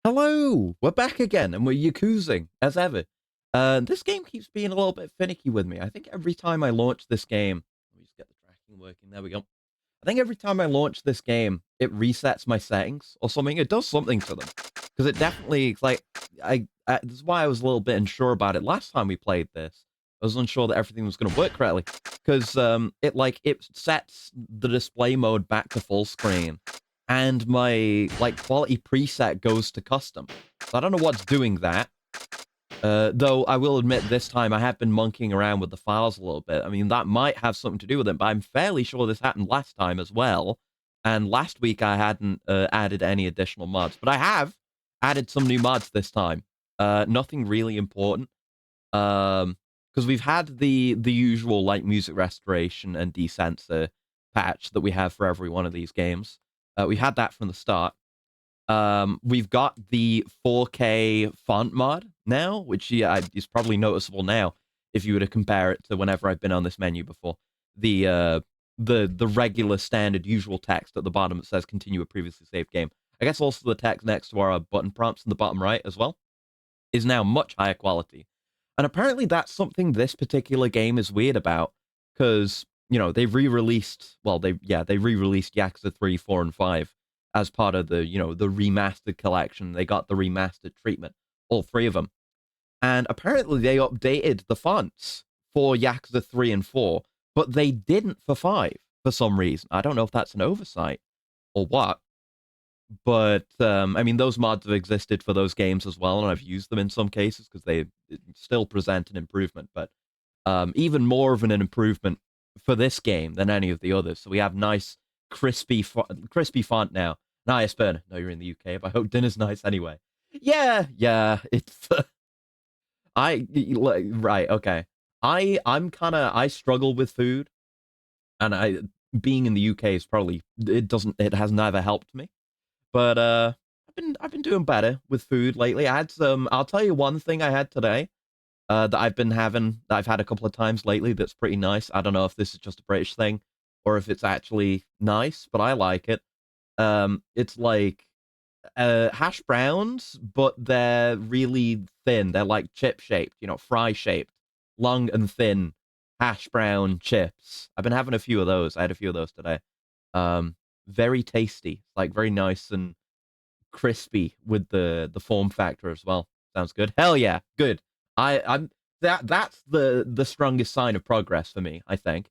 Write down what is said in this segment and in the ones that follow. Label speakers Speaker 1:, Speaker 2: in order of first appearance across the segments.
Speaker 1: Hello, we're back again, and we're Yakuzing as ever. This game keeps being a little bit finicky with me. I think every time I launch this game, let me just get the tracking working. There we go. I think every time I launch this game, it resets my settings or something. It does something to them because it definitely it's like this is why I was a little bit unsure about it last time we played this. I was unsure that everything was going to work correctly because it sets the display mode back to full screen and my quality preset goes to custom. So I don't know what's doing that. Though I will admit this time I have been monkeying around with the files a little bit. I mean, that might have something to do with it, but I'm fairly sure this happened last time as well. And last week I hadn't added any additional mods, but I have added some new mods this time. Nothing really important. Because we've had the usual like music restoration and decensor patch that we have for every one of these games. We had that from the start. We've got the 4K font mod now, which is probably noticeable now if you were to compare it to whenever I've been on this menu before. The regular standard usual text at the bottom that says continue a previously saved game. I guess also the text next to our button prompts in the bottom right as well is now much higher quality. And apparently that's something this particular game is weird about because, they re-released, they re-released Yakuza 3, 4, and 5 as part of the remastered collection. They got the remastered treatment, all three of them. And apparently they updated the fonts for Yakuza 3 and 4, but they didn't for 5 for some reason. I don't know if that's an oversight or what. But I mean, those mods have existed for those games as well, and I've used them in some cases because they still present an improvement. But even more of an improvement for this game than any of the others. So we have nice, crispy font now. Nice, burn. No, you're in the UK, but I hope dinner's nice anyway. Yeah, it's right, okay. I struggle with food, and I being in the UK is probably it has never helped me. But I've been doing better with food lately. I had some. I'll tell you one thing I had today. That I've been having. That I've had a couple of times lately. That's pretty nice. I don't know if this is just a British thing or if it's actually nice, but I like it. It's like hash browns, but they're really thin. They're like chip shaped, fry shaped, long and thin hash brown chips. I've been having a few of those. I had a few of those today. Very tasty, like very nice and crispy with the form factor as well. Sounds good. Hell yeah, good. I'm that's the strongest sign of progress for me, I think.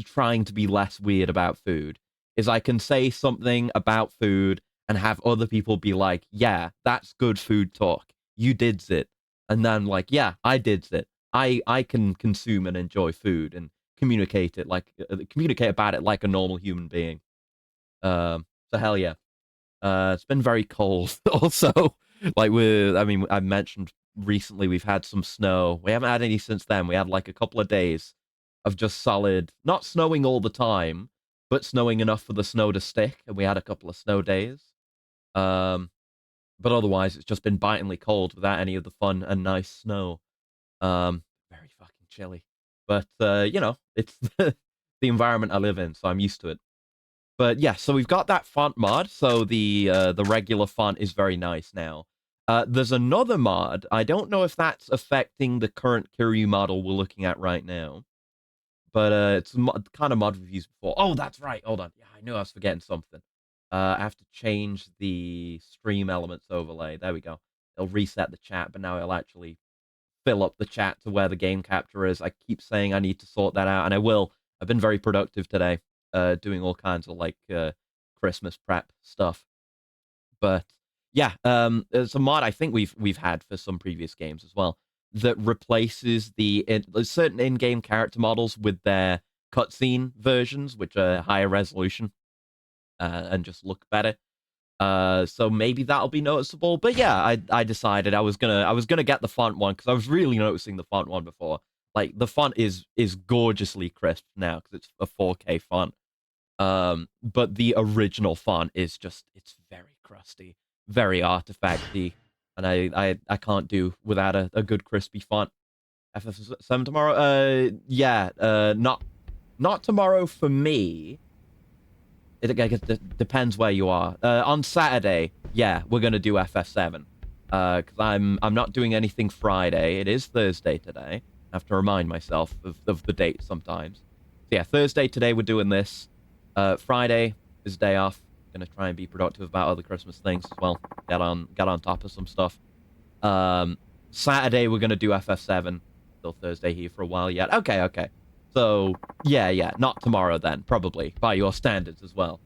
Speaker 1: Trying to be less weird about food is I can say something about food and have other people be like, "Yeah, that's good food talk. You did it." And then like, "Yeah, I did it. I can consume and enjoy food and communicate about it like a normal human being." So hell yeah. It's been very cold also. I mentioned recently we've had some snow. We haven't had any since then. We had like a couple of days of just solid, not snowing all the time, but snowing enough for the snow to stick. And we had a couple of snow days. Um, but otherwise, it's just been bitingly cold without any of the fun and nice snow. Very fucking chilly. But it's the environment I live in, so I'm used to it. But yeah, so we've got that font mod. So the regular font is very nice now. There's another mod. I don't know if that's affecting the current Kiryu model we're looking at right now, but it's kind of mod we've used before. Oh, that's right. Hold on. Yeah, I knew I was forgetting something. I have to change the stream elements overlay. There we go. It'll reset the chat, but now it'll actually fill up the chat to where the game capture is. I keep saying I need to sort that out, and I will. I've been very productive today, doing all kinds of Christmas prep stuff. But yeah, it's a mod I think we've had for some previous games as well that replaces certain in-game character models with their cutscene versions, which are higher resolution and just look better. So maybe that'll be noticeable. But yeah, I decided I was gonna get the font one because I was really noticing the font one before. Like the font is gorgeously crisp now because it's a 4K font. But the original font is just it's very crusty, very artifacty, and I can't do without a good crispy font. FF7 tomorrow? Yeah, not tomorrow for me. I guess it depends where you are. On Saturday, yeah, we're gonna do FF7. Because I'm not doing anything Friday. It is Thursday today. I have to remind myself of the date sometimes. So yeah, Thursday today we're doing this. Friday is day off. Gonna try and be productive about other Christmas things as well. Get on top of some stuff. Saturday we're gonna do FF7. Still Thursday here for a while yet. Okay. So yeah, not tomorrow then, probably by your standards as well.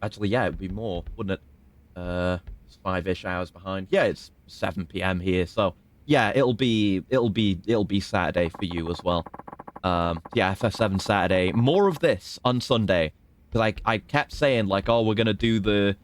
Speaker 1: Actually, yeah, it'd be more, wouldn't it? It's 5-ish hours behind. Yeah, it's 7 p.m. here, so yeah, it'll be Saturday for you as well. Yeah, FF7 Saturday. More of this on Sunday, because I kept saying like, oh, we're gonna do the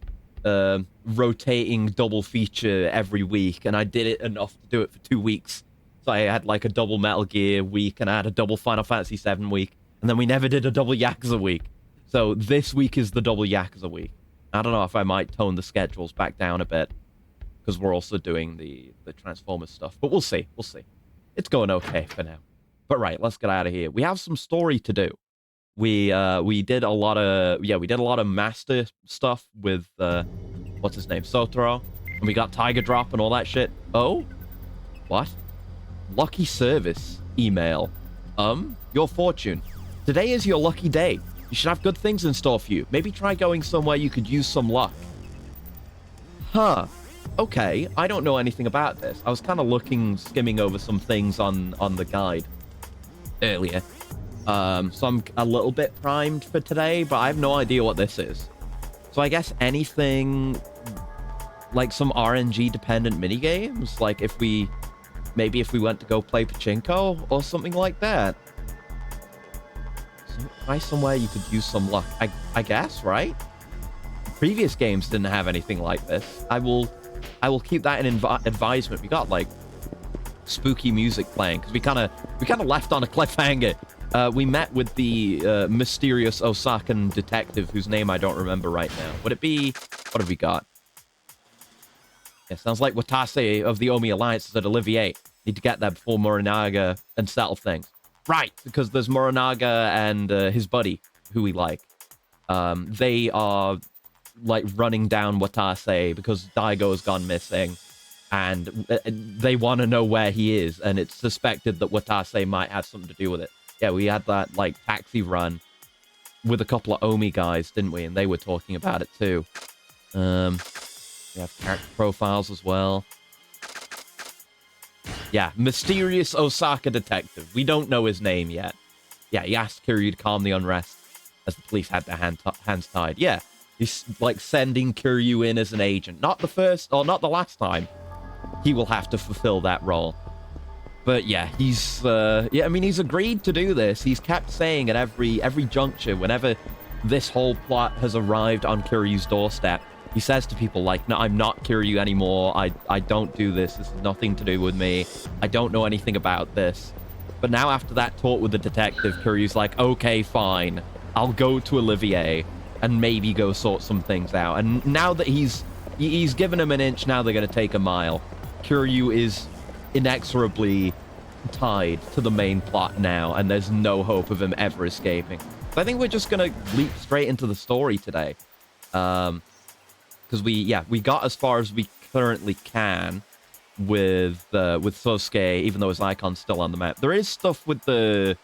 Speaker 1: rotating double feature every week, and I did it enough to do it for 2 weeks. So I had like a double Metal Gear week, and I had a double Final Fantasy VII week, and then we never did a double Yakuza week. So this week is the double Yakuza week. I don't know if I might tone the schedules back down a bit, because we're also doing the Transformers stuff. But we'll see. It's going okay for now. But right, let's get out of here. We have some story to do. We did a lot of master stuff with what's his name, Sotaro, and we got Tiger Drop and all that shit. Oh, what? Lucky service email. Your fortune. Today is your lucky day. You should have good things in store for you. Maybe try going somewhere you could use some luck. Huh. Okay, I don't know anything about this. I was kind of skimming over some things on the guide earlier. So I'm a little bit primed for today, but I have no idea what this is. So I guess anything like some RNG dependent minigames, like if we went to go play pachinko or something like that. Try somewhere you could use some luck. I guess, right? Previous games didn't have anything like this. I will keep that in advisement. We got like spooky music playing because we kind of left on a cliffhanger. We met with the mysterious Osakan detective whose name I don't remember right now. Would it be? What have we got? Yeah, sounds like Watase of the Omi Alliance is at Olivier. Need to get there before Morinaga and settle things. Right, because there's Morinaga and his buddy, who we like. They are, like, running down Watase because Daigo's gone missing, and they want to know where he is, and it's suspected that Watase might have something to do with it. Yeah, we had that, like, taxi run with a couple of Omi guys, didn't we? And they were talking about it, too. We have character profiles as well. Yeah, mysterious Osaka detective. We don't know his name yet. Yeah, he asked Kiryu to calm the unrest as the police had their hands tied. Yeah, he's like sending Kiryu in as an agent. Not the first, or not the last time. He will have to fulfill that role. But yeah, he's he's agreed to do this. He's kept saying at every juncture, whenever this whole plot has arrived on Kiryu's doorstep, he says to people like, no, I'm not Kiryu anymore. I don't do this. This has nothing to do with me. I don't know anything about this. But now after that talk with the detective, Kiryu's like, okay, fine. I'll go to Olivier and maybe go sort some things out. And now that he's given him an inch, now they're going to take a mile. Kiryu is inexorably tied to the main plot now, and there's no hope of him ever escaping. So I think we're just going to leap straight into the story today. Because we got as far as we currently can with Sosuke, even though his icon's still on the map. There is stuff with the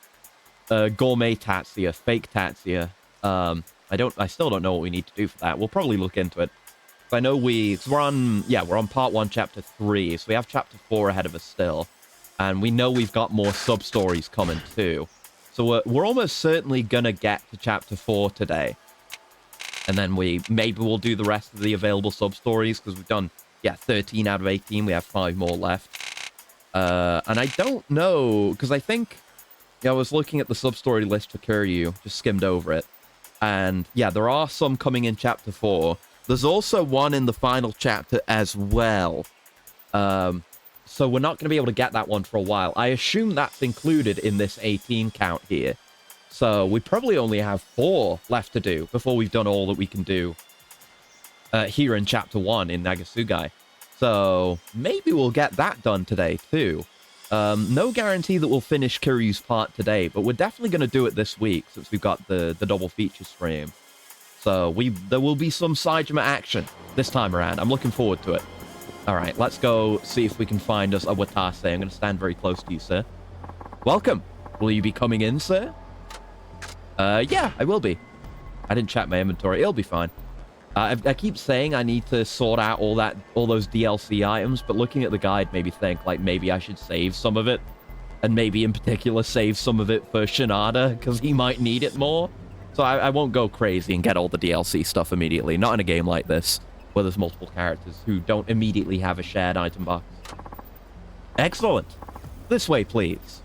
Speaker 1: gourmet Tatsuya, fake Tatsuya. I still don't know what we need to do for that. We'll probably look into it. I know we're on part 1, chapter 3, so we have chapter 4 ahead of us still, and we know we've got more sub stories coming too. So we're almost certainly gonna get to chapter 4 today. And then maybe we'll do the rest of the available sub-stories, because we've done, 13 out of 18. We have 5 more left. And I don't know, because I think, I was looking at the sub-story list for Kiryu, just skimmed over it. And, there are some coming in Chapter 4. There's also one in the final chapter as well. So we're not going to be able to get that one for a while. I assume that's included in this 18 count here. So we probably only have 4 left to do before we've done all that we can do here in Chapter 1 in Nagasugai. So maybe we'll get that done today too. No guarantee that we'll finish Kiryu's part today, but we're definitely going to do it this week since we've got the double feature stream. So there will be some Saejima action this time around. I'm looking forward to it. All right, let's go see if we can find us a Watase. I'm going to stand very close to you, sir. Welcome. Will you be coming in, sir? Yeah, I will be. I didn't check my inventory. It'll be fine. I keep saying I need to sort out all those DLC items, but looking at the guide made me think, like, maybe I should save some of it. And maybe in particular save some of it for Shinada, because he might need it more. So I won't go crazy and get all the DLC stuff immediately. Not in a game like this, where there's multiple characters who don't immediately have a shared item box. Excellent. This way, please.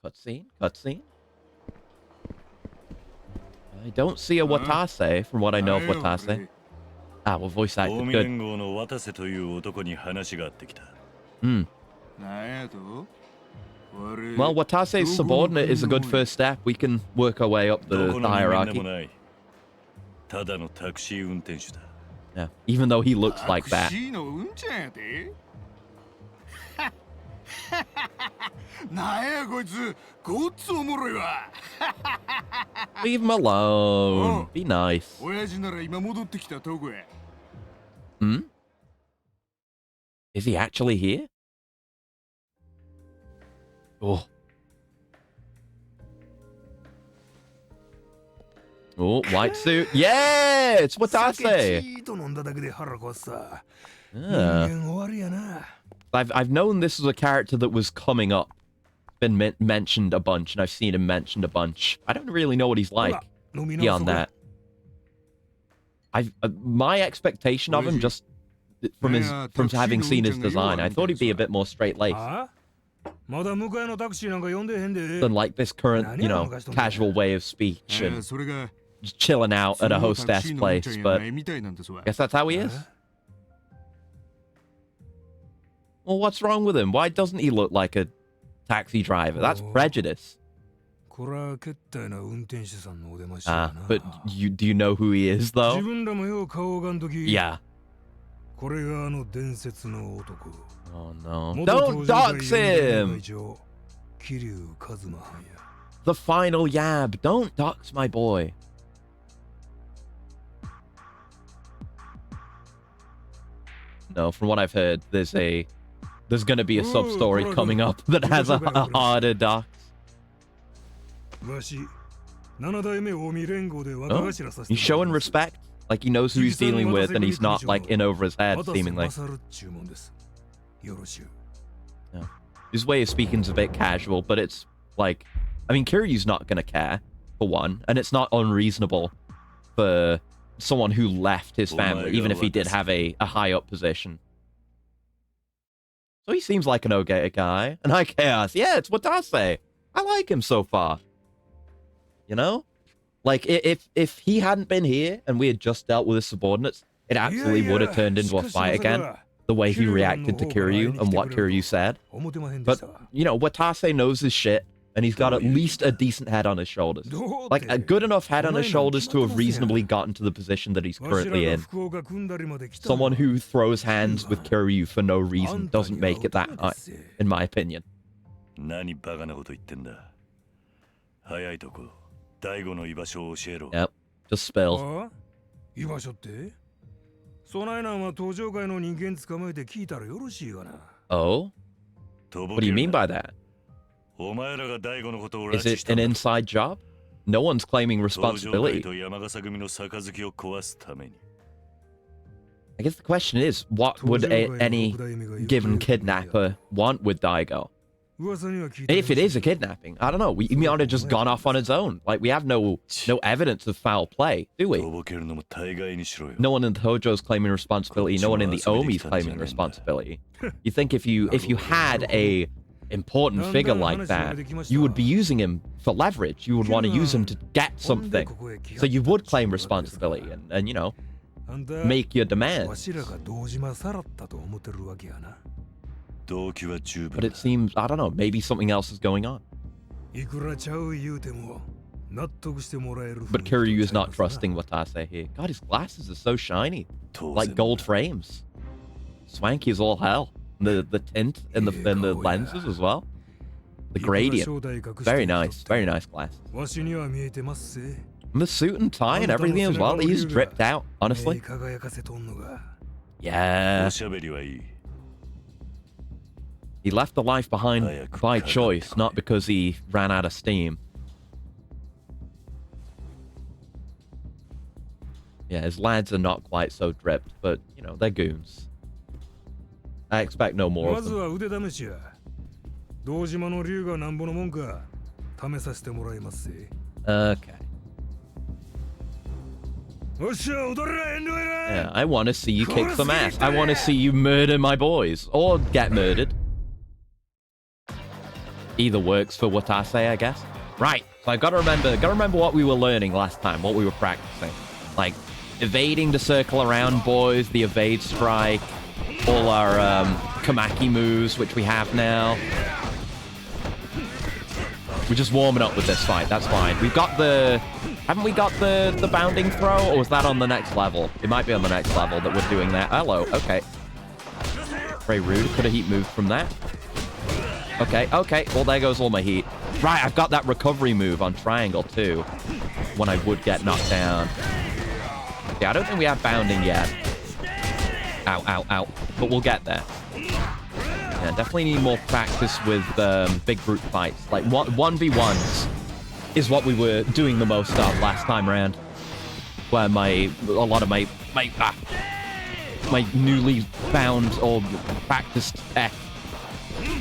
Speaker 1: Cutscene, cutscene. I don't see a Watase, from what I know of Watase. Ah, well, voice acted good. Well, Watase's subordinate is a good first step. We can work our way up the hierarchy. Yeah, even though he looks like that. Leave him alone. Be nice. Hmm? Is he actually here? Oh. Oh, white suit. Yeah, it's Watase. I've known this was a character that was coming up. Been mentioned a bunch, and I've seen him mentioned a bunch. I don't really know what he's like beyond that. My expectation of him, just from having seen his design, I thought he'd be a bit more straight-laced than like this current, you know, casual way of speech and just chilling out at a hostess place. But I guess that's how he is. Well, what's wrong with him? Why doesn't he look like a taxi driver? That's prejudice. But do you know who he is, though? Yeah. Oh, no. Don't dox him! The final yab. Don't dox my boy. No, from what I've heard, there's going to be a sub-story coming up that has a harder dox. Oh, he's showing respect. Like, he knows who he's dealing with, and he's not, like, in over his head, seemingly. Yeah. His way of speaking is a bit casual, but it's, like... I mean, Kiryu's not going to care, for one, and it's not unreasonable for someone who left his family, even if he did have a high-up position. So he seems like an okay guy. And High Chaos. Yeah, it's Watase. I like him so far. You know? Like, if he hadn't been here and we had just dealt with his subordinates, it absolutely would have turned into a fight again. The way he reacted to Kiryu and what Kiryu said. But, you know, Watase knows his shit, and he's got at least a decent head on his shoulders. Like, a good enough head on his shoulders to have reasonably gotten to the position that he's currently in. Someone who throws hands with Kiryu for no reason doesn't make it that high, in my opinion. Yep, just spill. Oh? What do you mean by that? Is it an inside job? No one's claiming responsibility. I guess the question is, what would any given kidnapper want with Daigo? If it is a kidnapping, I don't know. He might have just gone off on his own. Like, we have no evidence of foul play, do we? No one in the Tojo's claiming responsibility. No one in the Omi's claiming responsibility. You think if you had a important figure like that, you would be using him for leverage. You would want to use him to get something. So you would claim responsibility and you know, make your demands. But it seems, I don't know, maybe something else is going on. But Kiryu is not trusting Watase here. God, his glasses are so shiny. Like gold frames. Swanky as all hell. The tint and the lenses as well. The gradient. Very nice. Very nice glasses. And the suit and tie and everything as well. He's dripped out, honestly. Yeah. He left the life behind by choice, not because he ran out of steam. Yeah, his lads are not quite so dripped, but, you know, they're goons. I expect no more of them. Okay. Yeah, I want to see you kick some ass. I want to see you murder my boys. Or get murdered. Either works for Watase, I guess. Right, so I've got to remember what we were learning last time, what we were practicing. Like, evading the circle around boys, the evade strike, all our Kamaki moves, which we have now. We're just warming up with this fight, that's fine. We've got the... Haven't we got the bounding throw, or was that on the next level? It might be on the next level that we're doing that. Hello, okay. Very rude, could have heat moved from that. Okay, okay, well there goes all my heat. Right, I've got that recovery move on triangle too, when I would get knocked down. Yeah, I don't think we have bounding yet. Ow, ow, ow. But we'll get there. Yeah, definitely need more practice with big group fights. Like 1v1s is what we were doing the most of last time around. Where a lot of my newly found or practiced tech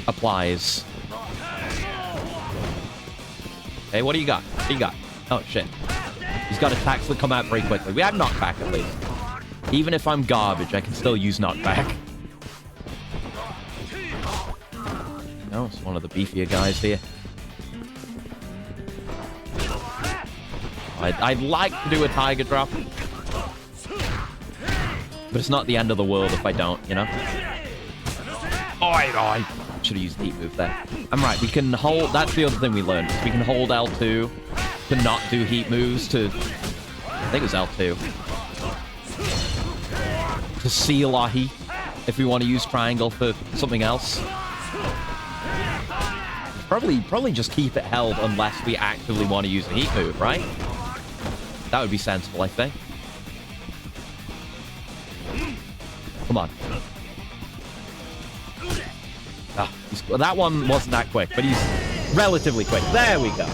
Speaker 1: applies. Hey, what do you got? What do you got? Oh, shit. He's got attacks that come out very quickly. We have knockback, at least. Even if I'm garbage, I can still use knockback. No, it's one of the beefier guys here. I'd like to do a tiger drop. But it's not the end of the world if I don't, you know? Oi, oi. Should have used the heat move there. I'm right, we can hold... That's the other thing we learned. We can hold L2 to not do heat moves to... I think it was L2. To seal our heat, if we want to use triangle for something else. Probably just keep it held unless we actively want to use the heat move, right? That would be sensible, I think. Come on. Ah, that one wasn't that quick, but he's relatively quick. There we go.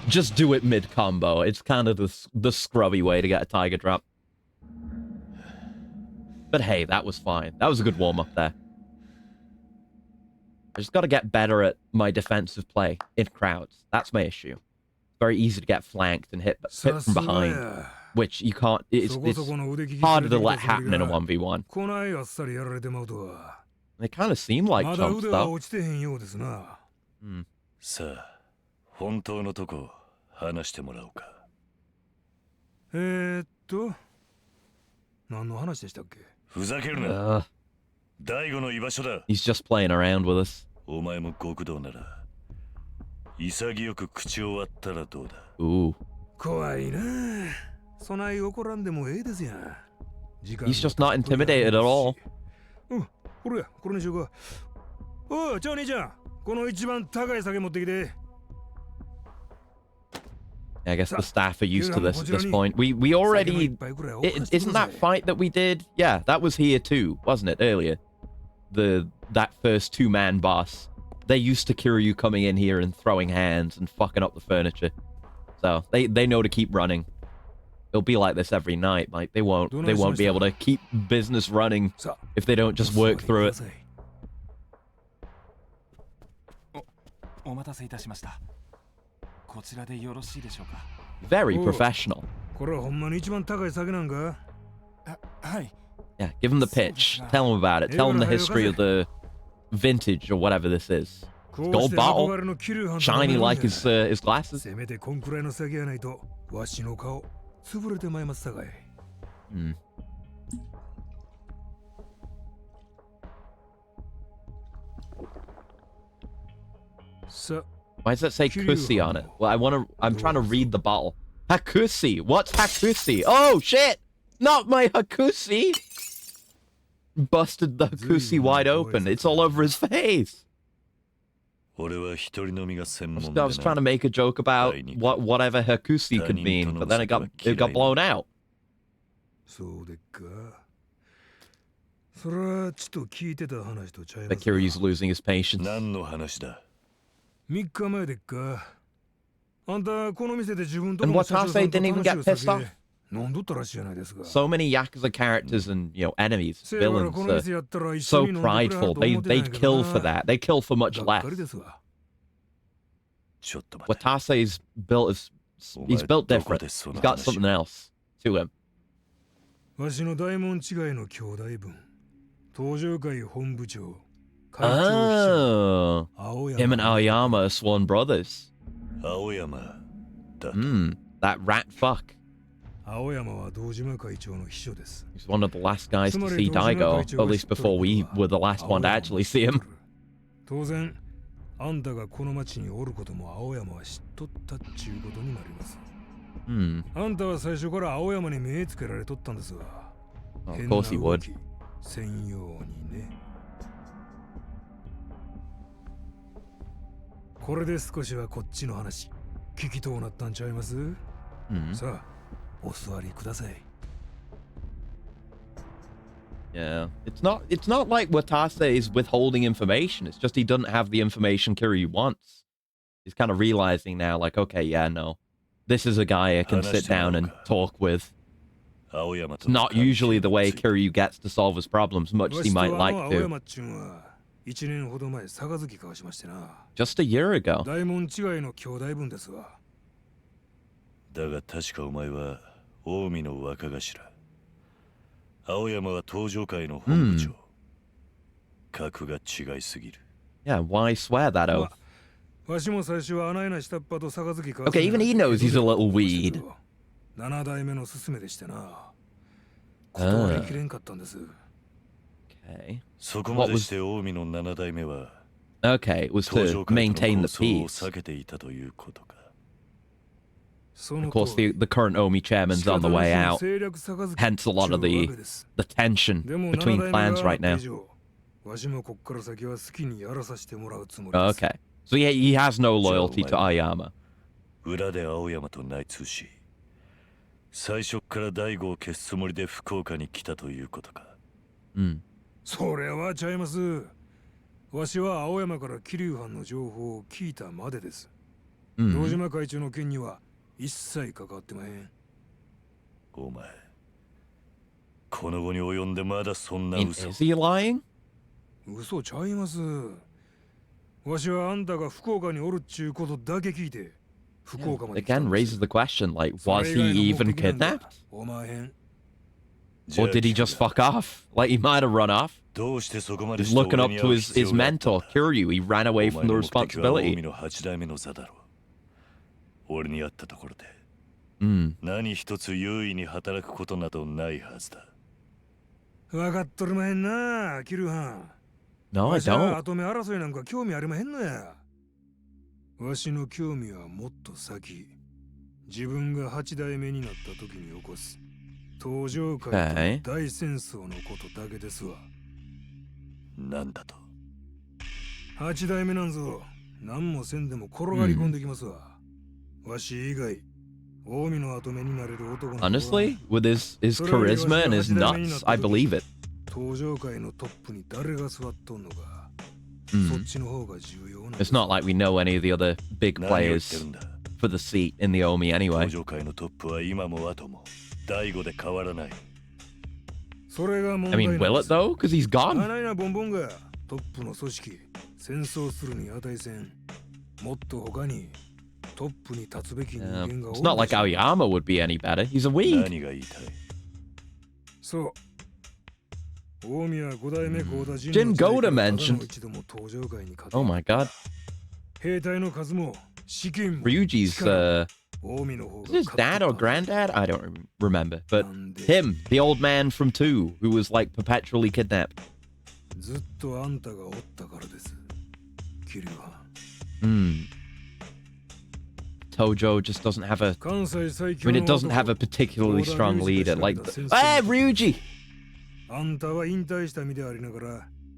Speaker 1: Just do it mid-combo. It's kind of the scrubby way to get a tiger drop. But hey, that was fine. That was a good warm-up there. I just got to get better at my defensive play in crowds. That's my issue. It's very easy to get flanked and hit from behind, which you can't... It's harder to let happen in a 1v1. They kind of seem like chumps, though. Hmm. He's just playing around with us. Ooh. He's just not intimidated at all. I guess the staff are used to this at this point. We already... Isn't that fight that we did? Yeah, that was here too, wasn't it, earlier? That first two-man boss. They're used to Kiryu coming in here and throwing hands and fucking up the furniture. So, they know to keep running. It'll be like this every night. Like, they won't be able to keep business running if they don't just work through it. Very professional. Yeah, give him the pitch. Tell him about it. Tell him the history of the vintage or whatever this is. Gold bottle. Shiny like his glasses. Hmm. Why does that say Kusi on it? Well, I'm trying to read the bottle. Hakusi. What's Hakusi? Oh, shit! Not my Hakusi! Busted the Hakusi wide open. It's all over his face. was trying to make a joke about whatever Hakusi could mean, but then it got blown out. But Kiryu's losing his patience. And Watase didn't even get pissed off. So many Yakuza characters and, enemies, villains are so prideful. They kill for that. They kill for much less. Watase's he's built different. He's got something else to him. Oh, him and Aoyama are sworn brothers. That rat fuck. He's one of the last guys to see Daigo, at least before we were the last one to actually see him. Of course he would. Yeah, it's not like Watase is withholding information. It's just he doesn't have the information Kiryu wants. He's kind of realizing now, like, okay, yeah, no, this is a guy I can sit down and talk with. It's not usually the way Kiryu gets to solve his problems, much as he might like to. Just a year ago. Yeah, why swear that oath? Okay, even he knows he's a little weed. Okay. What was... Okay, it was to maintain the peace. Of course, the current Omi chairman's on the way out. Hence a lot of the tension between clans right now. Okay. So he has no loyalty to Aoyama. Is he lying? Yeah. Again, raises the question, like, was he even kidnapped? Or did he just fuck off? Like, he might have run off. He's looking up to his mentor, Kiryu. He ran away from the responsibility. No, I don't. Okay. Honestly, with his charisma and his nuts, I believe it. It's not like we know any of the other big players for the seat in the Omi anyway. I mean, will it though? Because he's gone. It's not like Aoyama would be any better. He's a weed. Jin Goda mentioned. Oh my god. Ryuji's, his dad or granddad? I don't remember. But him, the old man from 2, who was like perpetually kidnapped. Tojo just doesn't have a... I mean, it doesn't have a particularly strong leader. Like, Ryuji!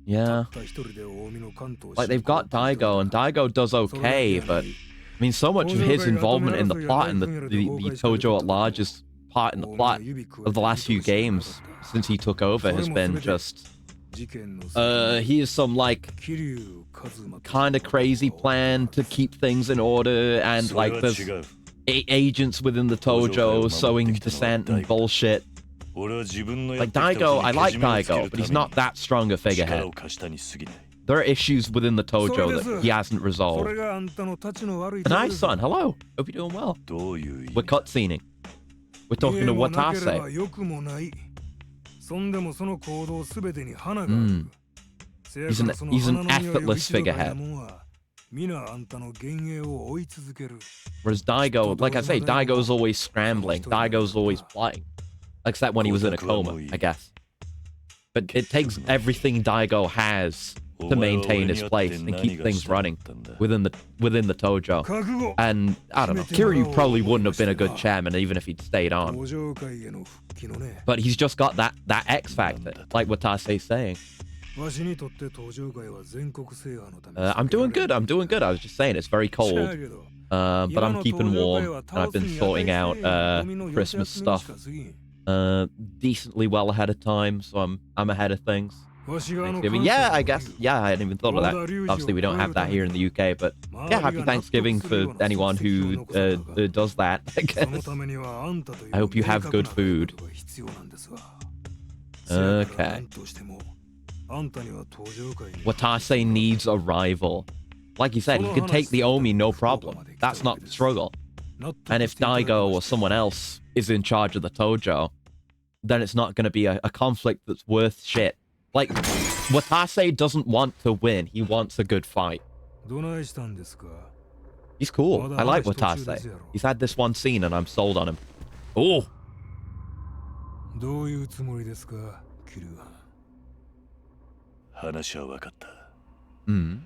Speaker 1: Yeah. Like, they've got Daigo, and Daigo does okay, but I mean, so much of his involvement in the plot and the Tojo at large's part in the plot of the last few games since he took over has been just he is some like kind of crazy plan to keep things in order, and like there's agents within the Tojo sowing dissent and bullshit. Like Daigo, I like Daigo, but he's not that strong a figurehead. There are issues within the Tojo that he hasn't resolved. Nice, son. Hello. Hope you're doing well. We're cutscening. We're talking to Watase. He's an effortless figurehead. Whereas Daigo, like I say, Daigo's always scrambling. Daigo's always plotting. Except when he was in a coma, I guess. But it takes everything Daigo has to maintain his place and keep things running within the Tojo. And I don't know, Kiryu probably wouldn't have been a good chairman even if he'd stayed on. But he's just got that X factor, like what Tase's saying. I'm doing good. I was just saying it's very cold. But I'm keeping warm. And I've been sorting out Christmas stuff decently well ahead of time, so I'm ahead of things. Thanksgiving. Yeah, I guess. Yeah, I hadn't even thought of that. Obviously, we don't have that here in the UK, but yeah, happy Thanksgiving for anyone who does that, I guess. I hope you have good food. Okay. Watase needs a rival. Like you said, he could take the Omi, no problem. That's not the struggle. And if Daigo or someone else is in charge of the Tojo, then it's not going to be a conflict that's worth shit. Like, Watase doesn't want to win. He wants a good fight. He's cool. I like Watase. He's had this one scene and I'm sold on him. Oh! Hmm.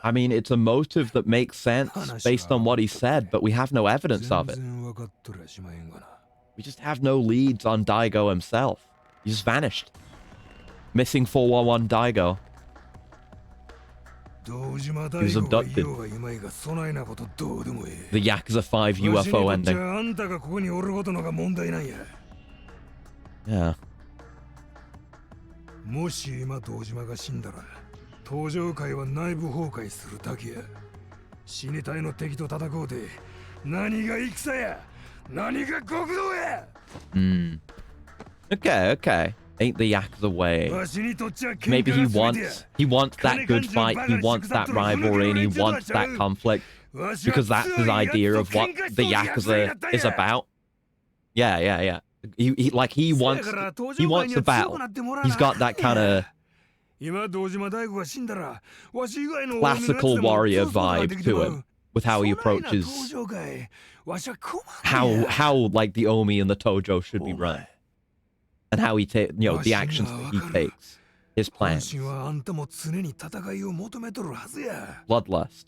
Speaker 1: I mean, it's a motive that makes sense based on what he said, but we have no evidence of it. We just have no leads on Daigo himself. He just vanished. Missing 411 Daigo. He was abducted. The Yakuza 5 UFO ending. Yeah. Okay. Ain't the Yakuza way. Maybe he wants that good fight, he wants that rivalry, and he wants that conflict, because that's his idea of what the Yakuza is about. Yeah. He wants the battle. He's got that kind of classical warrior vibe to him with how he approaches how like the Omi and the Tojo should be run, and how he takes, the actions that he takes, his plans. Bloodlust.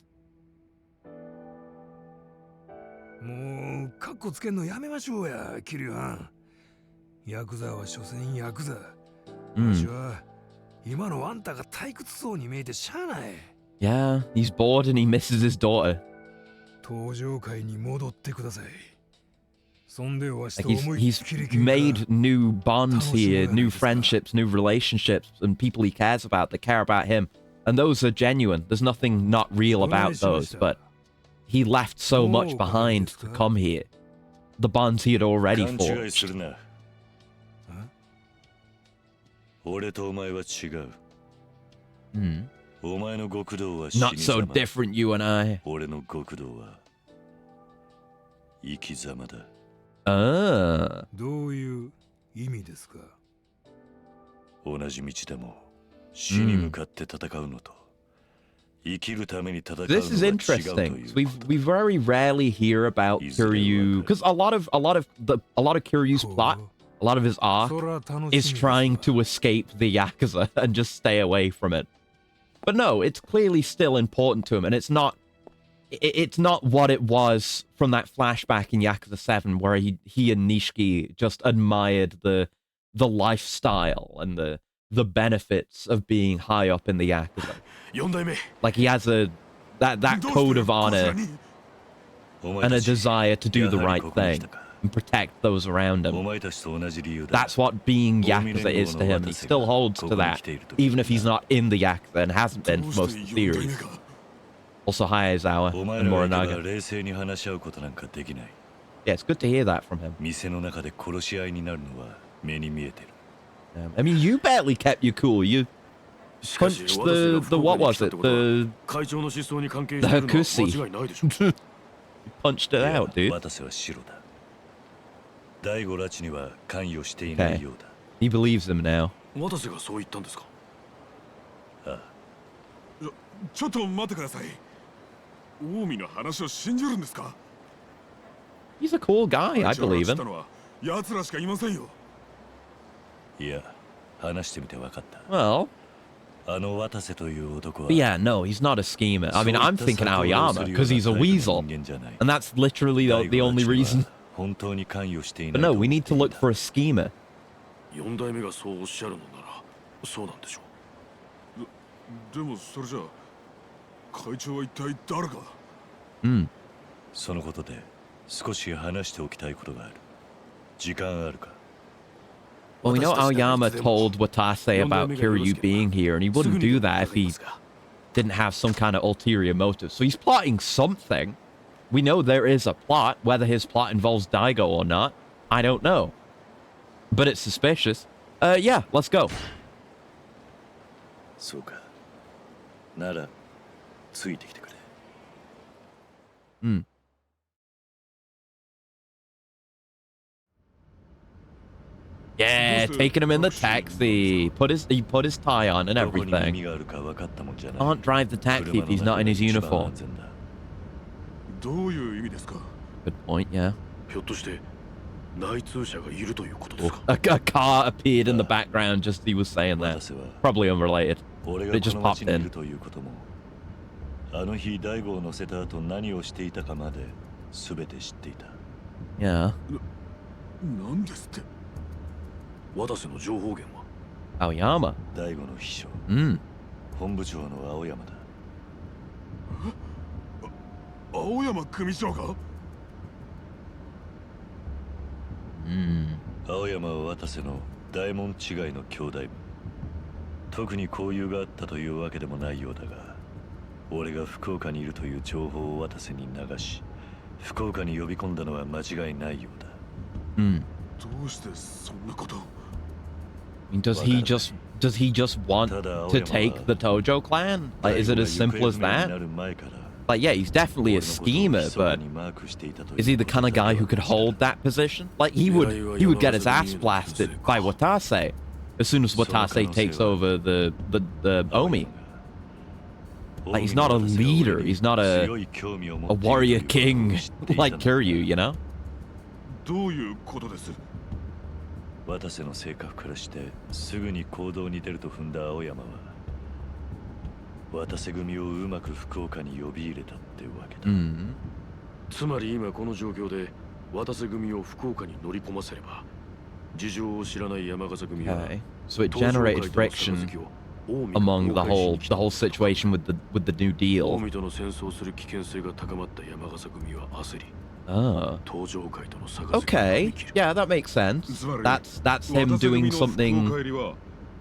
Speaker 1: Yeah, he's bored and he misses his daughter. Like he's made new bonds here, new friendships, new relationships, and people he cares about that care about him. And those are genuine. There's nothing not real about those, but he left so much behind to come here. The bonds he had already forged. Not so different, you and I. This is interesting. We very rarely hear about Kiryu, because a lot of Kiryu's plot, a lot of his arc is trying to escape the Yakuza and just stay away from it. But no, it's clearly still important to him, and it's not it's not what it was from that flashback in Yakuza 7 where he and Nishiki just admired the lifestyle and the benefits of being high up in the Yakuza. Like he has that code of honor and a desire to do the right thing and protect those around him. That's what being Yakuza is to him. He still holds to that, even if he's not in the Yakuza and hasn't been for most of the series. Also, Hayazawa and Morinaga. Yeah, it's good to hear that from him. I mean, you barely kept you cool. You punched the what was it? The Hakushi. You punched it out, dude. Okay. He believes him now. He's a cool guy, I believe him. Well, but yeah, no, he's not a schemer. I mean, I'm thinking Aoyama, because he's a weasel. And that's literally the only reason. But no, we need to look for a schemer. Well, we know Aoyama told Watase about Kiryu being here, and he wouldn't do that if he didn't have some kind of ulterior motive. So he's plotting something. We know there is a plot. Whether his plot involves Daigo or not, I don't know. But it's suspicious. Yeah, let's go. Yeah, taking him in the taxi. He put his tie on and everything. Can't drive the taxi if he's not in his uniform. Good point, yeah. A car appeared in the background just as he was saying that. Probably unrelated. But it just popped in. Yeah. Aoyama. I mean, does he just want to take the Tojo clan? Like, is it as simple as that? Like, yeah, he's definitely a schemer, but is he the kind of guy who could hold that position? Like, he would get his ass blasted by Watase as soon as Watase takes over the Omi. Like, he's not a leader. He's not a warrior king like Kiryu, you know? Okay. So it generated friction among the whole situation with the New Deal. Oh. Okay. Yeah, that makes sense. That's him doing something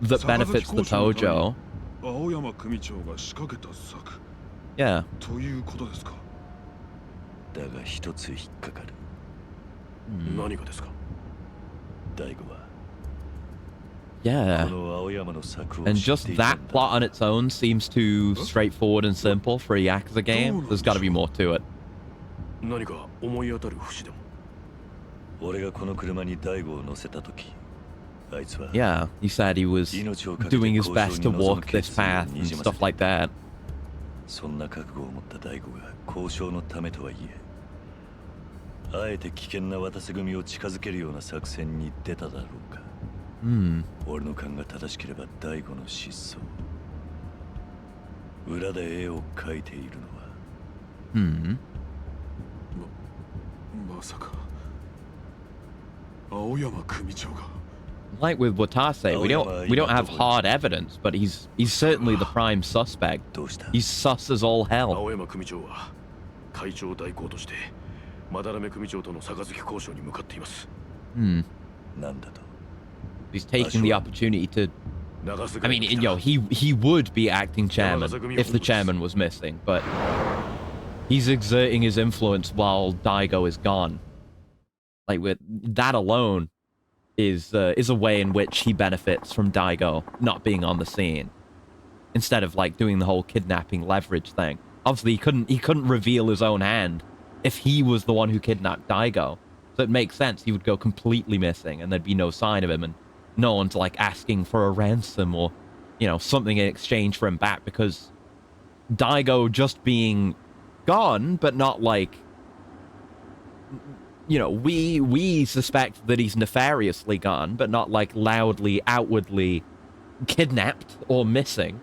Speaker 1: that benefits the Tojo. Yeah. Yeah. And just that plot on its own seems too straightforward and simple for a Yakuza game. There's got to be more to it. Yeah, he said he was doing his best to walk this path and stuff like that. Hmm.
Speaker 2: まさか青山組長が
Speaker 1: Like with Watase, we don't have hard evidence, but he's certainly the prime suspect. He's sus as all hell.
Speaker 2: 青山組長は会長代行として斑目組長との杯交渉に向かっています。
Speaker 1: Hmm.
Speaker 3: なんだと
Speaker 1: He's taking the opportunity to. I mean, you know, he would be acting chairman if the chairman was missing, but he's exerting his influence while Daigo is gone. Like with that alone is a way in which he benefits from Daigo not being on the scene, instead of like doing the whole kidnapping leverage thing. Obviously, he couldn't reveal his own hand if he was the one who kidnapped Daigo. So it makes sense he would go completely missing and there'd be no sign of him, and no one's like asking for a ransom or, you know, something in exchange for him back, because Daigo just being gone, but not like, you know, we suspect that he's nefariously gone, but not like loudly, outwardly kidnapped or missing,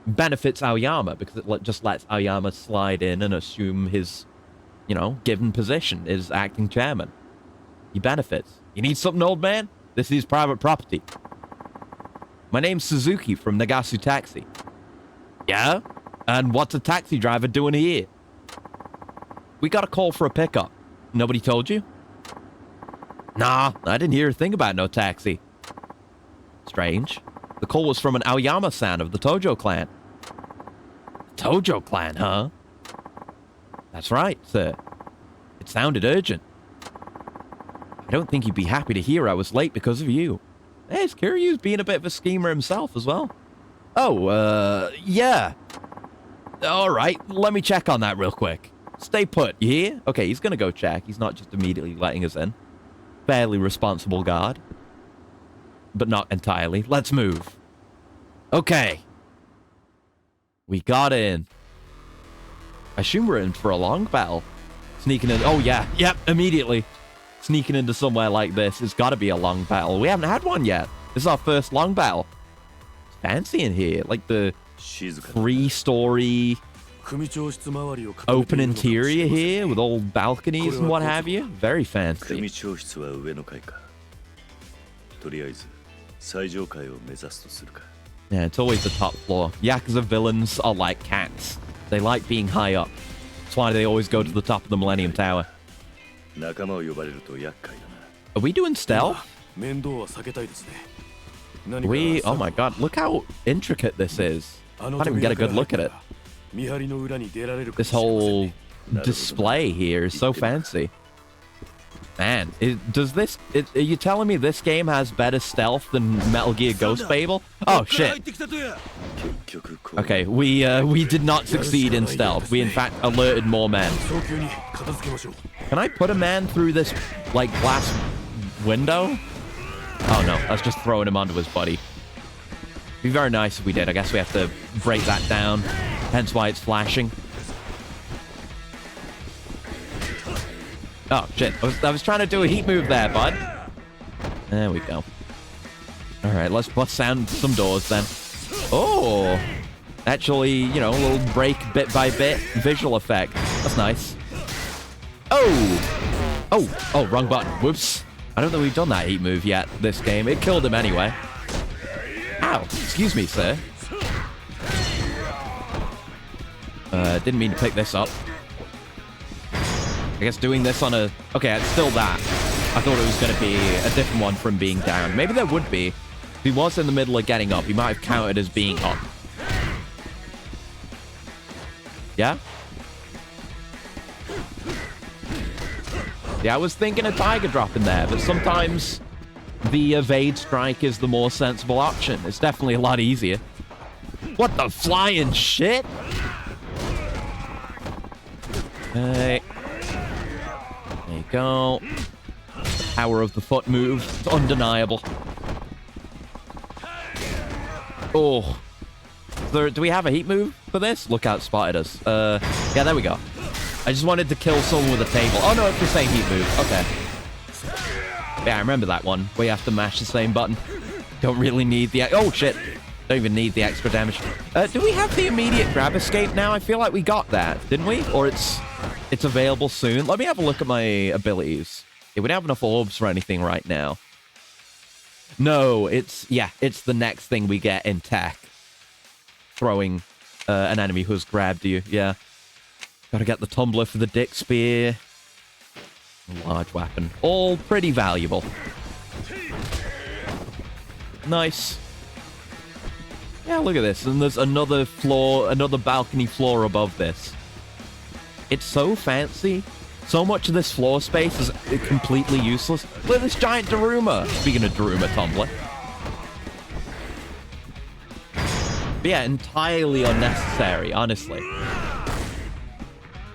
Speaker 1: benefits Aoyama, because it just lets Aoyama slide in and assume his, you know, given position is acting chairman. He benefits. You need something, old man? This is private property. My name's Suzuki from Nagasu Taxi. Yeah? And what's a taxi driver doing here? We got a call for a pickup. Nobody told you? Nah, I didn't hear a thing about no taxi. Strange. The call was from an Aoyama-san of the Tojo clan. Tojo clan, huh? That's right, sir. It sounded urgent. I don't think he'd be happy to hear I was late because of you. Hey, Kiryu's being a bit of a schemer himself as well. Oh, yeah. All right, let me check on that real quick. Stay put, you hear? Okay, he's gonna go check. He's not just immediately letting us in. Fairly responsible guard. But not entirely. Let's move. Okay. We got in. I assume we're in for a long battle. Sneaking in. Oh, yeah. Yep, immediately. Sneaking into somewhere like this, it's got to be a long battle. We haven't had one yet. This is our first long battle. It's fancy in here. Like the 3-story open interior here with all balconies and what have you. Very fancy. Yeah, it's always the top floor. Yakuza villains are like cats. They like being high up. That's why they always go to the top of the Millennium Tower. Are we doing stealth? Oh my god, look how intricate this is. I can't even get a good look at it. This whole display here is so fancy. Man, are you telling me this game has better stealth than Metal Gear Ghost Fable? Oh shit. Okay, we did not succeed in stealth. We in fact alerted more men. Can I put a man through this, like, glass window? Oh no, that's just throwing him onto his buddy. It'd be very nice if we did. I guess we have to break that down. Hence why it's flashing. Oh, shit. I was trying to do a heat move there, bud. There we go. Alright, let's bust down some doors then. Oh! Actually, you know, a little break bit by bit. Visual effect. That's nice. Oh! Oh, wrong button. Whoops. I don't think we've done that heat move yet this game. It killed him anyway. Ow! Excuse me, sir. Didn't mean to pick this up. I guess doing this on a... Okay, it's still that. I thought it was going to be a different one from being down. Maybe there would be. If he was in the middle of getting up, he might have counted as being up. Yeah? Yeah, I was thinking a tiger drop in there, but sometimes the evade strike is the more sensible option. It's definitely a lot easier. What the flying shit? Hey. There you go. The power of the foot move. It's undeniable. Oh. Do we have a heat move for this? Lookout spotted us. Yeah, there we go. I just wanted to kill someone with a table. Oh, no, it's the same heat move. Okay. Yeah, I remember that one. Where you have to mash the same button. Don't really need the... Oh, shit. Don't even need the extra damage. Do we have the immediate grab escape now? I feel like we got that, didn't we? Or it's available soon. Let me have a look at my abilities. Yeah, we don't have enough orbs for anything right now. No, it's the next thing we get in tech. Throwing an enemy who's grabbed you. Yeah. Gotta get the tumbler for the dick spear. Large weapon. All pretty valuable. Nice. Yeah, look at this. And there's another floor, another balcony floor above this. It's so fancy. So much of this floor space is completely useless. Look at this giant Daruma. Speaking of Daruma tumbler. But yeah, entirely unnecessary, honestly.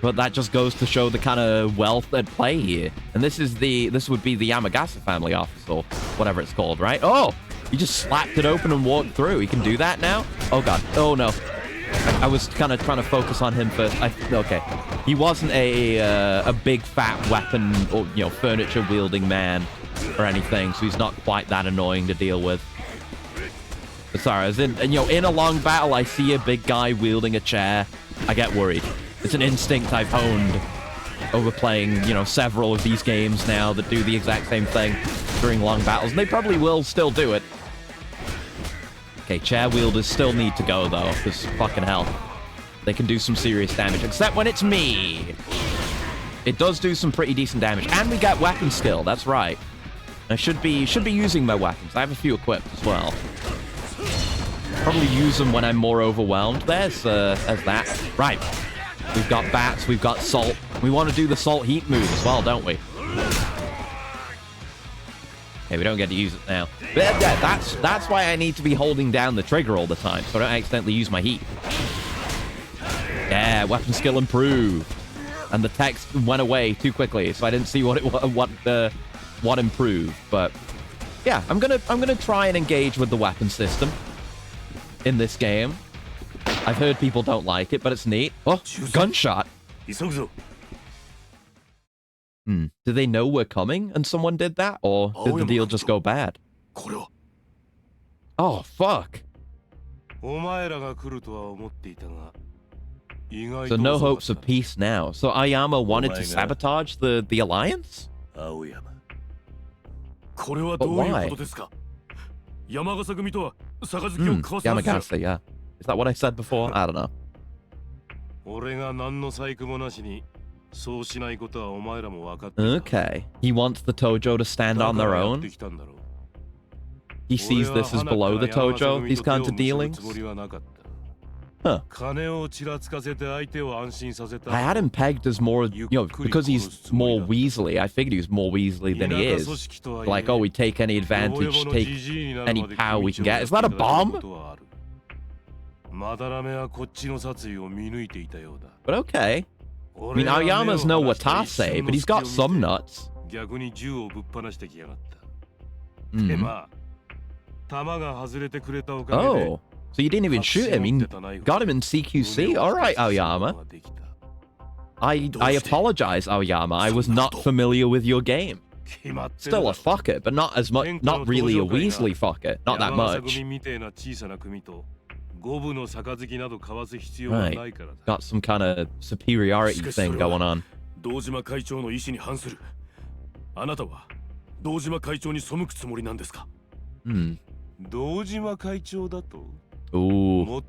Speaker 1: But that just goes to show the kind of wealth at play here. And this would be the Yamagasa family office, or whatever it's called, right? Oh! He just slapped it open and walked through. He can do that now? Oh, God. Oh, no. I was kind of trying to focus on him first. Okay. He wasn't a big, fat weapon or, furniture-wielding man or anything, so he's not quite that annoying to deal with. But sorry, as in a long battle, I see a big guy wielding a chair. I get worried. It's an instinct I've honed over playing, several of these games now that do the exact same thing during long battles. And they probably will still do it. Okay, chair wielders still need to go, though, because fucking hell. They can do some serious damage, except when it's me. It does do some pretty decent damage. And we got weapon skill, that's right. I should be using my weapons. I have a few equipped as well. Probably use them when I'm more overwhelmed. There's that. Right. We've got bats, we've got salt. We want to do the salt heat move as well, don't we? Okay, we don't get to use it now. But yeah, that's why I need to be holding down the trigger all the time, so I don't accidentally use my heat. Yeah, weapon skill improved. And the text went away too quickly, so I didn't see what improved. But yeah, I'm gonna try and engage with the weapon system in this game. I've heard people don't like it, but it's neat. Oh, gunshot. Do they know we're coming and someone did that? Or did the deal just go bad? Oh, fuck. So no hopes of peace now. So Aoyama wanted to sabotage the alliance? But why? Yamagasa, yeah. Is that what I said before? I don't know. Okay. He wants the Tojo to stand on their own. He sees this as below the Tojo, these kinds of dealings. Huh. I had him pegged as more, because he's more Weasley. I figured he was more Weasley than he is. Like, oh, we take any advantage, take any power we can get. Is that a bomb? But okay. I mean, Aoyama's no Watase, but he's got some nuts. Oh, so you didn't even shoot him. You got him in CQC. All right, Aoyama. I apologize, Aoyama. I was not familiar with your game. Still a fucker, but not as much. Not really a Weasley fucker. Not that much. Right. Got some kind of superiority thing going on. Ooh.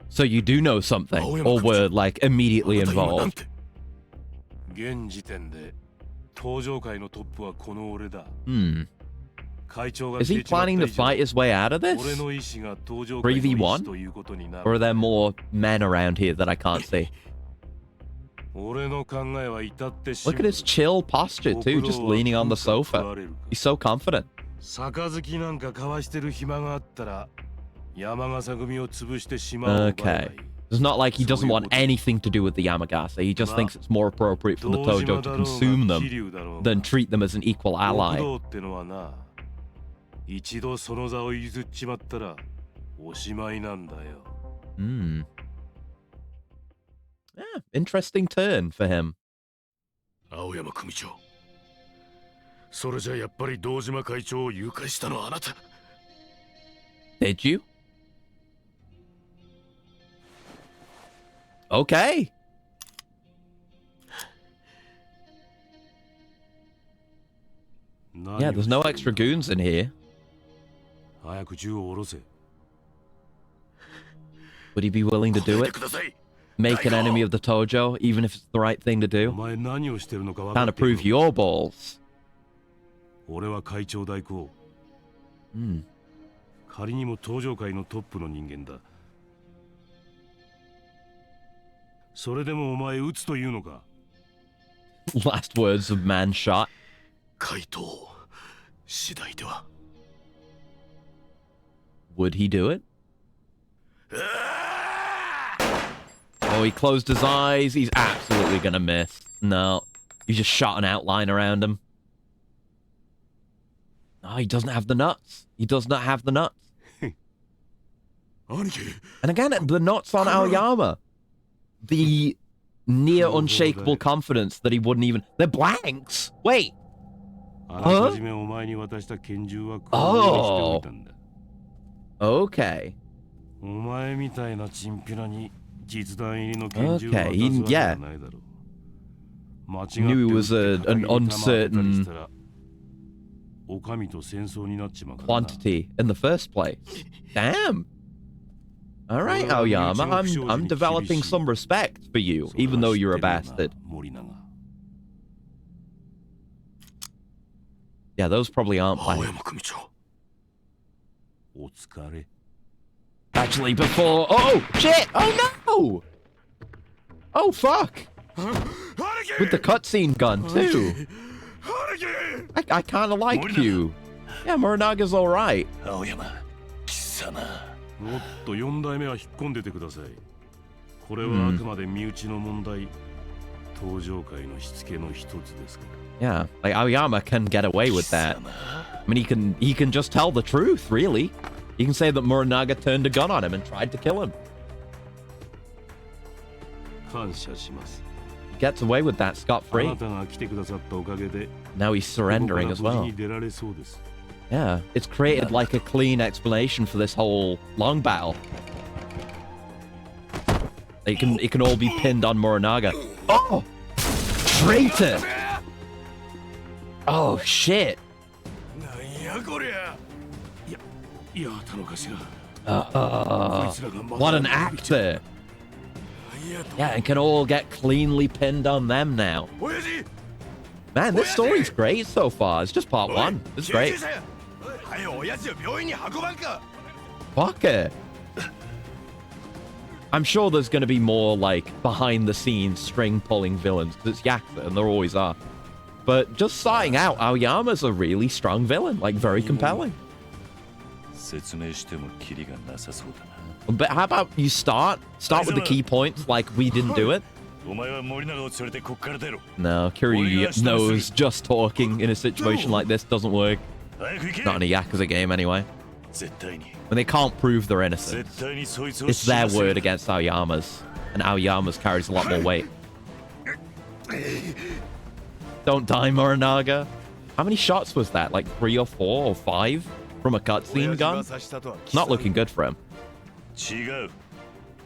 Speaker 1: So you do know something, or were, like, immediately involved? Is he planning to fight his way out of this? 3v1? Or are there more men around here that I can't see? Look at his chill posture too, just leaning on the sofa. He's so confident. Okay. It's not like he doesn't want anything to do with the Yamagasa. He just thinks it's more appropriate for the Tojo to consume them than treat them as an equal ally. Yeah, interesting turn for him. Did you? Okay. Yeah, there's no extra goons in here. Would he be willing to do it? Make an enemy of the Tojo, even if it's the right thing to do? Trying to prove your balls.
Speaker 3: 俺は会長代行。仮にも登場界のトップの人間だ。それでもお前撃つというのか？
Speaker 1: Last words of man shot.
Speaker 2: 怪盗次第では。
Speaker 1: Would he do it? Oh, he closed his eyes. He's absolutely gonna miss. No. He just shot an outline around him. No, he doesn't have the nuts. He does not have the nuts. And again, the nuts on Aoyama. The near unshakable confidence that he wouldn't even... They're blanks! Wait! Huh? Oh! Okay. Okay, yeah. Knew it was an uncertain quantity in the first place. Damn! Alright, Aoyama, I'm developing some respect for you, even though you're a bastard. Yeah, those probably aren't blank. Actually, before... Oh, shit! Oh, no! Oh, fuck! With the cutscene gun, too. I kind of like you. Yeah, Morinaga's alright.
Speaker 3: もっと4代目は引っ込んでてください。これはあくまで身内の問題。登場界のしつけの一つですから。
Speaker 1: Yeah, like Aoyama can get away with that. I mean, he can just tell the truth, really. He can say that Morinaga turned a gun on him and tried to kill him.
Speaker 3: 感謝します。
Speaker 1: He gets away with that scot-free.
Speaker 3: あなたが来てくださったおかげで、
Speaker 1: Now he's surrendering as
Speaker 3: ここから無
Speaker 1: well.
Speaker 3: 事に出られそうです。
Speaker 1: Yeah, it's created like a clean explanation for this whole long battle. It can all be pinned on Morinaga. Oh! Traitor! Oh, shit! What an actor! Yeah, it can all get cleanly pinned on them now. Man, this story's great so far. It's just part one. It's great. Fuck it. I'm sure there's going to be more, like, behind-the-scenes string-pulling villains, because it's Yakuza, and there always are. But just starting out, Aoyama's a really strong villain, like, very compelling. But how about you start with the key points, like we didn't do it? No, Kiryu knows just talking in a situation like this doesn't work. Not in a Yakuza game, anyway. When they can't prove their innocence, it's their word against Aoyama's, and Aoyama's carries a lot more weight. Don't die, Morinaga. How many shots was that? Like 3 or 4 or 5 from a cutscene gun? Not looking good for him.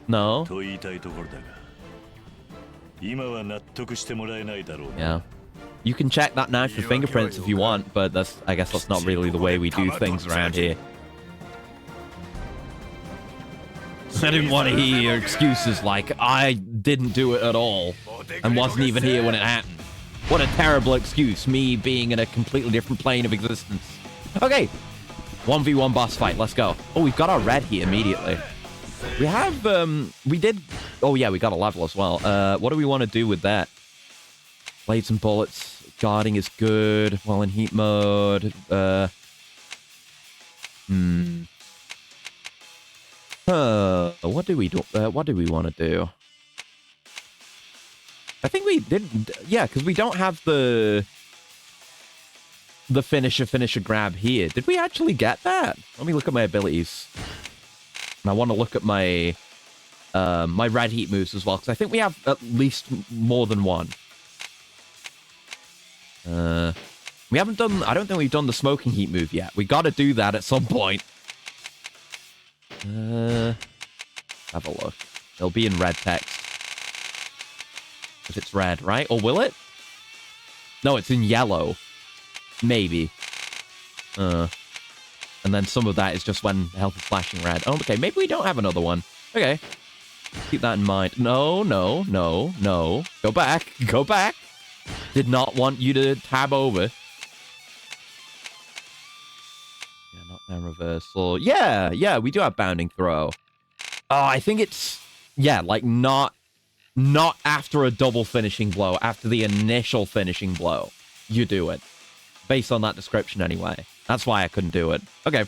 Speaker 1: No. Yeah. You can check that knife for fingerprints if you want, but I guess that's not really the way we do things around here. I didn't want to hear your excuses like, I didn't do it at all, and wasn't even here when it happened. What a terrible excuse, me being in a completely different plane of existence. Okay, 1v1 boss fight, let's go. Oh, we've got our red here immediately. We have, oh yeah, we got a level as well. What do we want to do with that? Blades and bullets. Guarding is good while in heat mode. What do we want to do? I think we didn't. Yeah, because we don't have the finisher grab here. Did we actually get that? Let me look at my abilities. And I want to look at my my red heat moves as well, because I think we have at least more than one. We haven't done... I don't think we've done the smoking heat move yet. We got to do that at some point. Have a look. It'll be in red text. If it's red, right? Or will it? No, it's in yellow. Maybe. And then some of that is just when health is flashing red. Oh, okay. Maybe we don't have another one. Okay. Keep that in mind. No, no, no, no. Go back. Go back. Did not want you to tab over. Yeah, knockdown reversal. Yeah, yeah, we do have bounding throw. Oh, I think it's... Yeah, like not after a double finishing blow. After the initial finishing blow. You do it. Based on that description anyway. That's why I couldn't do it. Okay.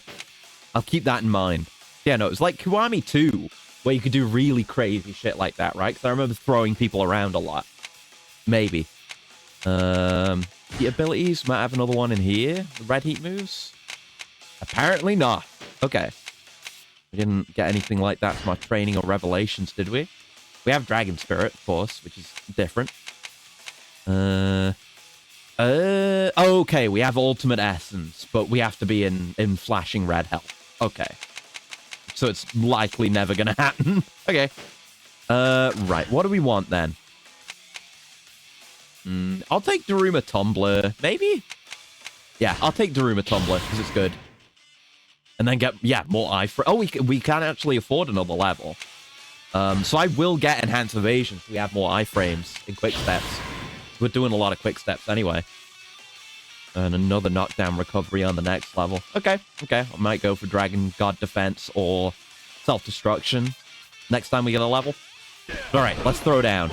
Speaker 1: I'll keep that in mind. Yeah, no, it was like Kiwami 2, where you could do really crazy shit like that, right? Because I remember throwing people around a lot. Maybe. The abilities, might have another one in here. The red heat moves? Apparently not. Okay. We didn't get anything like that from our training or revelations, did we? We have Dragon Spirit, of course, which is different. Okay, we have Ultimate Essence, but we have to be in flashing red health. Okay. So it's likely never gonna happen. Okay. Right, what do we want then? I'll take Daruma Tumbler, maybe? Yeah, I'll take Daruma Tumbler, because it's good. And then get, yeah, more iframe. Oh, we can actually afford another level. So I will get Enhanced Evasion, so we have more iframes in Quick Steps. We're doing a lot of Quick Steps anyway. And another knockdown recovery on the next level. Okay, okay. I might go for Dragon God Defense or Self-Destruction next time we get a level. Alright, let's throw down.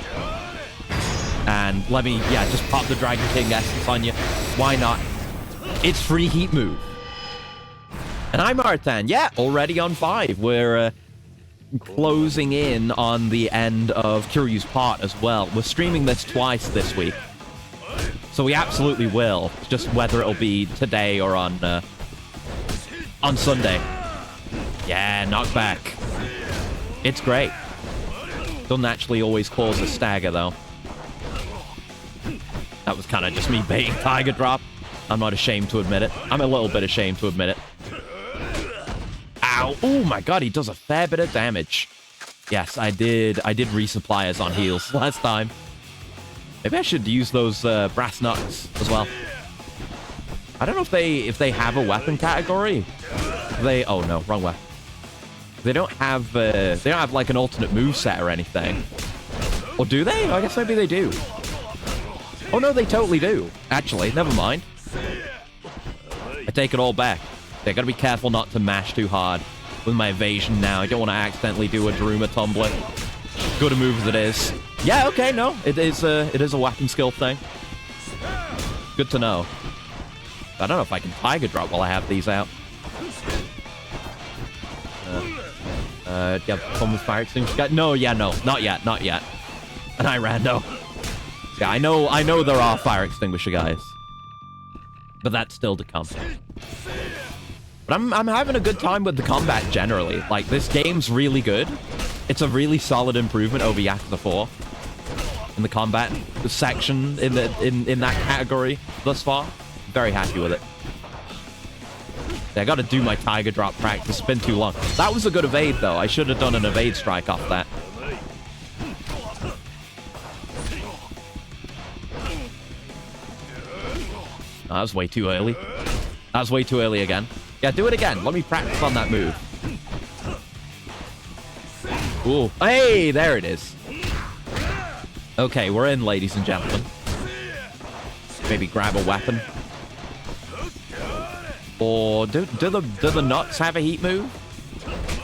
Speaker 1: And let me, yeah, just pop the Dragon King Essence on you. Why not? It's free heat move. And I'm Artan. Yeah, already on 5. We're closing in on the end of Kiryu's part as well. We're streaming this twice this week. So we absolutely will. Just whether it'll be today or on Sunday. Yeah, knockback. It's great. Doesn't actually always cause a stagger, though. That was kind of just me baiting Tiger Drop. I'm not ashamed to admit it. I'm a little bit ashamed to admit it. Ow. Oh my god, he does a fair bit of damage. Yes, I did resupply us on heals last time. Maybe I should use those brass knucks as well. I don't know if they have a weapon category. Oh no, wrong weapon. They don't have like an alternate moveset or anything. Or do they? I guess maybe they do. Oh no, they totally do. Actually, never mind. I take it all back. I gotta be careful not to mash too hard with my evasion now. I don't want to accidentally do a Daruma Tumbler. Good a move as it is. Yeah, okay, no. It is a weapon skill thing. Good to know. I don't know if I can Tiger Drop while I have these out. Do you have fun with fire extinguisher? No, yeah, no. Not yet, not yet. And I rando. Yeah, I know there are fire extinguisher guys. But that's still to come. But I'm having a good time with the combat generally. Like, this game's really good. It's a really solid improvement over Yakuza 4 in the combat section in that category thus far. Very happy with it. Yeah, I got to do my Tiger Drop practice. It's been too long. That was a good evade though. I should have done an evade strike off that. Oh, that was way too early. That was way too early again. Yeah, do it again. Let me practice on that move. Ooh. Hey, there it is. Okay, we're in, ladies and gentlemen. Maybe grab a weapon. Or do the nuts have a heat move?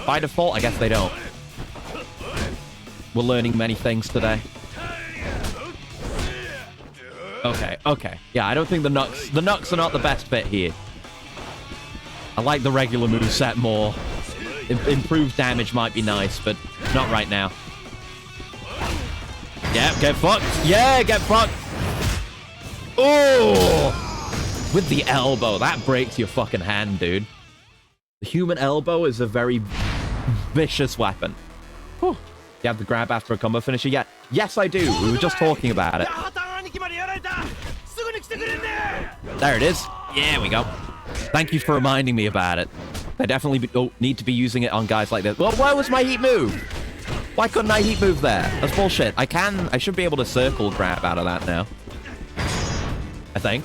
Speaker 1: By default, I guess they don't. We're learning many things today. Okay, okay. Yeah, I don't think the nuts are not the best fit here. I like the regular moveset more. Improved damage might be nice, but not right now. Yeah, get fucked. Yeah, get fucked. Oh! With the elbow. That breaks your fucking hand, dude. The human elbow is a very vicious weapon. Whew. You have the grab after a combo finisher? Yeah. Yes, I do. We were just talking about it. There it is. Yeah, we go. Thank you for reminding me about it. I definitely need to be using it on guys like this. Well, where was my heat move? Why couldn't I heat move there? That's bullshit. I should be able to circle grab out of that now. I think.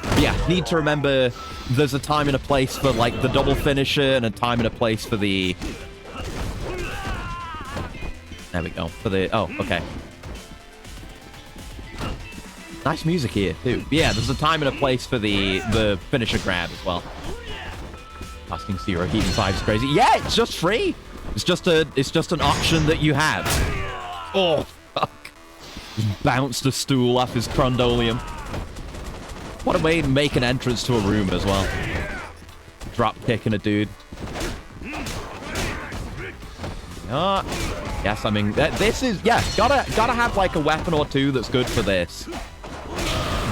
Speaker 1: But yeah, need to remember there's a time and a place for, like, the double finisher and a time and a place for the... There we go. For the... Oh, okay. Nice music here, too. Yeah, there's a time and a place for the finisher grab as well. Asking 0, heating 5 is crazy. Yeah, it's just free. It's just an option that you have. Oh, fuck. Just bounced a stool off his crondolium. What a way to make an entrance to a room as well. Drop kicking a dude. Yes, I mean, this is... Yeah, gotta have, like, a weapon or two that's good for this.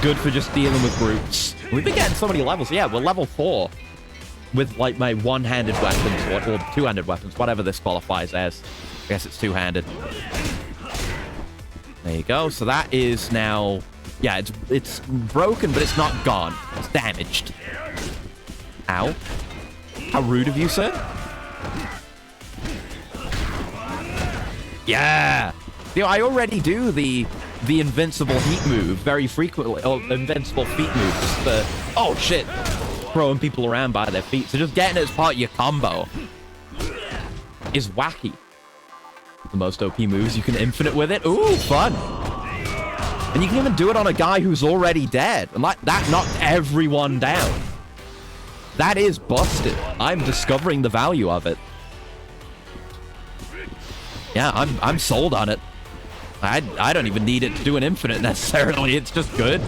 Speaker 1: Good for just dealing with groups. We've been getting so many levels. Yeah, we're level 4. With, like, my one-handed weapons, or two-handed weapons, whatever this qualifies as. I guess it's two-handed. There you go. So that is now... Yeah, it's broken, but it's not gone. It's damaged. Ow. How rude of you, sir. Yeah! You know, I already do the invincible heat move very frequently. Oh, invincible feet move. Just the... Oh, shit! Throwing people around by their feet. So just getting it as part of your combo is wacky. The most OP moves, you can infinite with it. Ooh, fun. And you can even do it on a guy who's already dead. And like that knocked everyone down. That is busted. I'm discovering the value of it. Yeah, I'm sold on it. I don't even need it to do an infinite necessarily. It's just good.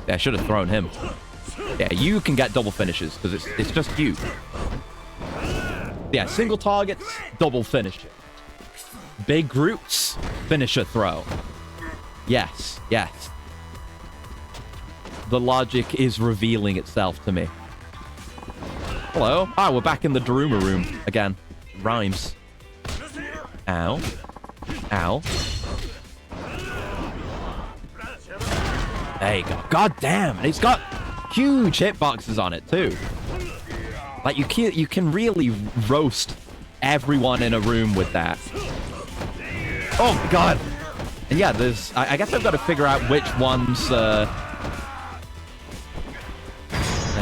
Speaker 1: Yeah, I should have thrown him. Yeah, you can get double finishes, because it's just you. Yeah, single targets, double finisher. Big groups, finisher throw. Yes, yes. The logic is revealing itself to me. Hello. Ah, we're back in the Daruma room again. Rhymes. Ow. Ow. There you go. God damn. And it's got huge hitboxes on it too. Like you can really roast everyone in a room with that. Oh my god. And yeah, there's I guess I've got to figure out which ones there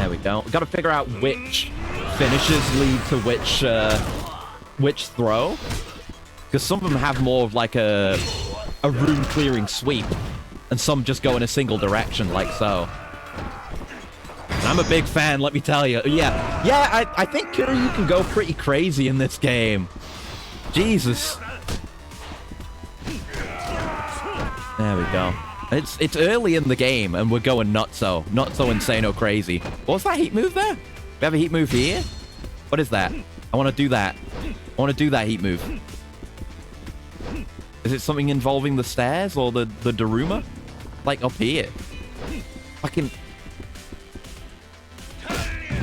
Speaker 1: we go. Got to figure out which finishes lead to which throw. Because some of them have more of like a room clearing sweep. And some just go in a single direction, like so. And I'm a big fan, let me tell you. Yeah, I think Kiryu can go pretty crazy in this game. Jesus. There we go. It's early in the game, and we're going not so insano crazy. What was that heat move there? We have a heat move here? What is that? I want to do that. I want to do that heat move. Is it something involving the stairs or the Daruma? Like up here. Fucking...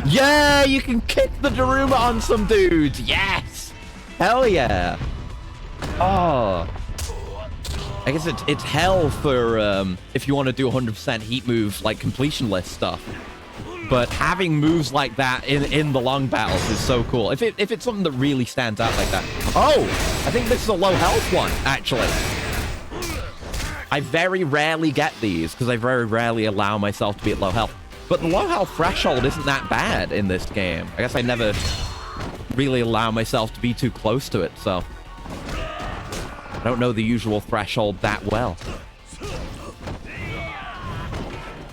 Speaker 1: Yeah, you can kick the Daruma on some dudes. Yes. Hell yeah. Oh. I guess it's hell for if you want to do 100% heat move, like completion list stuff. But having moves like that in the long battles is so cool. If it's something that really stands out like that. Oh, I think this is a low health one, actually. I very rarely get these because I very rarely allow myself to be at low health. But the low health threshold isn't that bad in this game. I guess I never really allow myself to be too close to it, so... I don't know the usual threshold that well.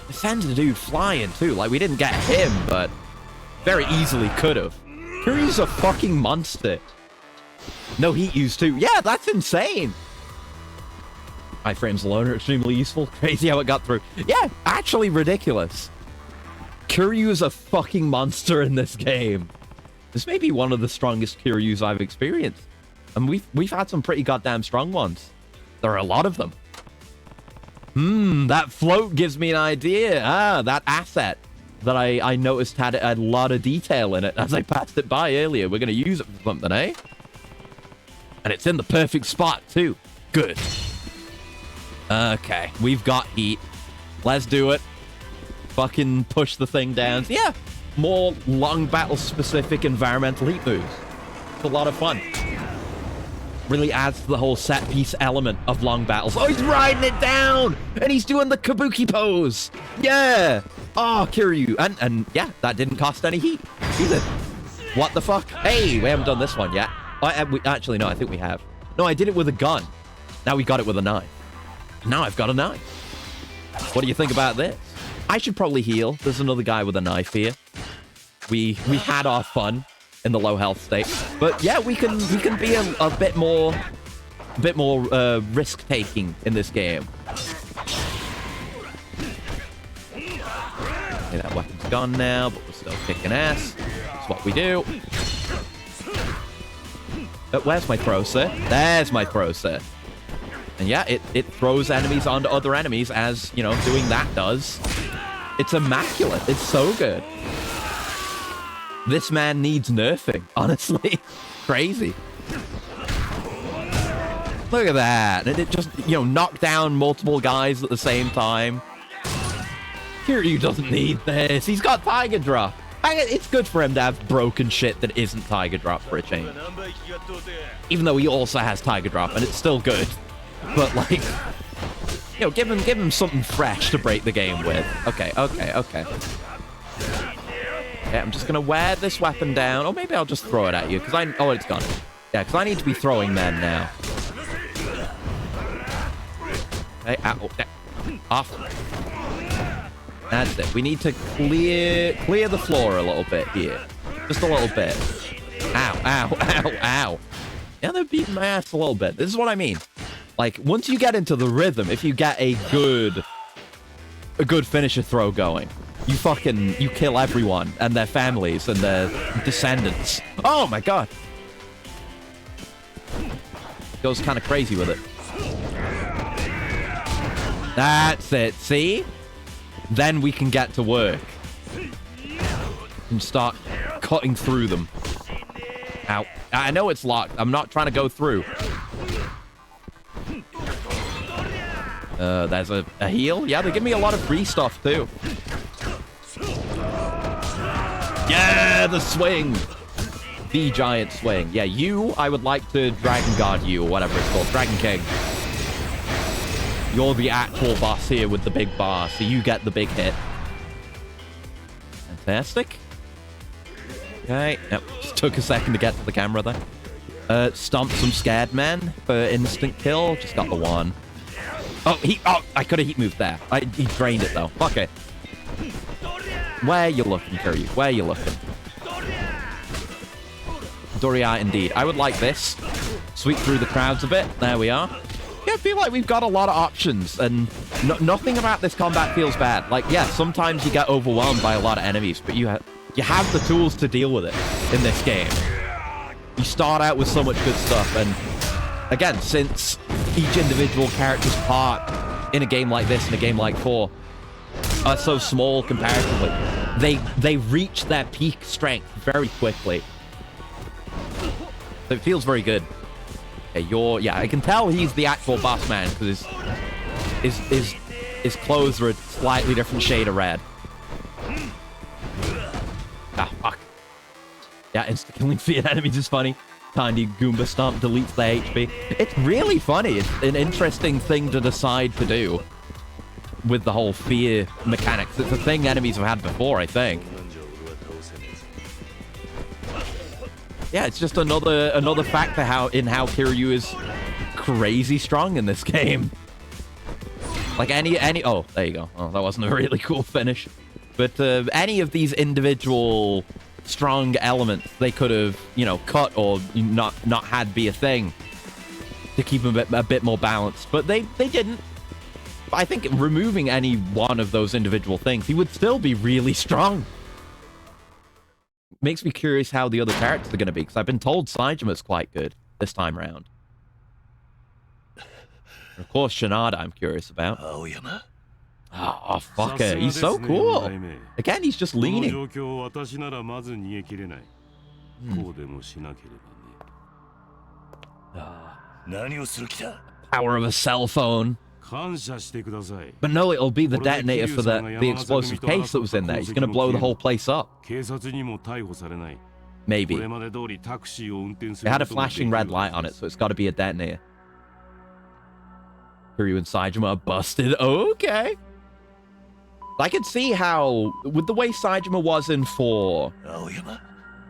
Speaker 1: It sends the dude flying, too. Like, we didn't get him, but very easily could have. Kiryu's a fucking monster. No heat use, too. Yeah, that's insane. Iframes alone are extremely useful. Crazy how it got through. Yeah, actually ridiculous. Kiryu is a fucking monster in this game. This may be one of the strongest Kiryus I've experienced. And we've had some pretty goddamn strong ones. There are a lot of them. That float gives me an idea. Ah, that asset that I noticed had a lot of detail in it as I passed it by earlier. We're going to use it for something, eh? And it's in the perfect spot, too. Good. Okay, we've got heat. Let's do it. Fucking push the thing down. Yeah, more long battle specific environmental heat moves. It's a lot of fun. Really adds to the whole set piece element of long battles. Oh, he's riding it down! And he's doing the kabuki pose! Yeah! Oh, Kiryu. And yeah, that didn't cost any heat either. What the fuck? Hey, we haven't done this one yet. Actually, no, I think we have. No, I did it with a gun. Now we got it with a knife. Now I've got a knife. What do you think about this? I should probably heal. There's another guy with a knife here. We had our fun in the low health state, but yeah, we can be a bit more risk taking in this game. Okay, that weapon's gone now, but we're still kicking ass. That's what we do. Where's my throw, sir? There's my throw, sir. And yeah, it throws enemies onto other enemies, as, you know, doing that does. It's immaculate. It's so good. This man needs nerfing, honestly. Crazy. Look at that. And it just, you know, knocked down multiple guys at the same time. Kiryu doesn't need this. He's got Tiger Drop. It's good for him to have broken shit that isn't Tiger Drop for a change. Even though he also has Tiger Drop, and it's still good. But, like, you know, give him something fresh to break the game with. Okay. Yeah, I'm just gonna wear this weapon down. Or maybe I'll just throw it at you, because oh, it's gone. Yeah, because I need to be throwing men now. Hey, ow, off. That's it. We need to clear the floor a little bit here. Just a little bit. Ow. Yeah, they're beating my ass a little bit. This is what I mean. Like, once you get into the rhythm, if you get a good finisher throw going, you kill everyone and their families and their descendants. Oh my god. Goes kind of crazy with it. That's it. See? Then we can get to work and start cutting through them. Ow. I know it's locked. I'm not trying to go through. There's a heal. Yeah, they give me a lot of free stuff too. Yeah, the swing. The giant swing. Yeah, I would like to Dragon Guard you, or whatever it's called. Dragon King. You're the actual boss here with the big bar, so you get the big hit. Fantastic. Okay. Yep. Just took a second to get to the camera there. Stomp some scared men for instant kill. Just got the one. Oh, I could have heat moved there. He drained it, though. Fuck it. Where you looking, Kiryu? Where you looking? Doria, indeed. I would like this. Sweep through the crowds a bit. There we are. Yeah, I feel like we've got a lot of options, and nothing about this combat feels bad. Like, yeah, sometimes you get overwhelmed by a lot of enemies, but you have the tools to deal with it in this game. You start out with so much good stuff, and again, since each individual character's part in a game like this, in a game like 4, are so small comparatively, they reach their peak strength very quickly. So it feels very good. Okay, I can tell he's the actual boss man because his clothes are a slightly different shade of red. Ah, fuck. Yeah, insta-killing feared enemies is funny. Tiny Goomba Stomp deletes their HP. It's really funny. It's an interesting thing to decide to do with the whole fear mechanics. It's a thing enemies have had before, I think. Yeah, it's just another factor how Kiryu is crazy strong in this game. Like oh, there you go. Oh, that wasn't a really cool finish. But any of these individual strong elements they could have, you know, cut or not had be a thing to keep them a bit more balanced. But they didn't. I think removing any one of those individual things, he would still be really strong. Makes me curious how the other characters are going to be, because I've been told Saijima's quite good this time around. And of course, Shinada I'm curious about. Oh, fucker. He's so cool. Again, he's just leaning. Power of a cell phone. But no, it'll be the detonator for the explosive case that was in there. He's gonna blow the whole place up. Maybe. It had a flashing red light on it, so it's got to be a detonator. Kiryu and Saejima are busted. Okay. I can see how, with the way Saejima was in 4,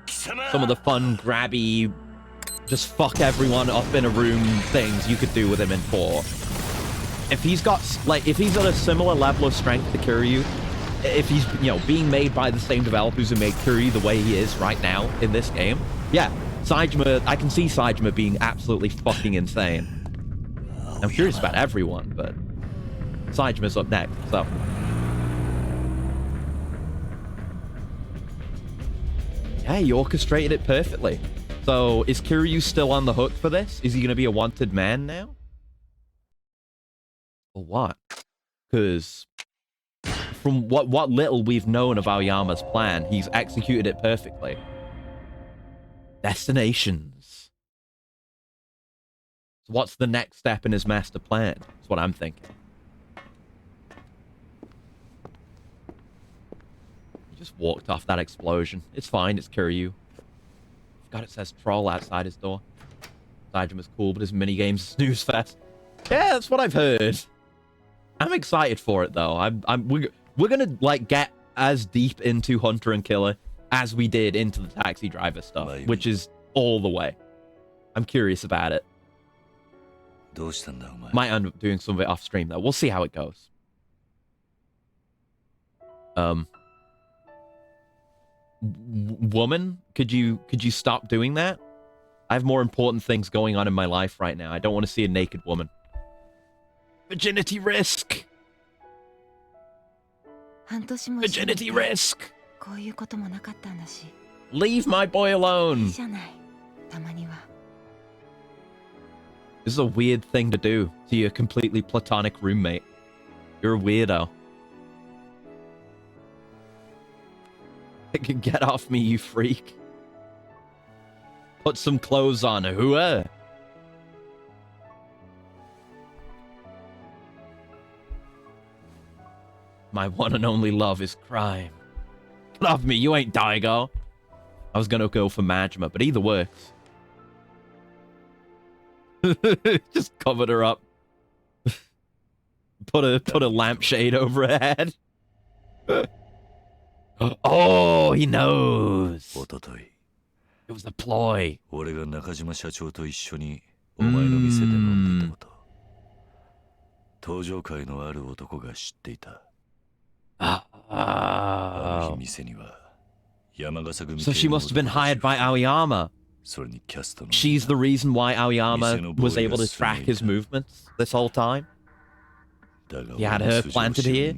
Speaker 1: some of the fun, grabby, just fuck everyone up in a room things you could do with him in 4. If he's got, like, if he's at a similar level of strength to Kiryu, if he's, you know, being made by the same developers who made Kiryu the way he is right now in this game, yeah, Saejima, I can see Saejima being absolutely fucking insane. I'm curious about everyone, but Saejima's up next, so. Yeah, he orchestrated it perfectly. So, is Kiryu still on the hook for this? Is he going to be a wanted man now? Or what? Because from what little we've known of Aoyama's plan, he's executed it perfectly. Destinations. So what's the next step in his master plan? That's what I'm thinking. He just walked off that explosion. It's fine, it's Kiryu. God, it says troll outside his door. Saejima's cool, but his minigame's snooze fest. Yeah, that's what I've heard. I'm excited for it though. We're gonna like get as deep into Hunter and Killer as we did into the taxi driver stuff, which is all the way. I'm curious about it. Might end up doing some of it off stream though. We'll see how it goes. Woman, could you stop doing that? I have more important things going on in my life right now. I don't want to see a naked woman. Virginity risk. Virginity risk. Leave my boy alone. This is a weird thing to do to your completely platonic roommate. You're a weirdo. Get off me, you freak. Put some clothes on, hooah. My one and only love is crime. Get off me, you ain't Daigo. I was gonna go for Majima, but either works. Just covered her up. Put a lampshade over her head. Oh, he knows. It was a ploy. So she must have been hired by Aoyama. She's the reason why Aoyama was able to track his movements this whole time. He had her planted here.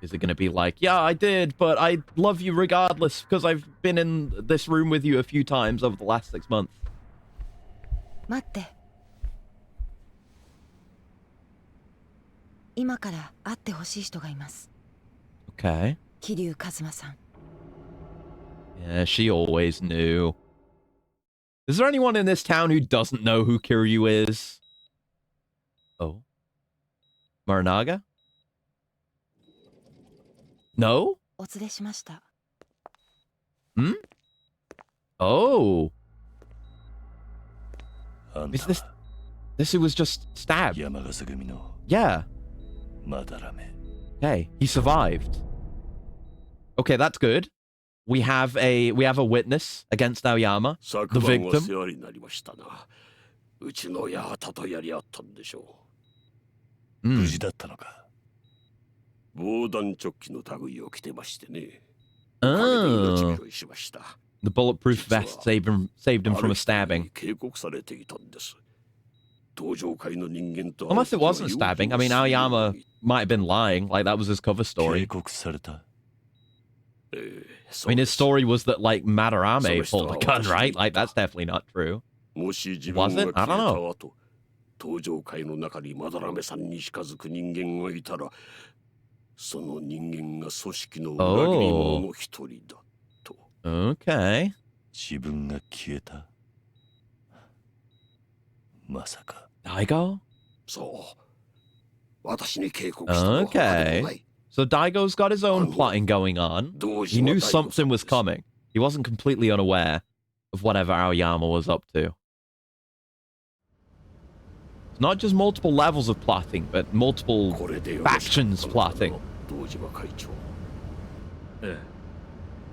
Speaker 1: Is it going to be like, yeah, I did, but I love you regardless because I've been in this room with you a few times over the last 6 months? Okay. Yeah, she always knew. Is there anyone in this town who doesn't know who Kiryu is? Oh. Marinaga? No? Hmm? Oh. Is this who was just stabbed? Yeah. Okay, he survived. Okay, that's good. We have a witness against Aoyama, the victim. Oh. The bulletproof vest saved him from a stabbing. Unless it wasn't a stabbing. I mean, Aoyama might have been lying. Like, that was his cover story. I mean, his story was that, like, Madarame pulled a gun, right? Like, that's definitely not true. Was it? I don't know.
Speaker 2: その人間が組織の裏切り者の一人だと。
Speaker 1: Okay.
Speaker 3: 自分が消えた。まさか。
Speaker 1: Daigo?
Speaker 2: そう。私に警告したのは他でもない。
Speaker 1: So Daigo's got his own plotting going on. He knew something was coming. He wasn't completely unaware of whatever Aoyama was up to. It's not just multiple levels of plotting, but multiple factions plotting.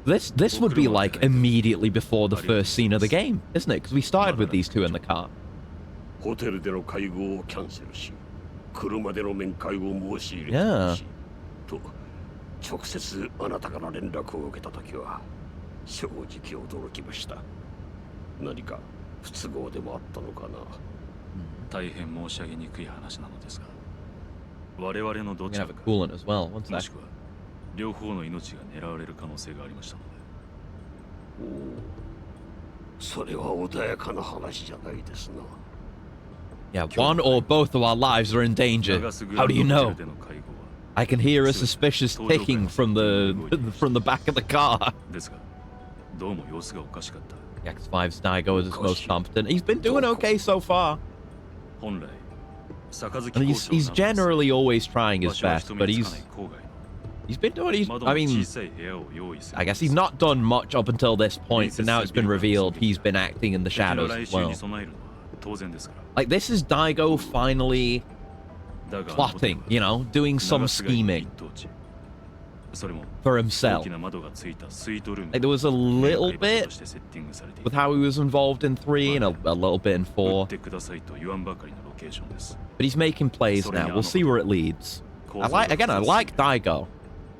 Speaker 1: This would be like immediately before the first scene of the game, isn't it? Because we started with these two in the car.
Speaker 2: ホテルでの会合をキャンセルし、車での面会を申し入れたし、と直接あなたから連絡を受けたときは正直驚きました。何か不都合でもあったのかな。
Speaker 4: 大変申し上げにくい話なのですが、我々のどちらか、
Speaker 1: coolant as well.
Speaker 4: もしくは両方の命が狙われる可能性がありましたので。
Speaker 2: おお、それは穏やかな話じゃないですな。
Speaker 1: Yeah, one or both of our lives are in danger. How do you know? I can hear a suspicious ticking from the back of the car. X5's Daigo is his most competent. He's been doing okay so far. And he's generally always trying his best, but he's been doing. I mean, I guess he's not done much up until this point, and now it's been revealed he's been acting in the shadows as well. Like, this is Daigo finally plotting, you know, doing some scheming for himself. Like, there was a little bit with how he was involved in 3 and a little bit in 4. But he's making plays now. We'll see where it leads. I like Daigo.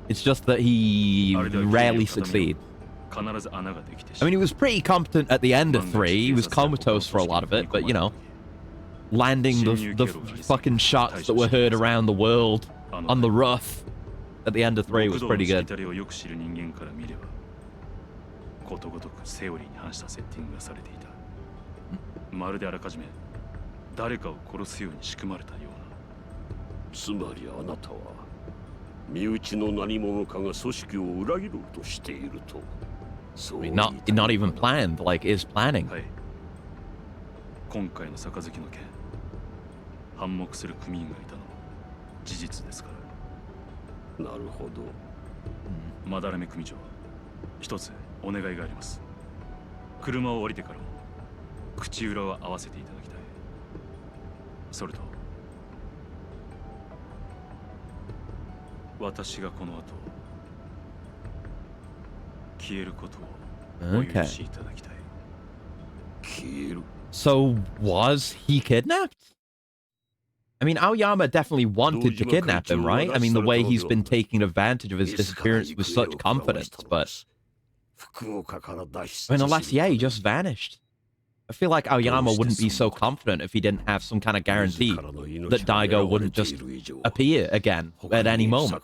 Speaker 1: It's just that he rarely succeeds. I mean, he was pretty competent at the end of 3. He was comatose for a lot of it, but, you know, landing the fucking shots that were heard around the world on the rough at the end of 3 was pretty good. I mean, not even planned, like, is planning.
Speaker 4: 今回の杯の件、反目する組員がいたのも事実ですから。
Speaker 2: なるほど。
Speaker 4: まだらめ組長、一つお願いがあります。車を降りてからも口裏は合わせていただきたい。それと、私がこの後消えることをお許しいただきたい。
Speaker 2: 消える。
Speaker 1: So, was he kidnapped? I mean, Aoyama definitely wanted to kidnap him, right? I mean, the way he's been taking advantage of his disappearance with such confidence, but... I mean, unless, yeah, he just vanished. I feel like Aoyama wouldn't be so confident if he didn't have some kind of guarantee that Daigo wouldn't just appear again at any moment.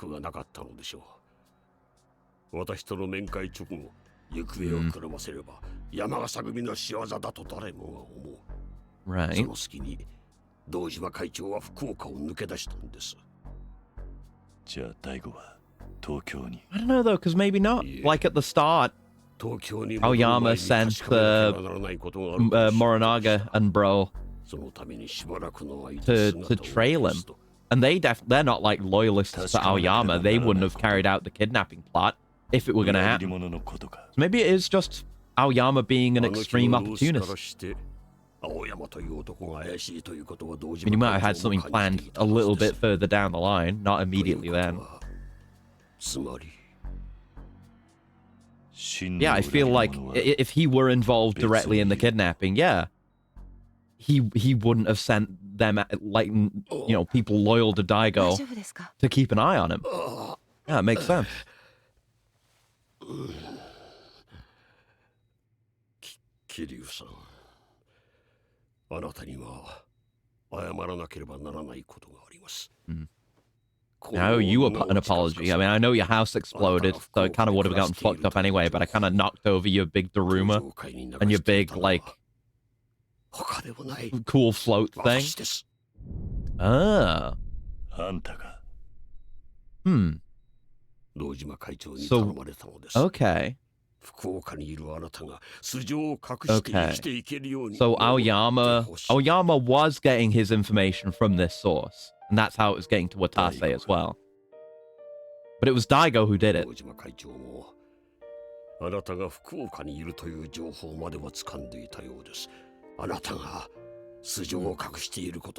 Speaker 1: Right. I don't know, though, because maybe not. Like, at the start, Aoyama sent Morinaga and Bro to trail him. And they're not, like, loyalists to Aoyama. They wouldn't have carried out the kidnapping plot if it were going to happen. So maybe it is just Aoyama being an extreme opportunist. I mean, he might have had something planned a little bit further down the line, not immediately then. Yeah, I feel like if he were involved directly in the kidnapping, yeah, he wouldn't have sent them, like, you know, people loyal to Daigo to keep an eye on him. Yeah, it makes sense.
Speaker 2: Kiryu-san,
Speaker 1: I owe you an apology. I mean, I know your house exploded, so it kind of would have gotten fucked up anyway, but I kind of knocked over your big Daruma and your big, like, cool float thing. Ah. So, okay. Okay. So Aoyama was getting his information from this source, and that's how it was getting to Watase as well. But it was Daigo who did it.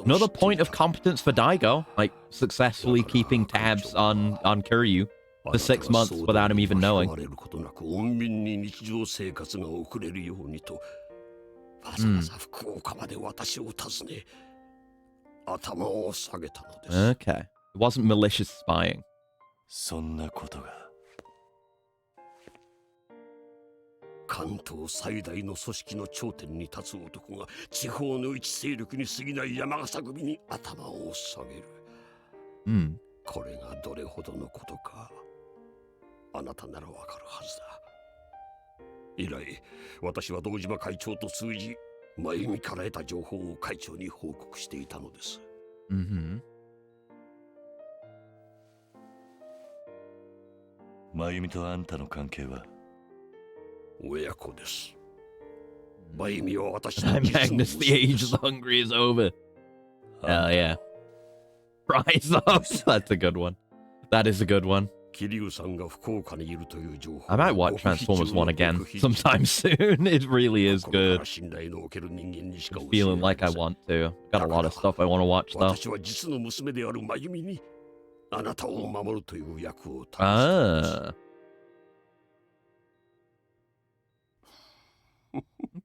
Speaker 1: Another point of competence for Daigo, like successfully keeping tabs on Kiryu for 6 months without him even knowing. Okay. It wasn't malicious spying.
Speaker 2: そんなことが関東最大の組織の頂点に立つ男が地方の一勢力に過ぎない山笠組に頭を下げる。これがどれほどのことか、あなたならわかるはずだ。以来、私は堂島会長と通じ、真由美から得た情報を会長に報告していたのです。真由美とあんたの関係は親子です。真由美は私の実の娘です。Magnus,
Speaker 1: the age of the hungry is over. Hell yeah. Rise up. That's a good one. That is a good one. I might watch Transformers 1 again sometime soon. It really is good. I'm feeling like I want to. Got a lot of stuff I want to watch though. Ah.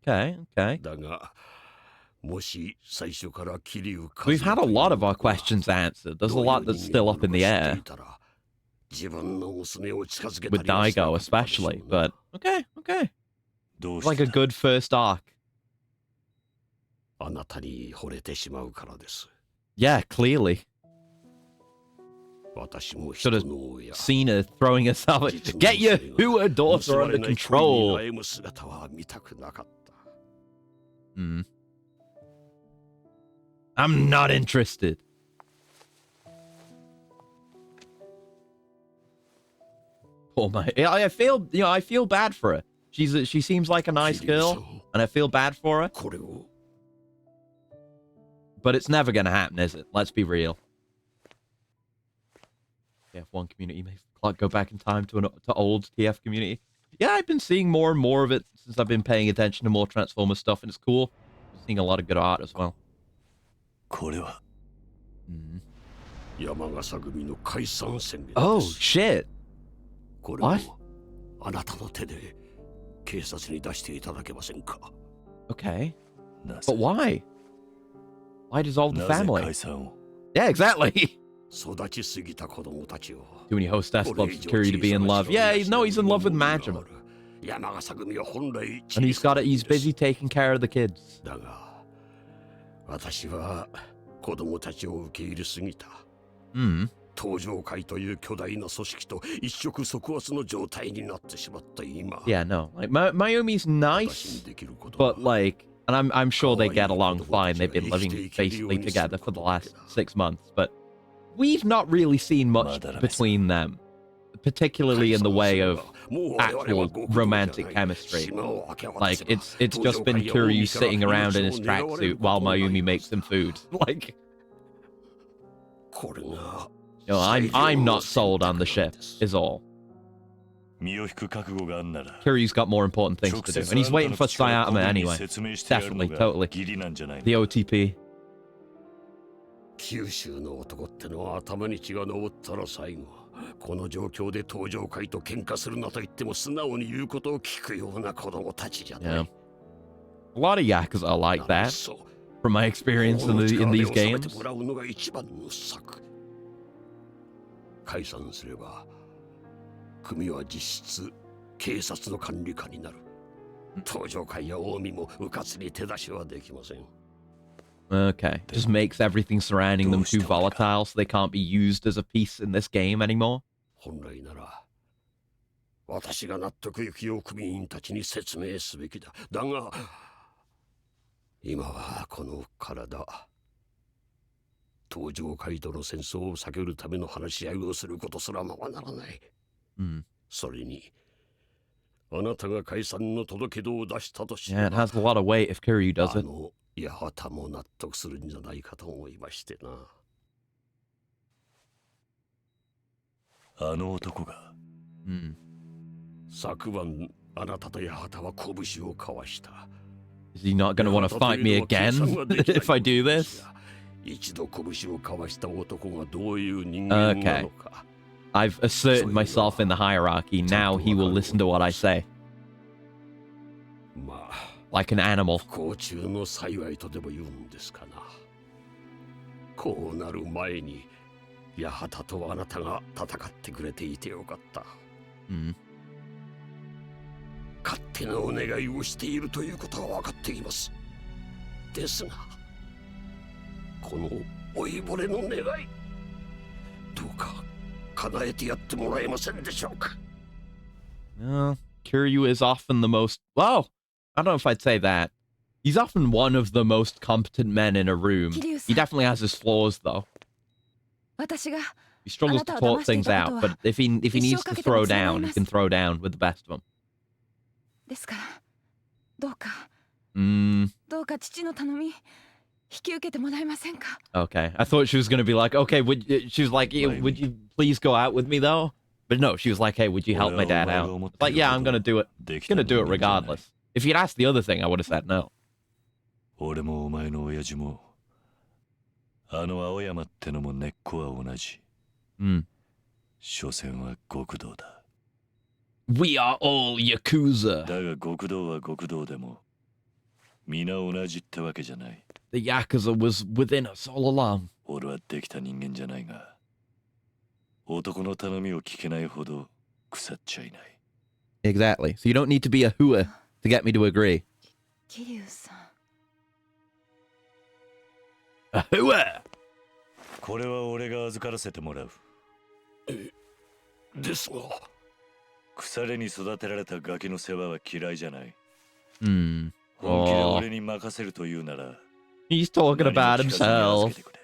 Speaker 1: Okay, okay. We've had a lot of our questions answered. There's a lot that's still up in the air. With Daigo especially, but okay, okay. It's like a good first arc. Yeah, clearly. Should have seen her throwing herself at, get your Hua daughter under control. I'm not interested. Oh my! I feel, I feel bad for her. She seems like a nice girl, and I feel bad for her. But it's never gonna happen, is it? Let's be real. TF1 community may go back in time to old TF community. Yeah, I've been seeing more and more of it since I've been paying attention to more Transformers stuff, and it's cool. I'm seeing a lot of good art as well. Oh shit! What? Okay. But why? Why dissolve the family? Yeah, exactly. Too many hostess clubs for Kiryu to be in love. Yeah, no, he's in love with Majima. And he's busy taking care of the kids. Yeah, no. Like Mayumi's nice, but like, and I'm sure they get along fine. They've been living basically together for the last 6 months, but we've not really seen much between them, particularly in the way of actual romantic chemistry. Like, it's just been Kiryu sitting around in his tracksuit while Mayumi makes him food. Like, I'm not sold on the ship, is all. Kiryu's got more important things to do, and he's waiting for Sayatama anyway. Definitely, totally. The OTP.
Speaker 2: 九州の男ってのは頭に血が上ったら最後この状況で登場会と喧嘩するなと言っても素直に言うことを聞くような子供たちじゃない。
Speaker 1: A lot of Yakuza are like that, from my experience in these games.
Speaker 2: 解散すれば組は実質警察の管理下になる。登場会や近江も迂闊に手出しはできません。
Speaker 1: Okay, just makes everything surrounding them too volatile, so they can't be used as a piece in this game anymore.
Speaker 2: 本来なら私が納得いくよう組員たちに説明すべきだ。だが今はこの体登場会との戦争を避けるための話し合いをすることすらままならない。
Speaker 1: Hmm.
Speaker 2: それにあなたが解散の届け出を出したとし
Speaker 1: Yeah,
Speaker 2: れ
Speaker 1: it
Speaker 2: ば
Speaker 1: has a lot of weight if Kiryu does
Speaker 2: あ
Speaker 1: it.
Speaker 2: の八幡も納得するんじゃないかと思いましてな。
Speaker 3: あの男が
Speaker 1: Hmm.
Speaker 2: 昨晩あなたと八幡は拳を交わした。
Speaker 1: Is he not going to want to fight me again if I do this?
Speaker 2: 一度拳を交わした男がどういう人間なのか。
Speaker 1: I've asserted myself in the hierarchy. Now he will listen to what I say.
Speaker 2: まあ
Speaker 1: Like an animal.
Speaker 2: 不幸中の幸いとでも言うんですかな。こうなる前に八幡とあなたが戦ってくれていてよかった。
Speaker 1: Hmm.
Speaker 2: 勝手なお願いをしているということは分かっています。ですがこの老いぼれの願いどうか叶えてやってもらえませんでしょうか。
Speaker 1: Kiryu is often the most... Well, I don't know if I'd say that. He's often one of the most competent men in a room. He definitely has his flaws, though. He struggles to talk things out, but if he needs to throw down, he can throw down with the best of them.
Speaker 5: ですからどうか
Speaker 1: Mm,
Speaker 5: どうか父の頼み引き受けてもらえませんか。
Speaker 1: okay. I thought she was going to be like, okay, she was like, would you please go out with me, though? But no, she was like, hey, would you help my dad out? Like, yeah, I'm going to do it. I'm going to do it regardless. If you'd asked the other thing, I would have said no.
Speaker 3: 俺もお前の親父もあの青山ってのも根っこは同じ。
Speaker 1: Mm.
Speaker 3: 所詮は極道だ。
Speaker 1: We are all Yakuza.
Speaker 3: だが極道は極道でも皆同じってわけじゃない。
Speaker 1: The Yakuza was within us all along.
Speaker 3: 俺はできた人間じゃないが男の頼みを聞けないほど腐っちゃいない。
Speaker 1: Exactly. So you don't need to be a hua to get me to agree.
Speaker 5: 桐生さん
Speaker 1: A hua!
Speaker 3: これは俺が預からせてもらう。
Speaker 2: ですが
Speaker 3: 腐れに育てられたガキの世話は嫌いじゃない。
Speaker 1: Hmm.
Speaker 3: 本気で
Speaker 1: Oh.
Speaker 3: 俺に任せるというなら
Speaker 1: He's talking
Speaker 3: 何も
Speaker 1: about
Speaker 3: 聞かずに預
Speaker 1: himself.
Speaker 3: けてくれ。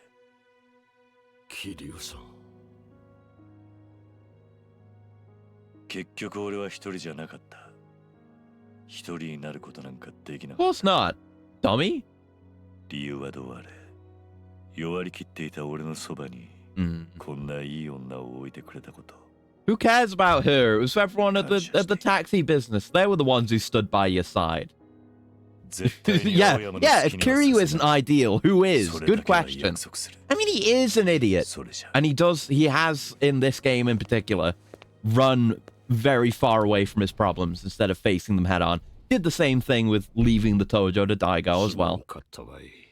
Speaker 2: 桐生さん。
Speaker 3: 結局俺は一人じゃなかった。一人になることなんかできな
Speaker 1: Of
Speaker 3: かっ
Speaker 1: course
Speaker 3: た。
Speaker 1: not. Dummy.
Speaker 3: 理由はどうあれ弱りきっていた俺のそばに
Speaker 1: Hmm.
Speaker 3: こんないい女を置いてくれたこと。
Speaker 1: Who cares about her? It was everyone at the taxi business. They were the ones who stood by your side.
Speaker 3: 絶対に
Speaker 1: Yeah,
Speaker 3: 青山の
Speaker 1: yeah.
Speaker 3: 好
Speaker 1: If
Speaker 3: きには
Speaker 1: Kiryu
Speaker 3: さ
Speaker 1: isn't
Speaker 3: せない。
Speaker 1: ideal, who is?
Speaker 3: それだ
Speaker 1: Good
Speaker 3: けは
Speaker 1: question.
Speaker 3: 約束する。
Speaker 1: I mean, he is an idiot.
Speaker 3: それじゃ
Speaker 1: And he has, in this game in particular, run very far away from his problems instead of facing them head on. Did the same thing with leaving the Tojo to Daigo as well.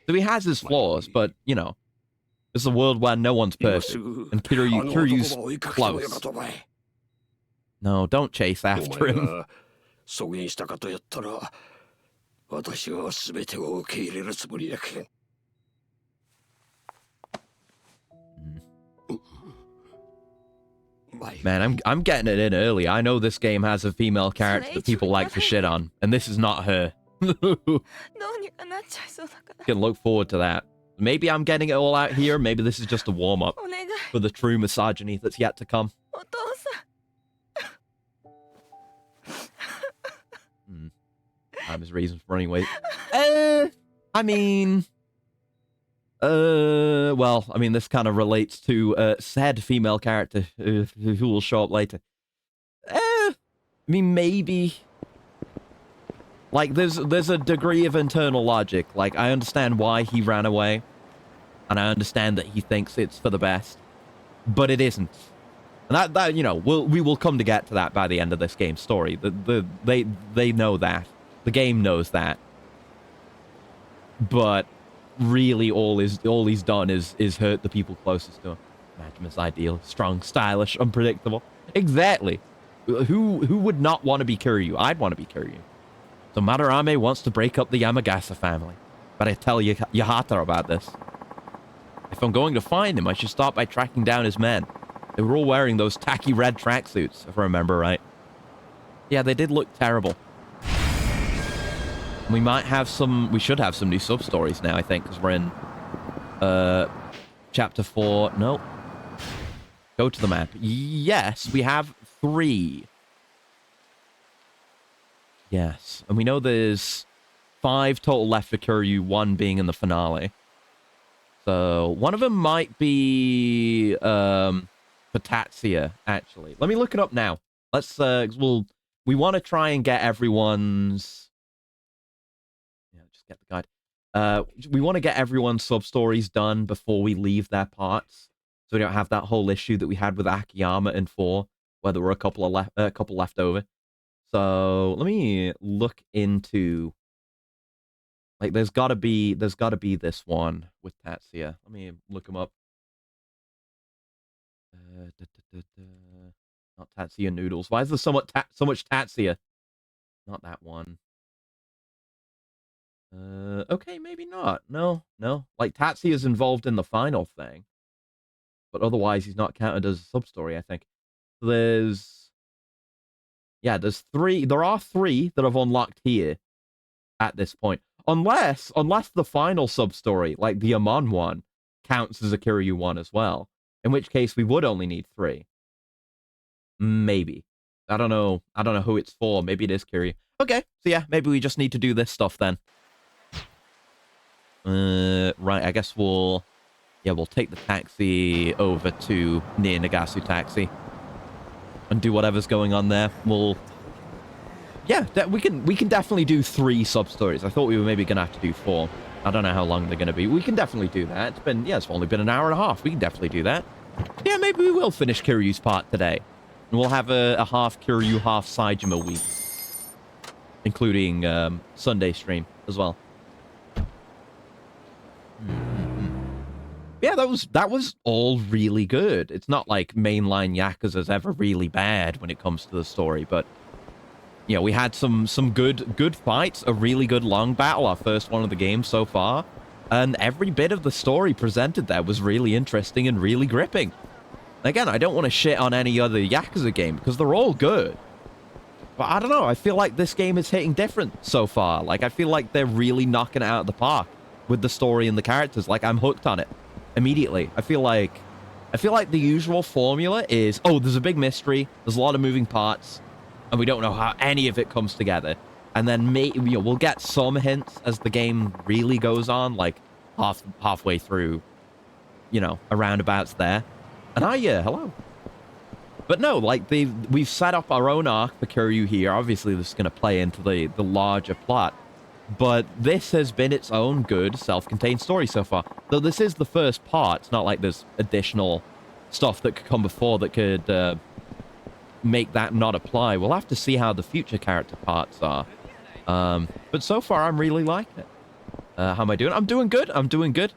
Speaker 1: So he has his flaws, but, you know, it's a world where no one's perfect. And Kiryu's close. No, don't chase after him.
Speaker 2: 阻減したかとやったら私は全てを受け入れるつもりやけん。
Speaker 1: Man, I'm getting it in early. I know this game has a female character that people like to shit on, and this is not her.
Speaker 5: どうにかなっちゃいそうだから
Speaker 1: Can look forward to that. Maybe I'm getting it all out here. Maybe this is just a warm up
Speaker 5: お願い
Speaker 1: for the true misogyny that's yet to come.
Speaker 5: お父さん
Speaker 1: Time his reasons for running away. I mean, well, I mean, this kind of relates to said female character who will show up later. I mean, maybe. Like, there's a degree of internal logic. Like, I understand why he ran away, and I understand that he thinks it's for the best, but it isn't. And that you know, we will come to get to that by the end of this game's story. They know that. The game knows that. But really, all he's done is hurt the people closest to him. Maximus ideal, strong, stylish, unpredictable. Exactly. Who would not want to be Kiryu? I'd want to be Kiryu. So Madarame wants to break up the Yamagasa family. But I tell Yahata about this. If I'm going to find him, I should start by tracking down his men. They were all wearing those tacky red tracksuits, if I remember right. Yeah, they did look terrible. We should have some new sub-stories now, I think, because we're in, chapter 4. No. Go to the map. Yes, we have 3. Yes. And we know there's 5 total left for Kiryu, 1 being in the finale. So one of them might be for Tatsuya, actually. Let me look it up now. Let's we want to try and get everyone's just get the guide. We want to get everyone's sub-stories done before we leave their parts. So we don't have that whole issue that we had with Akiyama in 4, where there were a couple left over. So let me look into, like, there's gotta be this one with Tatsuya. Let me look him up. Not Tatsuya Noodles. Why is there so much Tatsuya? Not that one. Okay, maybe not. No. Like, Tatsuya's involved in the final thing, but otherwise he's not counted as a sub-story, I think. There's 3. There are 3 that I've unlocked here at this point. Unless the final sub-story, like the Amon one, counts as a Kiryu one as well. In which case we would only need 3. Maybe. I don't know who it's for. Maybe it is Kiryu. Okay, so yeah, maybe we just need to do this stuff then. Right, I guess we'll take the taxi over to near Nagasu Taxi and do whatever's going on there. We can definitely do 3 sub-stories. I thought we were maybe going to have to do 4. I don't know how long they're going to be. We can definitely do that. It's only been an hour and a half. We can definitely do that. Yeah, maybe we will finish Kiryu's part today. And we'll have a half Kiryu, half Saejima week. Including Sunday stream as well. Yeah, that was all really good. It's not like mainline Yakuza's ever really bad when it comes to the story, but we had some good fights, a really good long battle, our first one of the game so far, and every bit of the story presented there was really interesting and really gripping. Again, I don't want to shit on any other Yakuza game because they're all good. But I don't know, I feel like this game is hitting different so far. Like, I feel like they're really knocking it out of the park with the story and the characters. Like, I'm hooked on it immediately. I feel like the usual formula is, oh, there's a big mystery, there's a lot of moving parts, and we don't know how any of it comes together. And then we'll get some hints as the game really goes on, like halfway through, around abouts there. And hello. But no, like, we've set up our own arc for Kiryu here. Obviously, this is going to play into the larger plot. But this has been its own good, self-contained story so far. Though this is the first part, it's not like there's additional stuff that could come before that could make that not apply. We'll have to see how the future character parts are. But so far, I'm really liking it. How am I doing? I'm doing good.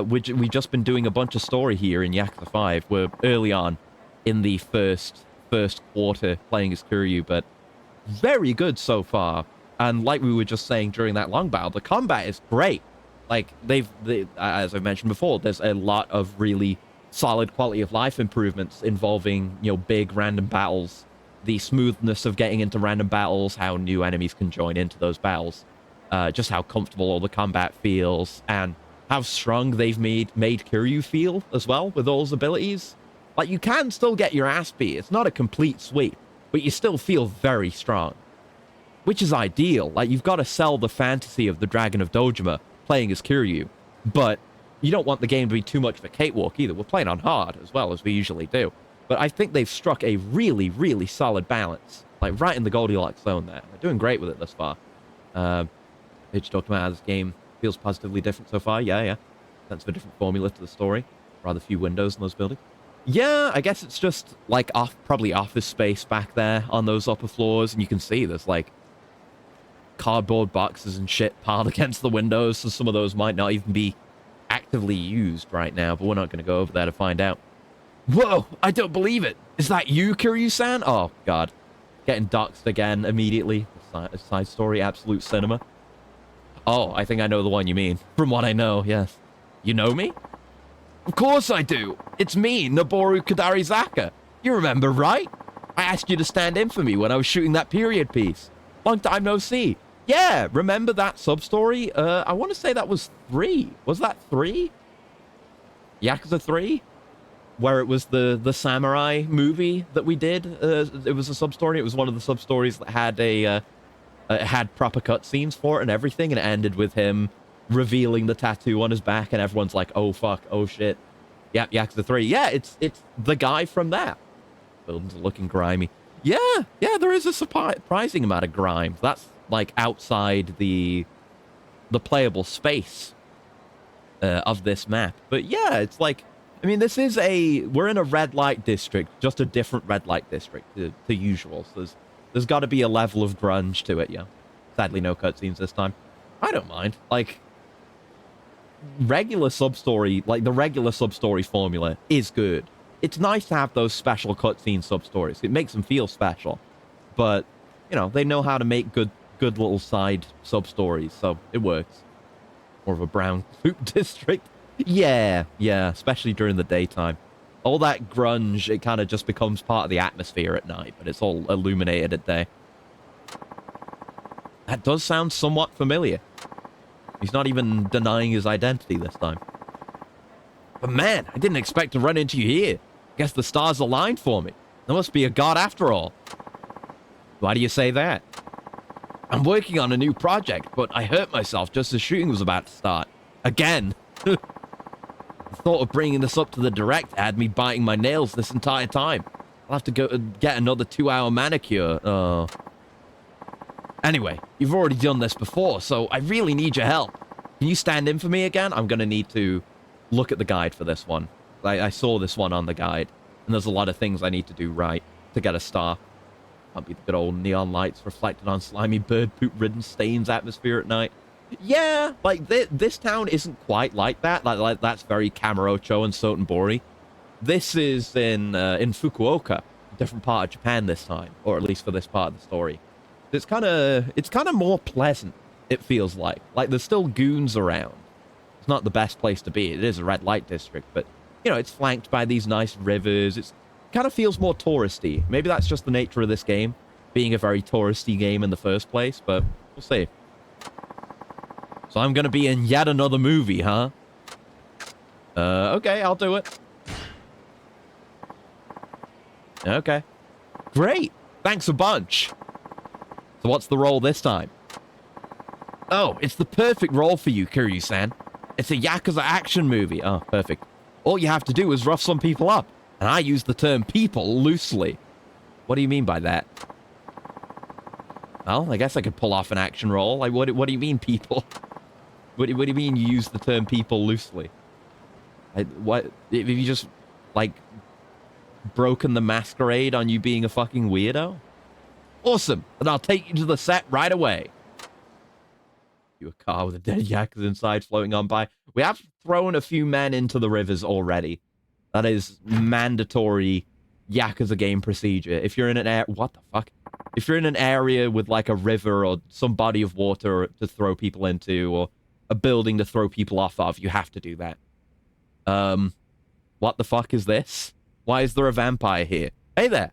Speaker 1: We've just been doing a bunch of story here in Yakuza 5. We're early on in the first quarter playing as Kiryu, but very good so far. And like we were just saying during that long battle, the combat is great. Like, as I mentioned before, there's a lot of really solid quality of life improvements involving, big random battles, the smoothness of getting into random battles, how new enemies can join into those battles, just how comfortable all the combat feels, and how strong they've made Kiryu feel as well with all his abilities. Like, you can still get your ass beat. It's not a complete sweep, but you still feel very strong, which is ideal. Like, you've got to sell the fantasy of the Dragon of Dojima playing as Kiryu, but you don't want the game to be too much of a cakewalk either. We're playing on hard as well, as we usually do. But I think they've struck a really, really solid balance, like right in the Goldilocks zone there. They're doing great with it thus far. Pitch talked about how this game feels positively different so far. Yeah. Sense of a different formula to the story. Rather few windows in those buildings. Yeah, I guess it's just like probably office space back there on those upper floors, and you can see there's like cardboard boxes and shit piled against the windows, so some of those might not even be actively used right now, but we're not going to go over there to find out. Whoa, I don't believe it. Is that you, Kiryu-san? Oh, God. Getting doxxed again immediately. Side story, absolute cinema. Oh, I think I know the one you mean. From what I know, yes. You know me? Of course I do. It's me, Noboru Kadarizaka. You remember, right? I asked you to stand in for me when I was shooting that period piece. Long time no see. Yeah, remember that sub-story? I want to say that was 3. Was that 3? Yakuza 3? where it was the samurai movie that we did. It was a sub-story. It was one of the sub-stories that had had proper cutscenes for it and everything, and it ended with him revealing the tattoo on his back, and everyone's like, oh fuck, oh shit. Yep, Yakuza 3. Yeah, it's the guy from that. Buildings are looking grimy. Yeah, there is a surprising amount of grime. That's like outside the playable space of this map. But yeah, it's like, I mean, we're in a red light district, just a different red light district to usual. So there's got to be a level of grunge to it, yeah. Sadly, no cutscenes this time. I don't mind. Like, regular sub-story, like the regular sub-story formula is good. It's nice to have those special cutscene sub-stories. It makes them feel special. But, you know, they know how to make good little side sub-stories, so it works. More of a brown poop district. Yeah, especially during the daytime. All that grunge, it kind of just becomes part of the atmosphere at night, but it's all illuminated at day. That does sound somewhat familiar. He's not even denying his identity this time. But man, I didn't expect to run into you here. Guess the stars aligned for me. There must be a god after all. Why do you say that? I'm working on a new project, but I hurt myself just as shooting was about to start. Again. The thought of bringing this up to the director had me biting my nails this entire time. I'll have to go get another 2-hour manicure. Oh. Anyway, you've already done this before, so I really need your help. Can you stand in for me again? I'm going to need to look at the guide for this one. I saw this one on the guide, and there's a lot of things I need to do right to get a star. Can't be the good old neon lights reflected on slimy bird poop-ridden stains atmosphere at night. Yeah, like, this town isn't quite like that. Like that's very Kamurocho and Sotenbori. This is in Fukuoka, a different part of Japan this time, or at least for this part of the story. It's kind of more pleasant, it feels like. Like, there's still goons around. It's not the best place to be. It is a red light district, but, you know, it's flanked by these nice rivers. It kind of feels more touristy. Maybe that's just the nature of this game, being a very touristy game in the first place, but we'll see. So I'm going to be in yet another movie, huh? Okay, I'll do it. Okay. Great. Thanks a bunch. So what's the role this time? Oh, it's the perfect role for you, Kiryu-san. It's a Yakuza action movie. Oh, perfect. All you have to do is rough some people up. And I use the term people loosely. What do you mean by that? Well, I guess I could pull off an action role. Like, what do you mean, people? What do you mean you use the term people loosely? What? Have you just, like, broken the masquerade on you being a fucking weirdo? Awesome. Then I'll take you to the set right away. You a car with a dead Yakuza inside floating on by. We have thrown a few men into the rivers already. That is mandatory Yakuza game procedure. If you're in an area... What the fuck? If you're in an area with, like, a river or some body of water to throw people into, or a building to throw people off of, you have to do that. What the fuck is this? Why is there a vampire here? Hey there.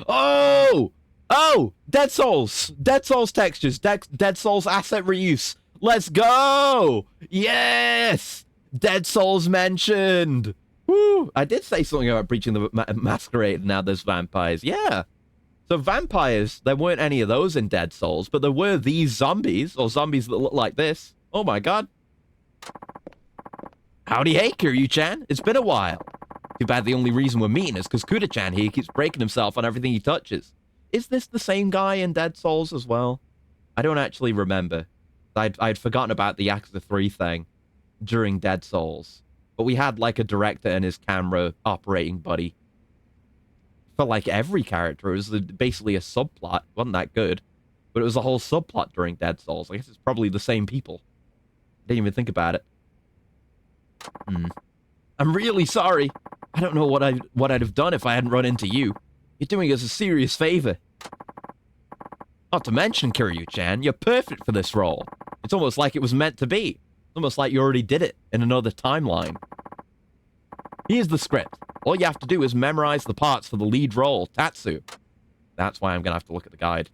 Speaker 1: Oh! Oh! Dead Souls! Dead Souls textures. Dead Souls asset reuse. Let's go! Yes! Dead Souls mentioned! Woo! I did say something about breaching the masquerade, and now there's vampires. Yeah. So vampires, there weren't any of those in Dead Souls, but there were these zombies, or zombies that look like this. Oh my god. Howdy hey, Kiryu-chan. It's been a while. Too bad the only reason we're meeting is because Kuda-chan here keeps breaking himself on everything he touches. Is this the same guy in Dead Souls as well? I don't actually remember. I'd forgotten about the Yakuza 3 thing during Dead Souls. But we had, like, a director and his camera operating buddy. For, like, every character. It was basically a subplot. It wasn't that good. But it was a whole subplot during Dead Souls. I guess it's probably the same people. Didn't even think about it. I'm really sorry. I don't know what I'd have done if I hadn't run into you. You're doing us a serious favor. Not to mention, Kiryu-chan, you're perfect for this role. It's almost like it was meant to be. It's almost like you already did it in another timeline. Here's the script. All you have to do is memorize the parts for the lead role, Tatsu. That's why I'm going to have to look at the guide.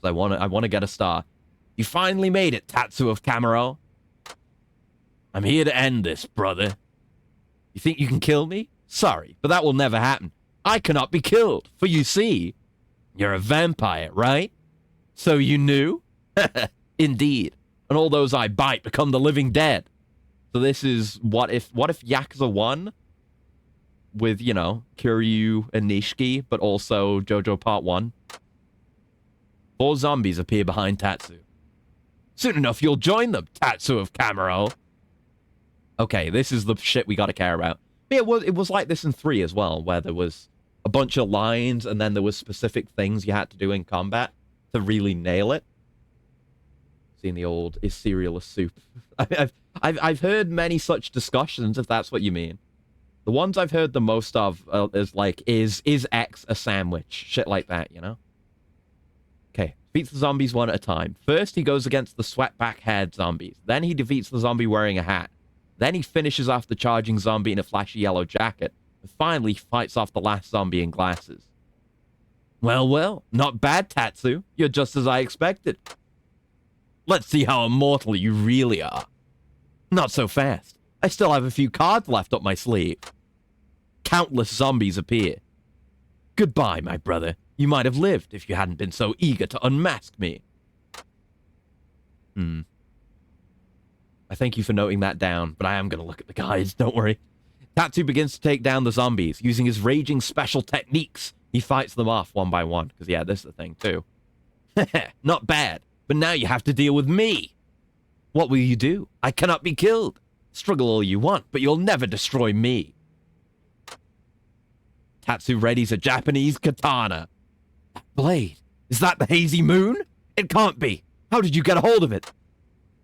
Speaker 1: I want to get a star. You finally made it, Tatsu of Kamaro. I'm here to end this, brother. You think you can kill me? Sorry, but that will never happen. I cannot be killed, for you see, you're a vampire, right? So you knew? Indeed. And all those I bite become the living dead. So this is what if Yakuza 1 with, you know, Kiryu and Nishiki, but also JoJo Part 1. 4 zombies appear behind Tatsu. Soon enough, you'll join them, Tatsu of Kamaro. Okay, this is the shit we gotta care about. But it was like this in 3 as well, where there was a bunch of lines and then there was specific things you had to do in combat to really nail it. Seeing the old, is cereal a soup? I've heard many such discussions, if that's what you mean. The ones I've heard the most of is like, is X a sandwich? Shit like that, you know? Okay, defeats the zombies one at a time. First, he goes against the sweatback-haired zombies. Then he defeats the zombie wearing a hat. Then he finishes off the charging zombie in a flashy yellow jacket. And finally, fights off the last zombie in glasses. Well, well, not bad, Tatsu. You're just as I expected. Let's see how immortal you really are. Not so fast. I still have a few cards left up my sleeve. Countless zombies appear. Goodbye, my brother. You might have lived if you hadn't been so eager to unmask me. I thank you for noting that down, but I am going to look at the guides, don't worry. Tatsu begins to take down the zombies, using his raging special techniques. He fights them off one by one, because yeah, this is the thing too. Not bad, but now you have to deal with me. What will you do? I cannot be killed. Struggle all you want, but you'll never destroy me. Tatsu readies a Japanese katana. That blade, is that the hazy moon? It can't be. How did you get a hold of it?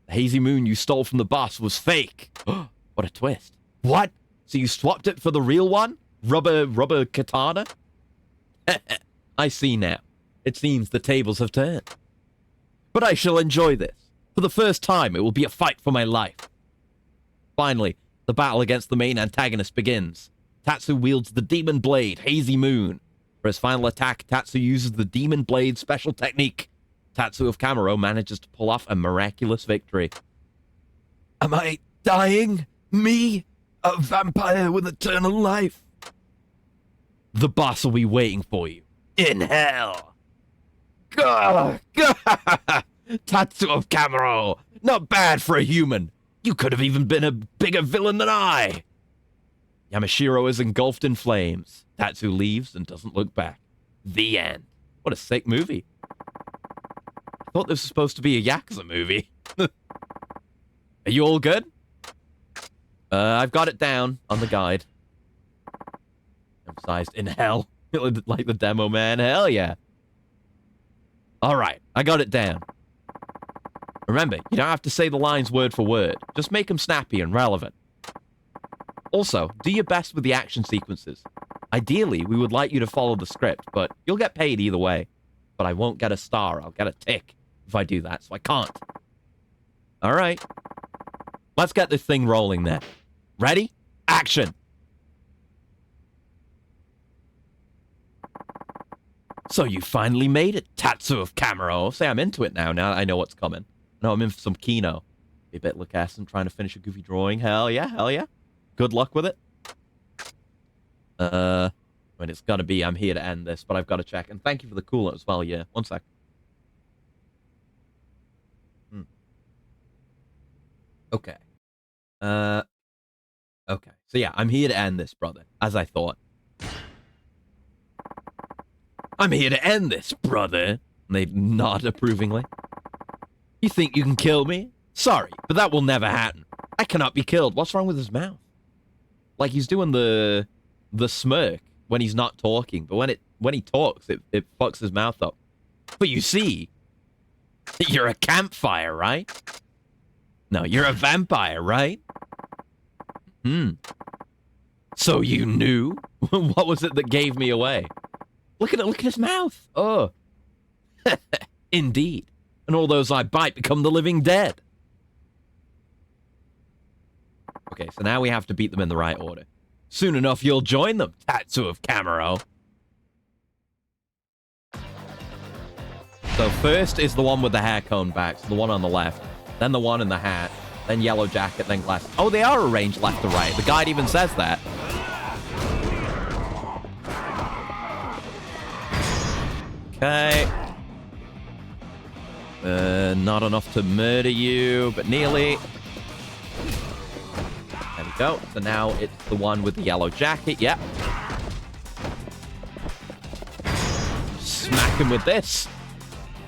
Speaker 1: The hazy moon you stole from the boss was fake. What a twist. What? So you swapped it for the real one? Rubber katana? I see now. It seems the tables have turned. But I shall enjoy this. For the first time, it will be a fight for my life. Finally, the battle against the main antagonist begins. Tatsu wields the Demon Blade, Hazy Moon. For his final attack, Tatsu uses the Demon Blade special technique. Tatsu of Kamaro manages to pull off a miraculous victory. Am I dying? Me? A vampire with eternal life? The boss will be waiting for you. In hell. Gah! Gah! Tatsu of Kamaro! Not bad for a human. You could have even been a bigger villain than I. Yamashiro is engulfed in flames. Tatsu leaves and doesn't look back. The end. What a sick movie. I thought this was supposed to be a Yakuza movie. Are you all good? I've got it down on the guide. Emphasized in hell. Like the demo, man. Hell yeah. Alright, I got it down. Remember, you don't have to say the lines word for word. Just make them snappy and relevant. Also, do your best with the action sequences. Ideally, we would like you to follow the script, but you'll get paid either way. But I won't get a star, I'll get a tick if I do that, so I can't. Alright. Let's get this thing rolling then. Ready? Action! So you finally made it, Tatsu of Kamaro. Say I'm into it now I know what's coming. No, I'm in for some Kino. Be a bit Lucassen trying to finish a goofy drawing. Hell yeah, hell yeah. Good luck with it. I mean, it's gotta be, I'm here to end this, but I've got to check. And thank you for the cooler as well, yeah. One sec. Okay. Okay. So yeah, I'm here to end this, brother, as I thought. I'm here to end this, brother. And they nod approvingly. You think you can kill me? Sorry, but that will never happen. I cannot be killed. What's wrong with his mouth? Like he's doing the smirk when he's not talking, but when he talks, it fucks his mouth up. But you see, you're a campfire, right? No, you're a vampire, right? So you knew? What was it that gave me away? Look at his mouth. Oh. Indeed. And all those I bite become the living dead. Okay, so now we have to beat them in the right order. Soon enough, you'll join them, Tatsu of Kamaro. So first is the one with the hair cone back, so the one on the left. Then the one in the hat. Then yellow jacket, then glass. Oh, they are arranged left to right. The guide even says that. Okay. Not enough to murder you, but nearly. There we go. So now it's the one with the yellow jacket. Yep. Smack him with this.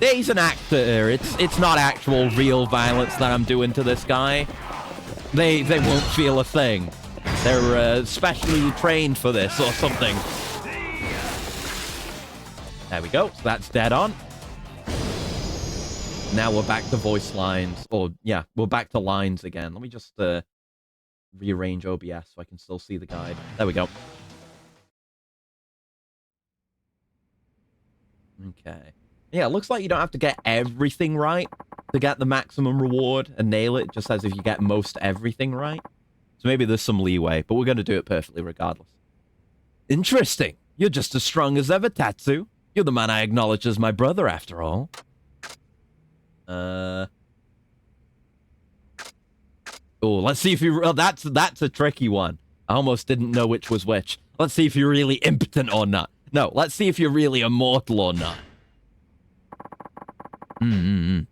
Speaker 1: He's an actor. It's not actual real violence that I'm doing to this guy. They won't feel a thing. They're specially trained for this or something. There we go. So that's dead on. Now we're back to voice lines. Or, yeah, we're back to lines again. Let me just rearrange OBS so I can still see the guide. There we go. Okay. Yeah, it looks like you don't have to get everything right to get the maximum reward and nail it. It just says if you get most everything right. So maybe there's some leeway, but we're going to do it perfectly regardless. Interesting. You're just as strong as ever, Tatsu. You're the man I acknowledge as my brother, after all. Oh, let's see if you... Oh, that's a tricky one. I almost didn't know which was which. Let's see if you're really impotent or not. No, let's see if you're really immortal or not. I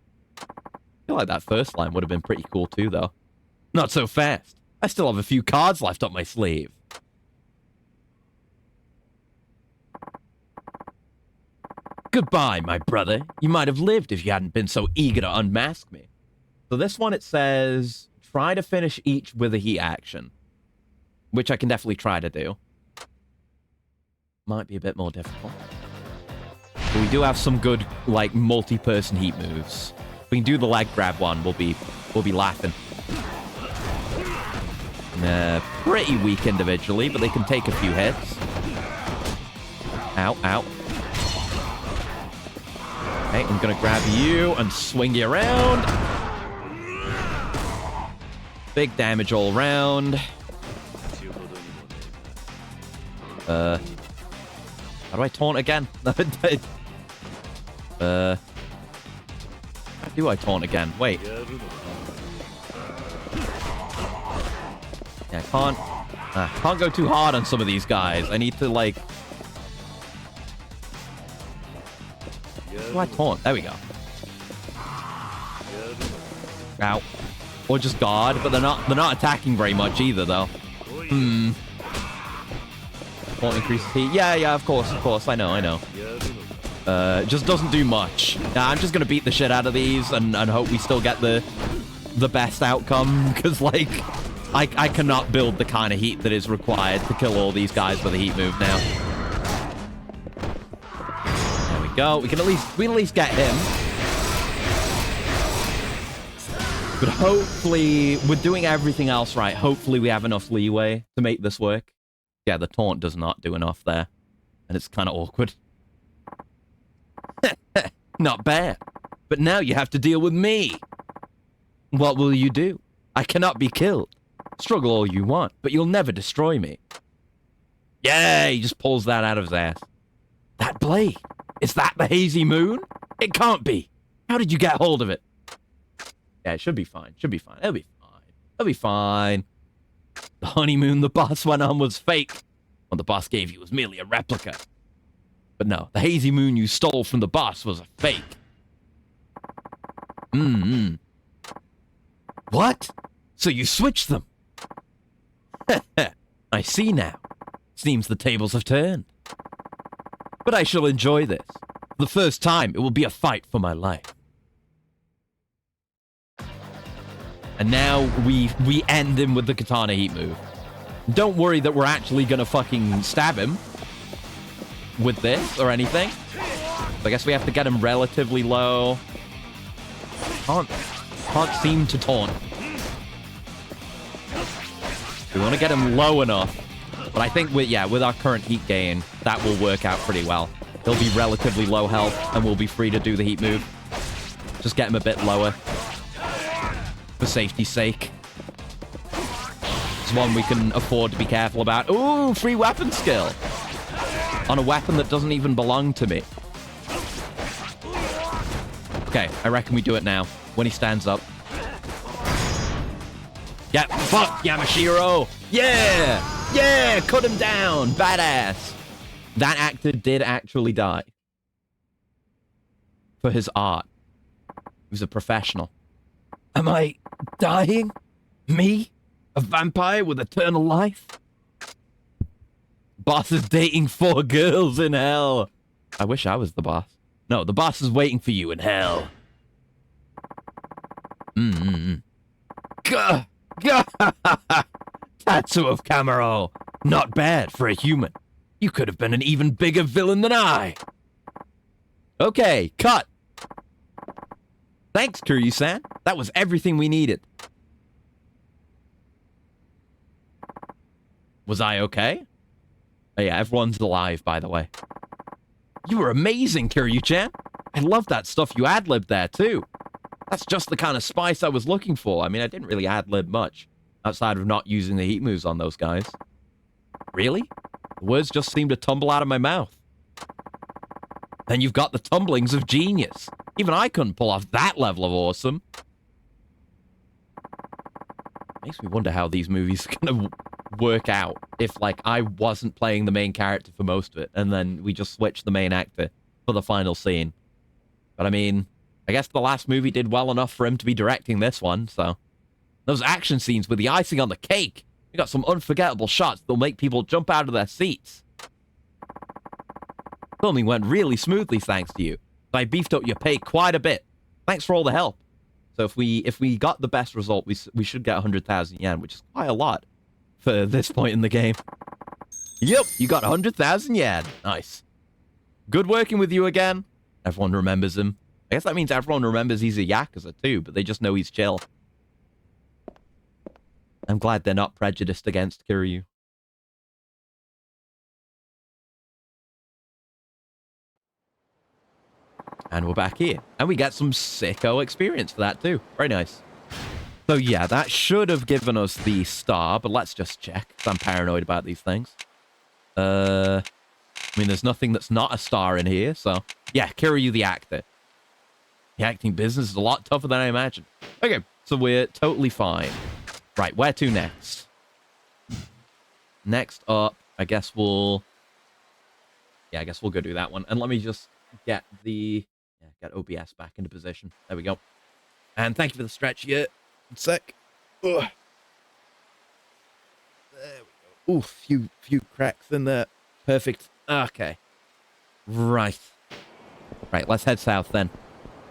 Speaker 1: feel like that first line would have been pretty cool too, though. Not so fast. I still have a few cards left up my sleeve. Goodbye, my brother. You might have lived if you hadn't been so eager to unmask me. So this one, it says, try to finish each with a heat action. Which I can definitely try to do. Might be a bit more difficult. But we do have some good, like, multi-person heat moves. If we can do the leg grab one, we'll be laughing. Pretty weak individually, but they can take a few hits. Ow, ow. Okay, I'm gonna grab you and swing you around. Big damage all around. How do I taunt again? How do I taunt again? Wait. Yeah, can't go too hard on some of these guys. I need to, like... How do I taunt? There we go. Ow. Or just guard, but they're not attacking very much either, though. Taunt increases heat. Yeah, of course. I know. Just doesn't do much. I'm just gonna beat the shit out of these and hope we still get the best outcome, because, like, I cannot build the kind of heat that is required to kill all these guys with a heat move now. There we go. We can at least get him. But hopefully, with doing everything else right, hopefully we have enough leeway to make this work. Yeah, the taunt does not do enough there. And it's kind of awkward. Not bad. But now you have to deal with me. What will you do? I cannot be killed. Struggle all you want, but you'll never destroy me. Yeah, he just pulls that out of his ass. That blade. Is that the hazy moon? It can't be. How did you get hold of it? Yeah, it should be fine. It'll be fine. The honeymoon the boss went on was fake. What the boss gave you was merely a replica. But no, the hazy moon you stole from the boss was a fake. What? So you switched them? I see now. Seems the tables have turned. But I shall enjoy this. For the first time, it will be a fight for my life. And now we end him with the katana heat move. Don't worry that we're actually gonna fucking stab him with this or anything. I guess we have to get him relatively low. Can't seem to taunt. We want to get him low enough. But I think with our current heat gain, that will work out pretty well. He'll be relatively low health and we'll be free to do the heat move. Just get him a bit lower. For safety's sake. It's one we can afford to be careful about. Ooh, free weapon skill. On a weapon that doesn't even belong to me. Okay, I reckon we do it now. When he stands up. Yeah, fuck Yamashiro! Yeah! Yeah! Cut him down! Badass! That actor did actually die. For his art. He was a professional. Am I dying? Me? A vampire with eternal life? Boss is dating 4 girls in hell. I wish I was the boss. No, the boss is waiting for you in hell. Gah! Gah! Tatsu of Kamaro. Not bad for a human. You could have been an even bigger villain than I. Okay, cut. Thanks, Kiryu-san. That was everything we needed. Was I okay? Oh yeah, everyone's alive, by the way. You were amazing, Kiryu-chan. I love that stuff you ad-libbed there, too. That's just the kind of spice I was looking for. I mean, I didn't really ad-lib much, outside of not using the heat moves on those guys. Really? The words just seem to tumble out of my mouth. Then you've got the tumblings of genius. Even I couldn't pull off that level of awesome. Makes me wonder how these movies are gonna work out if, like, I wasn't playing the main character for most of it, and then we just switched the main actor for the final scene. But I mean, I guess the last movie did well enough for him to be directing this one, so... Those action scenes with the icing on the cake! We got some unforgettable shots that'll make people jump out of their seats. Filming went really smoothly thanks to you. I beefed up your pay quite a bit. Thanks for all the help. So if we got the best result, we should get 100,000 yen, which is quite a lot for this point in the game. Yep, you got 100,000 yen. Nice. Good working with you again. Everyone remembers him. I guess that means everyone remembers he's a Yakuza too, but they just know he's chill. I'm glad they're not prejudiced against Kiryu. And we're back here. And we get some sicko experience for that too. Very nice. So yeah, that should have given us the star, but let's just check, because I'm paranoid about these things. I mean, there's nothing that's not a star in here, so... Yeah, Kiryu the actor. The acting business is a lot tougher than I imagined. Okay, so we're totally fine. Right, where to next? Next up, I guess we'll... Yeah, I guess we'll go do that one. And let me just get the... Yeah, get OBS back into position. There we go. And thank you for the stretch here. One sec. Ugh. There we go. Ooh, few cracks in there. Perfect. Okay. Right. Right, let's head south then.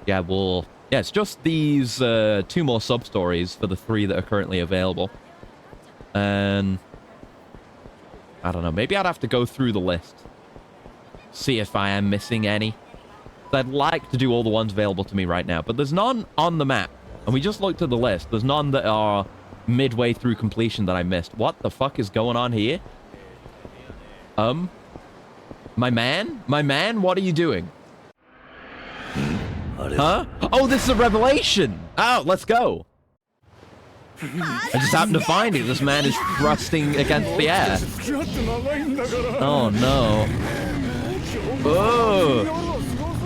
Speaker 1: Yeah, we'll... Yeah, it's just these 2 more sub-stories for the 3 that are currently available. And... I don't know, maybe I'd have to go through the list. See if I am missing any. I'd like to do all the ones available to me right now, but there's none on the map. And we just looked at the list. There's none that are midway through completion that I missed. What the fuck is going on here? My man? My man, what are you doing? Huh? Oh, this is a revelation! Oh, let's go! I just happened to find it. This man is thrusting against the air. Oh, no. Oh!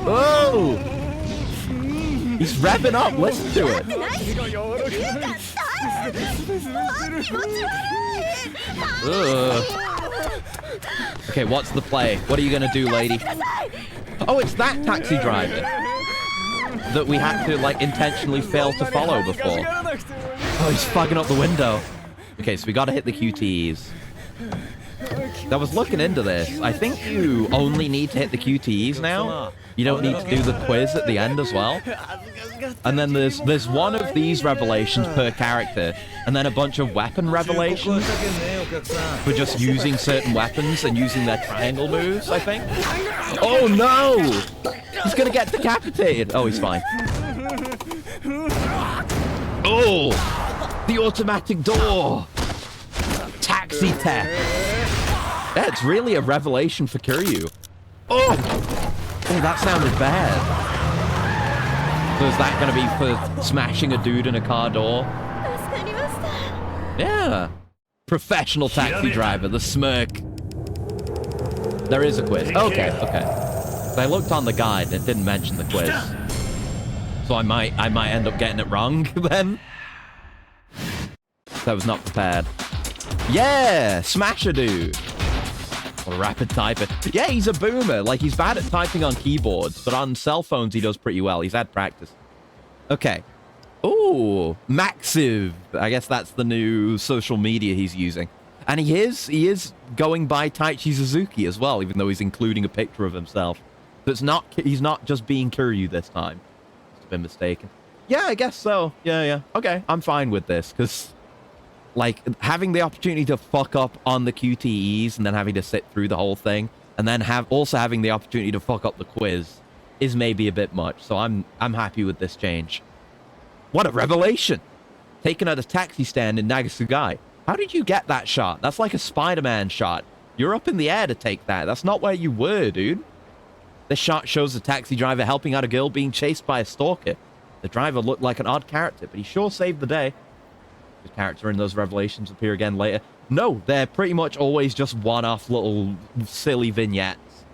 Speaker 1: Oh! He's revving up. Listen to it. Ugh. Okay, what's the play? What are you gonna do, lady? Oh, it's that taxi driver that we had to, like, intentionally fail to follow before. Oh, he's fogging up the window. Okay, so we gotta hit the QTEs. I was looking into this. I think you only need to hit the QTEs now. You don't need to do the quiz at the end as well. And then there's one of these revelations per character, and then a bunch of weapon revelations for just using certain weapons and using their triangle moves, I think. Oh no! He's gonna get decapitated. Oh, he's fine. Oh! The automatic door! Taxi theft! Yeah, it's really a revelation for Kiryu. Oh! Oh, that sounded bad. So is that gonna be for smashing a dude in a car door? Yeah. Professional taxi driver, the smirk. There is a quiz. Okay, okay. I looked on the guide and it didn't mention the quiz. So I might end up getting it wrong then. That was not prepared. Yeah, smasher dude. Or rapid typer. Yeah, he's a boomer. Like, he's bad at typing on keyboards, but on cell phones he does pretty well. He's had practice. Okay. Ooh, Maxiv. I guess that's the new social media he's using. And he is going by Taichi Suzuki as well, even though he's including a picture of himself. So he's not just being Kiryu this time. It's been mistaken. Yeah, I guess so. Yeah. Okay, I'm fine with this, because, like, having the opportunity to fuck up on the QTEs and then having to sit through the whole thing, and then also having the opportunity to fuck up the quiz is maybe a bit much. So I'm happy with this change. What a revelation! Taken at a taxi stand in Nagasugai. How did you get that shot? That's like a Spider-Man shot. You're up in the air to take that. That's not where you were, dude. This shot shows a taxi driver helping out a girl being chased by a stalker. The driver looked like an odd character, but he sure saved the day. The character in those revelations appear again later. No, they're pretty much always just one-off little silly vignettes.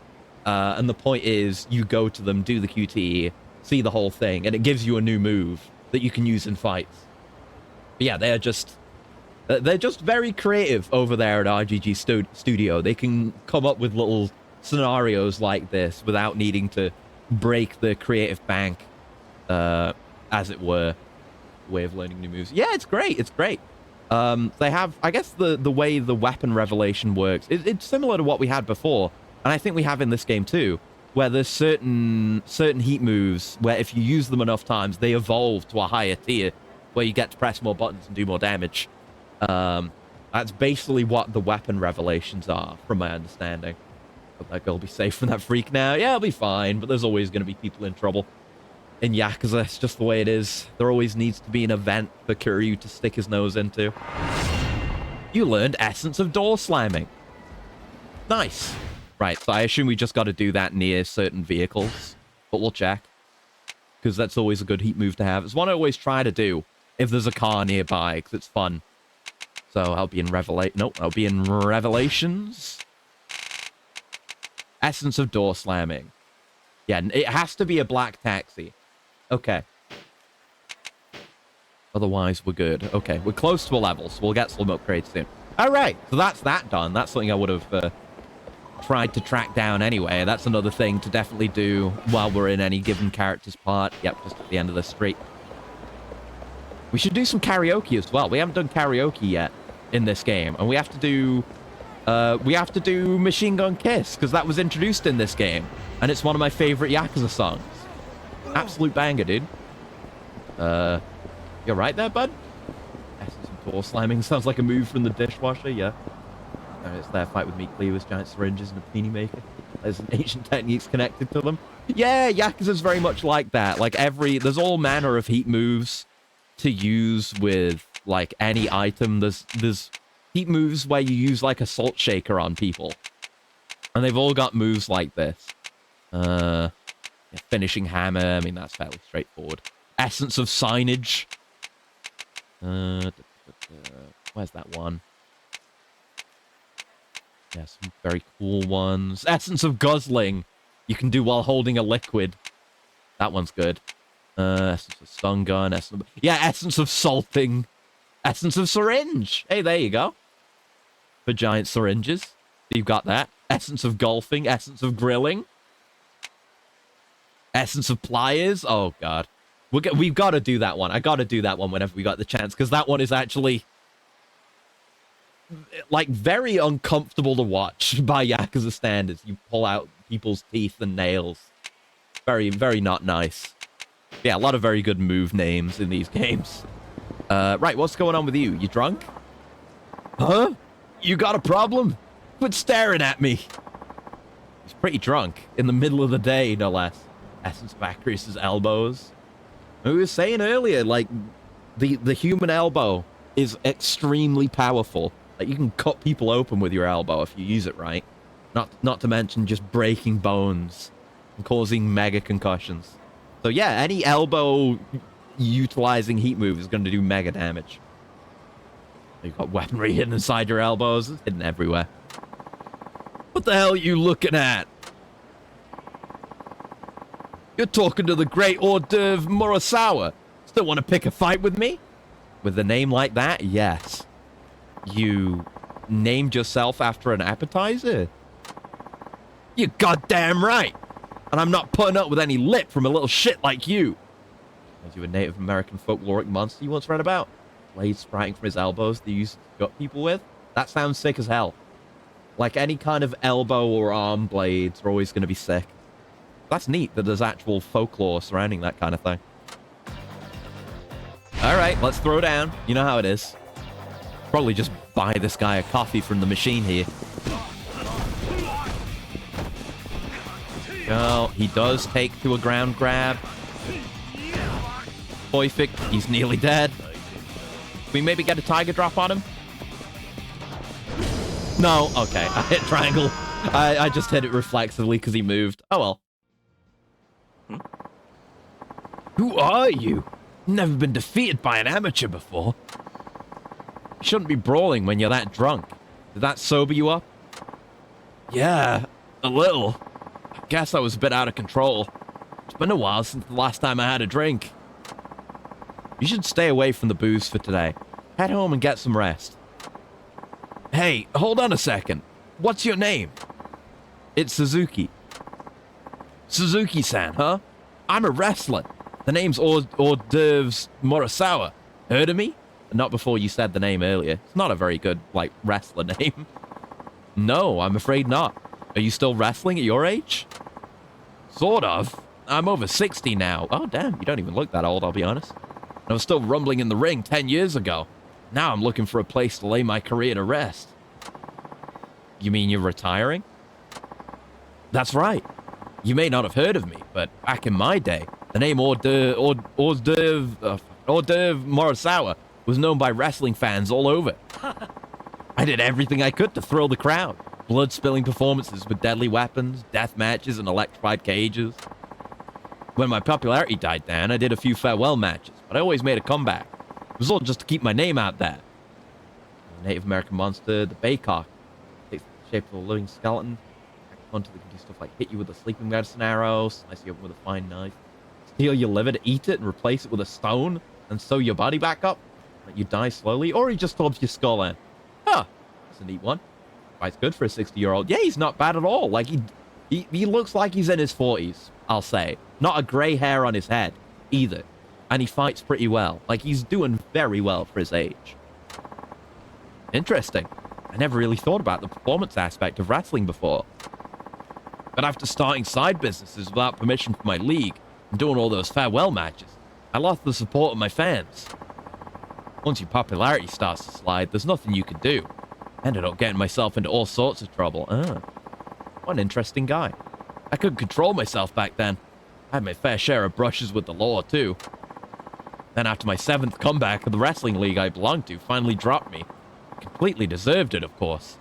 Speaker 1: And the point is, you go to them, do the QTE, see the whole thing, and it gives you a new move that you can use in fights. But yeah, they're just very creative over there at RGG Studio. They can come up with little scenarios like this without needing to break the creative bank, as it were. Way of learning new moves. Yeah, it's great. It's great. They have, I guess, the way the weapon revelation works. It's similar to what we had before, and I think we have in this game too, where there's certain heat moves where if you use them enough times, they evolve to a higher tier, where you get to press more buttons and do more damage. That's basically what the weapon revelations are, from my understanding. Hope that girl will be safe from that freak now. Yeah, it'll be fine, but there's always going to be people in trouble. In Yakuza, it's just the way it is. There always needs to be an event for Kiryu to stick his nose into. You learned Essence of Door Slamming. Nice. Right, so I assume we just got to do that near certain vehicles, but we'll check. Because that's always a good heat move to have. It's one I always try to do if there's a car nearby, because it's fun. So I'll be in I'll be in Revelations. Essence of Door Slamming. Yeah, it has to be a black taxi. Okay. Otherwise, we're good. Okay, we're close to a level, so we'll get some upgrades soon. All right, so that's that done. That's something I would have tried to track down anyway. That's another thing to definitely do while we're in any given character's part. Yep, just at the end of the street. We should do some karaoke as well. We haven't done karaoke yet in this game, and we have to do Machine Gun Kiss, because that was introduced in this game, and it's one of my favorite Yakuza songs. Absolute banger, dude. You're right there, bud? Essence of Door Slamming sounds like a move from the dishwasher, yeah. It's their fight with meat cleavers, giant syringes, and a panini maker. There's ancient techniques connected to them. Yeah, Yakuza's very much like that. Like, there's all manner of heat moves to use with, like, any item. There's heat moves where you use, like, a salt shaker on people. And they've all got moves like this. Finishing hammer, I mean, that's fairly straightforward. Essence of signage. Where's that one? Yeah, some very cool ones. Essence of guzzling. You can do while holding a liquid. That one's good. Essence of stun gun. Essence of salting. Essence of syringe. Hey, there you go. For giant syringes. You've got that. Essence of golfing. Essence of grilling. Essence of pliers. Oh, God. We've got to do that one. I got to do that one whenever we got the chance, because that one is actually, like, very uncomfortable to watch by Yakuza standards. You pull out people's teeth and nails. Very, very not nice. Yeah, a lot of very good move names in these games. Right, what's going on with you? You drunk? Huh? You got a problem? Quit staring at me. He's pretty drunk. In the middle of the day, no less. Essence of Acris's elbows. We were saying earlier, like, the human elbow is extremely powerful. Like, you can cut people open with your elbow if you use it right. Not to mention just breaking bones and causing mega concussions. So yeah, any elbow utilizing heat move is going to do mega damage. You've got weaponry hidden inside your elbows. It's hidden everywhere. What the hell are you looking at? You're talking to the great hors d'oeuvre Murasawa. Still want to pick a fight with me? With a name like that, yes. You named yourself after an appetizer? You're goddamn right. And I'm not putting up with any lip from a little shit like you. As you a Native American folkloric monster you once read about? Blades sprouting from his elbows that he used to gut people with? That sounds sick as hell. Like any kind of elbow or arm blades are always going to be sick. That's neat that there's actual folklore surrounding that kind of thing. Alright, let's throw down. You know how it is. Probably just buy this guy a coffee from the machine here. Oh, he does take to a ground grab. Perfect. He's nearly dead. Can we maybe get a tiger drop on him? No. Okay, I hit triangle. I just hit it reflexively because he moved. Oh well. Who are you? Never been defeated by an amateur before. You shouldn't be brawling when you're that drunk. Did that sober you up? Yeah, a little. I guess I was a bit out of control. It's been a while since the last time I had a drink. You should stay away from the booze for today. Head home and get some rest. Hey, hold on a second. What's your name? It's Suzuki. Suzuki-san, huh? I'm a wrestler. The name's hors d'oeuvres Murasawa. Heard of me? Not before you said the name earlier. It's not a very good, like, wrestler name. No, I'm afraid not. Are you still wrestling at your age? Sort of. I'm over 60 now. Oh, damn, you don't even look that old, I'll be honest. I was still rumbling in the ring 10 years ago. Now I'm looking for a place to lay my career to rest. You mean you're retiring? That's right. You may not have heard of me, but back in my day, the name hors d'oeuvre Murasawa was known by wrestling fans all over. I did everything I could to thrill the crowd. Blood-spilling performances with deadly weapons, death matches, and electrified cages. When my popularity died down, I did a few farewell matches, but I always made a comeback. It was all just to keep my name out there. The Native American monster, the Baycock, takes the shape of a living skeleton. Hunter that can do stuff like hit you with a sleeping medicine arrow, slice you open with a fine knife, steal your liver to eat it and replace it with a stone, and sew your body back up, let you die slowly, or he just throws your skull in. Huh, that's a neat one. Quite good for a 60-year-old. Yeah, he's not bad at all. Like, he looks like he's in his 40s, I'll say. Not a gray hair on his head, either. And he fights pretty well. Like, he's doing very well for his age. Interesting. I never really thought about the performance aspect of wrestling before. But after starting side businesses without permission from my league and doing all those farewell matches, I lost the support of my fans. Once your popularity starts to slide, there's nothing you can do. I ended up getting myself into all sorts of trouble. What an interesting guy. I couldn't control myself back then. I had my fair share of brushes with the law, too. Then after my 7th comeback, the wrestling league I belonged to finally dropped me. Completely deserved it, of course.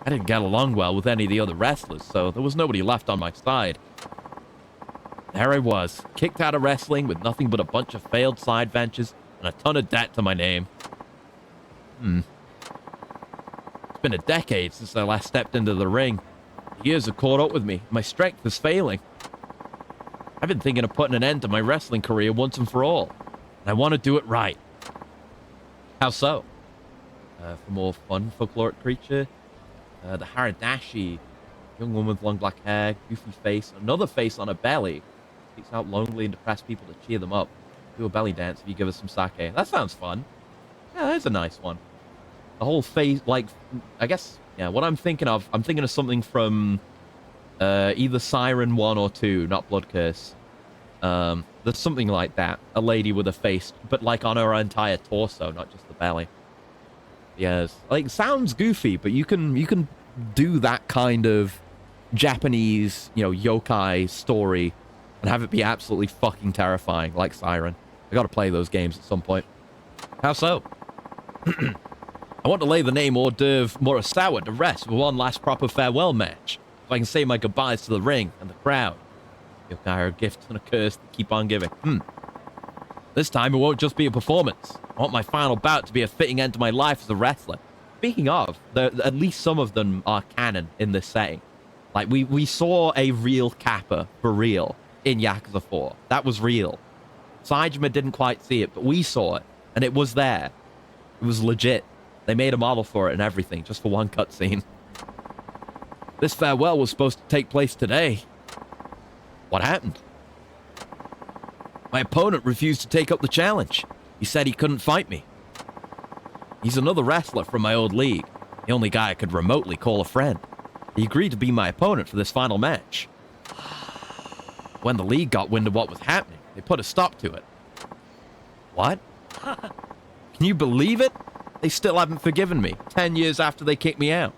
Speaker 1: I didn't get along well with any of the other wrestlers, so there was nobody left on my side. There I was, kicked out of wrestling with nothing but a bunch of failed side ventures and a ton of debt to my name. It's been a decade since I last stepped into the ring. The years have caught up with me. My strength is failing. I've been thinking of putting an end to my wrestling career once and for all. And I want to do it right. How so? For more fun folkloric creature, the Haradashi, young woman with long black hair, goofy face, another face on her belly, seeks out lonely and depressed people to cheer them up. Do a belly dance if you give us some sake. That sounds fun. Yeah, that's a nice one. The whole face, like, I guess, yeah, what I'm thinking of something from either Siren 1 or 2, not Blood Curse. There's something like that. A lady with a face, but like on her entire torso, not just the belly. Yes, like, sounds goofy, but you can do that kind of Japanese, yokai story and have it be absolutely fucking terrifying, like Siren. I gotta play those games at some point. How so? I want to lay the name hors d'oeuvre Murasawa to rest with one last proper farewell match, so I can say my goodbyes to the ring and the crowd. Yokai are a gift and a curse that keep on giving. This time it won't just be a performance. I want my final bout to be a fitting end to my life as a wrestler. Speaking of, at least some of them are canon in this setting. Like, we saw a real Kappa, for real, in Yakuza 4. That was real. Saejima didn't quite see it, but we saw it, and it was there. It was legit. They made a model for it and everything, just for one cutscene. This farewell was supposed to take place today. What happened? My opponent refused to take up the challenge. He said he couldn't fight me. He's another wrestler from my old league, the only guy I could remotely call a friend. He agreed to be my opponent for this final match. When the league got wind of what was happening, they put a stop to it. What? Can you believe it? They still haven't forgiven me, 10 years after they kicked me out.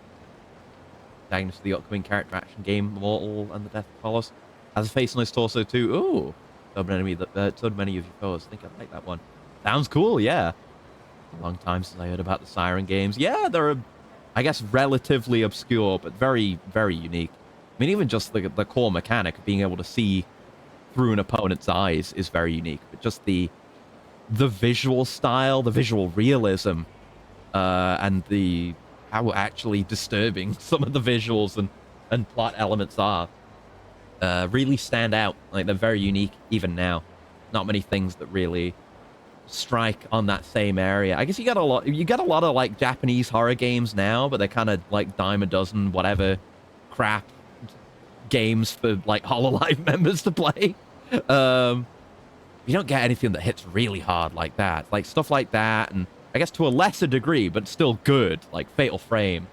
Speaker 1: Diagnosed the upcoming character action game, Immortal and the Death of Apollos. Has a face on his torso too. Ooh. So many of your foes. I think I like that one. Sounds cool, yeah. A long time since I heard about the Siren games. Yeah, they're, I guess, relatively obscure, but very, very unique. I mean, even just the core mechanic of being able to see through an opponent's eyes is very unique. But just the visual style, the visual realism, and how actually disturbing some of the visuals and plot elements are, really stand out. Like, they're very unique even now. Not many things that really strike on that same area. I guess you get a lot of like Japanese horror games now, but they're kind of like dime a dozen whatever crap games for like HoloLive members to play. You don't get anything that hits really hard like that. Like stuff like that, and I guess to a lesser degree, but still good, like Fatal Frame.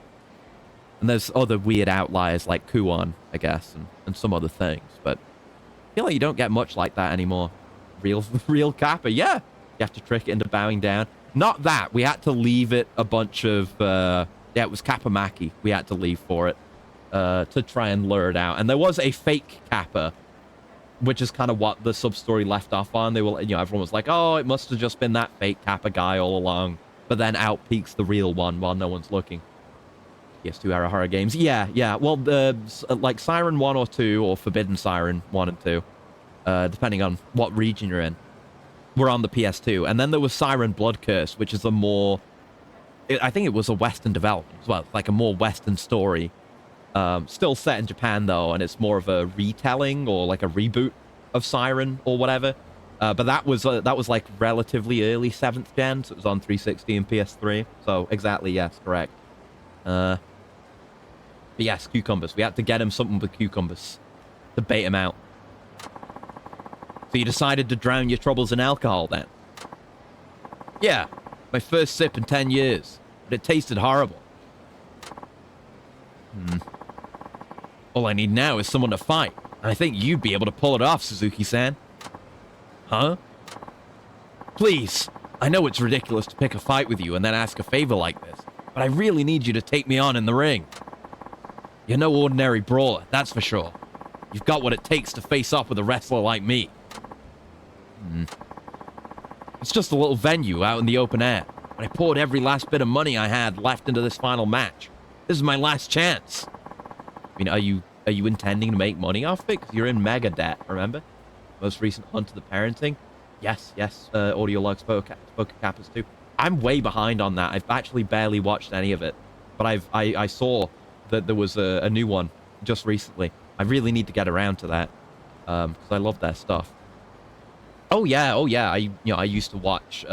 Speaker 1: And there's other weird outliers like Kuon, I guess, and some other things. But I feel like you don't get much like that anymore. Real Kappa, yeah. You have to trick it into bowing down. Not that. We had to leave it a bunch of... yeah, it was Kappa Maki we had to leave for it to try and lure it out. And there was a fake Kappa, which is kind of what the sub-story left off on. They were, everyone was like, oh, it must have just been that fake Kappa guy all along. But then out peeks the real one while no one's looking. PS2 era horror games. Yeah. Well, like Siren 1 or 2, or Forbidden Siren 1 and 2, depending on what region you're in, were on the PS2. And then there was Siren Blood Curse, which is a more... I think it was a Western development as well, like a more Western story. Still set in Japan, though, and it's more of a retelling or like a reboot of Siren or whatever. But that was like relatively early 7th gen, so it was on 360 and PS3. So exactly, yes, correct. But yes, cucumbers. We had to get him something with cucumbers to bait him out. So you decided to drown your troubles in alcohol then? Yeah, my first sip in 10 years, but it tasted horrible. All I need now is someone to fight, and I think you'd be able to pull it off, Suzuki-san. Huh? Please, I know it's ridiculous to pick a fight with you and then ask a favor like this, but I really need you to take me on in the ring. You're no ordinary brawler, that's for sure. You've got what it takes to face off with a wrestler like me. It's just a little venue out in the open air, but I poured every last bit of money I had left into this final match. This is my last chance. I mean, are you intending to make money off it? Because you're in mega debt, remember? Most recent hunt to the parenting. Yes. Audio log spoke Kappas too. I'm way behind on that. I've actually barely watched any of it, but I saw that there was a new one just recently. I really need to get around to that because I love their stuff. Oh yeah. I used to watch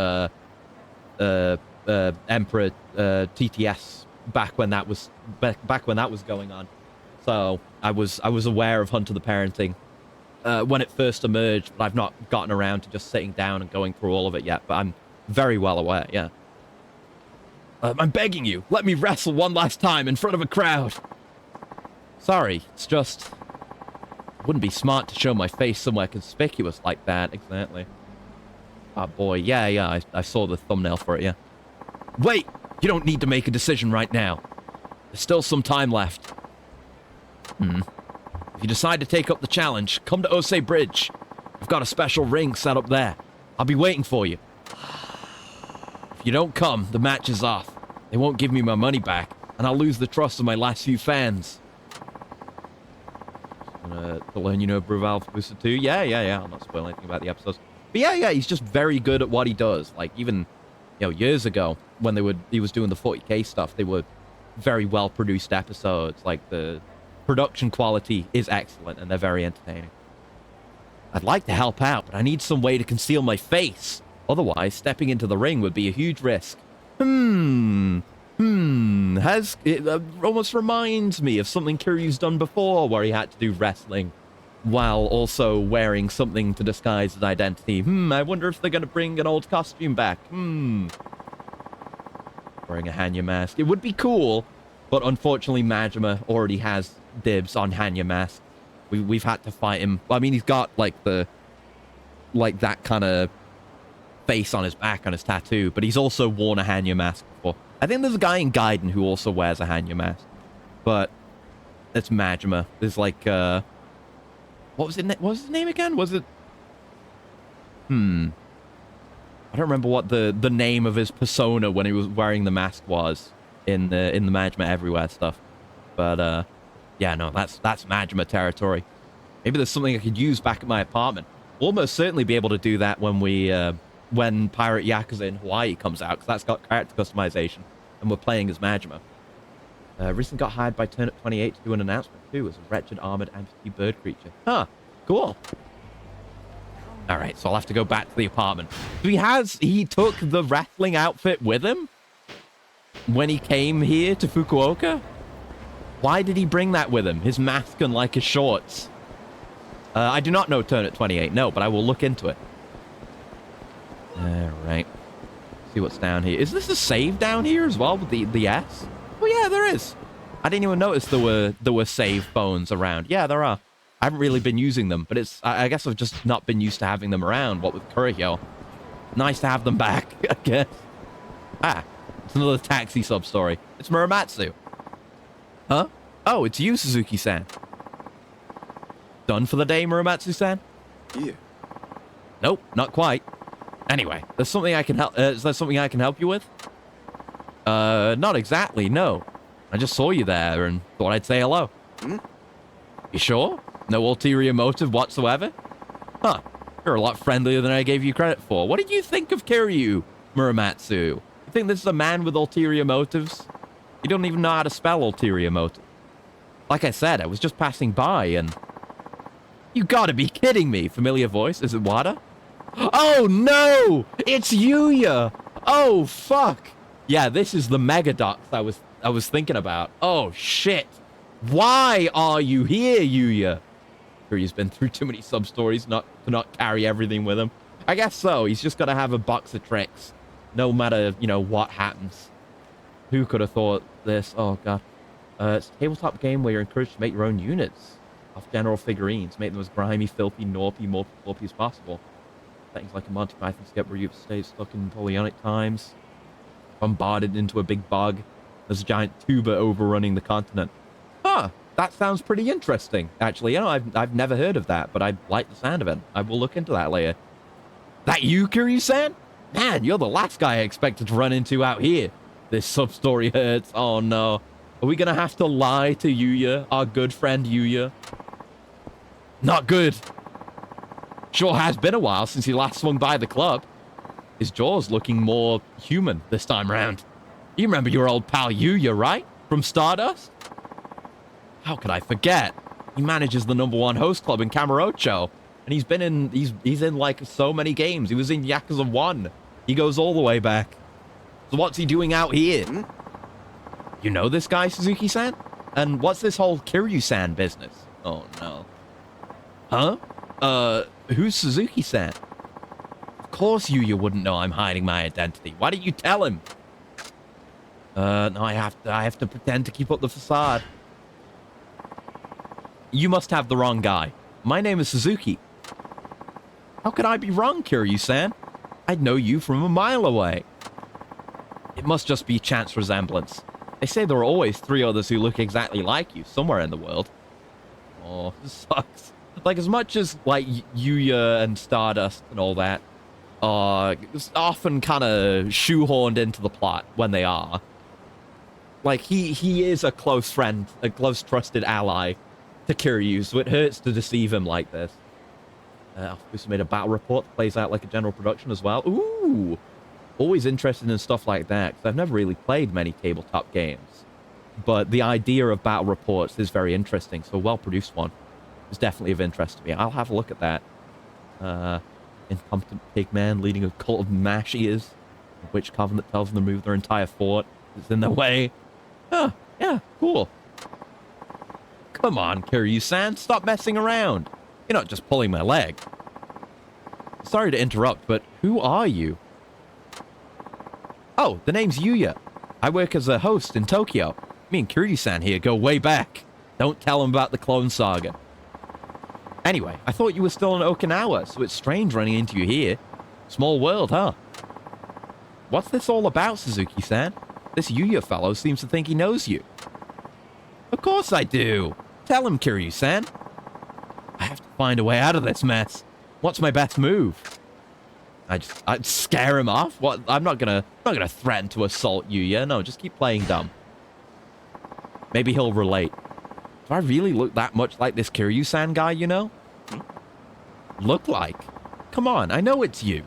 Speaker 1: Emperor TTS back when that was going on. So I was aware of Hunt of the Parenting when it first emerged, but I've not gotten around to just sitting down and going through all of it yet. But I'm very well aware. Yeah. I'm begging you, let me wrestle one last time in front of a crowd. Sorry, it's just... It wouldn't be smart to show my face somewhere conspicuous like that, exactly. Oh boy, yeah, I saw the thumbnail for it, yeah. Wait! You don't need to make a decision right now. There's still some time left. If you decide to take up the challenge, come to Osei Bridge. I've got a special ring set up there. I'll be waiting for you. If you don't come, the match is off. They won't give me my money back, and I'll lose the trust of my last few fans. To learn, Bruval Booster 2. Yeah. I'll not spoil anything about the episodes. But yeah, he's just very good at what he does. Like, even, years ago, when he was doing the 40k stuff, they were very well-produced episodes. Like, the production quality is excellent, and they're very entertaining. I'd like to help out, but I need some way to conceal my face. Otherwise, stepping into the ring would be a huge risk. Has it almost reminds me of something Kiryu's done before, where he had to do wrestling while also wearing something to disguise his identity. I wonder if they're going to bring an old costume back. Wearing a Hanya mask. It would be cool, but unfortunately Majima already has dibs on Hanya mask. We've had to fight him. I mean, he's got like that kind of face on his back on his tattoo, but he's also worn a Hanya mask before. I think there's a guy in Gaiden who also wears a Hanya mask, but it's Majima. There's like what was his name again? Was it I don't remember what the name of his persona when he was wearing the mask was in the Majima Everywhere stuff. But yeah, no, that's Majima territory. Maybe there's something I could use back at my apartment. We'll almost certainly be able to do that when when Pirate Yakuza in Hawaii comes out, because that's got character customization, and we're playing as Majima. Recently got hired by Turnip 28 to do an announcement too, as a wretched armored amputee bird creature. Huh, cool. All right, so I'll have to go back to the apartment. He took the wrestling outfit with him when he came here to Fukuoka? Why did he bring that with him? His mask and like his shorts. I do not know Turnip 28, no, but I will look into it. All right. See what's down here. Is this a save down here as well with the S? Oh yeah, there is. I didn't even notice there were save phones around. Yeah, there are. I haven't really been using them, but I guess I've just not been used to having them around. What with Kurohyo. Nice to have them back, I guess. Ah, it's another taxi sub-story. It's Muramatsu. Huh? Oh, it's you, Suzuki-san. Done for the day, Muramatsu-san?
Speaker 6: Yeah.
Speaker 1: Nope, not quite. Anyway, there's something I can help. Is there something I can help you with? Not exactly. No. I just saw you there and thought I'd say hello. You sure? No ulterior motive whatsoever? Huh. You're a lot friendlier than I gave you credit for. What did you think of Kiryu, Muramatsu? You think this is a man with ulterior motives? You don't even know how to spell ulterior motive. Like I said, I was just passing by and... You gotta be kidding me. Familiar voice. Is it Wada? Oh no! It's Yuya! Oh fuck! Yeah, this is the Megadox I was thinking about. Oh shit! Why are you here, Yuya? Sure, he's been through too many sub-stories to not carry everything with him. I guess so. He's just gotta have a box of tricks, no matter what happens. Who could have thought this? Oh god. It's a tabletop game where you're encouraged to make your own units off general figurines. Make them as grimy, filthy, naughty, more floppy as possible. Things like a Monty Python skit where you stay stuck in Napoleonic times, bombarded into a big bog. There's a giant tuba overrunning the continent. Huh, that sounds pretty interesting, actually. I've never heard of that, but I like the sound of it. I will look into that later. That you, Kiryu-san? Man, you're the last guy I expected to run into out here. This sub-story hurts. Oh no. Are we gonna have to lie to Yuya, our good friend Yuya? Not good. Sure has been a while since he last swung by the club. His jaw's looking more human this time round. You remember your old pal Yuya, right? From Stardust? How could I forget? He manages the #1 host club in Kamurocho. And he's been in, he's in like so many games. He was in Yakuza 1. He goes all the way back. So what's he doing out here? You know this guy, Suzuki-san? And what's this whole Kiryu-san business? Oh no. Huh? Who's Suzuki-san? Of course Yuya wouldn't know I'm hiding my identity. Why didn't you tell him? No, I have to pretend to keep up the facade. You must have the wrong guy. My name is Suzuki. How could I be wrong, Kiryu-san? I'd know you from a mile away. It must just be chance resemblance. They say there are always 3 others who look exactly like you somewhere in the world. Oh, this sucks. Like, as much as, like, Yuya and Stardust and all that are often kind of shoehorned into the plot when they are. Like, he is a close friend, a close trusted ally to Kiryu, so it hurts to deceive him like this. I've made a battle report that plays out like a general production as well. Ooh! Always interested in stuff like that, because I've never really played many tabletop games. But the idea of battle reports is very interesting, so a well-produced one is definitely of interest to me. I'll have a look at that. Incompetent pig man leading a cult of mash eaters. A witch covenant tells them to move their entire fort. It's in their way. Oh, yeah, cool. Come on, Kiryu-san, stop messing around. You're not just pulling my leg. Sorry to interrupt, but who are you? Oh, the name's Yuya. I work as a host in Tokyo. Me and Kiryu-san here go way back. Don't tell him about the Clone Saga. Anyway, I thought you were still in Okinawa, so it's strange running into you here. Small world, huh? What's this all about, Suzuki-san? This Yuya fellow seems to think he knows you. Of course I do. Tell him, Kiryu-san. I have to find a way out of this mess. What's my best move? I'd scare him off? What? I'm not gonna threaten to assault Yuya. No, just keep playing dumb. Maybe he'll relate. Do I really look that much like this Kiryu-san guy, you know? Look like? Come on, I know it's you.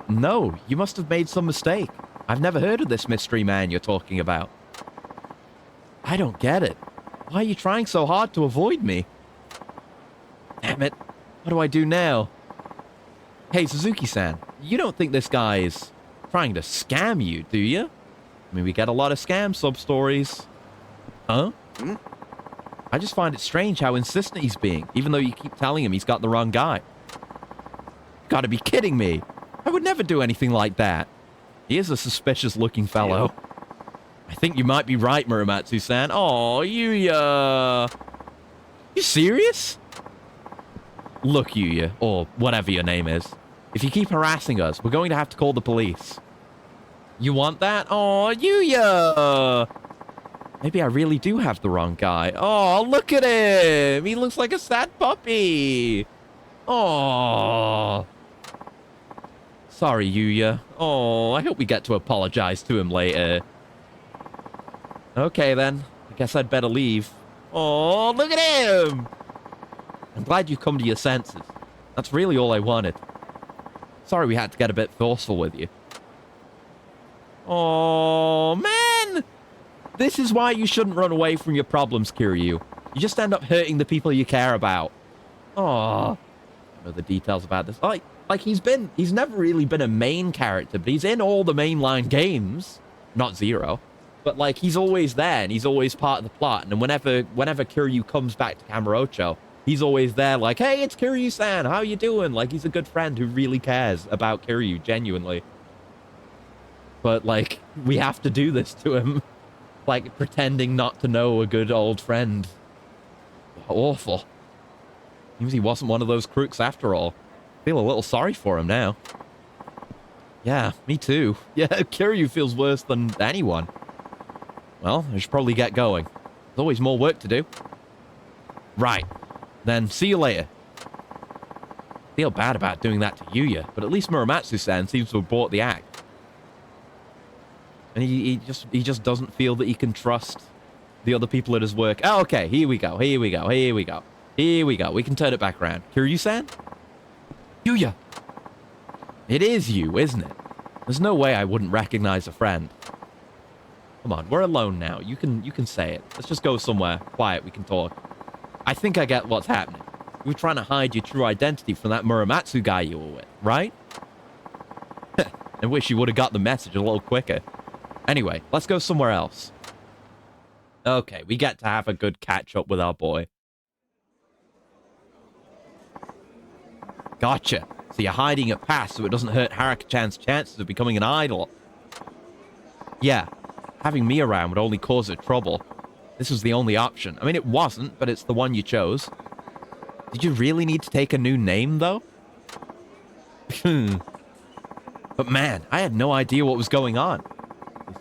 Speaker 1: No, you must have made some mistake. I've never heard of this mystery man you're talking about. I don't get it. Why are you trying so hard to avoid me? Damn it. What do I do now? Hey, Suzuki-san, you don't think this guy is trying to scam you, do you? I mean, we get a lot of scam sub-stories. Huh? I just find it strange how insistent he's being, even though you keep telling him he's got the wrong guy. Gotta be kidding me. I would never do anything like that. He is a suspicious-looking fellow. I think you might be right, Muramatsu-san. Oh, Yuya. You serious? Look, Yuya, or whatever your name is. If you keep harassing us, we're going to have to call the police. You want that? Oh, Yuya. Maybe I really do have the wrong guy. Oh, look at him. He looks like a sad puppy. Oh. Sorry, Yuya. Oh, I hope we get to apologize to him later. Okay, then. I guess I'd better leave. Oh, look at him. I'm glad you've come to your senses. That's really all I wanted. Sorry we had to get a bit forceful with you. Oh, man! This is why you shouldn't run away from your problems, Kiryu. You just end up hurting the people you care about. Oh, I don't know the details about this. Like he's never really been a main character, but he's in all the mainline games. Not Zero. But, like, he's always there, and he's always part of the plot. And whenever Kiryu comes back to Kamurocho, he's always there like, hey, it's Kiryu-san, how you doing? Like, he's a good friend who really cares about Kiryu, genuinely. But, like, we have to do this to him. Like, pretending not to know a good old friend. Awful. Seems he wasn't one of those crooks after all. Feel a little sorry for him now. Yeah, me too. Yeah, Kiryu feels worse than anyone. Well, I should probably get going. There's always more work to do. Right. Then, see you later. Feel bad about doing that to Yuya, but at least Muramatsu-san seems to have bought the act. And he just doesn't feel that he can trust the other people at his work. Oh, okay, here we go, here we go, here we go. Here we go, we can turn it back around. Kiryu-san? Yuya! It is you, isn't it? There's no way I wouldn't recognize a friend. Come on, we're alone now. You can say it. Let's just go somewhere quiet, we can talk. I think I get what's happening. You were trying to hide your true identity from that Muramatsu guy you were with, right? I wish you would have got the message a little quicker. Anyway, let's go somewhere else. Okay, we get to have a good catch-up with our boy. Gotcha. So you're hiding your past so it doesn't hurt Haruka-chan's chances of becoming an idol. Yeah, having me around would only cause her trouble. This was the only option. I mean, it wasn't, but it's the one you chose. Did you really need to take a new name, though? But man, I had no idea what was going on.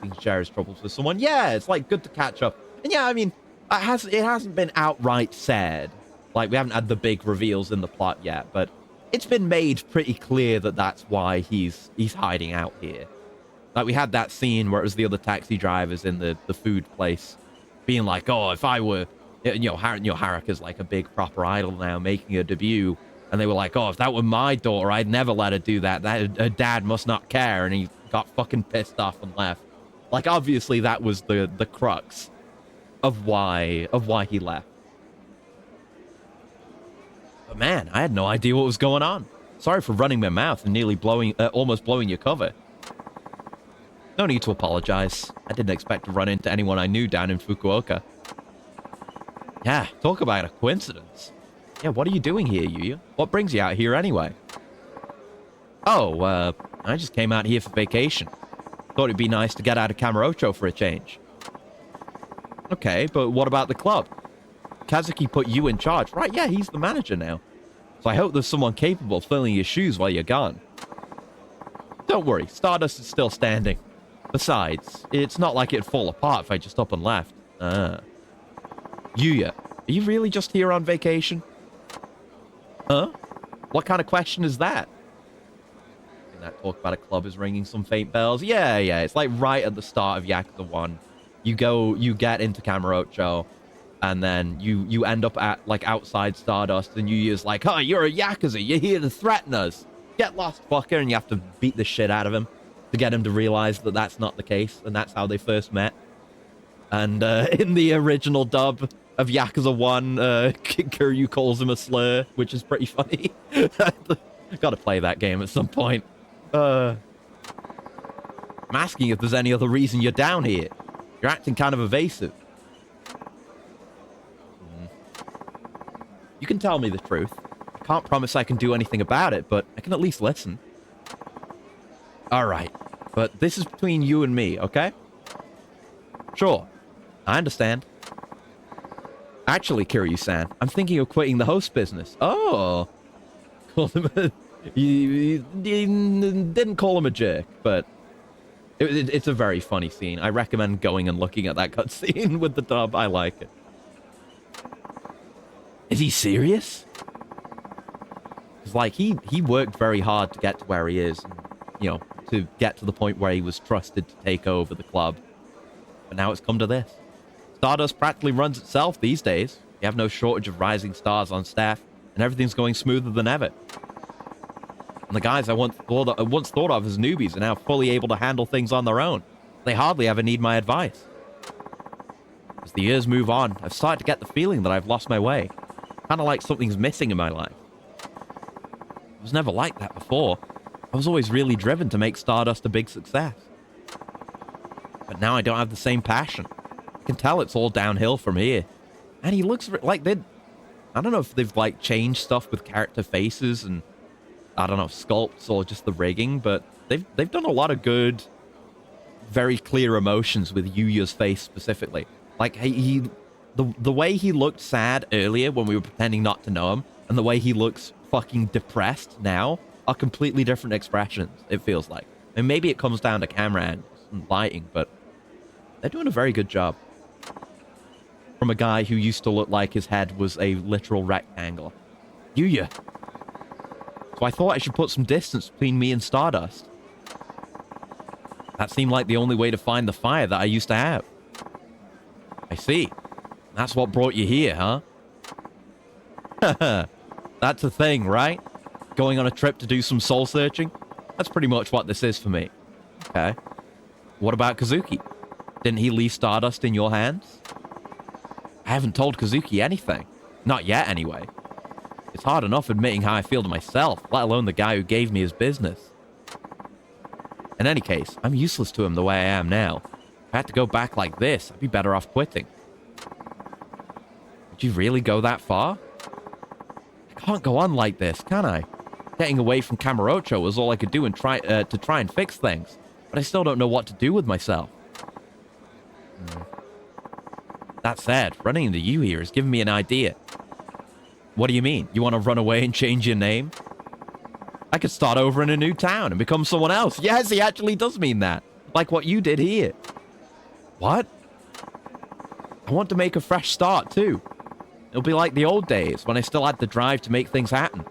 Speaker 1: He shares troubles with someone. Yeah, it's like good to catch up. And yeah, I mean, it hasn't been outright said. Like, we haven't had the big reveals in the plot yet, but it's been made pretty clear that that's why he's hiding out here. Like, we had that scene where it was the other taxi drivers in the food place being like, oh, if I were, Haruka's like a big proper idol now, making her debut. And they were like, oh, if that were my daughter, I'd never let her do that. Her dad must not care. And he got fucking pissed off and left. Like, obviously, that was the crux of why he left. But man, I had no idea what was going on. Sorry for running my mouth and nearly almost blowing your cover. No need to apologize. I didn't expect to run into anyone I knew down in Fukuoka. Yeah, talk about a coincidence. Yeah, what are you doing here, Yuya? What brings you out here anyway? Oh, I just came out here for vacation. Thought it'd be nice to get out of Kamurocho for a change. Okay, but what about the club? Kazuki put you in charge. Right, yeah, he's the manager now. So I hope there's someone capable of filling your shoes while you're gone. Don't worry, Stardust is still standing. Besides, it's not like it'd fall apart if I just up and left. Yuya, are you really just here on vacation? Huh? What kind of question is that? I think that talk about a club is ringing some faint bells. Yeah, it's like right at the start of Yakuza 1. You get into Kamurocho, and then you end up at, like, outside Stardust, and Yuya's like, oh, you're a Yakuza, you're here to threaten us. Get lost, fucker, and you have to beat the shit out of him to get him to realize that that's not the case, and that's how they first met. And in the original dub of Yakuza 1, Kiryu calls him a slur, which is pretty funny. Gotta play that game at some point. I'm asking if there's any other reason you're down here. You're acting kind of evasive. You can tell me the truth. I can't promise I can do anything about it, but I can at least listen. Alright, but this is between you and me, okay? Sure, I understand. Actually, Kiryu-san, I'm thinking of quitting the host business. Oh! You didn't call him a jerk, but it's a very funny scene. I recommend going and looking at that cutscene with the dub. I like it. Is he serious? Because, like, he worked very hard to get to where he is. And, you know, to get to the point where he was trusted to take over the club. But now it's come to this. Stardust practically runs itself these days. You have no shortage of rising stars on staff, and everything's going smoother than ever. And the guys I once thought of as newbies are now fully able to handle things on their own. They hardly ever need my advice. As the years move on, I've started to get the feeling that I've lost my way. Kind of like something's missing in my life. It was never like that before. I was always really driven to make Stardust a big success. But now I don't have the same passion. I can tell it's all downhill from here. And he looks like they'd... I don't know if they've, like, changed stuff with character faces and, I don't know, sculpts or just the rigging, but they've done a lot of good, very clear emotions with Yuya's face specifically. Like, the way he looked sad earlier when we were pretending not to know him, and the way he looks fucking depressed now are completely different expressions, it feels like. And maybe it comes down to camera angles and lighting, but they're doing a very good job. From a guy who used to look like his head was a literal rectangle. Yuya. So I thought I should put some distance between me and Stardust. That seemed like the only way to find the fire that I used to have. I see. That's what brought you here, huh? That's a thing, right? Going on a trip to do some soul searching? That's pretty much what this is for me. Okay. What about Kazuki? Didn't he leave Stardust in your hands? I haven't told Kazuki anything. Not yet, anyway. It's hard enough admitting how I feel to myself, let alone the guy who gave me his business. In any case, I'm useless to him the way I am now. If I had to go back like this, I'd be better off quitting. Would you really go that far? I can't go on like this, can I? Getting away from Kamurocho was all I could do and try and fix things, but I still don't know what to do with myself. That said, running into you here has given me an idea. What do you mean? You want to run away and change your name? I could start over in a new town and become someone else. Yes, he actually does mean that. Like what you did here. What? I want to make a fresh start, too. It'll be like the old days, when I still had the drive to make things happen.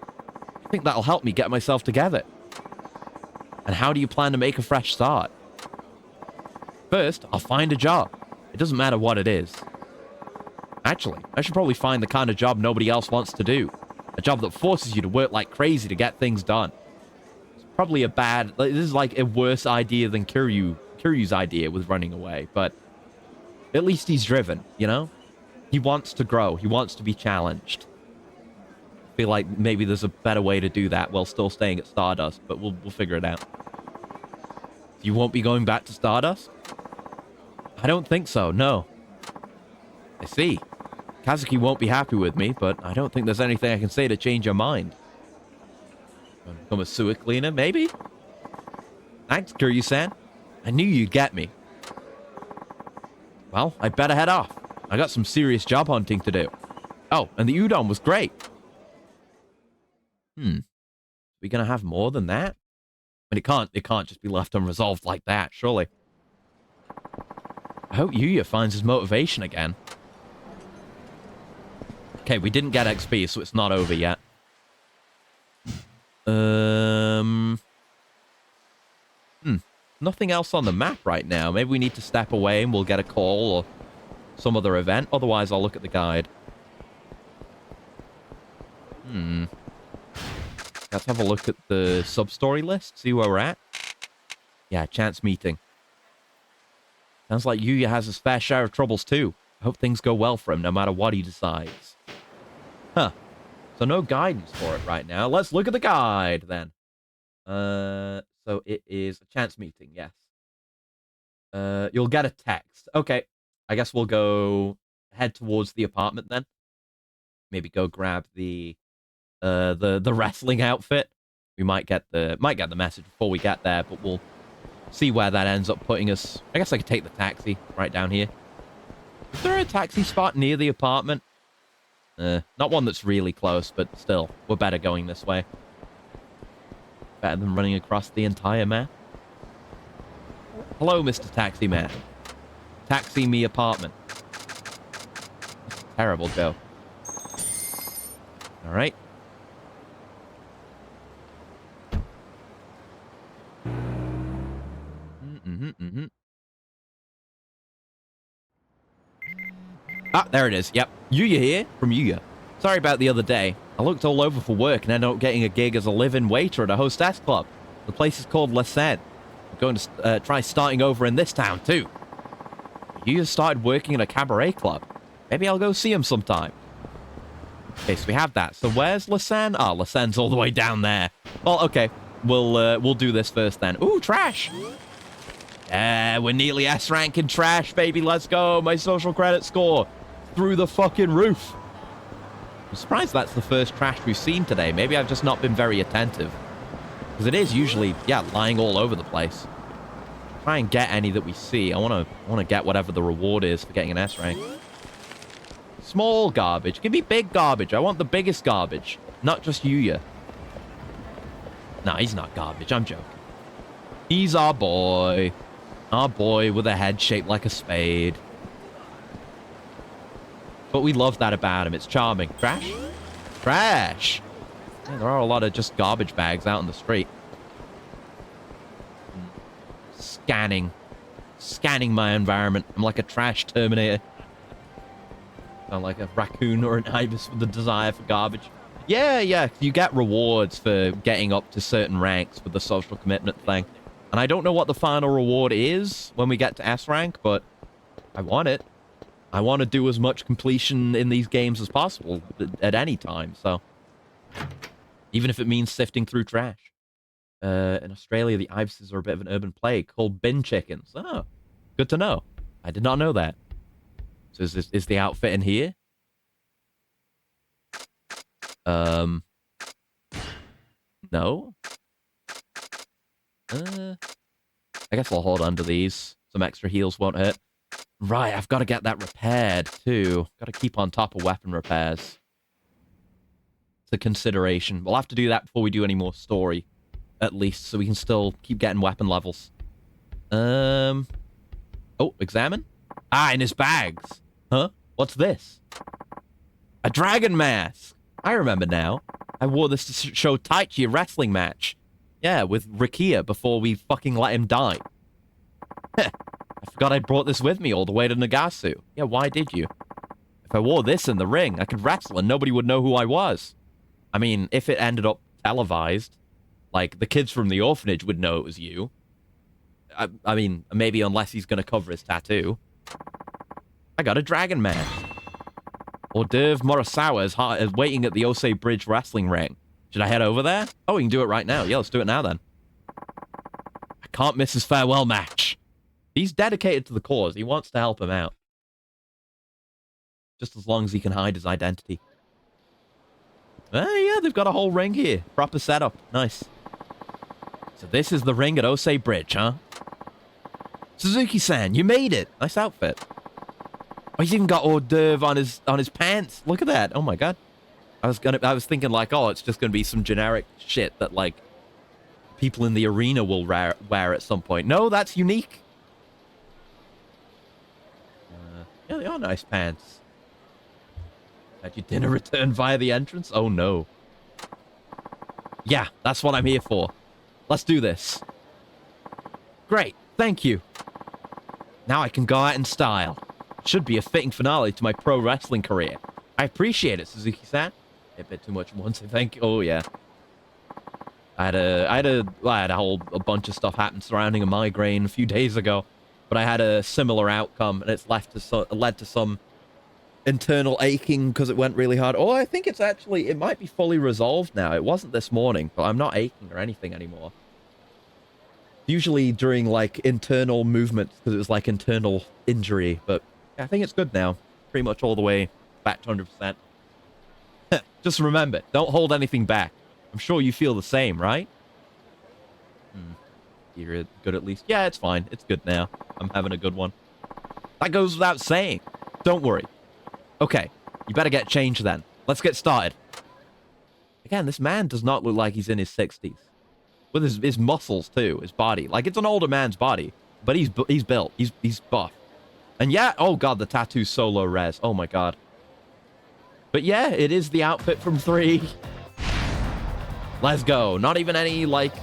Speaker 1: I think that'll help me get myself together. And how do you plan to make a fresh start? First, I'll find a job. It doesn't matter what it is. Actually, I should probably find the kind of job nobody else wants to do. A job that forces you to work like crazy to get things done. It's probably this is like a worse idea than Kiryu's idea with running away, but at least he's driven, you know? He wants to grow. He wants to be challenged. Feel like maybe there's a better way to do that while still staying at Stardust, but we'll figure it out. You won't be going back to Stardust? I don't think so, no. I see. Kazuki won't be happy with me, but I don't think there's anything I can say to change your mind. Become a sewer cleaner, maybe? Thanks, Kiryu-san. I knew you'd get me. Well, I better head off. I got some serious job hunting to do. Oh, and the udon was great. We gonna have more than that? And it can't just be left unresolved like that, surely. I hope Yuya finds his motivation again. Okay, we didn't get XP, so it's not over yet. Nothing else on the map right now. Maybe we need to step away and we'll get a call or some other event. Otherwise, I'll look at the guide. Let's have a look at the sub-story list, see where we're at. Yeah, chance meeting. Sounds like Yuya has his fair share of troubles too. I hope things go well for him, no matter what he decides. Huh. So no guidance for it right now. Let's look at the guide, then. So it is a chance meeting, yes. You'll get a text. Okay. I guess we'll go head towards the apartment, then. Maybe go grab the wrestling outfit. We might get the message before we get there, but we'll see where that ends up putting us. I guess I could take the taxi right down here. Is there a taxi spot near the apartment? Not one that's really close, but still, we're better going this way. Better than running across the entire map. Hello, Mr. Taxi Man. Taxi me apartment. Terrible joke. All right. Ah, there it is. Yep. Yuya here from Yuya. Sorry about the other day. I looked all over for work and ended up getting a gig as a live-in waiter at a hostess club. The place is called La Seine. I'm going to try starting over in this town, too. Yuya started working in a cabaret club. Maybe I'll go see him sometime. Okay, so we have that. So where's La Seine? Ah, La Seine's all the way down there. Well, okay. We'll do this first then. Ooh, trash! Yeah, we're nearly S rank in trash, baby. Let's go. My social credit score through the fucking roof. I'm surprised that's the first trash we've seen today. Maybe I've just not been very attentive. Because it is usually, yeah, lying all over the place. Try and get any that we see. I want to get whatever the reward is for getting an S rank. Small garbage. Give me big garbage. I want the biggest garbage. Not just Yuya. Nah, he's not garbage. I'm joking. He's our boy. Our boy with a head shaped like a spade. But we love that about him. It's charming. Trash? Trash! Yeah, there are a lot of just garbage bags out in the street. Scanning. Scanning my environment. I'm like a trash terminator. Sound like a raccoon or an ibis with the desire for garbage. Yeah, yeah. You get rewards for getting up to certain ranks with the social commitment thing. And I don't know what the final reward is when we get to S rank, but I want it. I want to do as much completion in these games as possible at any time, so. Even if it means sifting through trash. In Australia, the ibises are a bit of an urban plague called bin chickens. Oh, good to know. I did not know that. So is the outfit in here? No? I guess I'll hold on to these. Some extra heals won't hurt. Right, I've got to get that repaired, too. Got to keep on top of weapon repairs. It's a consideration. We'll have to do that before we do any more story, at least, so we can still keep getting weapon levels. Oh, examine? Ah, in his bags. Huh? What's this? A dragon mask. I remember now. I wore this to show Taichi a wrestling match. Yeah, with Rikia before we fucking let him die. Heh. I forgot I brought this with me all the way to Nagasu. Yeah, why did you? If I wore this in the ring, I could wrestle and nobody would know who I was. I mean, if it ended up televised, like, the kids from the orphanage would know it was you. I mean, maybe unless he's going to cover his tattoo. I got a dragon mask. Hors d'oeuvre Murasawa is waiting at the Osei Bridge wrestling ring. Should I head over there? Oh, we can do it right now. Yeah, let's do it now then. I can't miss his farewell match. He's dedicated to the cause. He wants to help him out. Just as long as he can hide his identity. Yeah, they've got a whole ring here. Proper setup. Nice. So this is the ring at Osei Bridge, huh? Suzuki-san, you made it. Nice outfit. Oh, he's even got hors d'oeuvre on his pants. Look at that. Oh my god. I was thinking like, oh, it's just gonna be some generic shit that like people in the arena will wear at some point. No, that's unique. Yeah, they are nice pants. Had your dinner returned via the entrance? Oh no. Yeah, that's what I'm here for. Let's do this. Great, thank you. Now I can go out in style. Should be a fitting finale to my pro wrestling career. I appreciate it, Suzuki-san. A bit too much once, I think. Oh yeah. I had a bunch of stuff happen surrounding a migraine a few days ago, but I had a similar outcome, and it's led to some internal aching because it went really hard. Oh, I think it might be fully resolved now. It wasn't this morning, but I'm not aching or anything anymore. Usually during like internal movements because it was like internal injury, but I think it's good now. Pretty much all the way back to 100%. Just remember, don't hold anything back. I'm sure you feel the same, right? You're good at least. Yeah, it's fine. It's good now. I'm having a good one. That goes without saying. Don't worry. Okay, you better get changed then. Let's get started. Again, this man does not look like he's in his 60s. With his muscles, too. His body. Like, it's an older man's body. But he's built. He's buff. And yeah, oh god, the tattoo's so low res. Oh my god. But yeah, it is the outfit from 3. Let's go. Not even any, like...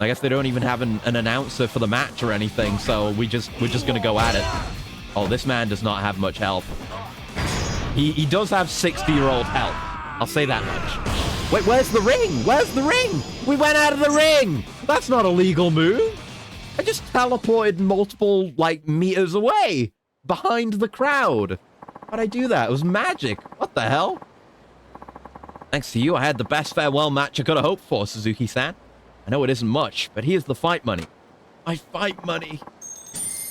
Speaker 1: I guess they don't even have an announcer for the match or anything, so we're just gonna go at it. Oh, this man does not have much health. He does have 60-year-old health. I'll say that much. Wait, where's the ring? Where's the ring? We went out of the ring! That's not a legal move. I just teleported multiple, like, meters away. Behind the crowd. How'd I do that? It was magic. What the hell? Thanks to you, I had the best farewell match I could have hoped for, Suzuki-san. I know it isn't much, but here's the fight money. My fight money.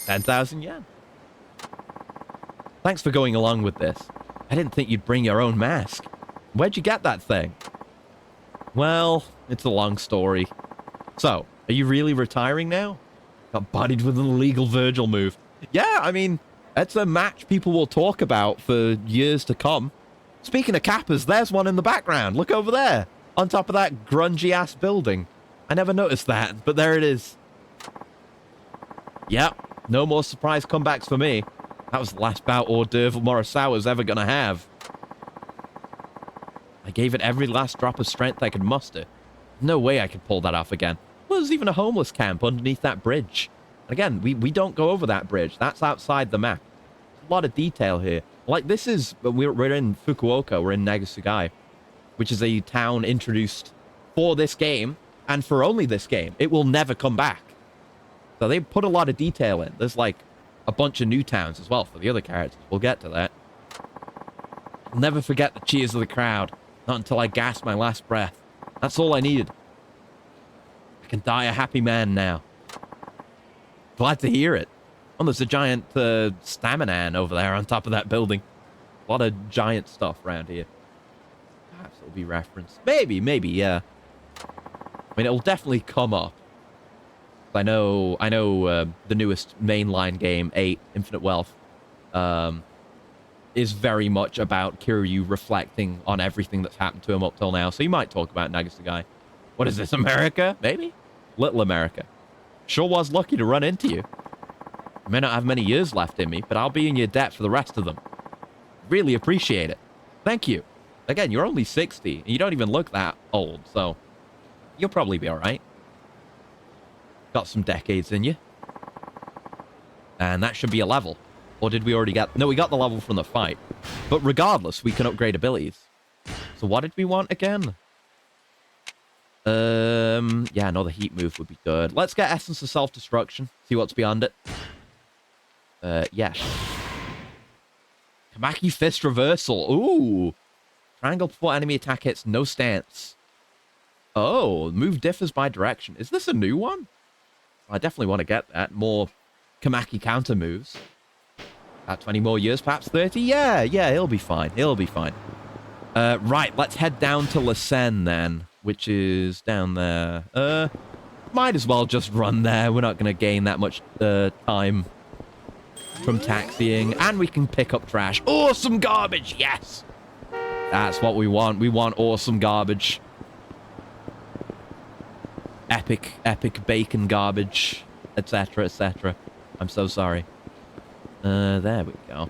Speaker 1: 10,000 yen. Thanks for going along with this. I didn't think you'd bring your own mask. Where'd you get that thing? Well, it's a long story. So, are you really retiring now? Got bodied with an illegal Virgil move. Yeah, I mean, it's a match people will talk about for years to come. Speaking of kappas, there's one in the background. Look over there. On top of that grungy-ass building. I never noticed that, but there it is. Yep, no more surprise comebacks for me. That was the last bout hors d'oeuvre Murasawa's ever gonna have. I gave it every last drop of strength I could muster. No way I could pull that off again. Well, there's even a homeless camp underneath that bridge. And again, we don't go over that bridge. That's outside the map. There's a lot of detail here. Like, this is... We're in Fukuoka. We're in Nagasugai, which is a town introduced for this game, and for only this game. It will never come back. So they put a lot of detail in. There's, like, a bunch of new towns as well for the other characters. We'll get to that. I'll never forget the cheers of the crowd. Not until I gasped my last breath. That's all I needed. I can die a happy man now. Glad to hear it. Oh, there's a giant Staminan over there on top of that building. A lot of giant stuff around here. Perhaps it'll be referenced. Maybe, yeah. I mean, it'll definitely come up. I know the newest mainline game, 8, Infinite Wealth, is very much about Kiryu reflecting on everything that's happened to him up till now. So you might talk about Nagasugai. What is this, America? Maybe? Little America. Sure was lucky to run into you. I may not have many years left in me, but I'll be in your debt for the rest of them. Really appreciate it. Thank you. Again, you're only 60, and you don't even look that old, so you'll probably be alright. Got some decades in you. And that should be a level. Or did we already get... No, we got the level from the fight. But regardless, we can upgrade abilities. So what did we want again? Yeah, another heat move would be good. Let's get Essence of Self-Destruction. See what's beyond it. Yes. Kamaki Fist Reversal. Ooh. Triangle before enemy attack hits, no stance. Oh, move differs by direction. Is this a new one? I definitely want to get that. More Kamaki counter moves. About 20 more years, perhaps 30? Yeah, he'll be fine. He'll be fine. Right, let's head down to Lassen then, which is down there. Might as well just run there. We're not going to gain that much time from taxiing. And we can pick up trash. Awesome garbage, yes! That's what we want. We want awesome garbage. Epic bacon garbage, etc., etc. I'm so sorry. There we go.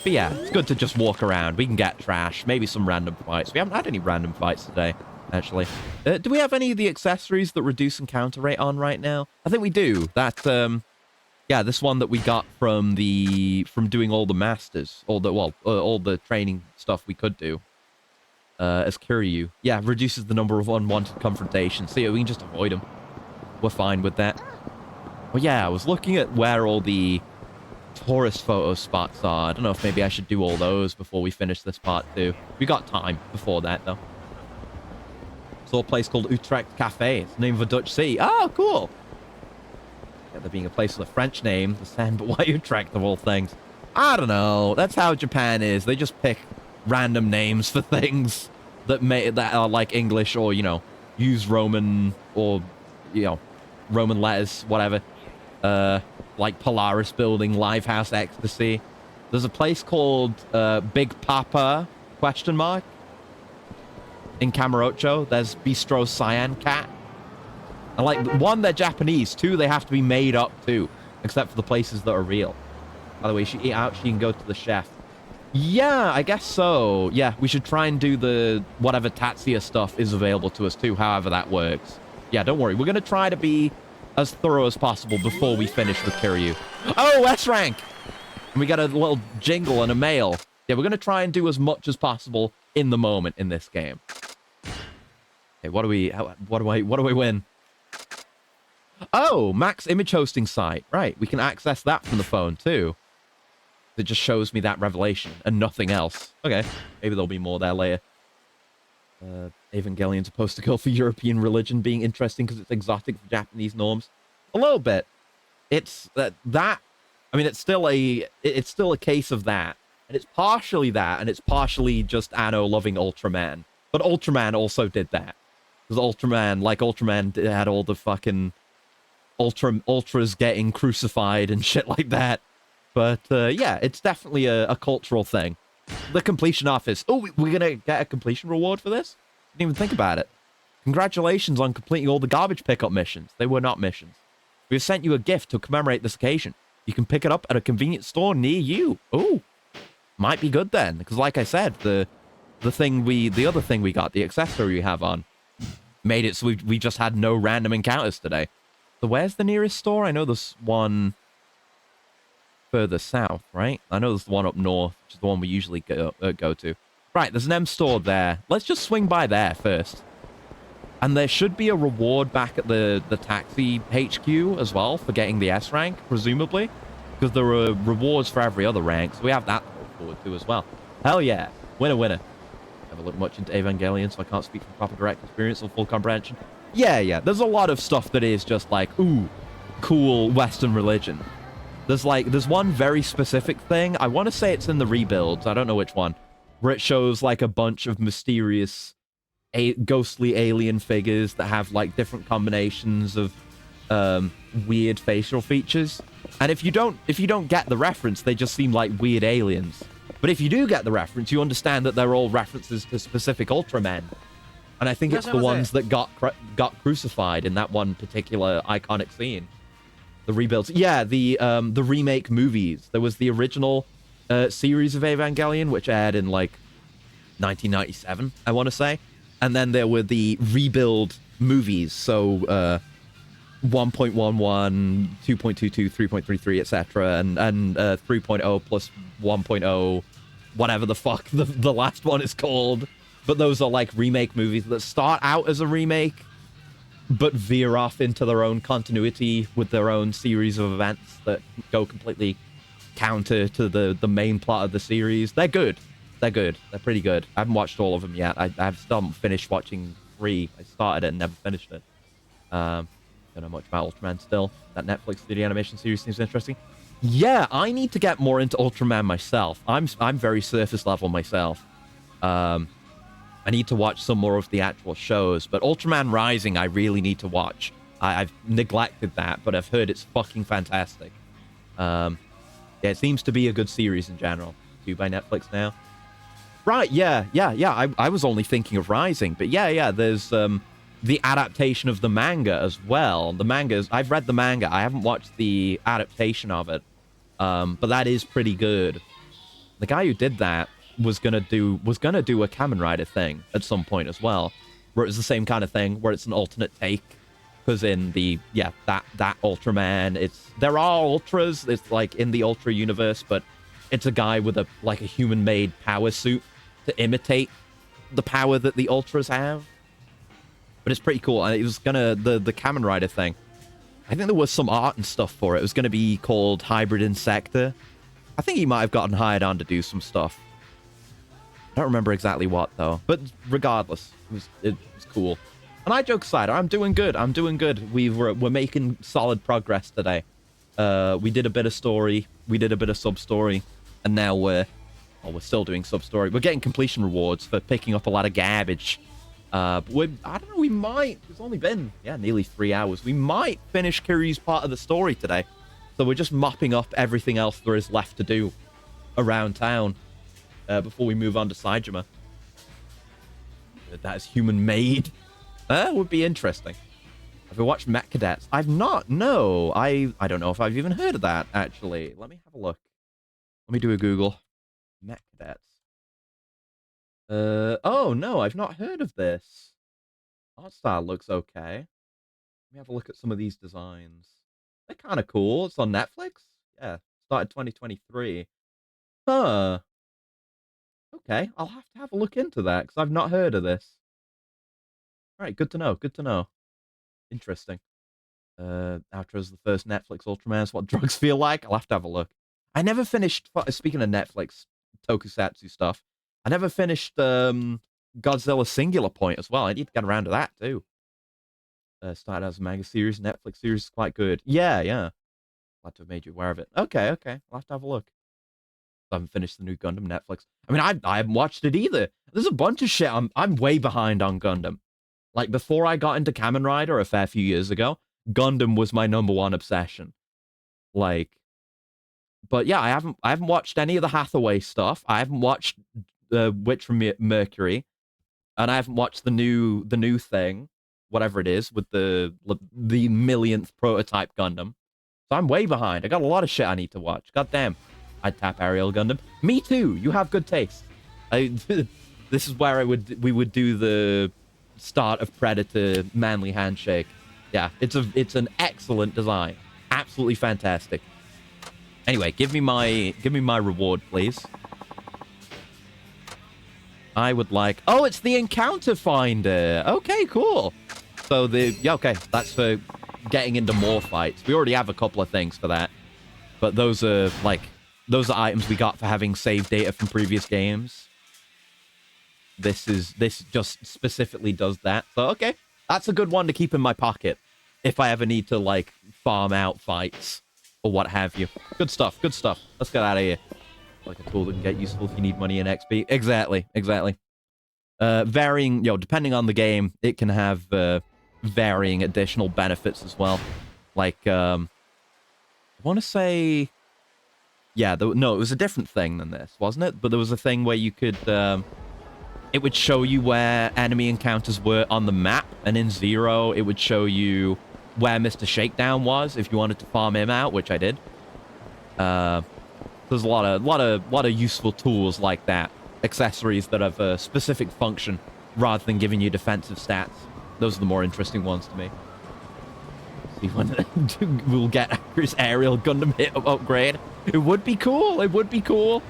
Speaker 1: But yeah, it's good to just walk around. We can get trash, maybe some random fights. We haven't had any random fights today, actually. Do we have any of the accessories that reduce encounter rate on right now? I think we do. That, yeah, this one that we got from doing all the masters, all the training stuff we could do. As Kiryu. Yeah, reduces the number of unwanted confrontations. So yeah, we can just avoid them. We're fine with that. Well, yeah, I was looking at where all the tourist photo spots are. I don't know if maybe I should do all those before we finish this part too. We got time before that, though. Saw a place called Utrecht Cafe. It's the name of a Dutch city. Oh, cool. Yeah, there being a place with a French name. The same, but why Utrecht of all things? I don't know. That's how Japan is. They just pick random names for things that are like English or, you know, use Roman or, you know, Roman letters, whatever. Like Polaris Building, Livehouse Ecstasy. There's a place called Big Papa, ? In Kamurocho. There's Bistro Cyan Cat. And like, one, they're Japanese. Two, they have to be made up too. Except for the places that are real. By the way, she eat out, she can go to the chef. Yeah, I guess so. Yeah, we should try and do the whatever Tatsuya stuff is available to us too, however that works. Yeah, don't worry. We're going to try to be as thorough as possible before we finish with Kiryu. Oh, S-rank! And we got a little jingle and a mail. Yeah, we're going to try and do as much as possible in the moment in this game. Okay, what do I win? Oh, Max image hosting site. Right, we can access that from the phone too. It just shows me that revelation and nothing else. Okay, maybe there'll be more there later. Evangelion's supposed to go for European religion being interesting because it's exotic for Japanese norms. A little bit. It's that. I mean, it's still a case of that, and it's partially that, and it's partially just Anno loving Ultraman. But Ultraman also did that because Ultraman had all the fucking ultras getting crucified and shit like that. But, yeah, it's definitely a cultural thing. The completion office. Oh, we're going to get a completion reward for this? Didn't even think about it. Congratulations on completing all the garbage pickup missions. They were not missions. We have sent you a gift to commemorate this occasion. You can pick it up at a convenience store near you. Oh, might be good then. Because like I said, the other thing we got, the accessory we have on, made it so we just had no random encounters today. So where's the nearest store? I know there's one further south, right? I know there's the one up north, which is the one we usually go to. Right, there's an M store there. Let's just swing by there first. And there should be a reward back at the taxi HQ as well for getting the S rank, presumably. Because there are rewards for every other rank, so we have that to look forward to as well. Hell yeah. Winner, winner. Never looked much into Evangelion, so I can't speak from proper direct experience or full comprehension. Yeah. There's a lot of stuff that is just like, ooh, cool Western religion. There's one very specific thing. I want to say it's in the rebuilds. I don't know which one. Where it shows like a bunch of mysterious ghostly alien figures that have like different combinations of weird facial features. And if you don't get the reference, they just seem like weird aliens. But if you do get the reference, you understand that they're all references to specific Ultramen. And I think it's the ones that got crucified in that one particular iconic scene. The rebuilds. Yeah, the remake movies. There was the original series of Evangelion, which aired in like 1997, I want to say. And then there were the rebuild movies. So 1.11, 2.22, 3.33, etc. And 3.0 plus 1.0, whatever the fuck the last one is called. But those are like remake movies that start out as a remake, but veer off into their own continuity with their own series of events that go completely counter to the main plot of the series. They're good. They're good. They're pretty good. I haven't watched all of them yet. I've still haven't finished watching 3. I started it and never finished it. Don't know much about Ultraman still. That Netflix 3D animation series seems interesting. Yeah, I need to get more into Ultraman myself. I'm very surface level myself. I need to watch some more of the actual shows, but Ultraman Rising I really need to watch. I've neglected that, but I've heard it's fucking fantastic. Yeah, it seems to be a good series in general. Too by Netflix now. Right, yeah. I was only thinking of Rising, but yeah, there's the adaptation of the manga as well. The mangas, I've read the manga. I haven't watched the adaptation of it, but that is pretty good. The guy who did that was gonna do a Kamen Rider thing at some point as well, where it's the same kind of thing, where it's an alternate take. Because in the that Ultraman, there are ultras. It's like in the Ultra universe, but it's a guy with a human-made power suit to imitate the power that the ultras have. But it's pretty cool. And it was gonna the Kamen Rider thing. I think there was some art and stuff for it. It was gonna be called Hybrid Insector. I think he might have gotten hired on to do some stuff. I don't remember exactly what though. But regardless, it was cool. And I joke aside, I'm doing good. We're making solid progress today. We did a bit of story, we did a bit of sub story, and now we're still doing sub story. We're getting completion rewards for picking up a lot of garbage. I don't know, we might. It's only been nearly 3 hours. We might finish Kiryu's part of the story today. So we're just mopping up everything else there is left to do around town before we move on to Saejima. That is human-made. That would be interesting. Have you watched Mech Cadets? I've not. No, I don't know if I've even heard of that. Actually, let me have a look. Let me do a Google. Mech Cadets. Oh no, I've not heard of this. Art style looks okay. Let me have a look at some of these designs. They're kind of cool. It's on Netflix. Yeah, started 2023. Huh. Okay, I'll have to have a look into that because I've not heard of this. All right, good to know. Good to know. Interesting. Outro's the first Netflix Ultraman. What drugs feel like? I'll have to have a look. I never finished. Speaking of Netflix tokusatsu stuff, I never finished Godzilla Singular Point as well. I need to get around to that too. Started as a manga series. Netflix series is quite good. Yeah. Glad to have made you aware of it. Okay. I'll have to have a look. I haven't finished the new Gundam Netflix. I mean, I haven't watched it either. There's a bunch of shit. I'm way behind on Gundam. Like, before I got into Kamen Rider a fair few years ago, Gundam was my #1 obsession. Like, but yeah, I haven't watched any of the Hathaway stuff. I haven't watched Witch from Mercury, and I haven't watched the new thing, whatever it is, with the millionth prototype Gundam. So I'm way behind. I got a lot of shit I need to watch. God damn. I'd tap Ariel Gundam. Me too. You have good taste. This is where we would do the start of Predator manly handshake. Yeah, it's an excellent design. Absolutely fantastic. Anyway, give me my reward, please. I would like... Oh, it's the Encounter Finder. Okay, cool. So okay, that's for getting into more fights. We already have a couple of things for that. But those are items we got for having saved data from previous games. This just specifically does that. So, okay. That's a good one to keep in my pocket if I ever need to, like, farm out fights or what have you. Good stuff. Let's get out of here. Like a tool that can get useful if you need money and XP. Exactly. Varying, depending on the game, it can have varying additional benefits as well. Like, I want to say... Yeah, no, it was a different thing than this, wasn't it? But there was a thing where you could... it would show you where enemy encounters were on the map, and in Zero, it would show you where Mr. Shakedown was if you wanted to farm him out, which I did. There's a lot of useful tools like that, accessories that have a specific function rather than giving you defensive stats. Those are the more interesting ones to me. See when we'll get Chris Aerial Gundam hit upgrade. It would be cool.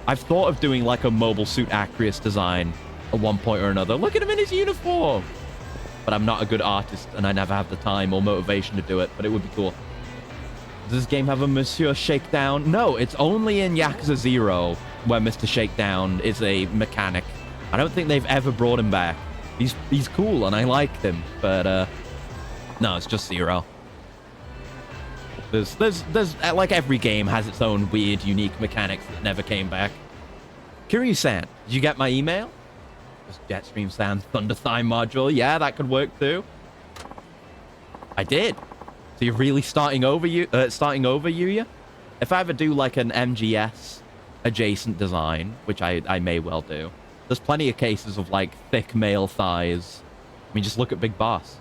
Speaker 1: I've thought of doing like a mobile suit Acrius design at one point or another. Look at him in his uniform. But I'm not a good artist, and I never have the time or motivation to do it, but it would be cool. Does this game have a Monsieur Shakedown? No, it's only in Yakuza 0 where Mr. Shakedown is a mechanic. I don't think they've ever brought him back. He's cool and I like him, but no, it's just 0. There's like every game has its own weird, unique mechanics that never came back. Kiryu-san, did you get my email? Just Jetstream-san, Thunder Thigh module. Yeah, that could work too. I did. So you're really starting over, Yuya? If I ever do like an MGS adjacent design, which I may well do, there's plenty of cases of like thick male thighs. I mean, just look at Big Boss.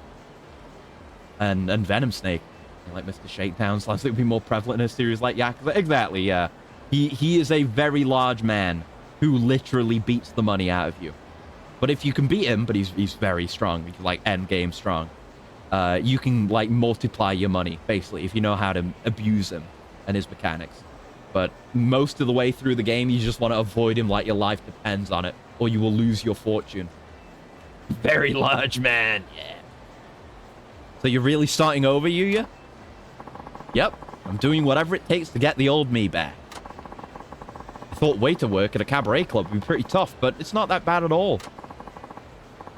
Speaker 1: And Venom Snake. Like Mr. Shakedown, so it would be more prevalent in a series like Yakuza. Exactly, yeah. He is a very large man who literally beats the money out of you. But if you can beat him, but he's very strong, he's like end game strong, you can like multiply your money, basically, if you know how to abuse him and his mechanics. But most of the way through the game, you just want to avoid him like your life depends on it, or you will lose your fortune. Very large man, yeah. So you're really starting over, Yuya? Yep, I'm doing whatever it takes to get the old me back. I thought waiter work at a cabaret club would be pretty tough, but it's not that bad at all.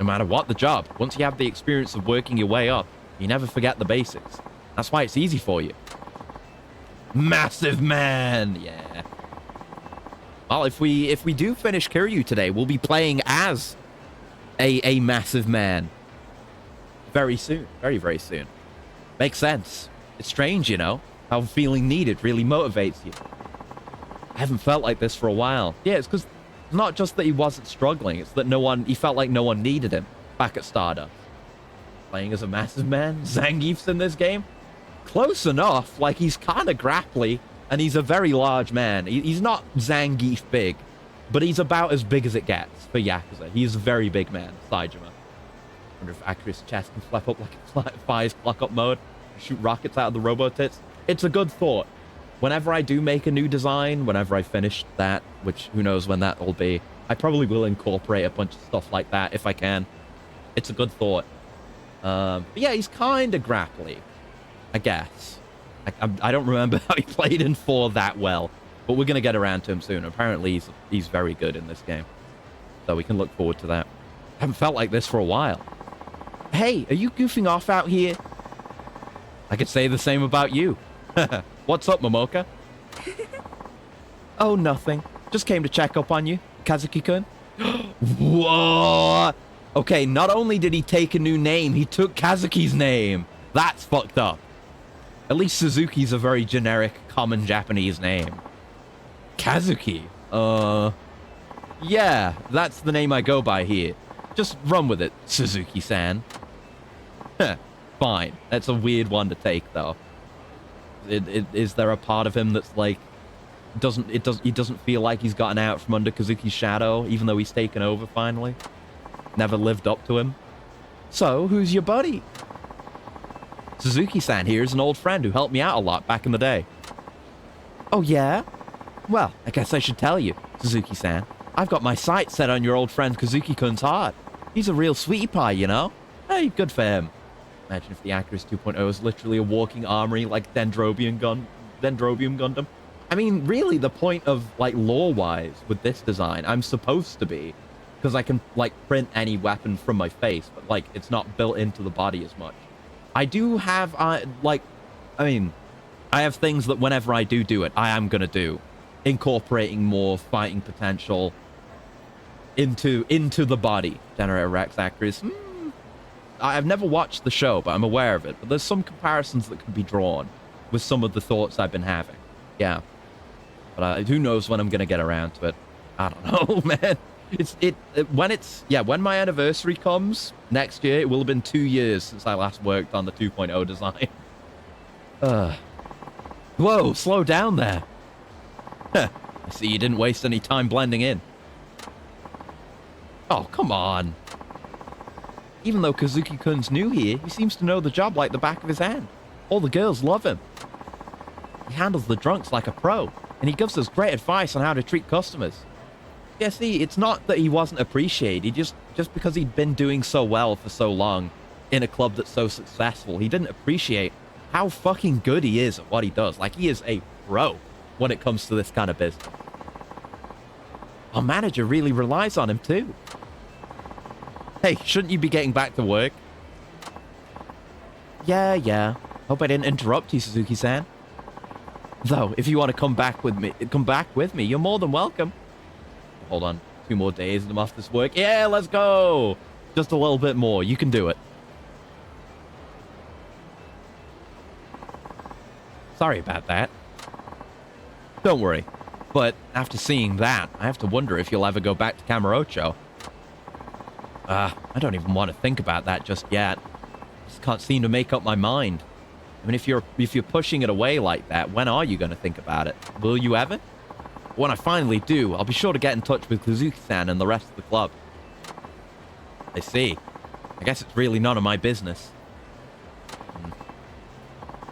Speaker 1: No matter what the job, once you have the experience of working your way up, you never forget the basics. That's why it's easy for you. Massive man, yeah. Well, if we do finish Kiryu today, we'll be playing as a massive man. Very soon, very, very soon. Makes sense. It's strange, you know, how feeling needed really motivates you. I haven't felt like this for a while. Yeah, it's because it's not just that he wasn't struggling, it's that he felt like no one needed him back at Stardust. Playing as a massive man, Zangief's in this game? Close enough, like he's kind of grapply, and he's a very large man. He's not Zangief big, but he's about as big as it gets for Yakuza. He's a very big man, Saejima. I wonder if Akira's chest can flap up like a Fire's clock up mode. Shoot rockets out of the robo-tits. It's a good thought. Whenever I do make a new design, whenever I finish that, which who knows when that will be, I probably will incorporate a bunch of stuff like that if I can. It's a good thought. But yeah, he's kind of grapply, I guess. I don't remember how he played in 4 that well, but we're going to get around to him soon. Apparently, he's very good in this game, so we can look forward to that. I haven't felt like this for a while. Hey, are you goofing off out here? I could say the same about you. What's up, Momoka? Oh, nothing. Just came to check up on you, Kazuki-kun. Whoa! Okay, not only did he take a new name, he took Kazuki's name. That's fucked up. At least Suzuki's a very generic, common Japanese name. Kazuki? Yeah, that's the name I go by here. Just run with it, Suzuki-san. Fine. That's a weird one to take, though. Is there a part of him that's like he doesn't feel like he's gotten out from under Kazuki's shadow, even though he's taken over finally? Never lived up to him. So, who's your buddy? Suzuki-san here is an old friend who helped me out a lot back in the day. Oh, yeah? Well, I guess I should tell you, Suzuki-san. I've got my sights set on your old friend Kazuki-kun's heart. He's a real sweetie pie, you know? Hey, good for him. Imagine if the Actress 2.0 is literally a walking armory like Dendrobium Gundam. I mean, really, the point of, like, lore-wise with this design, I'm supposed to be, because I can, like, print any weapon from my face, but, like, it's not built into the body as much. I do have, I have things that whenever I do it, I am going to do. Incorporating more fighting potential into the body. Generator Rex Actress. I've never watched the show, but I'm aware of it. But there's some comparisons that can be drawn with some of the thoughts I've been having. Yeah. But who knows when I'm going to get around to it. I don't know, man. When my anniversary comes next year, it will have been 2 years since I last worked on the 2.0 design. Whoa, slow down there. I see you didn't waste any time blending in. Oh, come on. Even though Kazuki-kun's new here, he seems to know the job like the back of his hand. All the girls love him. He handles the drunks like a pro, and he gives us great advice on how to treat customers. Yeah, see, it's not that he wasn't appreciated, just because he'd been doing so well for so long in a club that's so successful, he didn't appreciate how fucking good he is at what he does. Like, he is a pro when it comes to this kind of business. Our manager really relies on him, too. Hey, shouldn't you be getting back to work? Yeah. Hope I didn't interrupt you, Suzuki-san. Though, if you want to come back with me, you're more than welcome. Hold on. 2 more days and I'm off this work. Yeah, let's go. Just a little bit more. You can do it. Sorry about that. Don't worry. But after seeing that, I have to wonder if you'll ever go back to Kamurocho. I don't even want to think about that just yet. Just can't seem to make up my mind. I mean, if you're pushing it away like that, when are you going to think about it? Will you ever? When I finally do, I'll be sure to get in touch with Suzuki-san and the rest of the club. I see. I guess it's really none of my business.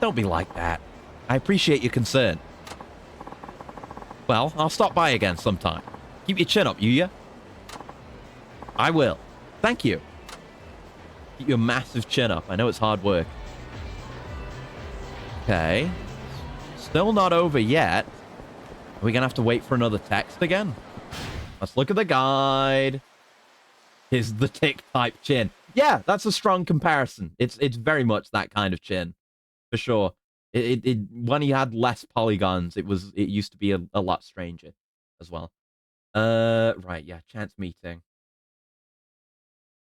Speaker 1: Don't be like that. I appreciate your concern. Well, I'll stop by again sometime. Keep your chin up, Yuya. I will. Thank you. Keep your massive chin up. I know it's hard work. Okay. Still not over yet. Are we going to have to wait for another text again? Let's look at the guide. Here's the tick-type chin. Yeah, that's a strong comparison. It's very much that kind of chin. For sure. When he had less polygons, it used to be a lot stranger as well. Right, yeah, chance meeting.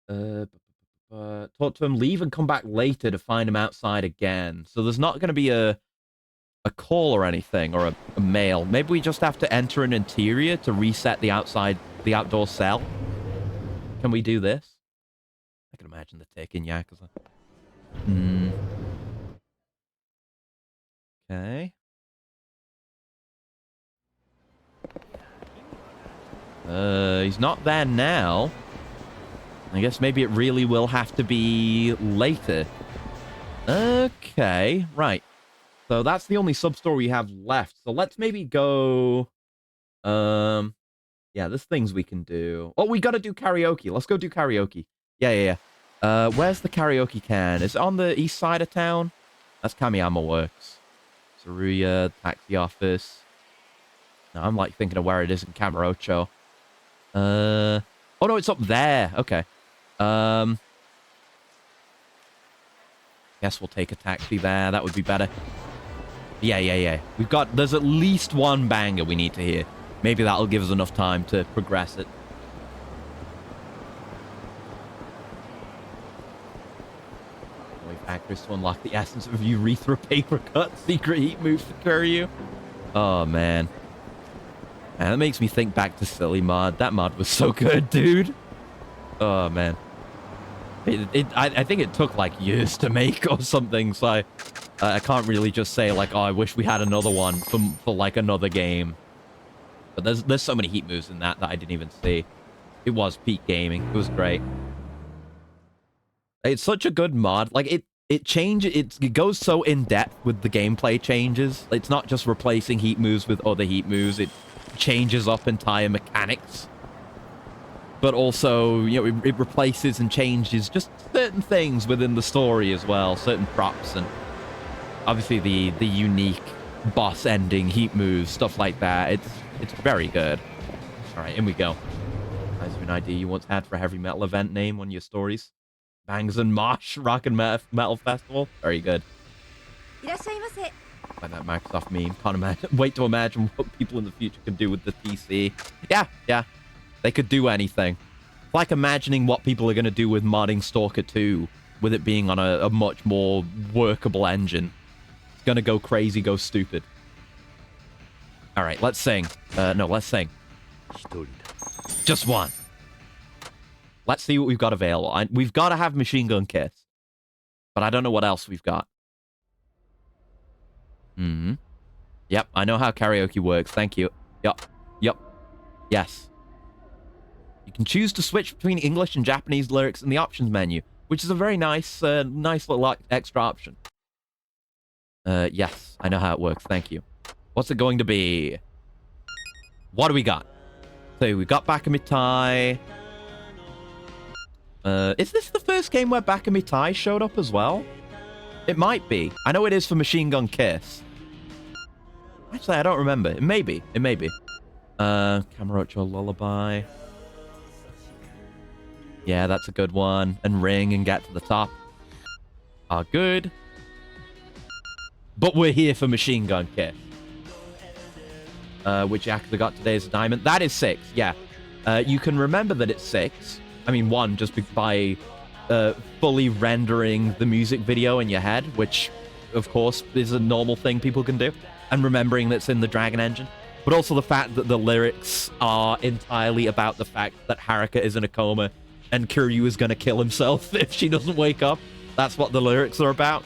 Speaker 1: Talk to him, leave and come back later to find him outside again. So there's not going to be a call or anything, or a mail. Maybe we just have to enter an interior to reset the outdoor cell. Can we do this? I can imagine the tick in Yakuza. Okay. He's not there now. I guess maybe it really will have to be later. Okay, right. So that's the only sub-story we have left. So let's maybe go... Yeah, there's things we can do. Oh, we gotta do karaoke. Let's go do karaoke. Yeah. Where's the karaoke can? Is it on the east side of town? That's Kamiyama Works. Tsuruya, taxi office. No, I'm like thinking of where it is in Kamurocho. Oh no, it's up there. Okay. Guess we'll take a taxi there. That would be better. Yeah. There's at least one banger we need to hear. Maybe that'll give us enough time to progress it. Wait, factors to unlock the essence of urethra paper cut. Secret heat moves to Kuryu. Oh, man. Man, that makes me think back to Silly Mod. That mod was so good, dude. Oh, man. I think it took, like, years to make or something, so I can't really just say, like, oh, I wish we had another one for like, another game. But there's so many heat moves in that I didn't even see. It was peak gaming. It was great. It's such a good mod. Like, it goes so in-depth with the gameplay changes. It's not just replacing heat moves with other heat moves. It changes up entire mechanics. But also, you know, it replaces and changes just certain things within the story as well. Certain props and obviously the unique boss ending, heat moves, stuff like that. It's very good. All right, in we go. Nice of an idea you once had for a heavy metal event name on your stories. Bangs and Mosh Rock and Metal Festival. Very good. Like that Microsoft meme. Can't imagine. Wait to imagine what people in the future could do with the PC. Yeah. They could do anything. It's like imagining what people are going to do with modding Stalker 2, with it being on a much more workable engine. It's going to go crazy, go stupid. All right, let's sing. No, let's sing. Just one. Let's see what we've got available. We've got to have Machine Gun Kiss. But I don't know what else we've got. Yep, I know how karaoke works. Thank you. Yep. Yes. You can choose to switch between English and Japanese lyrics in the options menu, which is a very nice little extra option. Yes, I know how it works. Thank you. What's it going to be? What do we got? So we've got Bakamitai. Is this the first game where Bakamitai showed up as well? It might be. I know it is for Machine Gun Kiss. Actually, I don't remember. It may be. It may be. Camarocho Lullaby. Yeah, that's a good one. And Ring and Get to the Top are good. But we're here for Machine Gun Kiss. Which Yakuza got today as a diamond. That is 6, yeah. You can remember that it's 6. I mean, 1, just by fully rendering the music video in your head, which, of course, is a normal thing people can do. And remembering that's in the Dragon Engine. But also the fact that the lyrics are entirely about the fact that Haruka is in a coma and Kiryu is going to kill himself if she doesn't wake up. That's what the lyrics are about.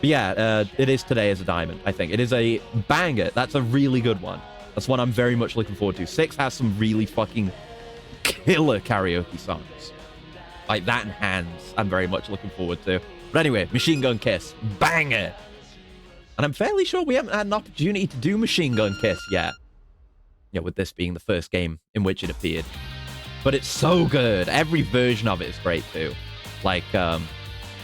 Speaker 1: But yeah, it is today as a diamond, I think. It is a banger. That's a really good one. That's one I'm very much looking forward to. 6 has some really fucking killer karaoke songs. Like that and Hands, I'm very much looking forward to. But anyway, Machine Gun Kiss, banger. And I'm fairly sure we haven't had an opportunity to do Machine Gun Kiss yet. Yeah, with this being the first game in which it appeared. But it's so good. Every version of it is great too. Like,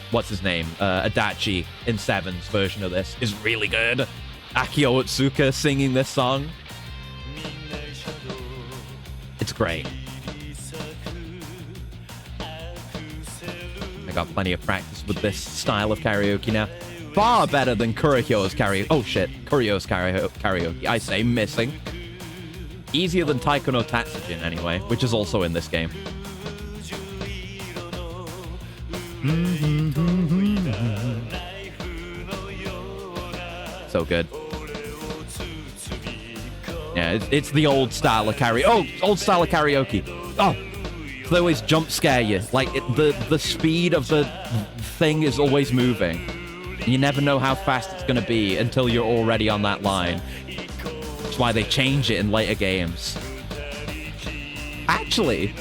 Speaker 1: what's his name? Adachi in 7's version of this is really good. Akio Otsuka singing this song. It's great. I got plenty of practice with this style of karaoke now. Far better than Kurihyo's karaoke. Oh shit, Kurihyo's karaoke. I say missing. Easier than Taiko no Tatsujin anyway, which is also in this game. So good. Yeah, it's the old style of karaoke. Oh, old style of karaoke. Oh, they always jump scare you. Like, the speed of the thing is always moving. You never know how fast it's going to be until you're already on that line. That's why they change it in later games. Actually,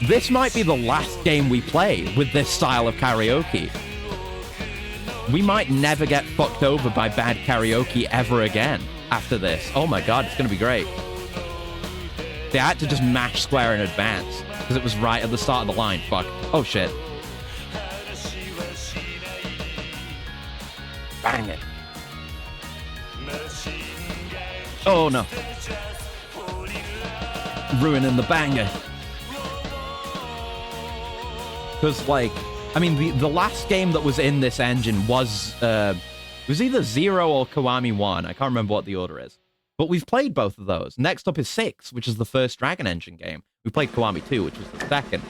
Speaker 1: this might be the last game we play with this style of karaoke. We might never get fucked over by bad karaoke ever again after this. Oh my god, it's going to be great. They had to just mash square in advance because it was right at the start of the line. Fuck. Oh shit. Bang it. Oh no. Ruining the banger. Because, like, I mean, the last game that was in this engine was either 0 or Kiwami 1. I can't remember what the order is. But we've played both of those. Next up is 6, which is the first Dragon Engine game. We played Kiwami 2, which was the second.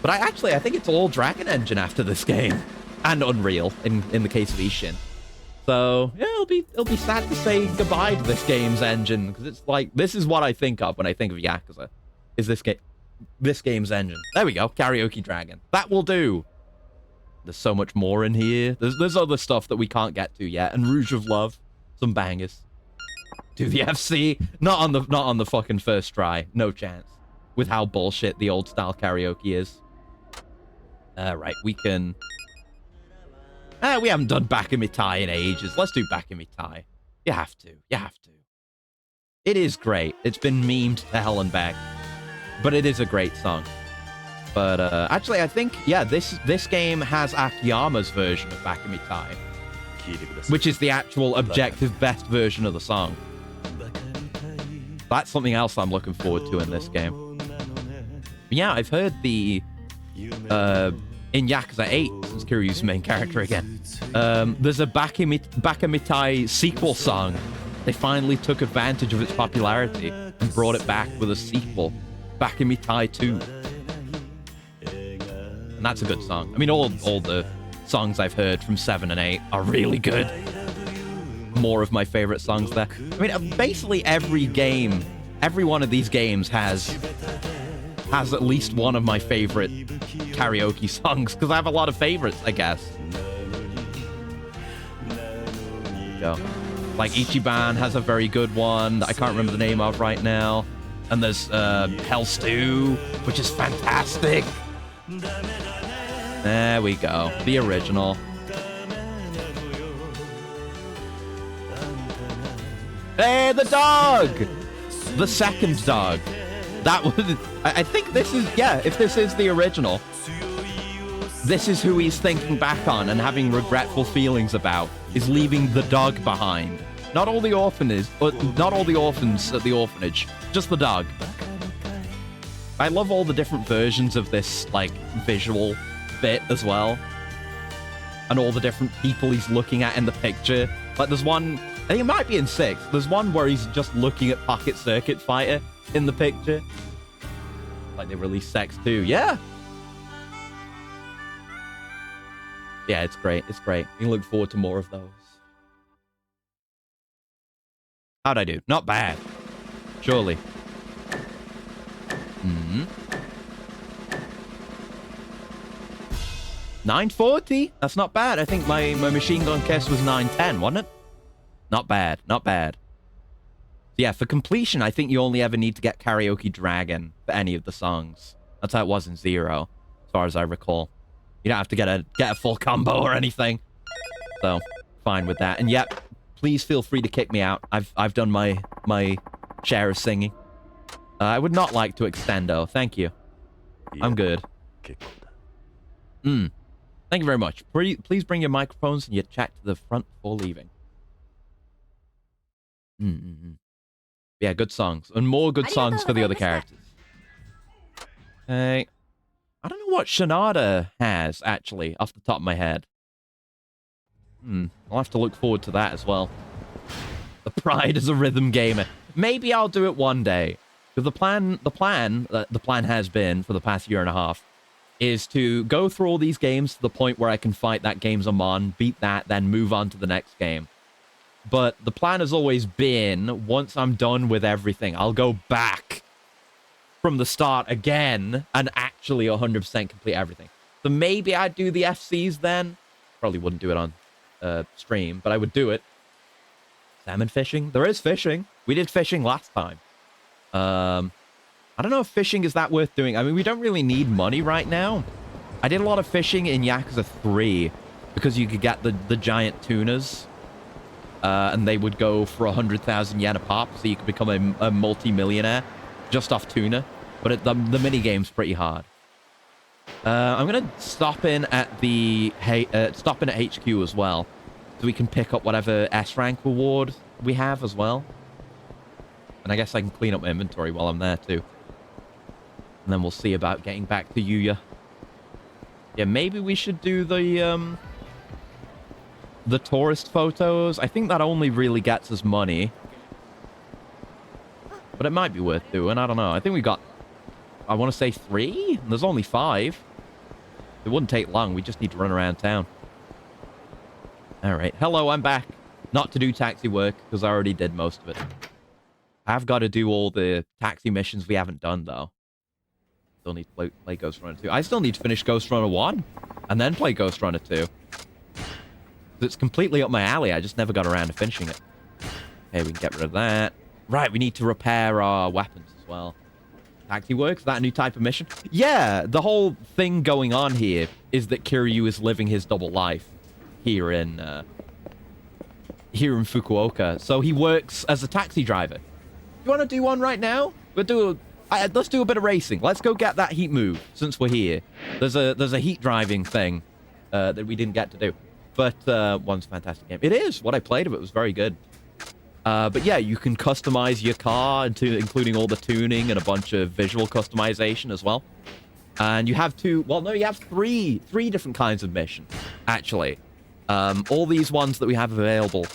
Speaker 1: But I think it's all Dragon Engine after this game. And Unreal, in the case of Ishin. So, yeah, it'll be sad to say goodbye to this game's engine, because it's like, this is what I think of when I think of Yakuza, is this game's engine. There we go, Karaoke Dragon. That will do. There's so much more in here. There's other stuff that we can't get to yet, and Rouge of Love, some bangers. Do the FC, not on the fucking first try, no chance. With how bullshit the old style karaoke is. Right, we can. We haven't done Bakamitai in ages. Let's do Bakamitai. You have to. You have to. It is great. It's been memed to hell and back. But it is a great song. But actually, I think, yeah, this game has Akiyama's version of Bakamitai. Which is the actual objective best version of the song. That's something else I'm looking forward to in this game. But yeah, I've heard the... in Yakuza 8, since Kiryu's the main character again, there's a Bakamitai sequel song. They finally took advantage of its popularity and brought it back with a sequel, Bakamitai 2. And that's a good song. I mean, all the songs I've heard from 7 and 8 are really good. More of my favorite songs there. I mean, basically every one of these games has at least one of my favorite karaoke songs, because I have a lot of favorites, I guess. Go. Like Ichiban has a very good one that I can't remember the name of right now. And there's Hell Stew, which is fantastic. There we go. The original. Hey, the dog! The second dog. That was... I think this is... Yeah, if this is the original. this is who he's thinking back on and having regretful feelings about, is leaving the dog behind. Not all the orphans at the orphanage, just the dog. I love all the different versions of this, like, visual bit as well. And all the different people he's looking at in the picture. Like, there's one, I think it might be in 6. There's one where he's just looking at Pocket Circuit Fighter in the picture. Like, they released Sex too. Yeah! Yeah, it's great. It's great. You look forward to more of those. How'd I do? Not bad. Surely. 940? That's not bad. I think my machine gun kiss was 910, wasn't it? Not bad. Not bad. Yeah, for completion, I think you only ever need to get Karaoke Dragon for any of the songs. That's how it was in 0, as far as I recall. You don't have to get a full combo or anything. So, fine with that. And yep, please feel free to kick me out. I've done my share of singing. I would not like to extend, though. Thank you. I'm good. Thank you very much. Please bring your microphones and your chat to the front before leaving. Yeah, good songs. And more good songs for the other characters. Hey. I don't know what Shinada has, actually, off the top of my head. I'll have to look forward to that as well. The pride as a rhythm gamer. Maybe I'll do it one day. Because the plan has been for the past year and a half is to go through all these games to the point where I can fight that games I'm on, beat that, then move on to the next game. But the plan has always been, once I'm done with everything, I'll go back from the start again and actually 100% complete everything. So maybe I'd do the FCs then. Probably wouldn't do it on stream, but I would do it. Salmon fishing? There is fishing. We did fishing last time. I don't know if fishing is that worth doing. I mean, we don't really need money right now. I did a lot of fishing in Yakuza 3 because you could get the giant tunas. And they would go for 100,000 yen a pop, so you could become a multi-millionaire just off tuna. But the minigame's pretty hard. I'm gonna stop in at HQ as well, so we can pick up whatever S rank reward we have as well. And I guess I can clean up my inventory while I'm there too. And then we'll see about getting back to Yuya. Yeah, maybe we should do the tourist photos. I think that only really gets us money. But it might be worth doing. I don't know. I think we got, I want to say 3? And there's only 5. It wouldn't take long. We just need to run around town. Alright. Hello, I'm back. Not to do taxi work, because I already did most of it. I've got to do all the taxi missions we haven't done, though. Still need to play Ghost Runner 2. I still need to finish Ghost Runner 1, and then play Ghost Runner 2. It's completely up my alley. I just never got around to finishing it. Okay, we can get rid of that. Right, we need to repair our weapons as well. Taxi work? Is that a new type of mission? Yeah, the whole thing going on here is that Kiryu is living his double life here in Fukuoka. So he works as a taxi driver. You want to do one right now? Let's do a bit of racing. Let's go get that heat move since we're here. There's a heat driving thing that we didn't get to do. But one's a fantastic game. It is. What I played of it was very good. But yeah, you can customize your car, including all the tuning and a bunch of visual customization as well. And you have you have three different kinds of missions, actually. All these ones that we have available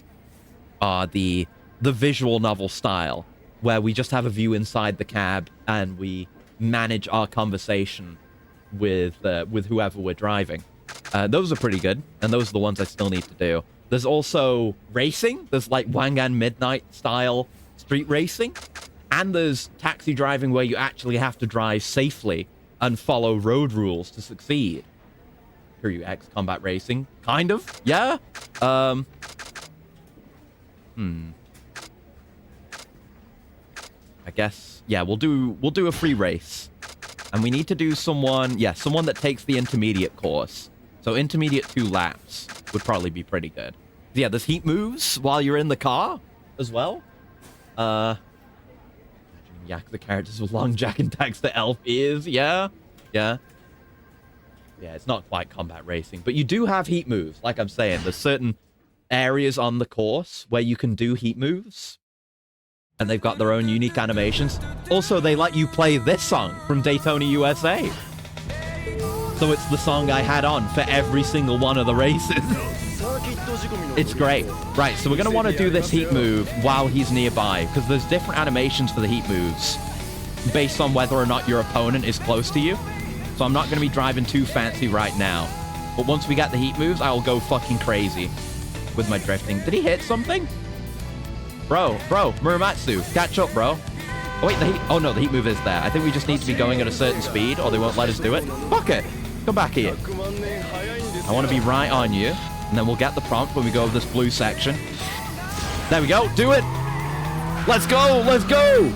Speaker 1: are the visual novel style, where we just have a view inside the cab and we manage our conversation with whoever we're driving. Those are pretty good, and those are the ones I still need to do. There's also racing. There's like Wangan Midnight style street racing. And there's taxi driving where you actually have to drive safely and follow road rules to succeed. Kiryu X Combat Racing. Kind of, yeah. I guess, yeah, we'll do a free race. And we need to do someone that takes the intermediate course. So intermediate 2 laps would probably be pretty good. Yeah, there's heat moves while you're in the car as well. Yakuza characters with long Jack and Daxter elf ears. Yeah. Yeah, it's not quite combat racing, but you do have heat moves. Like I'm saying, there's certain areas on the course where you can do heat moves, and they've got their own unique animations. Also, they let you play this song from Daytona, USA. So it's the song I had on for every single one of the races. It's great. Right, so we're going to want to do this heat move while he's nearby, because there's different animations for the heat moves based on whether or not your opponent is close to you. So I'm not going to be driving too fancy right now. But once we get the heat moves, I will go fucking crazy with my drifting. Did he hit something? Bro, Muramatsu, catch up, bro. Oh, wait, oh no, the heat move is there. I think we just need to be going at a certain speed or they won't let us do it. Fuck it. Come back here. I want to be right on you. And then we'll get the prompt when we go over this blue section. There we go. Do it. Let's go. Let's go.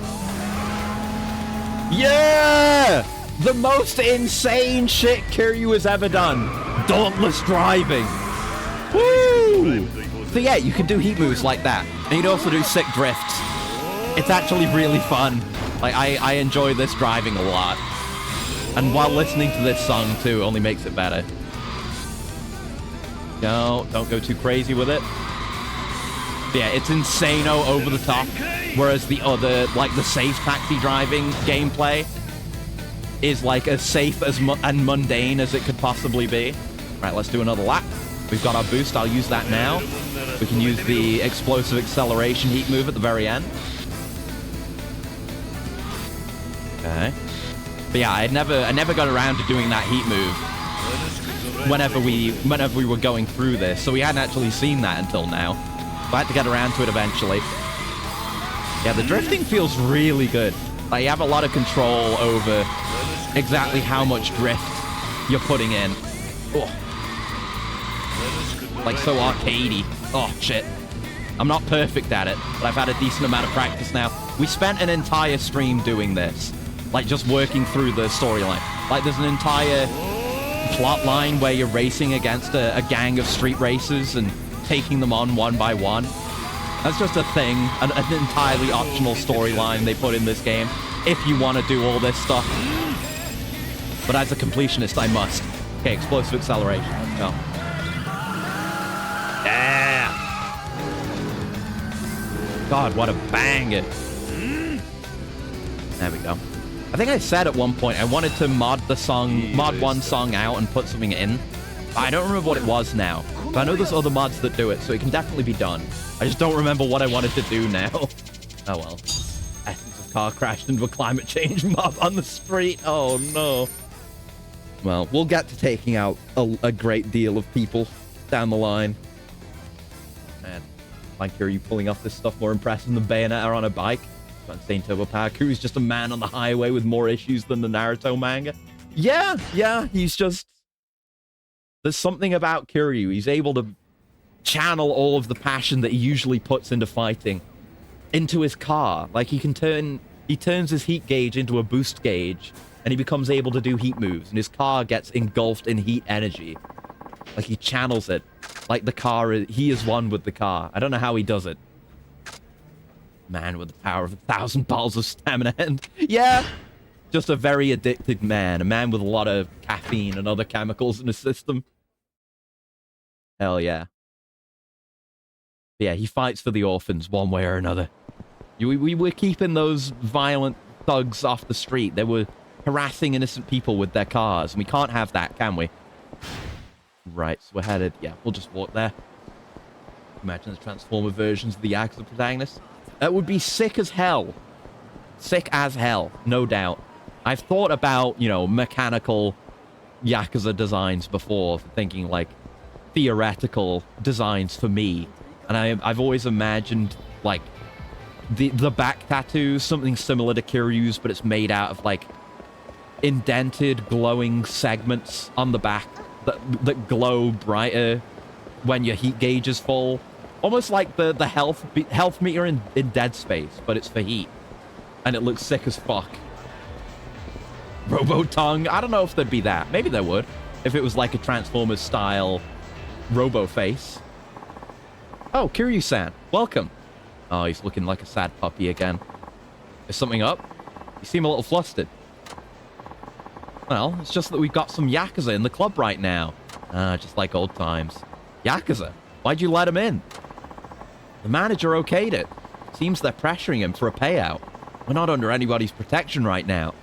Speaker 1: Yeah. The most insane shit Kiryu has ever done. Dauntless driving. Woo. So yeah, you can do heat moves like that. And you can also do sick drifts. It's actually really fun. Like, I enjoy this driving a lot. And while listening to this song too, only makes it better. No, don't go too crazy with it. But yeah, it's insano over the top. Whereas the other, like the safe taxi driving gameplay is like as safe as and mundane as it could possibly be. Right, let's do another lap. We've got our boost. I'll use that now. We can use the explosive acceleration heat move at the very end. Okay. But yeah, I never got around to doing that heat move whenever we were going through this, so we hadn't actually seen that until now. So I had to get around to it eventually. Yeah, the drifting feels really good. Like, you have a lot of control over exactly how much drift you're putting in. Oh. Like, so arcadey. Oh, shit. I'm not perfect at it, but I've had a decent amount of practice now. We spent an entire stream doing this. Like, just working through the storyline. Like, there's an entire plot line where you're racing against a gang of street racers and taking them on one by one. That's just a thing, an entirely optional storyline they put in this game, if you want to do all this stuff. But as a completionist, I must. Okay, explosive acceleration. Let's go. Yeah! God, what a banger. There we go. I think I said at one point I wanted to mod one song out and put something in. I don't remember what it was now. But I know there's other mods that do it, so it can definitely be done. I just don't remember what I wanted to do now. Oh well. Essence of car crashed into a climate change mob on the street. Oh no. Well, we'll get to taking out a great deal of people down the line. Man, like, are you pulling off this stuff more impressive than Bayonetta on a bike? Insane turbo power. Kiryu's just a man on the highway with more issues than the Naruto manga. Yeah, he's just... There's something about Kiryu. He's able to channel all of the passion that he usually puts into fighting into his car. Like, he turns his heat gauge into a boost gauge, and he becomes able to do heat moves, and his car gets engulfed in heat energy. Like, he channels it. Like the car, he is one with the car. I don't know how he does it. Man with the power of 1,000 bottles of stamina, and yeah, just a very addicted man. A man with a lot of caffeine and other chemicals in his system. Hell yeah. Yeah, he fights for the orphans one way or another. We were keeping those violent thugs off the street. They were harassing innocent people with their cars, and we can't have that, can we? Right, so we're headed... Yeah, we'll just walk there. Imagine the Transformer versions of the Yakuza protagonists. That would be sick as hell. Sick as hell, no doubt. I've thought about, you know, mechanical Yakuza designs before, thinking, like, theoretical designs for me. And I've always imagined, like, the back tattoos, something similar to Kiryu's, but it's made out of, like, indented, glowing segments on the back that glow brighter when your heat gauge is full. Almost like the health meter in Dead Space, but it's for heat. And it looks sick as fuck. Robo-tongue. I don't know if there'd be that. Maybe there would. If it was like a Transformers-style Robo-face. Oh, Kiryu-san. Welcome. Oh, he's looking like a sad puppy again. Is something up? You seem a little flustered. Well, it's just that we've got some Yakuza in the club right now. Just like old times. Yakuza? Why'd you let him in? The manager okayed it. Seems they're pressuring him for a payout. We're not under anybody's protection right now.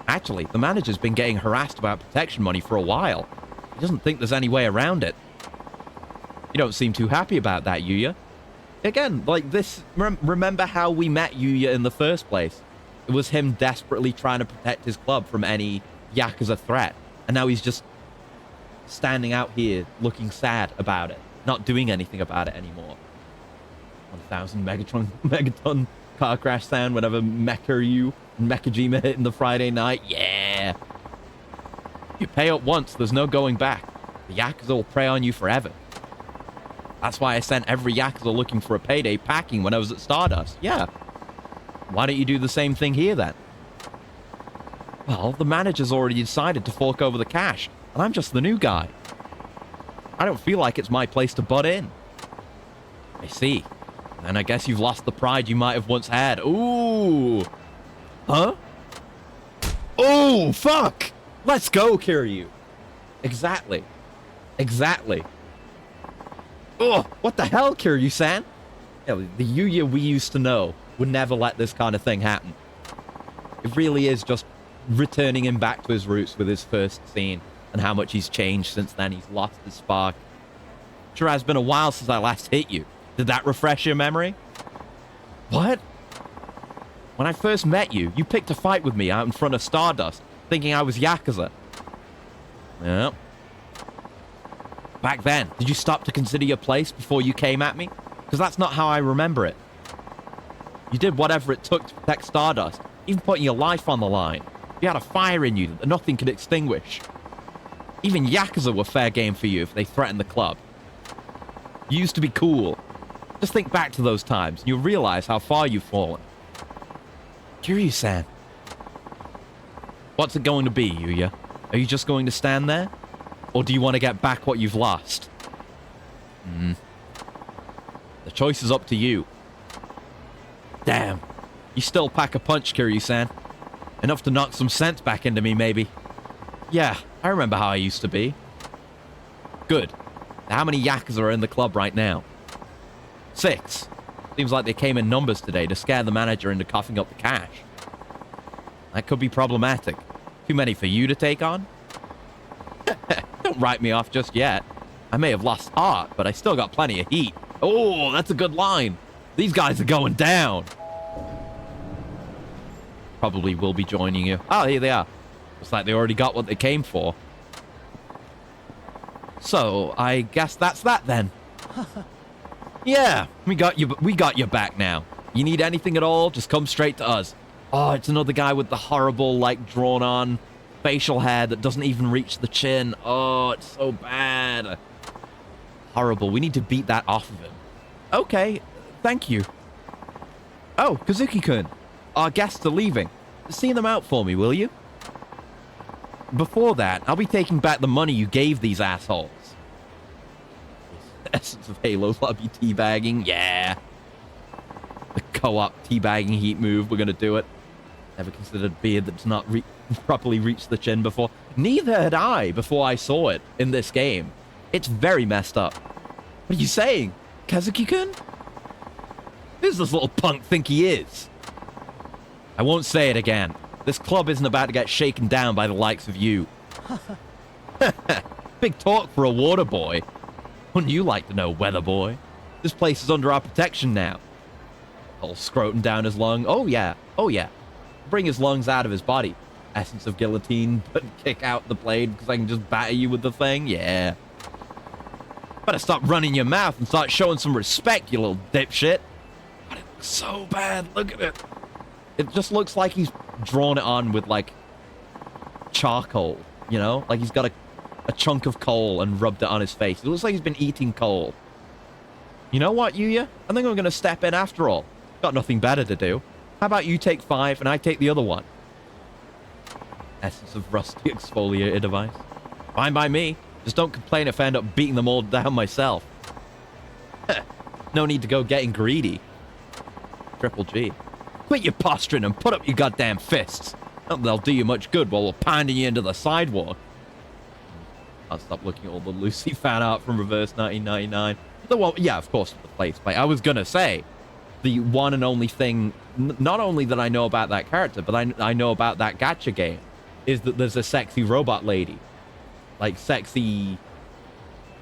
Speaker 1: Actually, the manager's been getting harassed about protection money for a while. He doesn't think there's any way around it. You don't seem too happy about that, Yuya. Again, like this, remember how we met Yuya in the first place? It was him desperately trying to protect his club from any Yakuza threat. And now he's just standing out here looking sad about it. Not doing anything about it anymore. 1,000 megaton car crash sound whenever Mechajima hit in the Friday night. Yeah. If you pay up once, there's no going back. The Yakuza will prey on you forever. That's why I sent every Yakuza looking for a payday packing when I was at Stardust. Yeah. Why don't you do the same thing here then? Well, the manager's already decided to fork over the cash, and I'm just the new guy. I don't feel like it's my place to butt in. I see. And I guess you've lost the pride you might have once had. Ooh. Huh? Oh, fuck! Let's go, Kiryu. Exactly. Exactly. Oh, what the hell, Kiryu-san? Yeah, the Yuya we used to know would never let this kind of thing happen. It really is just returning him back to his roots with his first scene and how much he's changed since then. He's lost his spark. Sure has been a while since I last hit you. Did that refresh your memory? What? When I first met you, you picked a fight with me out in front of Stardust, thinking I was Yakuza. Yep. Back then, did you stop to consider your place before you came at me? Because that's not how I remember it. You did whatever it took to protect Stardust, even putting your life on the line. You had a fire in you that nothing could extinguish. Even Yakuza were fair game for you if they threatened the club. You used to be cool. Just think back to those times, and you'll realize how far you've fallen. Kiryu-san. What's it going to be, Yuya? Are you just going to stand there? Or do you want to get back what you've lost? The choice is up to you. Damn. You still pack a punch, Kiryu-san. Enough to knock some sense back into me, maybe. Yeah, I remember how I used to be. Good. How many Yakuza are in the club right now? 6. Seems like they came in numbers today to scare the manager into coughing up the cash. That could be problematic. Too many for you to take on? Don't write me off just yet. I may have lost heart, but I still got plenty of heat. Oh, that's a good line. These guys are going down. Probably will be joining you. Oh, here they are. Looks like they already got what they came for. So, I guess that's that then. Yeah, we got your back now. You need anything at all, just come straight to us. Oh, it's another guy with the horrible, like, drawn-on facial hair that doesn't even reach the chin. Oh, it's so bad. Horrible. We need to beat that off of him. Okay, thank you. Oh, Kazuki-kun. Our guests are leaving. See them out for me, will you? Before that, I'll be taking back the money you gave these assholes. Essence of Halo lobby teabagging. Yeah. The co-op teabagging heat move. We're going to do it. Never considered a beard that's not properly reached the chin before. Neither had I before I saw it in this game. It's very messed up. What are you saying? Kazuki-kun? Who's this little punk think he is? I won't say it again. This club isn't about to get shaken down by the likes of you. Big talk for a water boy. Wouldn't you like to know, weather boy? This place is under our protection now. All scrotum down his lung. Oh yeah, oh yeah. Bring his lungs out of his body. Essence of guillotine, but kick out the blade because I can just batter you with the thing. Yeah. Better stop running your mouth and start showing some respect, you little dipshit. But it looks so bad. Look at it. It just looks like he's drawn it on with, like, charcoal, you know? Like he's got a chunk of coal and rubbed it on his face. It looks like he's been eating coal. You know what, Yuya? I think I'm going to step in after all. Got nothing better to do. How about you take 5 and I take the other one? Essence of rusty exfoliator device. Fine by me. Just don't complain if I end up beating them all down myself. No need to go getting greedy. Triple G. Quit your posturing and put up your goddamn fists. Not that they'll do you much good while we're pounding you into the sidewalk. I'll stop looking at all the Lucy fan art from Reverse 1999. Well, yeah, of course, the place play. I was gonna say, the one and only thing, not only that I know about that character, but I know about that gacha game, is that there's a sexy robot lady. Like, sexy,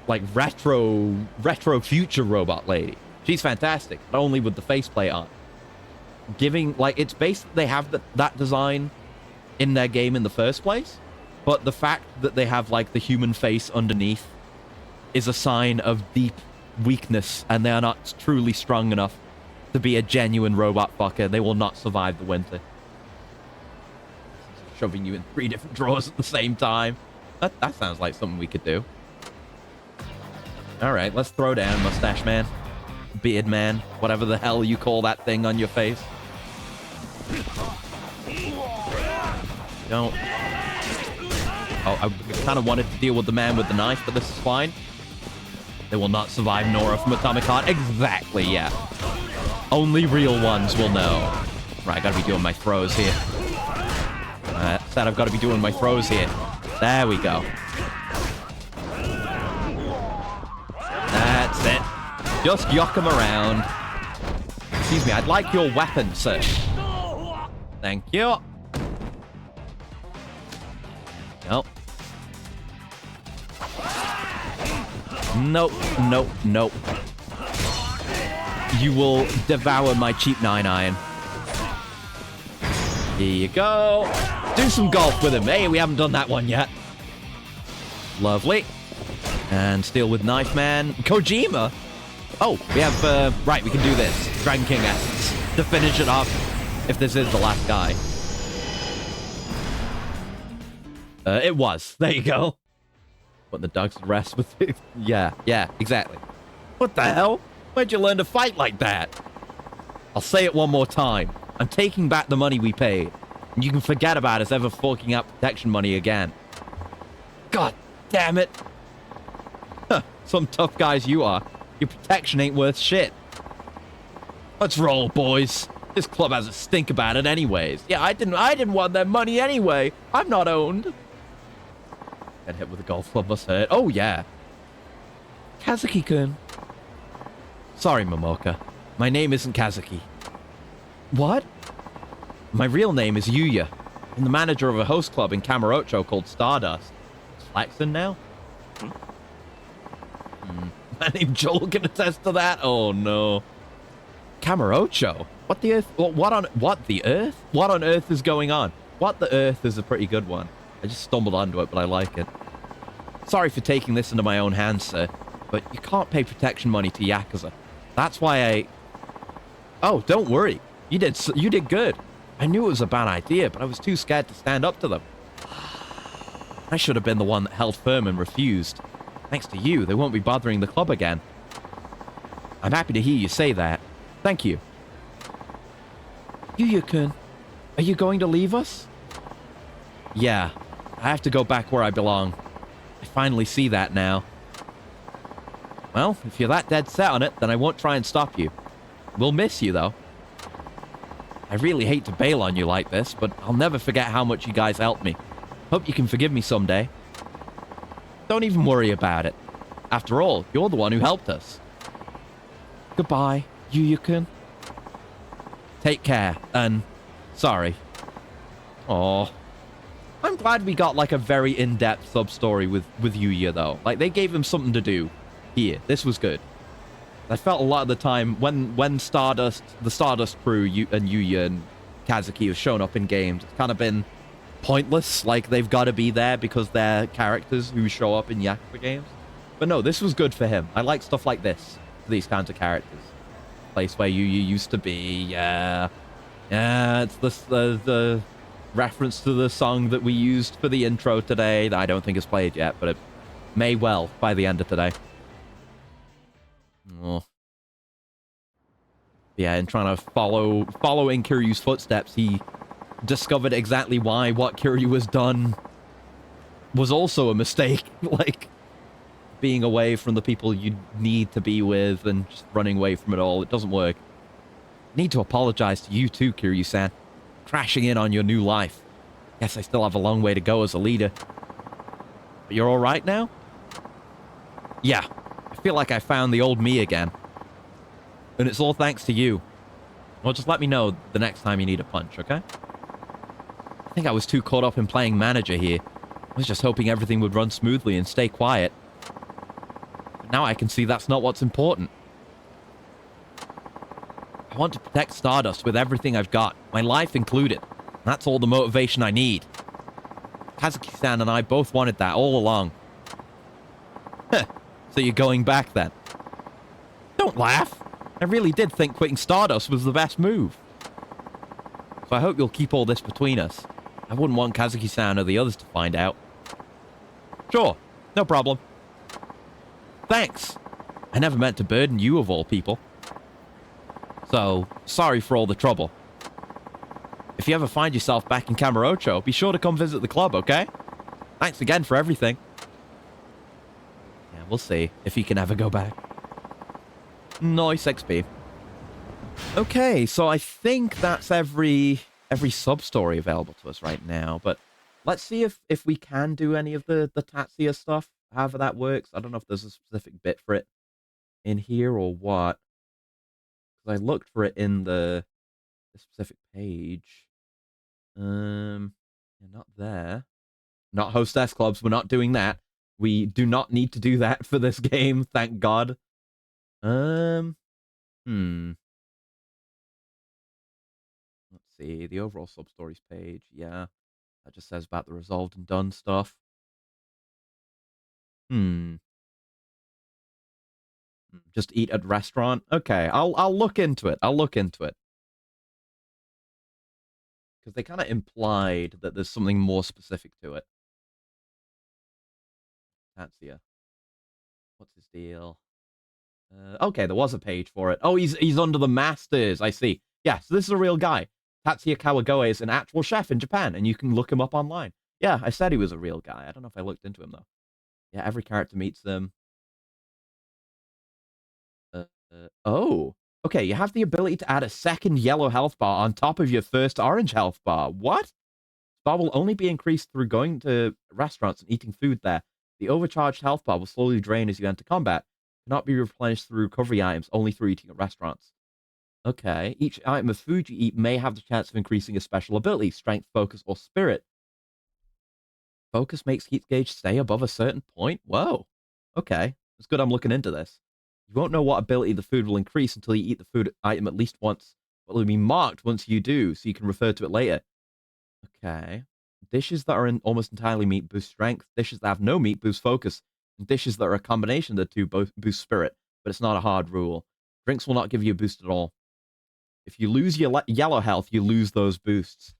Speaker 1: like, retro future robot lady. She's fantastic, but only with the faceplate on. Giving, like, it's based, they have that design in their game in the first place, but the fact that they have, like, the human face underneath is a sign of deep weakness, and they are not truly strong enough to be a genuine robot fucker. They will not survive the winter. Shoving you in 3 different drawers at the same time. That sounds like something we could do. Alright, let's throw down, mustache man. Beard man. Whatever the hell you call that thing on your face. Don't. Oh, I kind of wanted to deal with the man with the knife, but this is fine. They will not survive Nora from Atomic Heart. Exactly, yeah. Only real ones will know. Right, I gotta be doing my throws here. Said I've got to be doing my throws here. There we go. That's it. Just yock them around. Excuse me, I'd like your weapon, sir. Thank you. Nope. Nope, nope, nope. You will devour my cheap 9-iron. Here you go. Do some golf with him. Hey, we haven't done that one yet. Lovely. And steal with Knife Man. Kojima? Oh, we have, right, we can do this. Dragon King Essence. To finish it off, if this is the last guy. It was. There you go. Put the dogs to rest with it. Yeah, exactly. What the hell? Where'd you learn to fight like that? I'll say it one more time. I'm taking back the money we paid. And you can forget about us ever forking out protection money again. God damn it. Huh, some tough guys you are. Your protection ain't worth shit. Let's roll, boys. This club has a stink about it anyways. Yeah, I didn't want that money anyway. I'm not owned. Get hit with a golf club must hurt. Oh, yeah. Kazuki-kun. Sorry, Momoka. My name isn't Kazuki. What? My real name is Yuya. I'm the manager of a host club in Kamurocho called Stardust. Is Flaxton now? My name Joel can attest to that? Oh, no. Kamurocho? What the earth? What on earth is going on? What the earth is a pretty good one. I just stumbled onto it, but I like it. Sorry for taking this into my own hands, sir, but you can't pay protection money to Yakuza. That's why I... Oh, don't worry. You did good. I knew it was a bad idea, but I was too scared to stand up to them. I should have been the one that held firm and refused. Thanks to you, they won't be bothering the club again. I'm happy to hear you say that. Thank you. Yuya-kun, are you going to leave us? Yeah, I have to go back where I belong. I finally see that now. Well, if you're that dead set on it, then I won't try and stop you. We'll miss you, though. I really hate to bail on you like this, but I'll never forget how much you guys helped me. Hope you can forgive me someday. Don't even worry about it. After all, you're the one who helped us. Goodbye, Yuya-kun. Take care, and sorry. Aw. I'm glad we got, like, a very in-depth sub-story with Yuya, though. Like, they gave him something to do here. This was good. I felt a lot of the time when the Stardust crew and Yuya and Kazuki have shown up in games, it's kind of been pointless. Like, they've got to be there because they're characters who show up in Yakuza games. But no, this was good for him. I like stuff like this for these kinds of characters. Place where Yuya used to be, yeah. Yeah, it's the reference to the song that we used for the intro today that I don't think is played yet, but it may well by the end of today. Oh. Yeah, and trying to follow in Kiryu's footsteps, he discovered exactly why what Kiryu has done was also a mistake. Like, being away from the people you need to be with and just running away from it all. It doesn't work. I need to apologize to you too, Kiryu-san. Crashing in on your new life. Guess I still have a long way to go as a leader. But you're alright now? Yeah. I feel like I found the old me again. And it's all thanks to you. Well, just let me know the next time you need a punch, okay? I think I was too caught up in playing manager here. I was just hoping everything would run smoothly and stay quiet. But now I can see that's not what's important. I want to protect Stardust with everything I've got, my life included. That's all the motivation I need. Kazuki-san and I both wanted that all along. Heh, so you're going back then? Don't laugh. I really did think quitting Stardust was the best move. So I hope you'll keep all this between us. I wouldn't want Kazuki-san or the others to find out. Sure, no problem. Thanks. I never meant to burden you of all people. So, sorry for all the trouble. If you ever find yourself back in Kamurocho, be sure to come visit the club, okay? Thanks again for everything. Yeah, we'll see if he can ever go back. Nice XP. Okay, so I think that's every sub-story available to us right now, but let's see if we can do any of the Tatsuya stuff, however that works. I don't know if there's a specific bit for it in here or what. Because I looked for it in the specific page. Yeah, not there. Not hostess clubs, we're not doing that. We do not need to do that for this game, thank God. Let's see, the overall sub-stories page, yeah. That just says about the resolved and done stuff. Just eat at restaurant? Okay, I'll look into it. I'll look into it. Because they kind of implied that there's something more specific to it. Tatsuya. What's his deal? Okay, there was a page for it. Oh, he's under the masters. I see. Yeah, so this is a real guy. Tatsuya Kawagoe is an actual chef in Japan, and you can look him up online. Yeah, I said he was a real guy. I don't know if I looked into him, though. Yeah, every character meets them. Oh. Okay, you have the ability to add a second yellow health bar on top of your first orange health bar. What? Bar will only be increased through going to restaurants and eating food there. The overcharged health bar will slowly drain as you enter combat. Cannot be replenished through recovery items, only through eating at restaurants. Okay. Each item of food you eat may have the chance of increasing a special ability, strength, focus, or spirit. Focus makes heat gauge stay above a certain point? Whoa. Okay. It's good I'm looking into this. You won't know what ability the food will increase until you eat the food item at least once. But it will be marked once you do, so you can refer to it later. Okay. Dishes that are almost entirely meat boost strength. Dishes that have no meat boost focus. And dishes that are a combination of the two both boost spirit. But it's not a hard rule. Drinks will not give you a boost at all. If you lose your yellow health, you lose those boosts.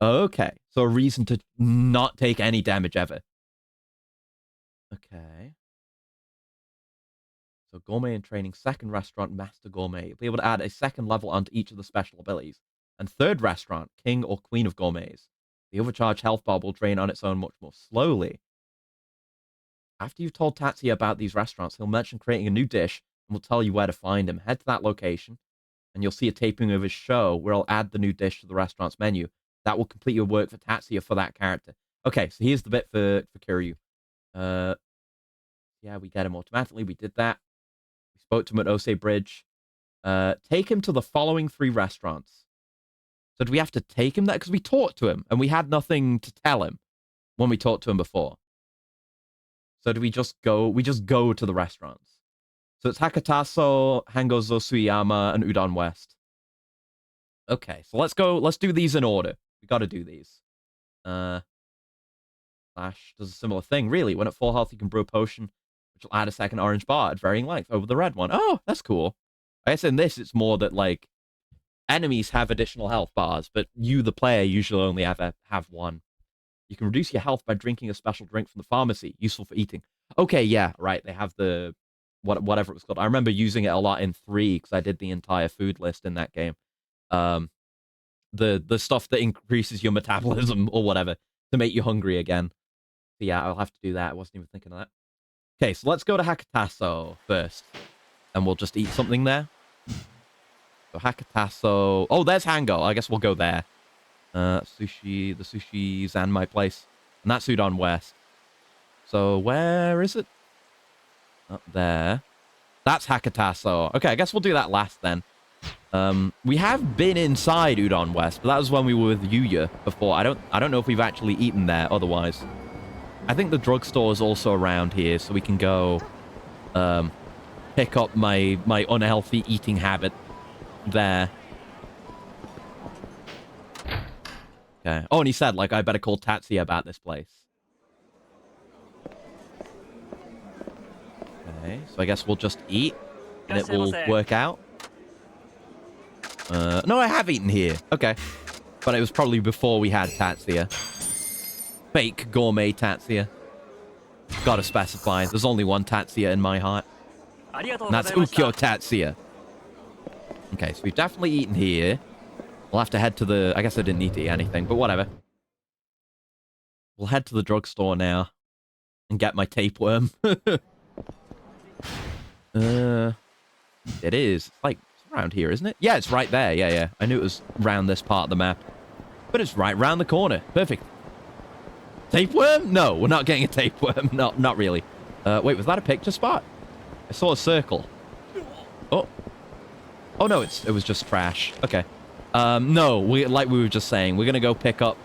Speaker 1: Okay. So a reason to not take any damage ever. Okay. So Gourmet in Training, second restaurant, Master Gourmet. You'll be able to add a second level onto each of the special abilities. And third restaurant, King or Queen of Gourmets. The overcharged health bar will drain on its own much more slowly. After you've told Tatsuya about these restaurants, he'll mention creating a new dish and will tell you where to find him. Head to that location, and you'll see a taping of his show where I'll add the new dish to the restaurant's menu. That will complete your work for Tatsuya for that character. Okay, so here's the bit for Kiryu. Yeah, we get him automatically. We did that. We spoke to him at Ose Bridge. Take him to the following 3 restaurants. So do we have to take him there? Because we talked to him, and we had nothing to tell him when we talked to him before. So do we just go? We just go to the restaurants. So it's Hakataso, Hangozo, Suyama, and Udon West. Okay, so let's go. Let's do these in order. We got to do these. Flash does a similar thing, really. When at full health, you can brew a potion, which will add a second orange bar at varying length over the red one. Oh, that's cool. I guess in this, it's more that, like, enemies have additional health bars, but you, the player, usually only have one. You can reduce your health by drinking a special drink from the pharmacy, useful for eating. Okay, yeah, right. They have the whatever it was called. I remember using it a lot in 3 because I did the entire food list in that game. The stuff that increases your metabolism or whatever to make you hungry again. So yeah, I'll have to do that. I wasn't even thinking of that. Okay, so let's go to Hakataso first, and we'll just eat something there. So Hakataso. Oh, there's Hango. I guess we'll go there. Sushi, the Sushi Zanmai place. And that's Udon West. So where is it? Up there. That's Hakataso. Okay, I guess we'll do that last then. We have been inside Udon West, but that was when we were with Yuya before. I don't know if we've actually eaten there otherwise. I think the drugstore is also around here, so we can go pick up my unhealthy eating habit there. Okay. Oh, and he said, like, I better call Tatsuya about this place. Okay, so I guess we'll just eat, and it will work out. No, I have eaten here. Okay. But it was probably before we had Tatsuya. Fake gourmet Tatsuya. Gotta specify. There's only one Tatsuya in my heart. And that's Ukyo Tatsuya. Okay, so we've definitely eaten here. We'll have to head to the... I guess I didn't need to eat anything, but whatever. We'll head to the drugstore now. And get my tapeworm. It is. It's like... around here, isn't it? Yeah, it's right there. Yeah. I knew it was around this part of the map. But it's right round the corner. Perfect. Tapeworm? No, we're not getting a tapeworm. No, not really. Wait, was that a picture spot? I saw a circle. Oh. Oh, no, it was just trash. Okay. No, like we were just saying, we're going to go pick up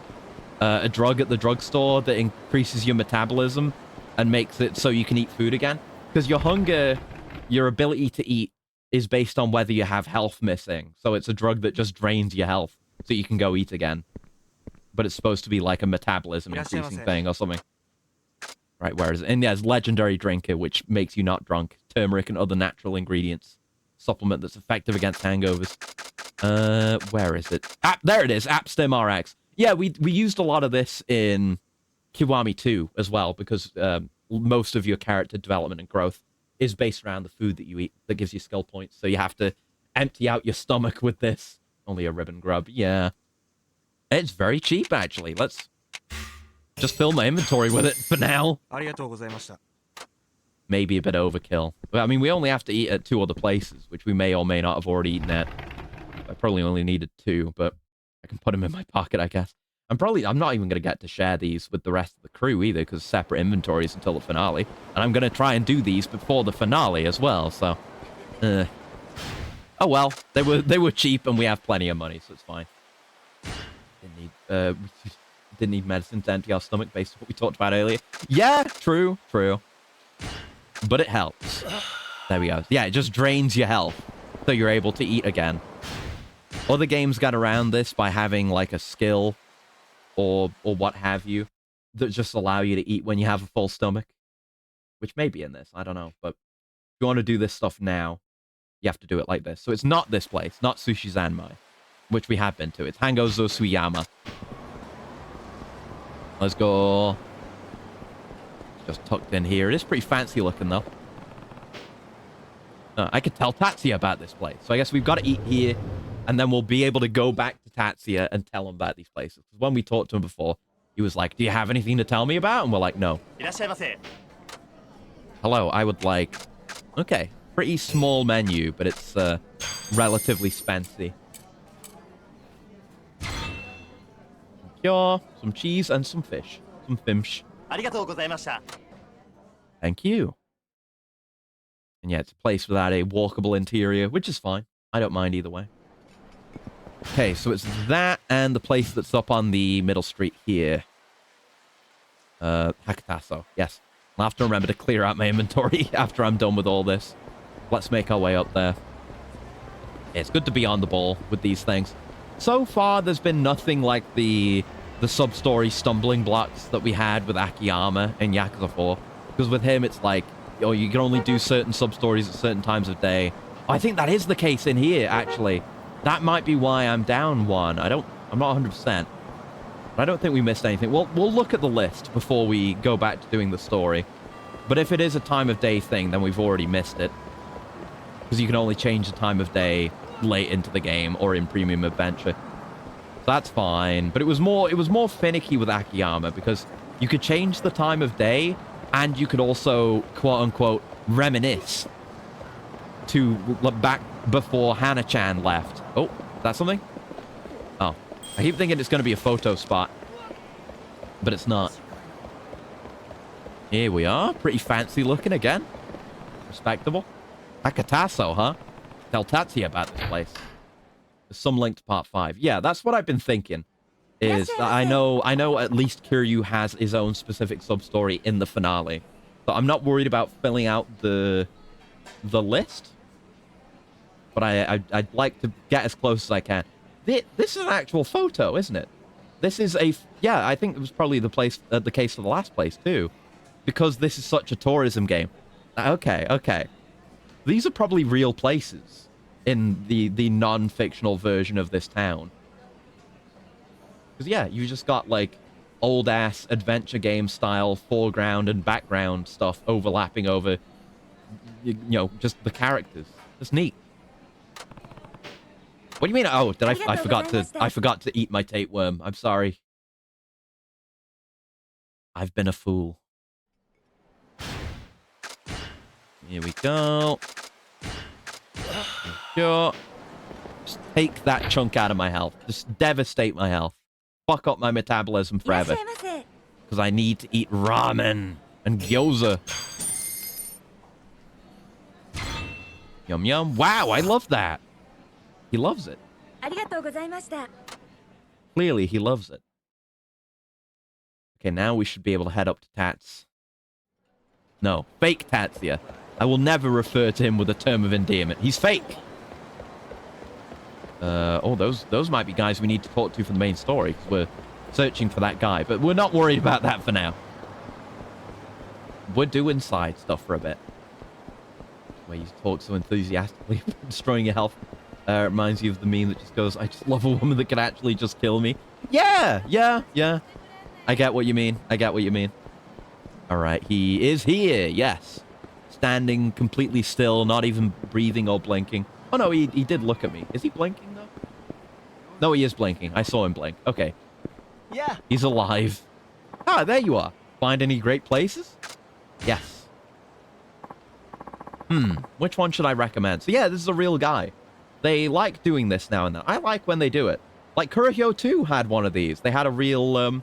Speaker 1: a drug at the drugstore that increases your metabolism and makes it so you can eat food again. Because your hunger, your ability to eat, is based on whether you have health missing. So it's a drug that just drains your health so you can go eat again. But it's supposed to be like a metabolism increasing thing or something. Right, where is it? And yeah, it's legendary drinker, which makes you not drunk. Turmeric and other natural ingredients. Supplement that's effective against hangovers. Where is it? There it is, Apstim RX. Yeah, we used a lot of this in Kiwami 2 as well, because most of your character development and growth is based around the food that you eat that gives you skill points. So you have to empty out your stomach with this. Only a ribbon grub. Yeah. It's very cheap, actually. Let's just fill my inventory with it for now. Maybe a bit overkill. But, I mean, we only have to eat at 2 other places, which we may or may not have already eaten at. I probably only needed 2, but I can put them in my pocket, I guess. I'm not even going to get to share these with the rest of the crew either, because separate inventories until the finale. And I'm going to try and do these before the finale as well, so... Oh well, they were cheap and we have plenty of money, so it's fine. Didn't need medicine to empty our stomach based on what we talked about earlier. Yeah, true. But it helps. There we go. Yeah, it just drains your health, so you're able to eat again. Other games got around this by having, like, a skill... or what have you, that just allow you to eat when you have a full stomach. Which may be in this, I don't know. But if you want to do this stuff now, you have to do it like this. So it's not this place, not Sushi Zanmai, which we have been to. It's Hangozo Suyama. Let's go. It's just tucked in here. It is pretty fancy looking, though. I could tell Tatsuya about this place. So I guess we've got to eat here, and then we'll be able to go back to Tatsuya and tell him about these places. Because when we talked to him before, he was like, do you have anything to tell me about? And we're like, no. Hello, I would like... Okay, pretty small menu, but it's relatively spency. Some cheese and some fish. Some fish. Thank you. And yeah, it's a place without a walkable interior, which is fine. I don't mind either way. Okay, so it's that and the place that's up on the middle street here. Hakataso. Yes. I'll have to remember to clear out my inventory after I'm done with all this. Let's make our way up there. Yeah, it's good to be on the ball with these things. So far, there's been nothing like the sub-story stumbling blocks that we had with Akiyama in Yakuza 4. Because with him, it's like, oh, you can only do certain sub-stories at certain times of day. I think that is the case in here, actually. That might be why I'm down one. I'm not 100%. But I don't think we missed anything. We'll look at the list before we go back to doing the story. But if it is a time of day thing, then we've already missed it. Because you can only change the time of day late into the game or in Premium Adventure. So that's fine. But it was more finicky with Akiyama because you could change the time of day and you could also, quote-unquote, reminisce to back before Hana-chan left. Oh, is that something? Oh, I keep thinking it's going to be a photo spot, but it's not. Here we are. Pretty fancy looking again. Respectable. Hakataso, huh? Tell Tatsuya about this place. There's some link to part 5. Yeah, that's what I've been thinking. Is I know at least Kiryu has his own specific sub-story in the finale. So I'm not worried about filling out the list. But I'd like to get as close as I can. This is an actual photo, isn't it? This is a... Yeah, I think it was probably the case for the last place, too. Because this is such a tourism game. Okay, okay. These are probably real places in the non-fictional version of this town. Because, yeah, you just got, like, old-ass adventure game style foreground and background stuff overlapping over, you know, just the characters. That's neat. What do you mean? Oh, I forgot to eat my tapeworm. I'm sorry. I've been a fool. Here we go. Sure. Just take that chunk out of my health. Just devastate my health. Fuck up my metabolism forever. Because I need to eat ramen and gyoza. Yum yum. Wow, I love that. He loves it. Clearly, he loves it. Okay, now we should be able to head up to Tats. No, fake Tatsuya. I will never refer to him with a term of endearment. He's fake. Oh, those might be guys we need to talk to for the main story, because we're searching for that guy. But we're not worried about that for now. We're doing side stuff for a bit. Where you talk so enthusiastically about destroying your health. Reminds you of the meme that just goes, I just love a woman that can actually just kill me. Yeah. I get what you mean. Alright, he is here, yes. Standing completely still, not even breathing or blinking. Oh no, he did look at me. Is he blinking though? No, he is blinking. I saw him blink. Okay.
Speaker 6: Yeah.
Speaker 1: He's alive. Ah, there you are. Find any great places? Yes. Which one should I recommend? So yeah, this is a real guy. They like doing this now and then. I like when they do it. Like Kurohyo 2 had one of these. They had a real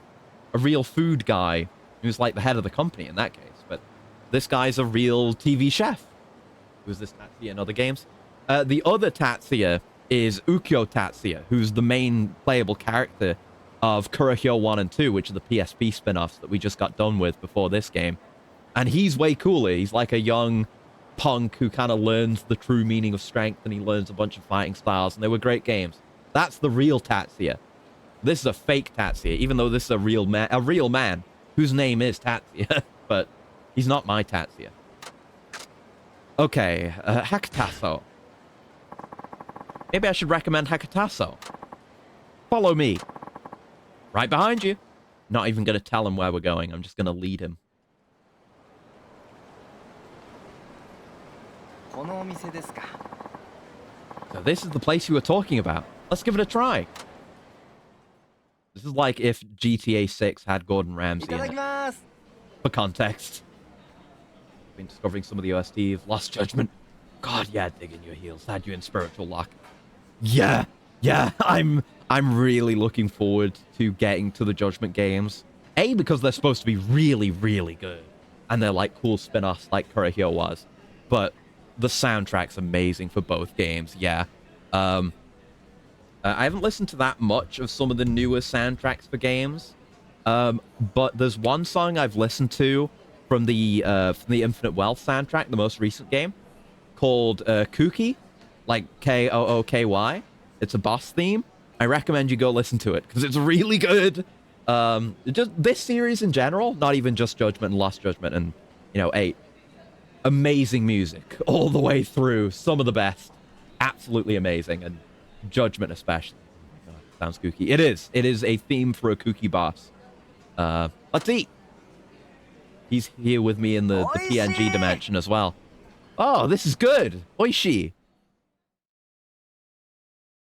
Speaker 1: food guy who's like the head of the company in that case. But this guy's a real TV chef. Who's this Tatsuya in other games? The other Tatsuya is Ukyo Tatsuya, who's the main playable character of Kurohyo 1 and 2, which are the PSP spin-offs that we just got done with before this game. And he's way cooler. He's like a young punk who kind of learns the true meaning of strength, and he learns a bunch of fighting styles, and they were great games. That's the real Tatsuya. This is a fake Tatsuya, even though this is a real man whose name is Tatsuya, but he's not my Tatsuya. Okay, Hakataso. Maybe I should recommend Hakataso. Follow me. Right behind you. Not even going to tell him where we're going. I'm just going to lead him. So this is the place you were talking about. Let's give it a try. This is like if GTA 6 had Gordon Ramsay in it. For context. Been discovering some of the OST of Lost Judgment. God, yeah, digging your heels. Had you in spiritual lock. Yeah, I'm really looking forward to getting to the Judgment games. A, because they're supposed to be really, really good. And they're like cool spin-offs like Kurohyo was. But the soundtrack's amazing for both games, yeah. I haven't listened to that much of some of the newer soundtracks for games. But there's one song I've listened to from the Infinite Wealth soundtrack, the most recent game, called Kooky, like Kooky. It's a boss theme. I recommend you go listen to it, because it's really good. Just this series in general, not even just Judgment and Lost Judgment and, 8. Amazing music all the way through. Some of the best. Absolutely amazing. And Judgment especially. Oh my God, sounds kooky. It is. It is a theme for a kooky boss. Let's eat. He's here with me in the PNG dimension as well. Oh, this is good. Oishi.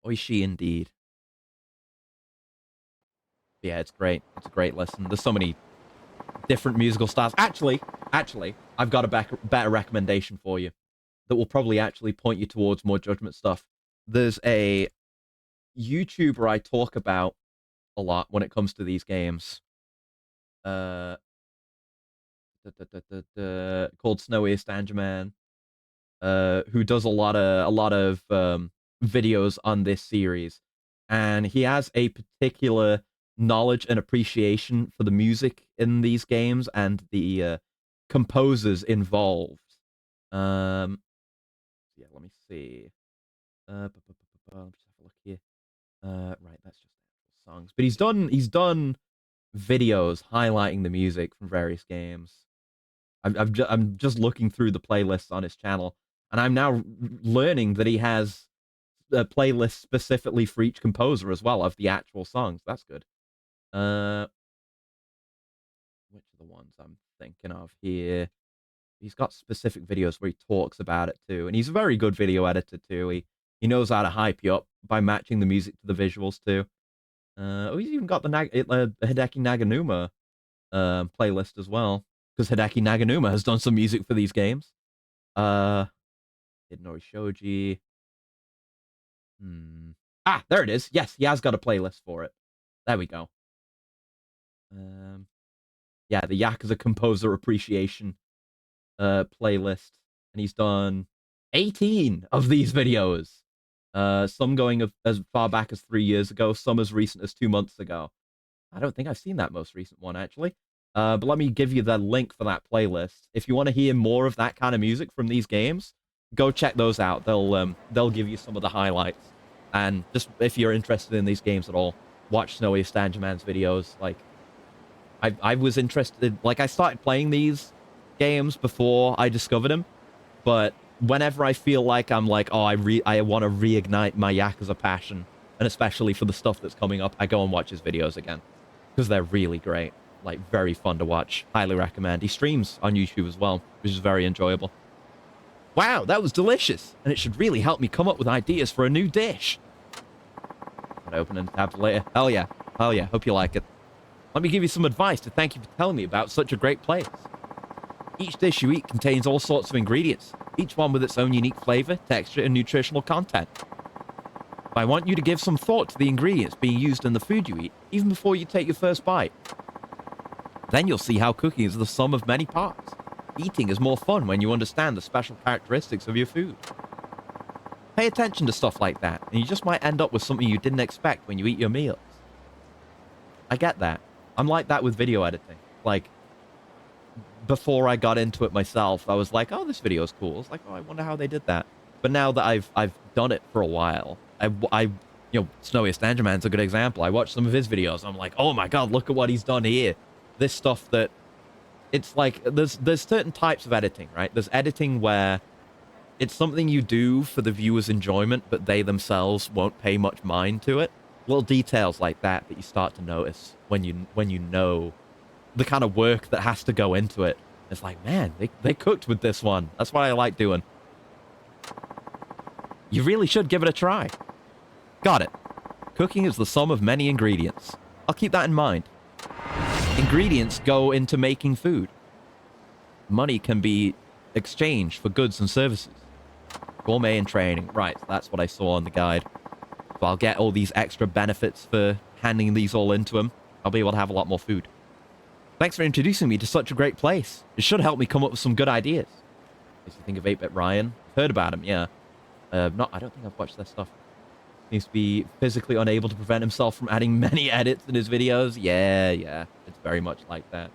Speaker 1: Oishi indeed. Yeah, it's great. It's a great listen. There's so many different musical styles. Actually, I've got a better recommendation for you that will probably actually point you towards more Judgment stuff. There's a YouTuber I talk about a lot when it comes to these games. Uh, called Snowiest Angerman, who does a lot of videos on this series, and he has a particular knowledge and appreciation for the music in these games and the composers involved. Yeah, let me see. Just have a look here. Right, that's just songs, but he's done videos highlighting the music from various games. I'm just looking through the playlists on his channel, and I'm now learning that he has a playlist specifically for each composer as well of the actual songs. That's good. Uh, which are the ones I'm thinking of here? He's got specific videos where he talks about it too, and he's a very good video editor too. He knows how to hype you up by matching the music to the visuals too. He's even got the Hideki Naganuma playlist as well, because Hideki Naganuma has done some music for these games. Hidenori Shoji. There it is. Yes, he has got a playlist for it. There we go. Yeah, the Yakuza Composer Appreciation playlist, and he's done 18 of these videos. Some going as far back as 3 years ago, some as recent as 2 months ago. I don't think I've seen that most recent one, actually. But let me give you the link for that playlist. If you want to hear more of that kind of music from these games, go check those out. They'll give you some of the highlights. And just if you're interested in these games at all, watch Snowy Stangerman's videos. Like, I was interested. Like, I started playing these games before I discovered him, but whenever I feel like I'm like, oh, I want to reignite my Yakuza passion, and especially for the stuff that's coming up, I go and watch his videos again, because they're really great. Like, very fun to watch. Highly recommend. He streams on YouTube as well, which is very enjoyable. Wow, that was delicious, and it should really help me come up with ideas for a new dish. I'll open a tab later. Hell yeah. Hell yeah. Hope you like it. Let me give you some advice to thank you for telling me about such a great place. Each dish you eat contains all sorts of ingredients, each one with its own unique flavor, texture, and nutritional content. I want you to give some thought to the ingredients being used in the food you eat, even before you take your first bite. Then you'll see how cooking is the sum of many parts. Eating is more fun when you understand the special characteristics of your food. Pay attention to stuff like that, and you just might end up with something you didn't expect when you eat your meals. I get that. I'm like that with video editing. Like, before I got into it myself, I was like, oh, this video is cool. I was like, oh, I wonder how they did that. But now that I've done it for a while, Snowiest Angerman's a good example. I watched some of his videos. I'm like, oh my god, look at what he's done here. This stuff that, it's like, there's certain types of editing, right? There's editing where it's something you do for the viewer's enjoyment, but they themselves won't pay much mind to it. Little details like that you start to notice when you know the kind of work that has to go into it. It's like, man, they cooked with this one. That's what I like doing. You really should give it a try. Got it. Cooking is the sum of many ingredients. I'll keep that in mind. Ingredients go into making food. Money can be exchanged for goods and services. Gourmet and training. Right, so that's what I saw on the guide. So I'll get all these extra benefits for handing these all into him. I'll be able to have a lot more food. Thanks for introducing me to such a great place. It should help me come up with some good ideas. Makes you think of 8-Bit Ryan. I've heard about him, yeah. I don't think I've watched their stuff. Seems to be physically unable to prevent himself from adding many edits in his videos. Yeah. It's very much like that.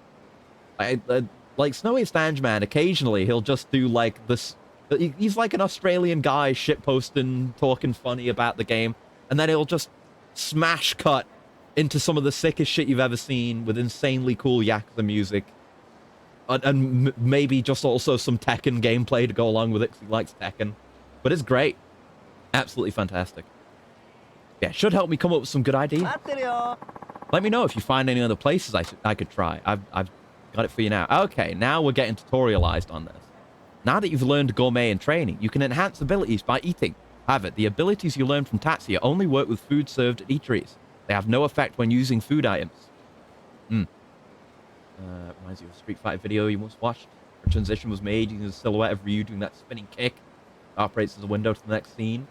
Speaker 1: Like Snowy Stangeman, occasionally he'll just do like this. He's like an Australian guy shitposting, talking funny about the game. And then he'll just smash cut into some of the sickest shit you've ever seen with insanely cool Yakuza music. And maybe just also some Tekken gameplay to go along with it, because he likes Tekken. But it's great. Absolutely fantastic. Yeah, should help me come up with some good ideas. Let me know if you find any other places I could try. I've got it for you now. Okay, now we're getting tutorialized on this. Now that you've learned gourmet and training, you can enhance abilities by eating. However, the abilities you learn from Tatsuya only work with food served at eateries. They have no effect when using food items. Reminds you of a Street Fighter video you once watched. A transition was made using the silhouette of Ryu doing that spinning kick. It operates as a window to the next scene,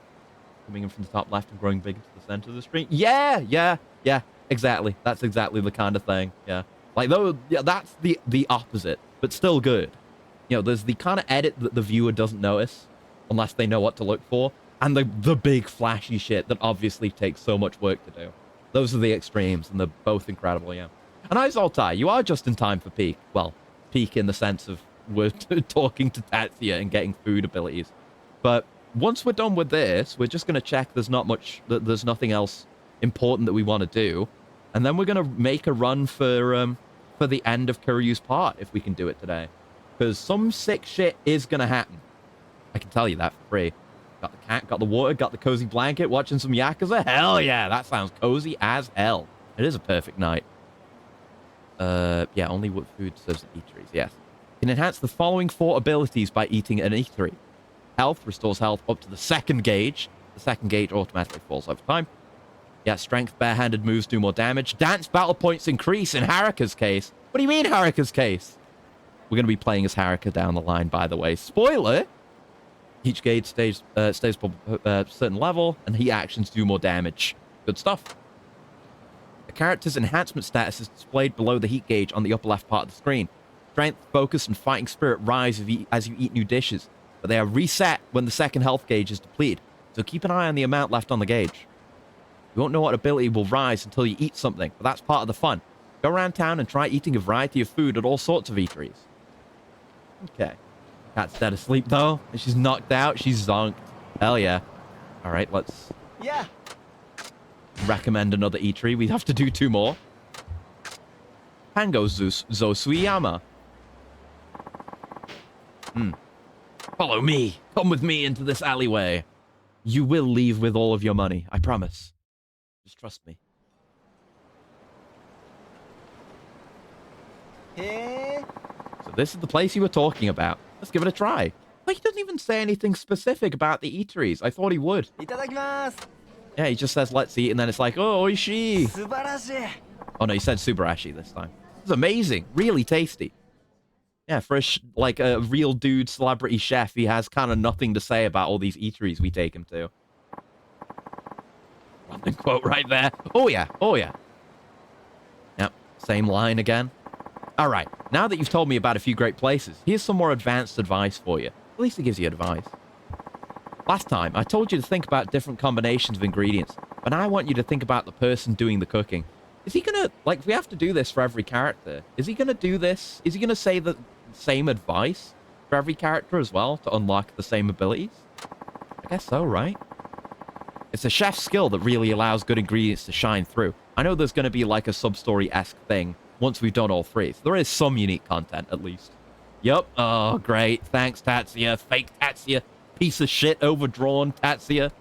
Speaker 1: coming in from the top left and growing big into the center of the screen. Yeah. exactly. That's exactly the kind of thing. Yeah. Like, though, yeah, that's the opposite, but still good. You know, there's the kind of edit that the viewer doesn't notice unless they know what to look for, and the big flashy shit that obviously takes so much work to do. Those are the extremes, and they're both incredible, yeah. And Aizaltai, you are just in time for peak. Well, peak in the sense of we're talking to Tatsuya and getting food abilities. But once we're done with this, we're just going to check there's nothing else important that we want to do. And then we're going to make a run for the end of Kiryu's part, if we can do it today. Because some sick shit is going to happen. I can tell you that for free. Got the cat, got the water, got the cozy blanket, watching some Yakuza. Hell yeah, that sounds cozy as hell. It is a perfect night. Yeah, only what food serves at eateries, yes. Can enhance the following 4 abilities by eating at an eatery. Health, restores health up to the 2nd gauge. The 2nd gauge automatically falls over time. Yeah, strength, barehanded moves do more damage. Dance battle points increase in Haruka's case. What do you mean Haruka's case? We're going to be playing as Haruka down the line, by the way. Spoiler! Each gauge stays a certain level, and heat actions do more damage. Good stuff. A character's enhancement status is displayed below the heat gauge on the upper left part of the screen. Strength, focus, and fighting spirit rise as you eat new dishes, but they are reset when the 2nd health gauge is depleted, so keep an eye on the amount left on the gauge. You won't know what ability will rise until you eat something, but that's part of the fun. Go around town and try eating a variety of food at all sorts of eateries. Okay. Cat's dead asleep, though, and she's knocked out. She's zonked. Hell yeah. All right, let's recommend another eatery. We have to do 2 more. Pango Zosuyama. Follow me. Come with me into this alleyway. You will leave with all of your money. I promise. Just trust me. So this is the place you were talking about. Let's give it a try. Like, he doesn't even say anything specific about the eateries. I thought he would. Yeah, he just says, let's eat, and then it's like, oh, oishii. Oh, no, he said subarashi this time. It's amazing. Really tasty. Yeah, for a real dude celebrity chef, he has kind of nothing to say about all these eateries we take him to. Random quote right there. Oh, yeah. Oh, yeah. Yep, same line again. All right, now that you've told me about a few great places, here's some more advanced advice for you. At least it gives you advice. Last time, I told you to think about different combinations of ingredients, but now I want you to think about the person doing the cooking. Is he gonna, like, if we have to do this for every character, is he gonna do this? Is he gonna say the same advice for every character as well to unlock the same abilities? I guess so, right? It's a chef's skill that really allows good ingredients to shine through. I know there's gonna be like a sub-story-esque thing once we've done all 3. So there is some unique content, at least. Yup. Oh, great. Thanks, Tatsuya. Fake Tatsuya. Piece of shit, overdrawn Tatsuya.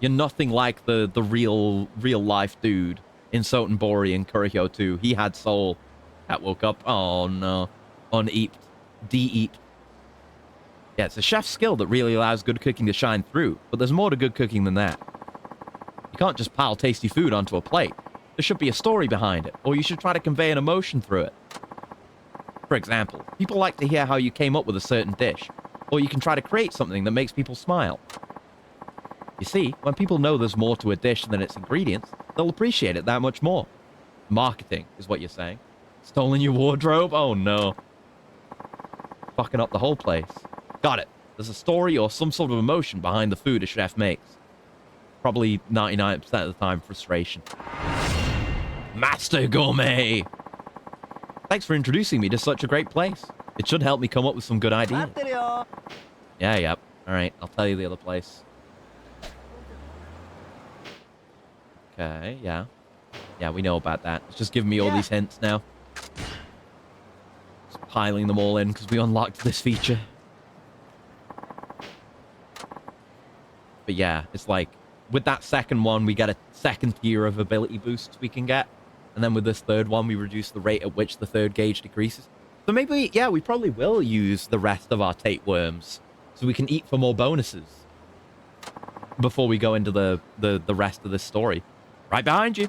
Speaker 1: You're nothing like the real-life dude in Sotenbori and Kurihyo 2. He had soul. Cat woke up. Oh, no. Uneeped. De-eeped. Yeah, it's a chef's skill that really allows good cooking to shine through, but there's more to good cooking than that. You can't just pile tasty food onto a plate. There should be a story behind it, or you should try to convey an emotion through it. For example, people like to hear how you came up with a certain dish, or you can try to create something that makes people smile. You see, when people know there's more to a dish than its ingredients, they'll appreciate it that much more. Marketing is what you're saying. Stolen your wardrobe? Oh no. Fucking up the whole place. Got it. There's a story or some sort of emotion behind the food a chef makes. Probably 99% of the time, frustration. Master Gourmet! Thanks for introducing me to such a great place. It should help me come up with some good ideas. Yeah, yep. Alright, I'll tell you the other place. Okay, yeah. Yeah, we know about that. It's just giving me all these hints now. Just piling them all in because we unlocked this feature. But yeah, it's like, with that second one, we get a second tier of ability boosts we can get. And then with this third one, we reduce the rate at which the 3rd gauge decreases. So maybe, yeah, we probably will use the rest of our tapeworms so we can eat for more bonuses before we go into the rest of this story. Right behind you.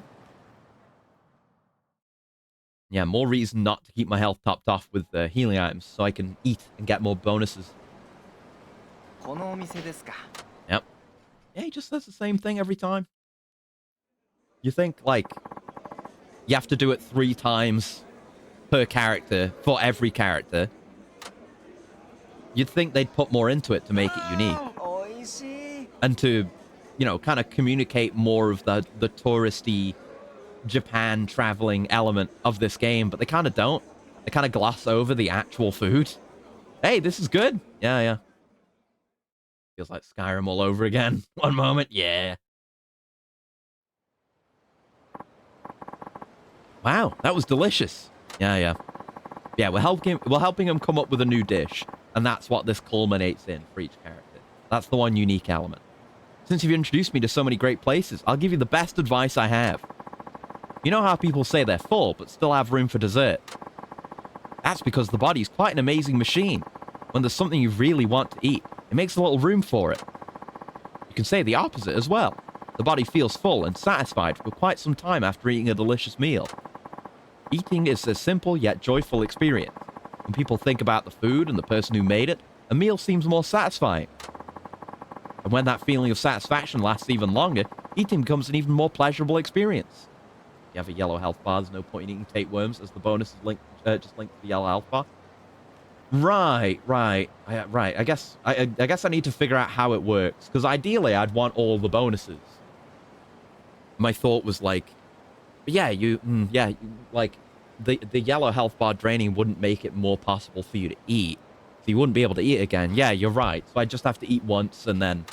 Speaker 1: Yeah, more reason not to keep my health topped off with healing items so I can eat and get more bonuses. Yep. Yeah, he just says the same thing every time. You think, like, You have to do it 3 times per character for every character. You'd think they'd put more into it to make it unique. And to, you know, kind of communicate more of the touristy Japan traveling element of this game, but they kind of don't. They kind of gloss over the actual food. Hey, this is good. Yeah, yeah. Feels like Skyrim all over again. One moment, yeah. Wow, that was delicious. Yeah, yeah. Yeah, we're helping him come up with a new dish, and that's what this culminates in for each character. That's the one unique element. Since you've introduced me to so many great places, I'll give you the best advice I have. You know how people say they're full, but still have room for dessert? That's because the body's quite an amazing machine. When there's something you really want to eat, it makes a little room for it. You can say the opposite as well. The body feels full and satisfied for quite some time after eating a delicious meal. Eating is a simple yet joyful experience. When people think about the food and the person who made it, a meal seems more satisfying. And when that feeling of satisfaction lasts even longer, eating becomes an even more pleasurable experience. You have a yellow health bar, there's no point in eating tapeworms, as the bonus is just linked to the yellow health bar. Right. I guess I need to figure out how it works, because ideally I'd want all the bonuses. My thought was like, yeah, like the yellow health bar draining wouldn't make it more possible for you to eat, so you wouldn't be able to eat again. Yeah, you're right. So I just have to eat once and then,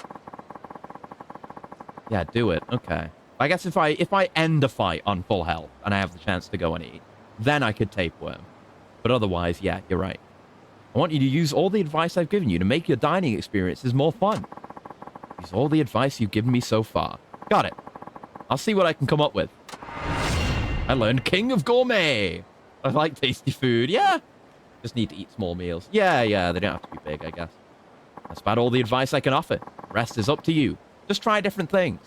Speaker 1: yeah, do it. Okay. I guess if I end a fight on full health and I have the chance to go and eat, then I could tapeworm. But otherwise, yeah, you're right. I want you to use all the advice I've given you to make your dining experiences more fun. Use all the advice you've given me so far. Got it. I'll see what I can come up with. I learned King of Gourmet. I like tasty food. Yeah. Just need to eat small meals. Yeah, they don't have to be big, I guess. That's about all the advice I can offer. The rest is up to you. Just try different things.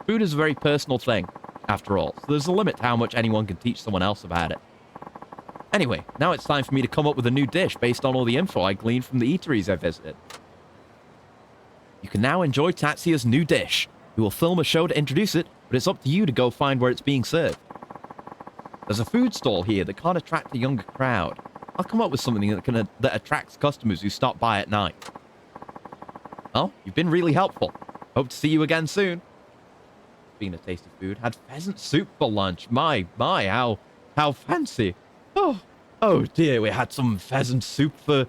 Speaker 1: Food is a very personal thing, after all, so there's a limit to how much anyone can teach someone else about it. Anyway, now it's time for me to come up with a new dish based on all the info I gleaned from the eateries I visited. You can now enjoy Tatsuya's new dish. We will film a show to introduce it, but it's up to you to go find where it's being served. There's a food stall here that can't attract a younger crowd. I'll come up with something that attracts customers who stop by at night. Oh, you've been really helpful. Hope to see you again soon. Being a tasty food, had pheasant soup for lunch. My, how fancy. Oh dear, we had some pheasant soup for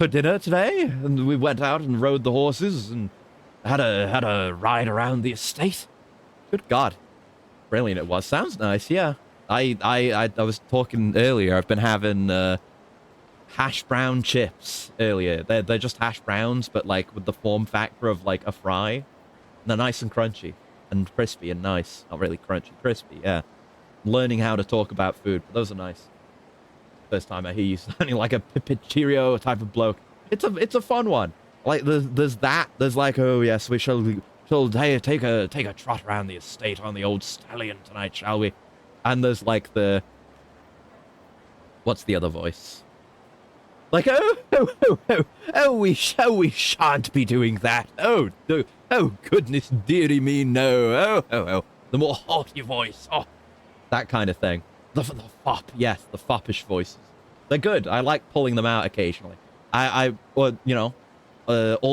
Speaker 1: dinner today, and we went out and rode the horses and had a ride around the estate. Good God, brilliant it was. Sounds nice, yeah. I was talking earlier. I've been having hash brown chips earlier. They're just hash browns, but like with the form factor of like a fry. And they're nice and crunchy and crispy and nice. Not really crunchy, crispy. Yeah. Learning how to talk about food, but those are nice. First time I hear you sounding like a Cheerio type of bloke. It's a fun one. Like there's that. There's like, oh yes, we shall take a trot around the estate on the old stallion tonight, shall we? And there's like the, what's the other voice? Like, we shan't be doing that. Oh, no. Oh, goodness dearie me, no. Oh. The more haughty voice. Oh, that kind of thing. The fop, yes, the foppish voices. They're good. I like pulling them out occasionally. All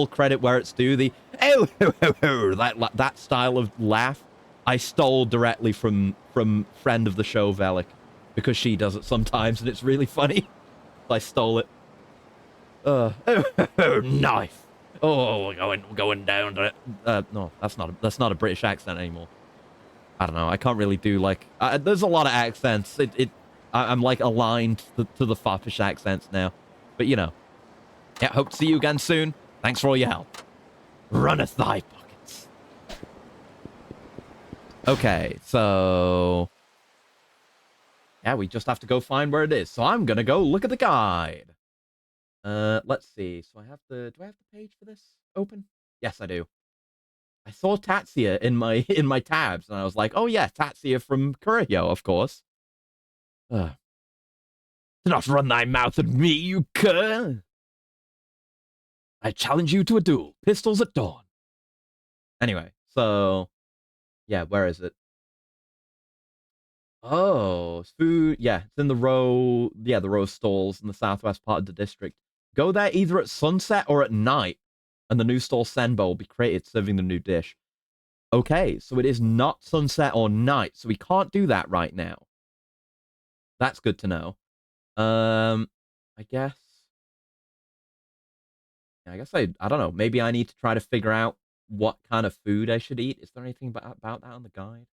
Speaker 1: credit where it's due. The, that style of laugh, I stole directly from friend of the show, Velik, because she does it sometimes, and it's really funny. I stole it. Knife. Oh, we're going down to it. No, that's not a British accent anymore. I don't know. I can't really do like. There's a lot of accents. I'm like aligned to the foppish accents now, but you know. Yeah, hope to see you again soon. Thanks for all your help. Runneth thy pockets. Okay, so yeah, we just have to go find where it is. So I'm gonna go look at the guide. Let's see. So do I have the page for this open? Yes, I do. I saw Tatsuya in my tabs, and I was like, oh yeah, Tatsuya from Kurohyo, of course. Do not run thy mouth at me, you cur! I challenge you to a duel. Pistols at dawn. Anyway, so yeah, where is it? Oh, food. Yeah, it's in the row. Yeah, the row of stalls in the southwest part of the district. Go there either at sunset or at night, and the new stall Senbo will be created serving the new dish. Okay, so it is not sunset or night, so we can't do that right now. That's good to know. I guess. I guess I don't know. Maybe I need to try to figure out what kind of food I should eat. Is there anything about that on the guide?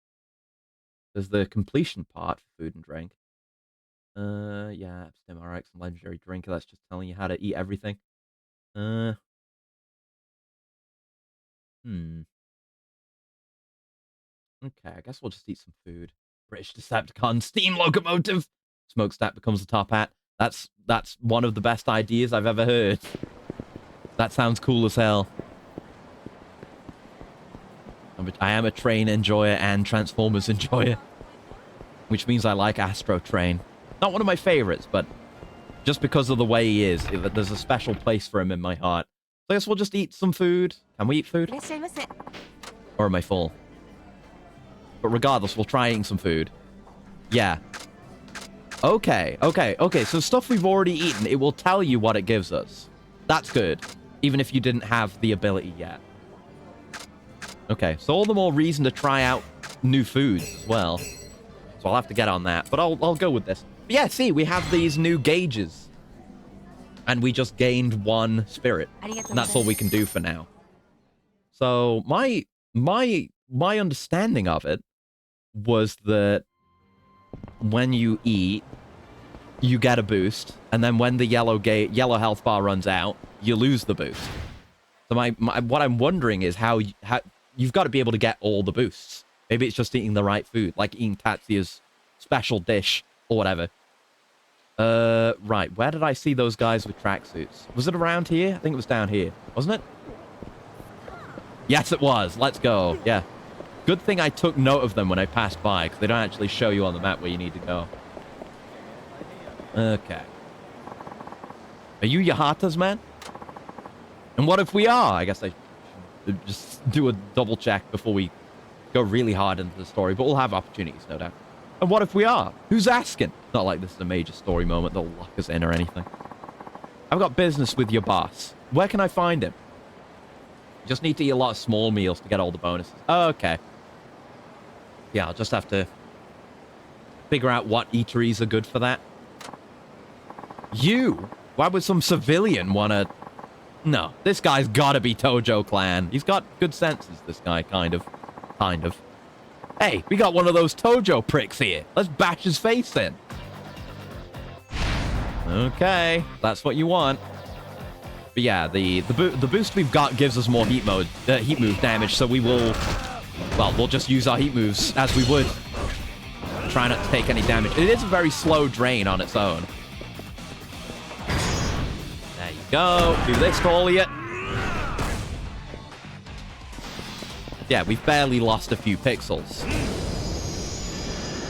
Speaker 1: There's the completion part for food and drink. Yeah, Stim RX and legendary drinker. That's just telling you how to eat everything. Uh, hmm. Okay, I guess we'll just eat some food. British Decepticon steam locomotive. Smokestack becomes the top hat. That's one of the best ideas I've ever heard. That sounds cool as hell. I am a train enjoyer and Transformers enjoyer, which means I like Astro Train. Not one of my favorites, but just because of the way he is, there's a special place for him in my heart. So I guess we'll just eat some food. Can we eat food? Or am I full? But regardless, we'll try eating some food. Yeah. Okay. So stuff we've already eaten, it will tell you what it gives us. That's good. Even if you didn't have the ability yet. Okay, so all the more reason to try out new foods as well. So I'll have to get on that, but I'll go with this. But yeah, see, we have these new gauges. And we just gained 1 spirit. And that's all we can do for now. So my understanding of it was that when you eat, you get a boost, and then when the yellow health bar runs out, you lose the boost. So what I'm wondering is how you've got to be able to get all the boosts. Maybe it's just eating the right food, like eating Tatsuya's special dish or whatever. Right, where did I see those guys with tracksuits? Was it around here? I think it was down here, wasn't it? Yes, it was. Let's go. Yeah. Good thing I took note of them when I passed by, because they don't actually show you on the map where you need to go. Okay. Are you Yahatas, man? And what if we are? I guess I should just do a double check before we go really hard into the story, but we'll have opportunities, no doubt. And what if we are? Who's asking? Not like this is a major story moment that'll lock us in or anything. I've got business with your boss. Where can I find him? Just need to eat a lot of small meals to get all the bonuses. Oh, okay. Yeah, I'll just have to figure out what eateries are good for that. You? Why would some civilian want to... No, this guy's got to be Tojo Clan. He's got good senses, this guy, kind of. Kind of. Hey, we got one of those Tojo pricks here. Let's bash his face in. Okay, that's what you want. But yeah, the boost we've got gives us more heat move damage, so we will... Well, we'll just use our heat moves as we would. Try not to take any damage. It is a very slow drain on its own. There you go. Do this to all of you. Yeah, we've barely lost a few pixels.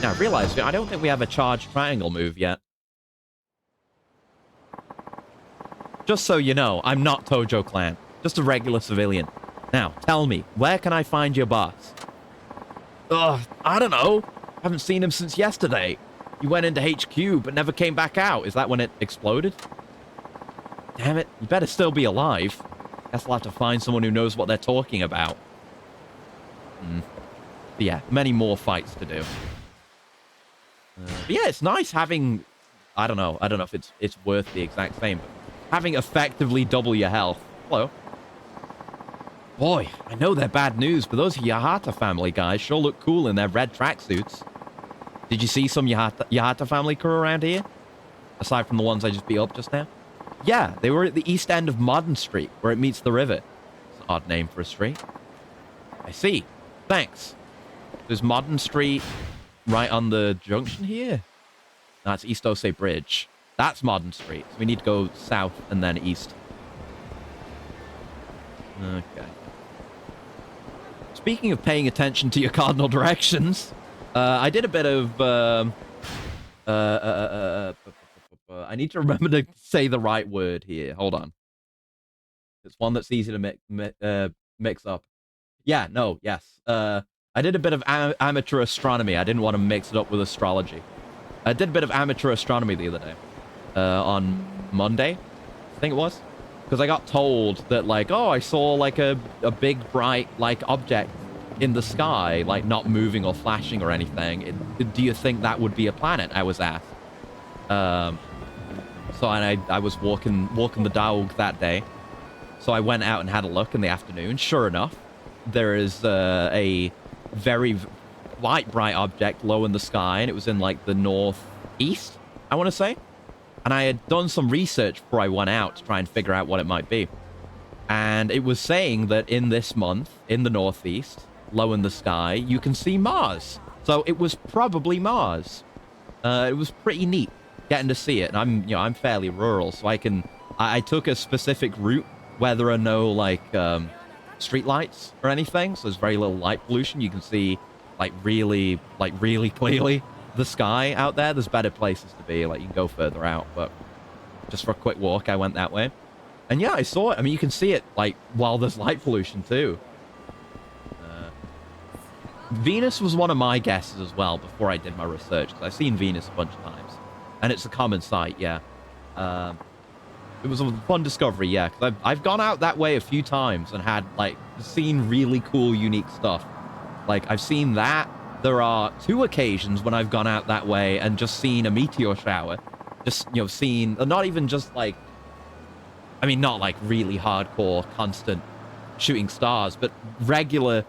Speaker 1: Now, I realize I don't think we have a charged triangle move yet. Just so you know, I'm not Tojo Clan. Just a regular civilian. Now, tell me, where can I find your boss? Ugh, I don't know. Haven't seen him since yesterday. He went into HQ, but never came back out. Is that when it exploded? Damn it, you better still be alive. Guess I'll have to find someone who knows what they're talking about. But yeah, many more fights to do. But yeah, it's nice having... I don't know if it's worth the exact same, but having effectively double your health. Hello. Boy, I know they're bad news, but those Yahata family guys sure look cool in their red tracksuits. Did you see some Yahata family crew around here? Aside from the ones I just beat up just now? Yeah, they were at the east end of Modern Street, where it meets the river. It's an odd name for a street. I see. Thanks. There's Modern Street right on the junction here. That's East Osei Bridge. That's Modern Street. So we need to go south and then east. Okay. Speaking of paying attention to your cardinal directions, I did a bit of... I need to remember to say the right word here. Hold on. It's one that's easy to mix up. Yeah, no, yes. I did a bit of amateur astronomy. I didn't want to mix it up with astrology. I did a bit of amateur astronomy the other day. On Monday, I think it was. Because I got told that, like, oh, I saw, like, a big, bright, like, object in the sky, like, not moving or flashing or anything. Do you think that would be a planet? I was asked. So I was walking the dog that day. So I went out and had a look in the afternoon. Sure enough, there is a very bright object low in the sky, and it was in, like, the northeast, I want to say. And I had done some research before I went out to try and figure out what it might be. And it was saying that in this month, in the northeast, low in the sky, you can see Mars. So it was probably Mars. It was pretty neat getting to see it. And I'm fairly rural, so I took a specific route where there are no, like, street lights or anything. So there's very little light pollution. You can see, really clearly the sky out there. There's better places to be. Like, you can go further out, but just for a quick walk, I went that way. And yeah, I saw it. I mean, you can see it, like, while there's light pollution, too. Venus was one of my guesses as well before I did my research, because I've seen Venus a bunch of times. And it's a common sight, yeah. It was a fun discovery, yeah, because I've gone out that way a few times and had, like, seen really cool, unique stuff. Like, I've seen that. There are 2 occasions when I've gone out that way and just seen a meteor shower. Just, seen, not even just, like, I mean, not, like, really hardcore, constant shooting stars, but regular,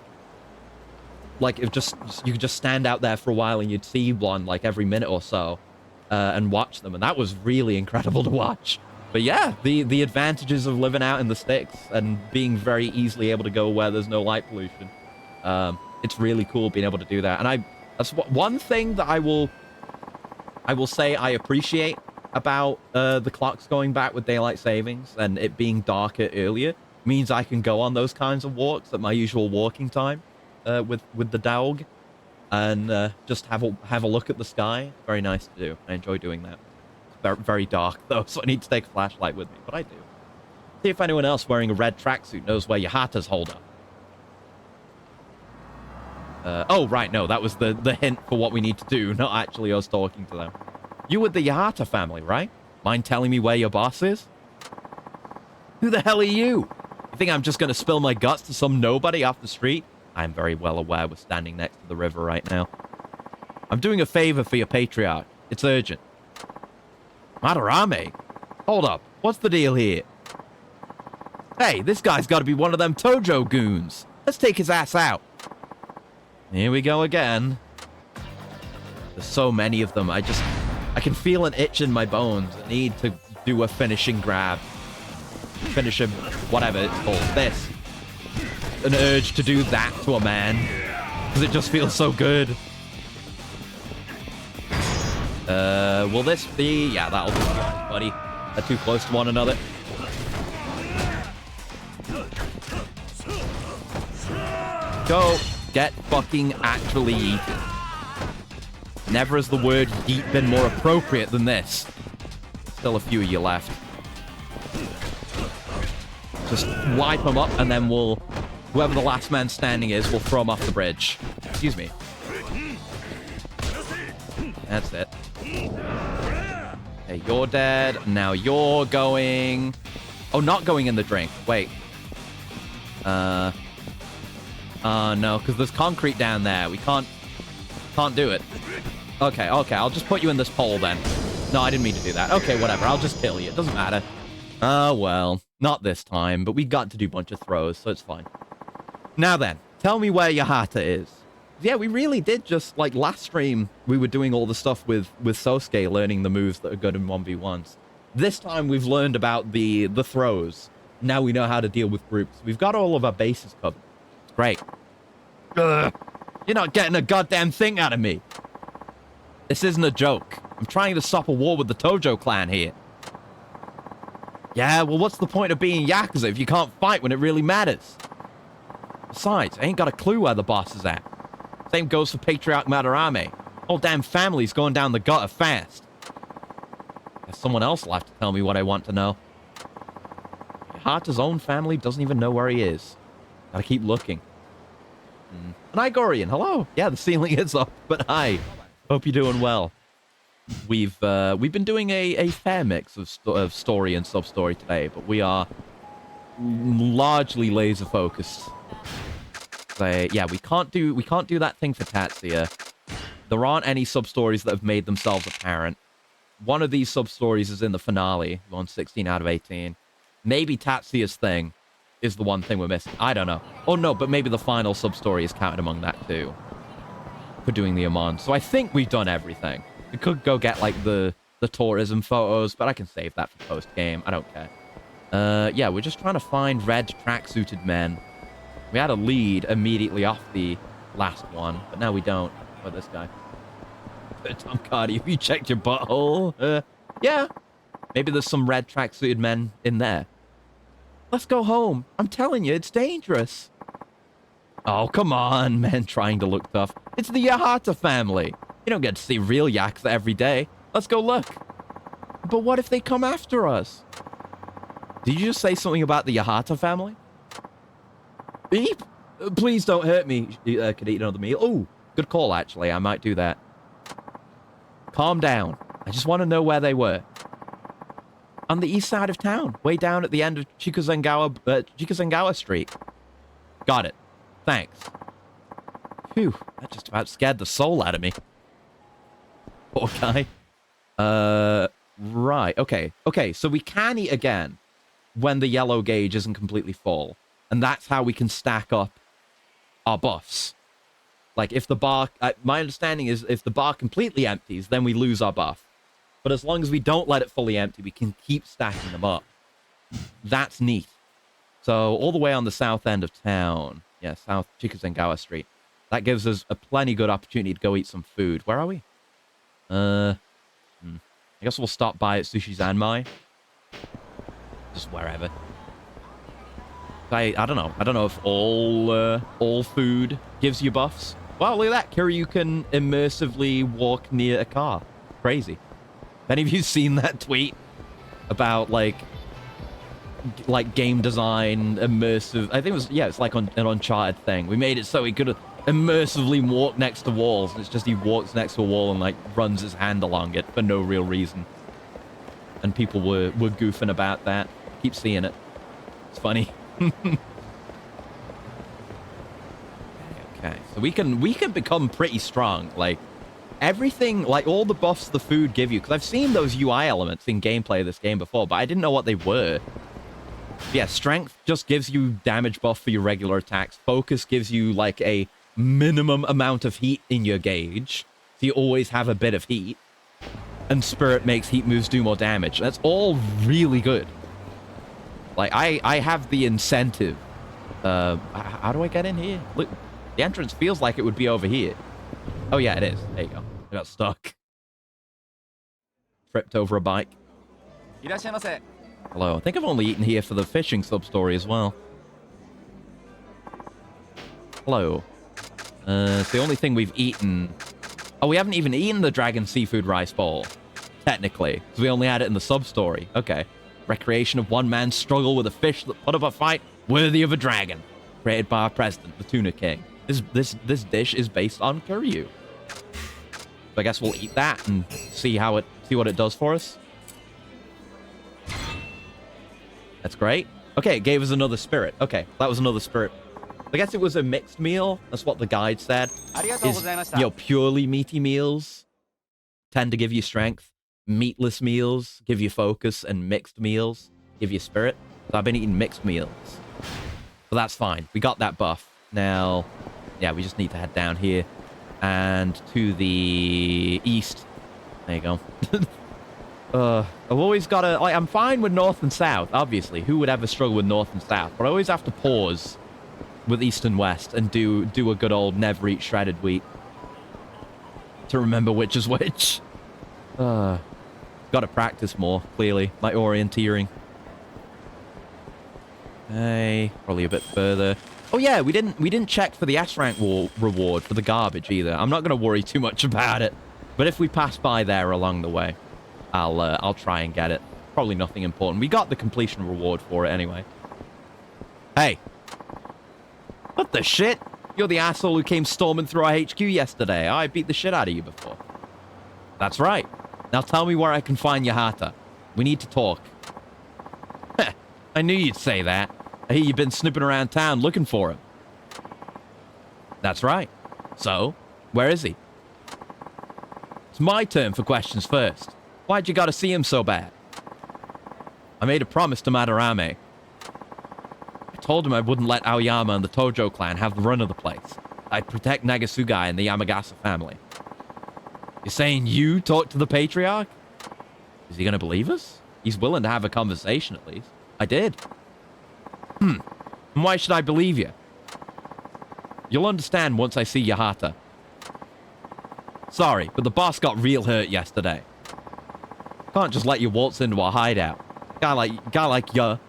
Speaker 1: like, you could just stand out there for a while and you'd see one, like, every minute or so, and watch them, and that was really incredible to watch. But yeah, the advantages of living out in the sticks and being very easily able to go where there's no light pollution. It's really cool being able to do that. And that's one thing that I will say I appreciate about the clocks going back with daylight savings and it being darker earlier. Means I can go on those kinds of walks at my usual walking time with the dog and just have a look at the sky. Very nice to do. I enjoy doing that. It's very, very dark though, so I need to take a flashlight with me, but I do. See if anyone else wearing a red tracksuit knows where Yahatas hold up. Oh, right, no, that was the hint for what we need to do, not actually us talking to them. You with the Yahata family, right? Mind telling me where your boss is? Who the hell are you? You think I'm just going to spill my guts to some nobody off the street? I'm very well aware we're standing next to the river right now. I'm doing a favor for your patriarch. It's urgent. Madarame? Hold up, what's the deal here? Hey, this guy's got to be one of them Tojo goons. Let's take his ass out. Here we go again. There's so many of them. I can feel an itch in my bones. I need to do a finishing grab. Finish him, whatever it's called. This. An urge to do that to a man. Because it just feels so good. Will this be... Yeah, that'll be fine, buddy. They're too close to one another. Go. Get fucking actually eaten. Never has the word yeet been more appropriate than this. Still a few of you left. Just wipe them up and then whoever the last man standing is, we'll throw him off the bridge. Excuse me. That's it. Okay, you're dead. Now you're going... Oh, not going in the drink. Wait. No, because there's concrete down there. We can't do it. Okay, I'll just put you in this pole then. No, I didn't mean to do that. Okay, whatever. I'll just kill you. It doesn't matter. Oh, well. Not this time, but we got to do a bunch of throws, so it's fine. Now then, tell me where Yahata is. Yeah, we really did just, like, last stream, we were doing all the stuff with Sosuke, learning the moves that are good in 1v1s. This time, we've learned about the throws. Now we know how to deal with groups. We've got all of our bases covered. It's great. Ugh. You're not getting a goddamn thing out of me. This isn't a joke. I'm trying to stop a war with the Tojo clan here. Yeah, well, what's the point of being Yakuza if you can't fight when it really matters? Besides, I ain't got a clue where the boss is at. Same goes for Patriarch Madarame. Whole damn family's going down the gutter fast. Guess someone else will have to tell me what I want to know. Hata's own family doesn't even know where he is. Gotta keep looking. An Igorian, hello. Yeah, the ceiling is up, but hi. Hope you're doing well. We've been doing a fair mix of story and sub-story today, but we are largely laser focused. So, yeah, we can't do that thing for Tatsuya. There aren't any sub-stories that have made themselves apparent. One of these sub-stories is in the finale, on 16 out of 18. Maybe Tatsuya's thing is the one thing we're missing. I don't know. Oh, no, but maybe the final sub-story is counted among that, too. For doing the Amon. So I think we've done everything. We could go get, like, the tourism photos, but I can save that for post-game. I don't care. Yeah, we're just trying to find red tracksuited men. We had a lead immediately off the last one, but now we don't. What this guy? Tom Cardi, have you checked your butthole? Yeah. Maybe there's some red tracksuited men in there. Let's go home. I'm telling you, it's dangerous. Oh, come on, men trying to look tough. It's the Yahata family. You don't get to see real Yakuza every day. Let's go look. But what if they come after us? Did you just say something about the Yahata family? Beep! Please don't hurt me. Could eat another meal. Oh, good call, actually. I might do that. Calm down. I just want to know where they were. On the east side of town. Way down at the end of Chikuzengawa Street. Got it. Thanks. Phew. That just about scared the soul out of me. Poor guy. Right. Okay. Okay, so we can eat again when the yellow gauge isn't completely full. And that's how we can stack up our buffs. Like, if the bar... my understanding is if the bar completely empties, then we lose our buff. But as long as we don't let it fully empty, we can keep stacking them up. That's neat. So, all the way on the south end of town. Yeah, South Chikuzengawa Street. That gives us a plenty good opportunity to go eat some food. Where are we? I guess we'll stop by at Sushi Zanmai. Just wherever. I don't know. I don't know if all food gives you buffs. Wow, look at that. Kiryu can immersively walk near a car. Crazy. Have any of you seen that tweet about, like game design, immersive... I think it was... Yeah, it's like an Uncharted thing. We made it so he could immersively walk next to walls. And it's just he walks next to a wall and, like, runs his hand along it for no real reason. And people were goofing about that. Keep seeing it. It's funny. Okay, so we can become pretty strong. Like, everything, like, all the buffs the food give you, because I've seen those UI elements in gameplay of this game before, but I didn't know what they were. Yeah, strength just gives you damage buff for your regular attacks. Focus gives you, like, a minimum amount of heat in your gauge, so you always have a bit of heat. And spirit makes heat moves do more damage. That's all really good. Like, I have the incentive. How do I get in here? Look, the entrance feels like it would be over here. Oh, yeah, it is. There you go. I got stuck. Tripped over a bike. Hello. I think I've only eaten here for the fishing sub-story as well. Hello. It's the only thing we've eaten... Oh, we haven't even eaten the dragon seafood rice bowl. Technically. Because we only had it in the sub-story. Okay. Recreation of one man's struggle with a fish that put up a fight worthy of a dragon. Created by our president, the Tuna King. This dish is based on Kiryu. So I guess we'll eat that and see what it does for us. That's great. Okay, it gave us another spirit. Okay, that was another spirit. I guess it was a mixed meal. That's what the guide said. Purely meaty meals tend to give you strength. Meatless meals give you focus, and mixed meals give you spirit. So I've been eating mixed meals. But that's fine. We got that buff. Now, yeah, we just need to head down here and to the east. There you go. I've always got to... Like, I'm fine with north and south, obviously. Who would ever struggle with north and south? But I always have to pause with east and west and do a good old never eat shredded wheat to remember which is which. Got to practice more, clearly. My orienteering. Hey, probably a bit further. Oh yeah, we didn't check for the S rank reward for the garbage either. I'm not going to worry too much about it. But if we pass by there along the way, I'll try and get it. Probably nothing important. We got the completion reward for it anyway. Hey. What the shit? You're the asshole who came storming through our HQ yesterday. I beat the shit out of you before. That's right. Now tell me where I can find Yahata. We need to talk. Heh, I knew you'd say that. I hear you've been snooping around town looking for him. That's right. So, where is he? It's my turn for questions first. Why'd you gotta see him so bad? I made a promise to Madarame. I told him I wouldn't let Aoyama and the Tojo clan have the run of the place. I'd protect Nagasugai and the Yamagasa family. You're saying you talked to the Patriarch? Is he gonna believe us? He's willing to have a conversation at least. I did. And why should I believe you? You'll understand once I see Yahata. Sorry, but the boss got real hurt yesterday. Can't just let you waltz into a hideout. Guy like you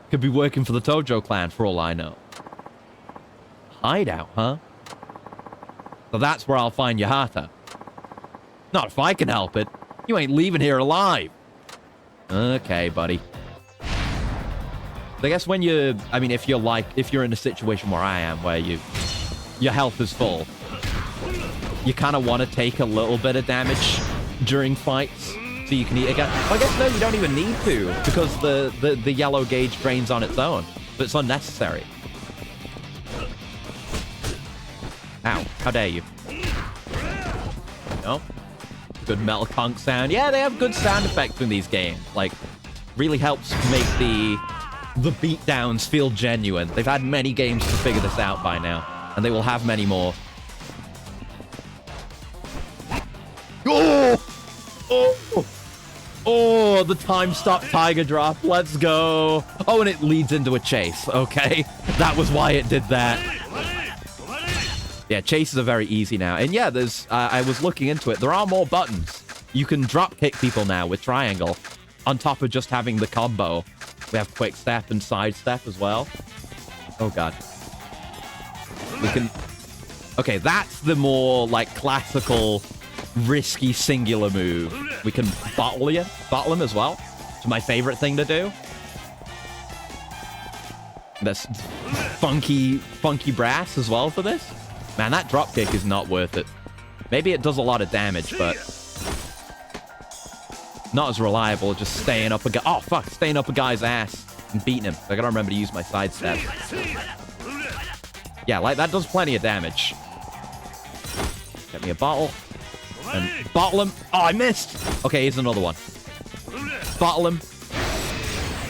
Speaker 1: could be working for the Tojo clan for all I know. Hideout, huh? So that's where I'll find Yahata. Not if I can help it. You ain't leaving here alive. Okay, buddy. I guess when if you're in a situation where I am, where your health is full, you kind of want to take a little bit of damage during fights so you can eat again. Well, I guess no, you don't even need to, because the yellow gauge drains on its own, but it's unnecessary. Ow, how dare you. No? Good metal conch sound. Yeah, they have good sound effects in these games. Like, really helps make the beatdowns feel genuine. They've had many games to figure this out by now, and they will have many more. Oh! Oh! Oh, the time stop tiger drop. Let's go. Oh, and it leads into a chase. Okay. That was why it did that. Yeah, chases are very easy now. And yeah, there's I was looking into it. There are more buttons. You can drop kick people now with triangle on top of just having the combo. We have quick step and side step as well. Oh, God. We can... Okay, that's the more, like, classical, risky singular move. We can bottle him as well. It's my favorite thing to do. This funky brass as well for this. Man, that dropkick is not worth it. Maybe it does a lot of damage, but not as reliable. Just staying up staying up a guy's ass and beating him. I gotta remember to use my sidestep. Yeah, like that does plenty of damage. Get me a bottle. And bottle him. Oh, I missed. Okay, here's another one. Bottle him.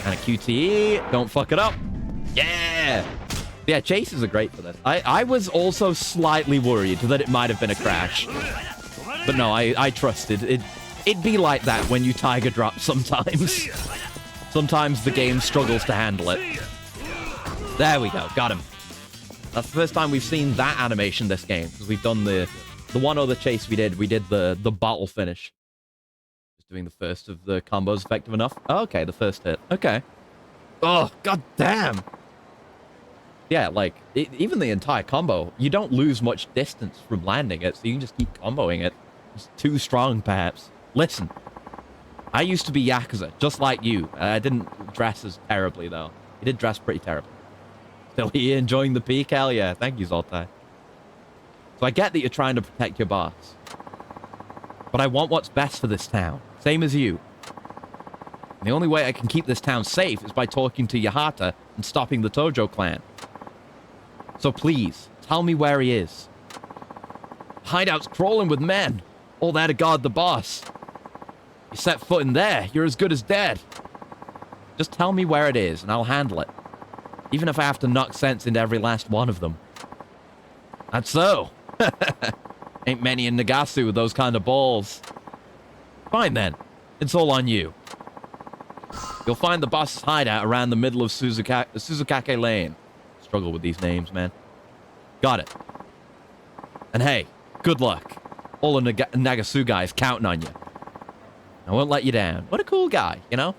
Speaker 1: And a QTE. Don't fuck it up. Yeah. Yeah, chases are great for this. I was also slightly worried that it might have been a crash. But no, I trusted. It'd be like that when you tiger drop sometimes. Sometimes the game struggles to handle it. There we go. Got him. That's the first time we've seen that animation this game. Because we've done the one other chase we did the bottle finish. Just doing the first of the combos effective enough. Oh, okay, the first hit. Okay. Oh, god damn. Yeah, like, even the entire combo, you don't lose much distance from landing it, so you can just keep comboing it. It's too strong, perhaps. Listen, I used to be Yakuza, just like you. I didn't dress as terribly, though. You did dress pretty terribly. Still here enjoying the peak? Hell yeah. Thank you, Zoltai. So I get that you're trying to protect your boss. But I want what's best for this town. Same as you. And the only way I can keep this town safe is by talking to Yahata and stopping the Tojo clan. So please, tell me where he is. Hideout's crawling with men. All there to guard the boss. You set foot in there, you're as good as dead. Just tell me where it is, and I'll handle it. Even if I have to knock sense into every last one of them. That's so. Ain't many in Nagasu with those kind of balls. Fine then. It's all on you. You'll find the boss's hideout around the middle of Suzukake Lane. Struggle with these names, man. Got it. And hey, good luck. All the Nagasu guys counting on you. I won't let you down. What a cool guy, you know?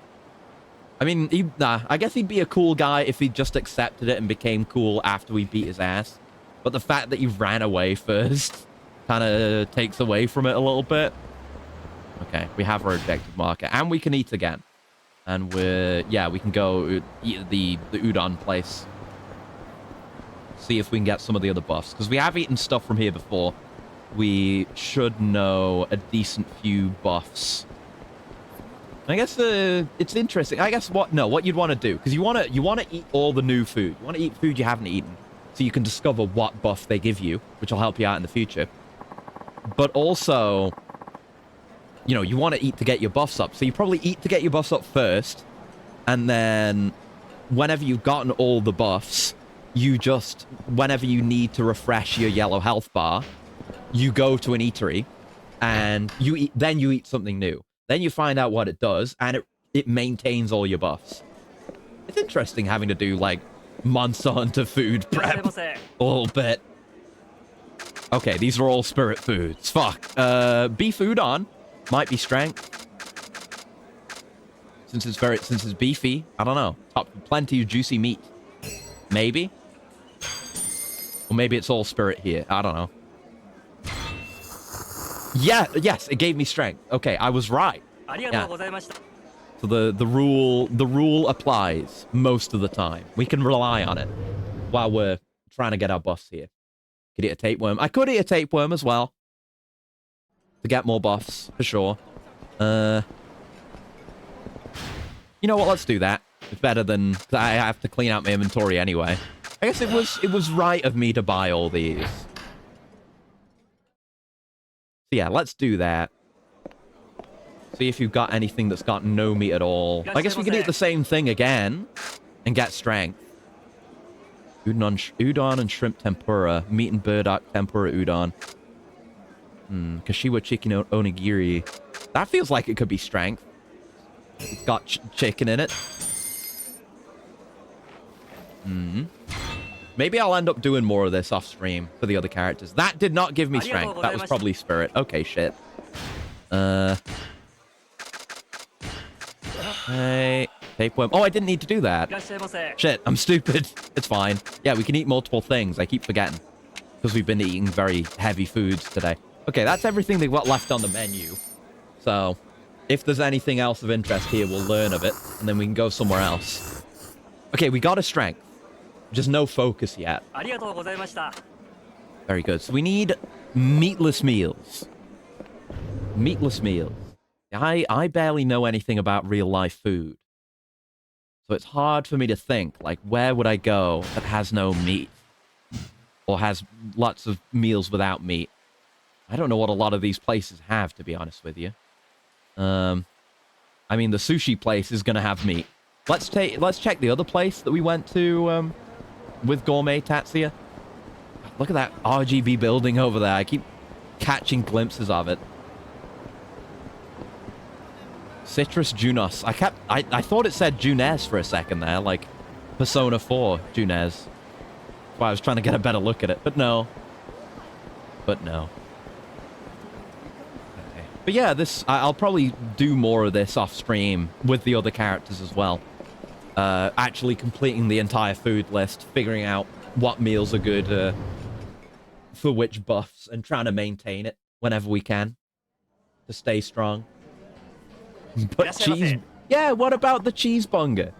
Speaker 1: I mean, I guess he'd be a cool guy if he just accepted it and became cool after we beat his ass. But the fact that he ran away first kind of takes away from it a little bit. Okay, we have our objective marker. And we can eat again. And we can go eat at the udon place. See if we can get some of the other buffs. Because we have eaten stuff from here before. We should know a decent few buffs. I guess it's interesting. I guess what you'd want to do, because you want to eat all the new food. You want to eat food you haven't eaten, so you can discover what buff they give you, which will help you out in the future. But also, you know, you want to eat to get your buffs up. So you probably eat to get your buffs up first, and then whenever you've gotten all the buffs, you just, whenever you need to refresh your yellow health bar, you go to an eatery, and then you eat something new. Then you find out what it does, and it maintains all your buffs. It's interesting having to do, like, Monster Hunter food prep a little bit. Okay, these are all spirit foods. Fuck. Beef udon might be strength. Since it's beefy, I don't know. Plenty of juicy meat. Maybe? Or maybe it's all spirit here. I don't know. Yeah, yes, it gave me strength. Okay, I was right. Yeah. So the rule applies most of the time. We can rely on it while we're trying to get our buffs here. Could eat a tapeworm. I could eat a tapeworm as well to get more buffs for sure. You know what? Let's do that. It's better than I have to clean out my inventory anyway. I guess it was right of me to buy all these. So yeah, let's do that. See if you've got anything that's got no meat at all. I guess we can eat the same thing again and get strength. Udon and shrimp tempura. Meat and burdock tempura udon. Kashiwa chicken onigiri. That feels like it could be strength. It's got chicken in it. Maybe I'll end up doing more of this off stream for the other characters. That did not give me strength. That was probably spirit. Okay, shit. Hey, tapeworm. Oh, I didn't need to do that. Shit, I'm stupid. It's fine. Yeah, we can eat multiple things. I keep forgetting. Because we've been eating very heavy foods today. Okay, that's everything they've got left on the menu. So, if there's anything else of interest here, we'll learn of it. And then we can go somewhere else. Okay, we got a strength. Just no focus yet. Very good. So we need meatless meals. Meatless meals. I barely know anything about real-life food. So it's hard for me to think, like, where would I go that has no meat? Or has lots of meals without meat? I don't know what a lot of these places have, to be honest with you. I mean, the sushi place is going to have meat. Let's check the other place that we went to, with Gourmet Tatsuya. Look at that RGB building over there. I keep catching glimpses of it. Citrus Junos. I thought it said Junes for a second there, like Persona 4 Junes. That's why I was trying to get a better look at it, but no. But no. Okay. But yeah, I'll probably do more of this off stream with the other characters as well. Actually completing the entire food list, figuring out what meals are good for which buffs, and trying to maintain it whenever we can to stay strong. But cheese... Yeah, what about the cheese bunger?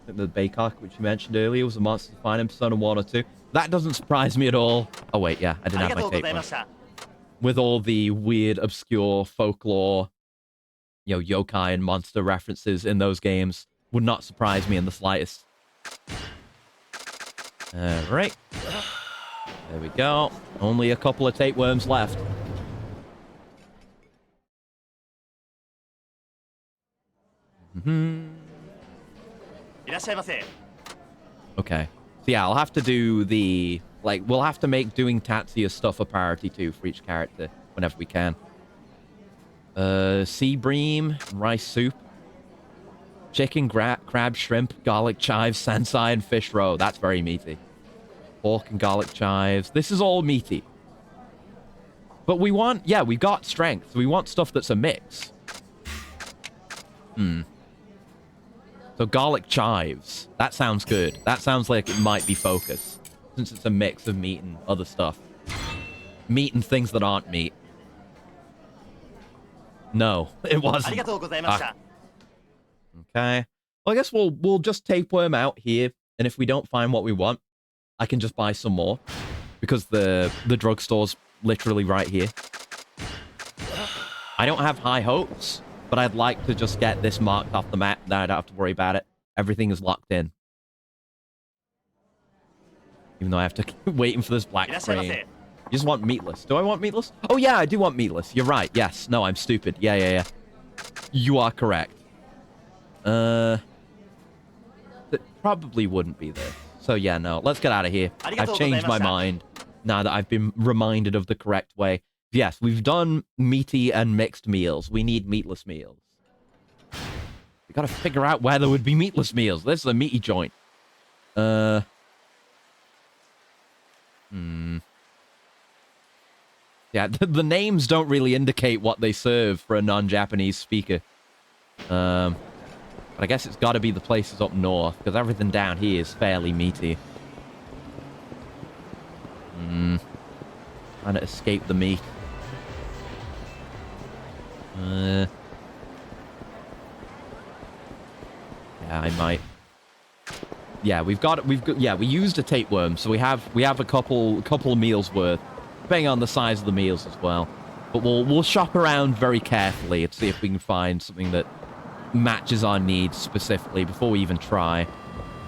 Speaker 1: The Baycock, which you mentioned earlier, was a monster to find in Persona 1 or 2. That doesn't surprise me at all. Oh wait, yeah, I didn't have my tape. With all the weird, obscure folklore, you know, yokai and monster references in those games. Would not surprise me in the slightest. Right. There we go. Only a couple of tapeworms left. Okay. So yeah, I'll have to do the... Like, we'll have to make doing Tatsuya stuff a priority too for each character whenever we can. Sea bream, rice soup. Chicken, crab, shrimp, garlic chives, sensai, and fish roe. That's very meaty. Pork and garlic chives. This is all meaty. But we want... Yeah, we got strength. So we want stuff that's a mix. So garlic chives. That sounds good. That sounds like it might be focus. Since it's a mix of meat and other stuff. Meat and things that aren't meat. No, it wasn't. Okay. Well, I guess we'll just tapeworm out here, and if we don't find what we want, I can just buy some more because the drugstore's literally right here. I don't have high hopes, but I'd like to just get this marked off the map. Now I don't have to worry about it. Everything is locked in. Even though I have to keep waiting for this black screen. You just want meatless. Do I want meatless? Oh, yeah, I do want meatless. You're right. Yes. No, I'm stupid. Yeah. You are correct. It probably wouldn't be this. So, yeah, no. Let's get out of here. I've changed my mind now that I've been reminded of the correct way. Yes, we've done meaty and mixed meals. We need meatless meals. We gotta figure out where there would be meatless meals. This is a meaty joint. Yeah, the names don't really indicate what they serve for a non-Japanese speaker. But I guess it's gotta be the places up north, because everything down here is fairly meaty. Trying to escape the meat. Yeah, I might. Yeah, we used a tapeworm, so we have a couple meals worth, depending on the size of the meals as well. But we'll shop around very carefully and see if we can find something that matches our needs specifically before we even try.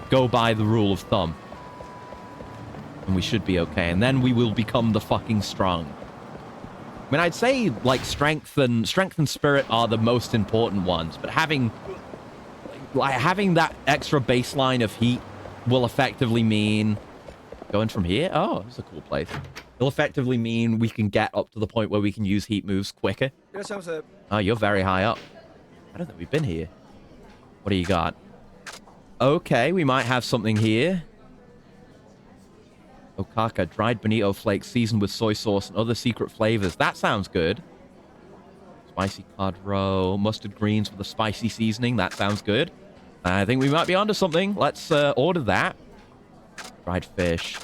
Speaker 1: Go by the rule of thumb. And we should be okay. And then we will become the fucking strong. I mean, I'd say, like, strength and spirit are the most important ones, but having that extra baseline of heat will effectively mean... Going from here? Oh, this is a cool place. It'll effectively mean we can get up to the point where we can use heat moves quicker. Oh, you're very high up. I don't think we've been here. What do you got? Okay, we might have something here. Okaka, dried bonito flakes seasoned with soy sauce and other secret flavors. That sounds good. Spicy cod roe, mustard greens with a spicy seasoning. That sounds good. I think we might be onto something. Let's order that. Dried fish.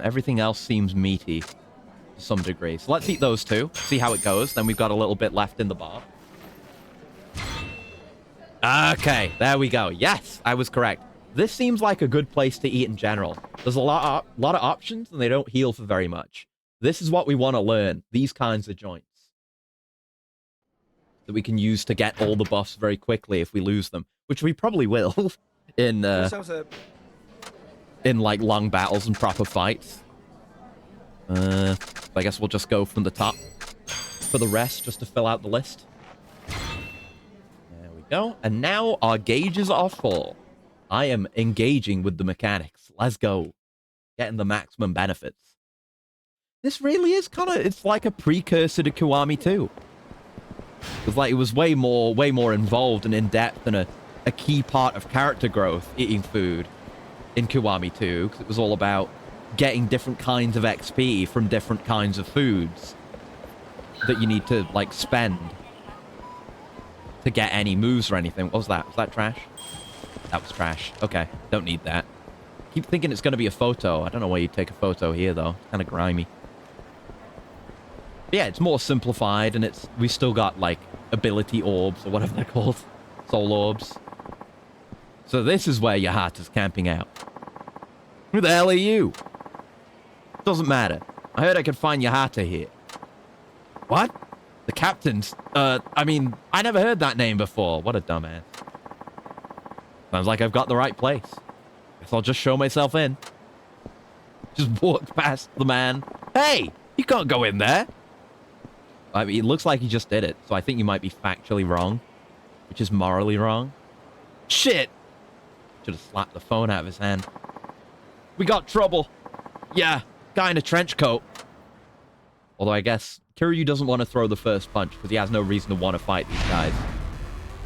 Speaker 1: Everything else seems meaty to some degree. So let's eat those two. See how it goes. Then we've got a little bit left in the bar. Okay, there we go. Yes, I was correct. This seems like a good place to eat in general. There's a lot of options, and they don't heal for very much. This is what we want to learn. These kinds of joints. That we can use to get all the buffs very quickly if we lose them. Which we probably will in like long battles and proper fights. I guess we'll just go from the top for the rest, just to fill out the list. There we go. And now our gauges are full. I am engaging with the mechanics. Let's go. Getting the maximum benefits. This really is it's like a precursor to Kiwami 2. Because like it was way more involved and in-depth and a key part of character growth, eating food in Kiwami 2, because it was all about getting different kinds of XP from different kinds of foods that you need to, like, spend to get any moves or anything. What was that? Was that trash? That was trash. Okay, don't need that. Keep thinking it's going to be a photo. I don't know why you'd take a photo here, though. Kind of grimy. But yeah, it's more simplified, and we still got, like, ability orbs, or whatever they're called. Soul orbs. So this is where your heart is camping out. Who the hell are you? Doesn't matter. I heard I could find Yahata here. What? The captain's... I mean, I never heard that name before. What a dumbass. Sounds like I've got the right place. Guess I'll just show myself in. Just walked past the man. Hey! You can't go in there! I mean, it looks like he just did it, so I think you might be factually wrong. Which is morally wrong. Shit! Should have slapped the phone out of his hand. We got trouble. Yeah, guy in a trench coat. Although I guess Kiryu doesn't want to throw the first punch because he has no reason to want to fight these guys.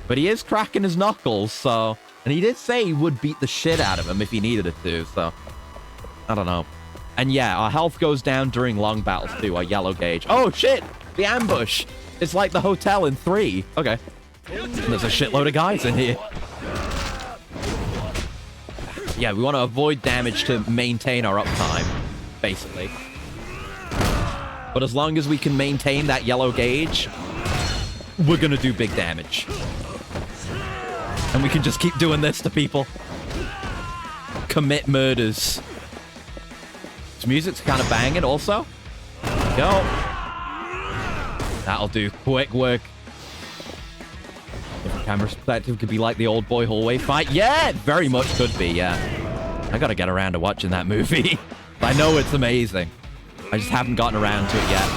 Speaker 1: But he is cracking his knuckles, so... And he did say he would beat the shit out of him if he needed it to, so... I don't know. And yeah, our health goes down during long battles too, our yellow gauge. Oh shit! The ambush! It's like the hotel in 3. Okay. And there's a shitload of guys in here. Yeah, we want to avoid damage to maintain our uptime, basically. But as long as we can maintain that yellow gauge, we're going to do big damage. And we can just keep doing this to people. Commit murders. This music's kind of banging also. Go. That'll do. Quick work. If the camera perspective could be like the old boy hallway fight. Yeah, it very much could be, yeah. I gotta get around to watching that movie. I know it's amazing. I just haven't gotten around to it yet.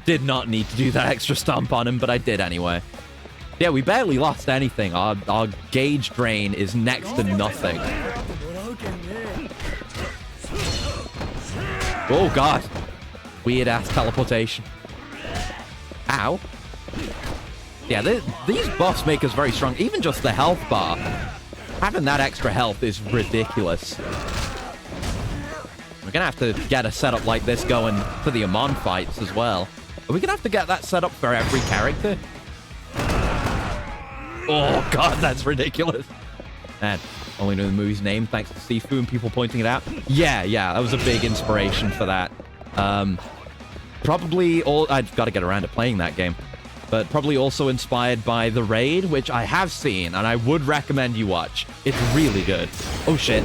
Speaker 1: Did not need to do that extra stomp on him, but I did anyway. Yeah, we barely lost anything. Our gauge drain is next to nothing. Oh, God. Weird-ass teleportation. Ow. Yeah, these buffs make us very strong. Even just the health bar. Having that extra health is ridiculous. We're going to have to get a setup like this going for the Amon fights as well. Are we going to have to get that set up for every character? Oh, God, that's ridiculous. Man, only know the movie's name thanks to Sifu and people pointing it out. Yeah, that was a big inspiration for that. Probably all... I've got to get around to playing that game. But probably also inspired by The Raid, which I have seen, and I would recommend you watch. It's really good. Oh, shit.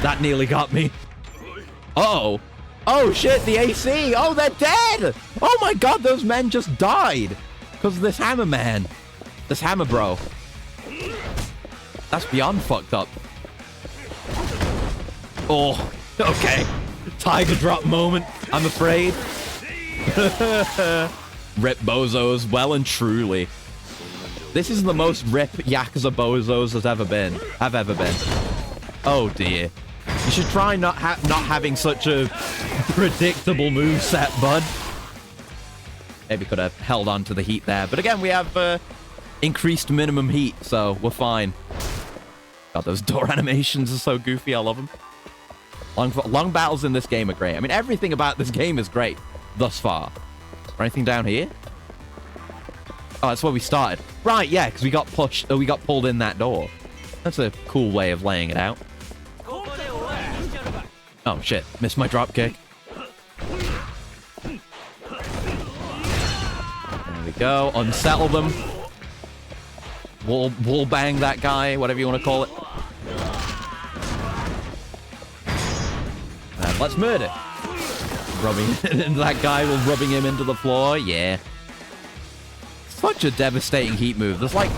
Speaker 1: That nearly got me. Uh-oh. Oh, shit, the AC. Oh, they're dead. Oh, my God, those men just died. Because of this hammer man. This hammer bro. That's beyond fucked up. Oh, okay. Tiger drop moment, I'm afraid. Rip bozos, well and truly. This is the most rip Yakuza bozos have ever been. Oh dear. You should try not having such a predictable moveset, bud. Maybe could have held on to the heat there. But again, we have increased minimum heat, so we're fine. God, those door animations are so goofy. I love them. Long battles in this game are great. I mean, everything about this game is great thus far. Or anything down here? Oh, that's where we started. Right, yeah, because we got pushed. We got pulled in that door. That's a cool way of laying it out. Oh, shit. Missed my drop kick. There we go. Unsettle them. Wall bang that guy, whatever you want to call it. And let's murder. That guy was rubbing him into the floor. Yeah. Such a devastating heat move. There's like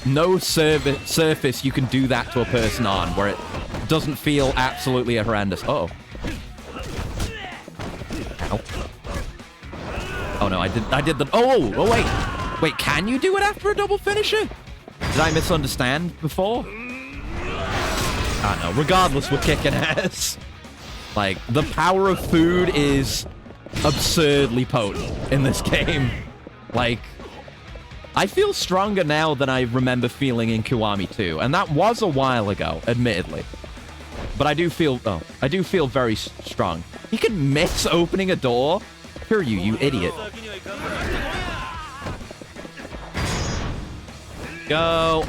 Speaker 1: no surface you can do that to a person on where it doesn't feel absolutely horrendous. Uh-oh. Ow. Oh no, I did the... Oh, wait. Wait, can you do it after a double finisher? Did I misunderstand before? I don't know. Regardless, we're kicking ass. Like, the power of food is absurdly potent in this game. Like, I feel stronger now than I remember feeling in Kiwami 2. And that was a while ago, admittedly. But I do feel very strong. You can miss opening a door? Who are you, you idiot? Go.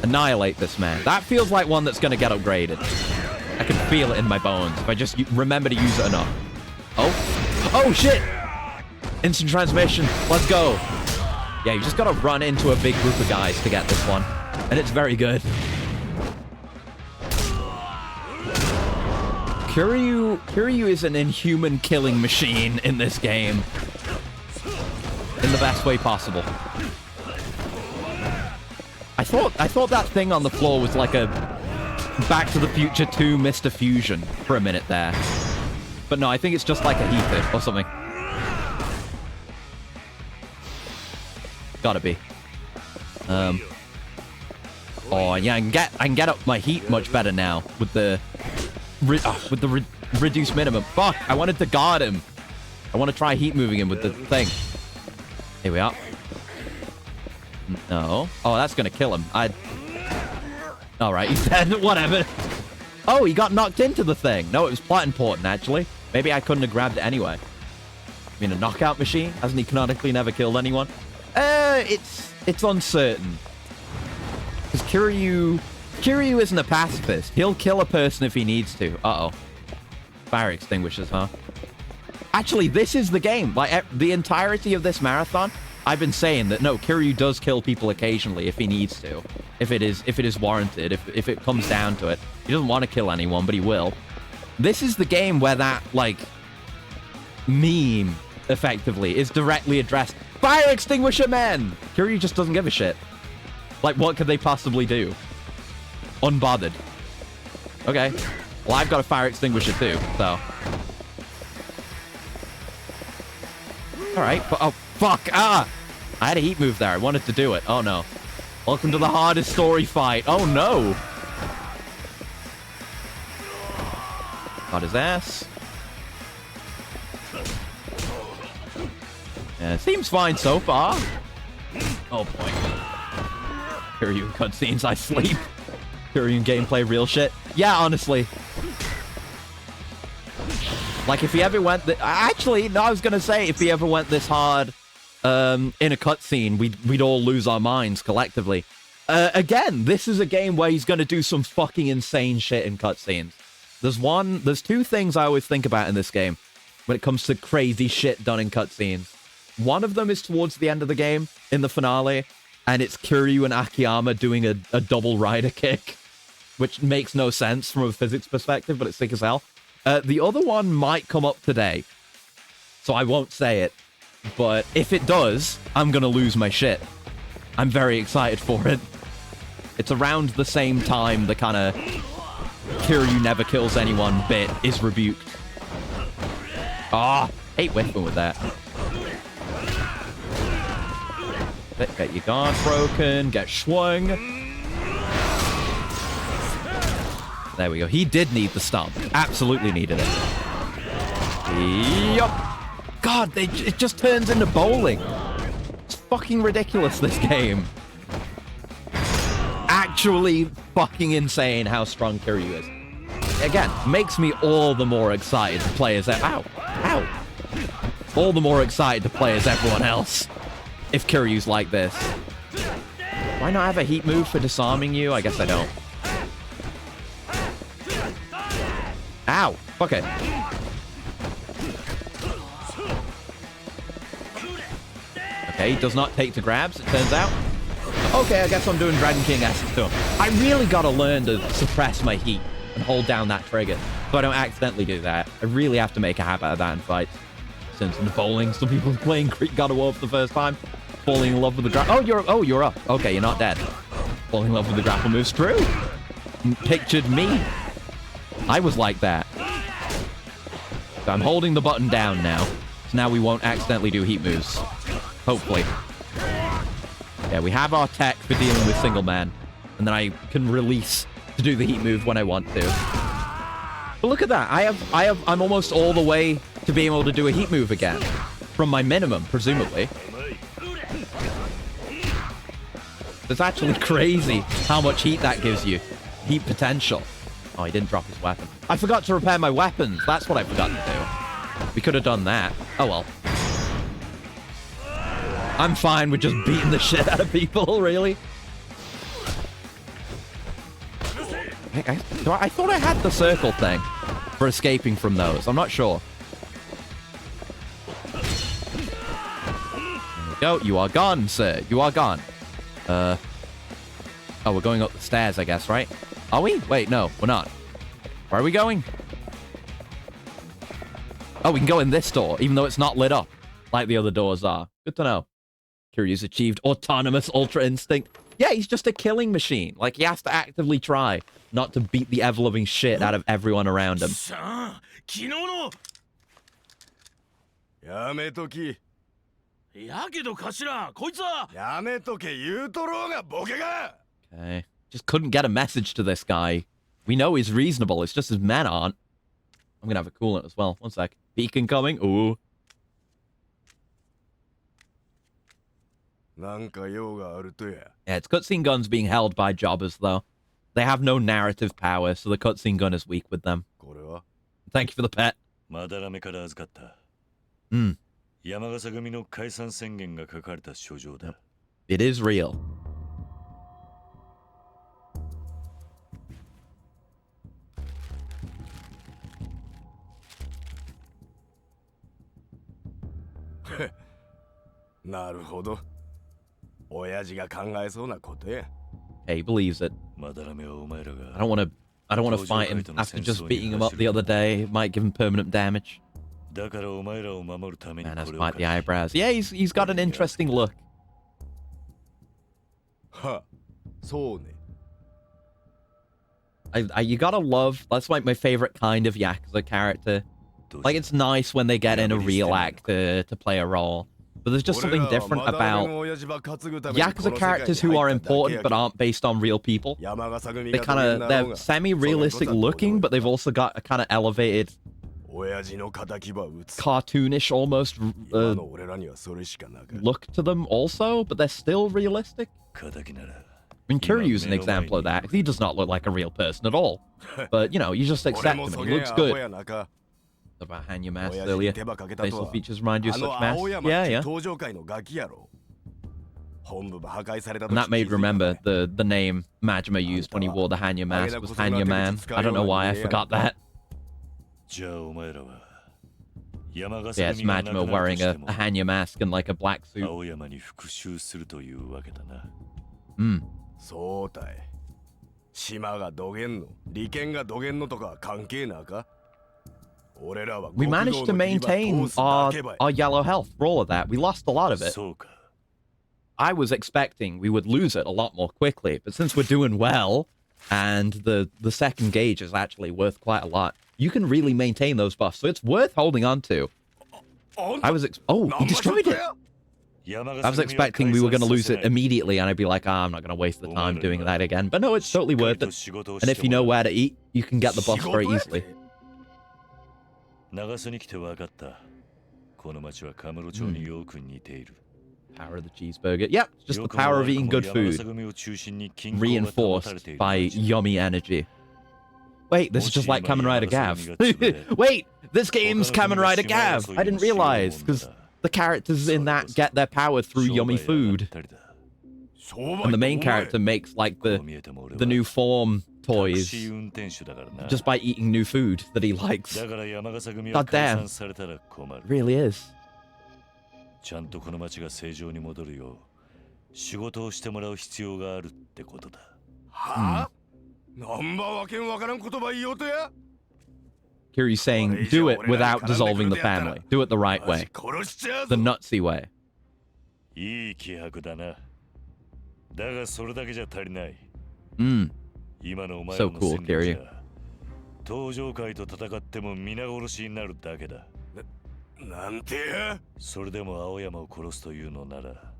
Speaker 1: Annihilate this man. That feels like one that's going to get upgraded. I can feel it in my bones if I just remember to use it enough. Oh. Oh, shit. Instant transmission. Let's go. Yeah, you just got to run into a big group of guys to get this one. And it's very good. Kiryu is an inhuman killing machine in this game. In the best way possible. I thought that thing on the floor was like a Back to the Future 2 Mr. Fusion for a minute there. But no, I think it's just like a heater or something. Gotta be. Oh yeah, I can get up my heat much better now with the reduced minimum. Fuck! I wanted to guard him. I want to try heat moving him with the thing. Here we are. No. Oh, that's gonna kill him. All right, he's dead. Whatever. Oh, he got knocked into the thing. No, it was plot important actually. Maybe I couldn't have grabbed it anyway. I mean, a knockout machine? Hasn't he canonically never killed anyone? It's uncertain. Because Kiryu isn't a pacifist. He'll kill a person if he needs to. Uh-oh. Fire extinguishers, huh? Actually, this is the game. Like, the entirety of this marathon I've been saying that no, Kiryu does kill people occasionally if he needs to, if it is warranted, if it comes down to it. He doesn't want to kill anyone, but he will. This is the game where that like meme effectively is directly addressed. Fire extinguisher men! Kiryu just doesn't give a shit. Like, what could they possibly do? Unbothered. Okay. Well, I've got a fire extinguisher too, so. Alright, but oh, fuck! Ah! I had a heat move there. I wanted to do it. Oh, no. Welcome to the hardest story fight. Oh, no! Got his ass. Yeah, seems fine so far. Oh, boy. Kiryu cutscenes, I sleep. Kiryu gameplay, real shit. Yeah, honestly. Like, if he ever went... Actually, no, I was gonna say, if he ever went this hard in a cutscene, we'd all lose our minds collectively. Again, this is a game where he's gonna do some fucking insane shit in cutscenes. There's two things I always think about in this game when it comes to crazy shit done in cutscenes. One of them is towards the end of the game, in the finale, and it's Kiryu and Akiyama doing a double rider kick, which makes no sense from a physics perspective, but it's sick as hell. The other one might come up today, so I won't say it, but if it does, I'm gonna lose my shit. I'm very excited for it. It's around the same time the kind of Kiryu never kills anyone bit is rebuked. Ah, hate whiffing with that. Get your guard broken, get swung. There we go. He did need the stomp. Absolutely needed it. Yup. God, it just turns into bowling. It's fucking ridiculous, this game. Actually fucking insane how strong Kiryu is. Again, makes me all the more excited to play as... Ow. Ow. All the more excited to play as everyone else. If Kiryu's like this. Why not have a heat move for disarming you? I guess I don't. Ow. Fuck it. Okay, he does not take to grabs, it turns out. Okay, I guess I'm doing Dragon King Essence to him. I really gotta learn to suppress my heat and hold down that trigger so I don't accidentally do that. I really have to make a habit of that in fights. Since in the bowling, some people are playing God of War for the first time. Falling in love with the grapple. Oh, you're up. Okay, you're not dead. Falling in love with the grapple moves. True. Pictured me. I was like that. So I'm holding the button down now. So now we won't accidentally do heat moves. Hopefully. Yeah, we have our tech for dealing with single man. And then I can release to do the heat move when I want to. But look at that. I'm almost all the way to being able to do a heat move again. From my minimum, presumably. It's actually crazy how much heat that gives you. Heat potential. Oh, he didn't drop his weapon. I forgot to repair my weapons. That's what I forgot to do. We could have done that. Oh, well. I'm fine with just beating the shit out of people, really. I thought I had the circle thing for escaping from those. I'm not sure. There we go. You are gone, sir. You are gone. Oh, we're going up the stairs, I guess, right? Are we? Wait, no, we're not. Where are we going? Oh, we can go in this door, even though it's not lit up, like the other doors are. Good to know. Kiryu's achieved autonomous ultra instinct. Yeah, he's just a killing machine. Like, he has to actively try not to beat the ever-loving shit out of everyone around him. Okay. Just couldn't get a message to this guy. We know he's reasonable. It's just his men aren't. I'm gonna have a coolant as well. One sec. Beacon coming. Ooh. Yeah, it's cutscene guns being held by jobbers, though. They have no narrative power, so the cutscene gun is weak with them. Thank you for the pet. It is real.
Speaker 6: なるほど。親父が考えそうなことや。
Speaker 1: Hey, he believes it.
Speaker 4: まだらめはお前らが
Speaker 1: I don't want to fight him after just beating him up the other day. It might give him permanent damage.
Speaker 4: だからお前らを守るために
Speaker 1: Man has
Speaker 4: これを
Speaker 1: quite
Speaker 4: 書
Speaker 1: the
Speaker 4: き
Speaker 1: eyebrows. Yeah, he's got an interesting look.
Speaker 6: は、そうね。
Speaker 1: You gotta love. That's like my favorite kind of Yakuza character. Like, it's nice when they get in a real actor to play a role. But there's just something different about Yakuza characters who are important but aren't based on real people. They're semi-realistic looking, but they've also got a kind of elevated, cartoonish almost look to them also, but they're still realistic. I mean, Kiryu's an example of that. He does not look like a real person at all. But, you know, you just accept him. He looks good. About Hanya Mask earlier. Facial features remind you of such masks. Yeah, yeah. And that made remember the name Majima used when he wore the Hanya mask was Hanya Man. I don't know why I forgot that. Yeah, it's Majima wearing a Hanya mask and like a black suit.
Speaker 6: そうたい。島がどげんの、利権がどげんのとか関係なか。
Speaker 1: We managed to maintain our yellow health for all of that. We lost a lot of it. I was expecting we would lose it a lot more quickly, but since we're doing well, and the second gauge is actually worth quite a lot, you can really maintain those buffs, so it's worth holding on to. He destroyed it! I was expecting we were going to lose it immediately, and I'd be like, I'm not going to waste the time doing that again. But no, it's totally worth it. And if you know where to eat, you can get the buffs very easily.
Speaker 4: 長洲に来て分かった。この町はカムロ町によく似ている。
Speaker 1: Power of the cheeseburger. Yep, just the power of eating good food. Reinforced by yummy energy. Wait, this is just like Kamen Rider Gav. Wait, this game's Kamen Rider Gav. I didn't realize, because the characters in that get their power through yummy food. And the main character makes like the new form toys just by eating new food that he likes. God damn. It really is.
Speaker 4: ちゃんとこの町が正常に戻るよう仕事をしてもらう必要があるってことだ。
Speaker 6: はあ？なんばわけんわからん言葉言おうとや。
Speaker 1: Kiryu's saying, do it without dissolving the family. Do it the right way. The nutsy way.
Speaker 4: いい気迫だな。だがそれだけじゃ足りない。今のお前の戦略じゃ、登場界と戦っても皆殺しになるだけだ。
Speaker 6: なんてや。
Speaker 4: それでも青山を殺すというのなら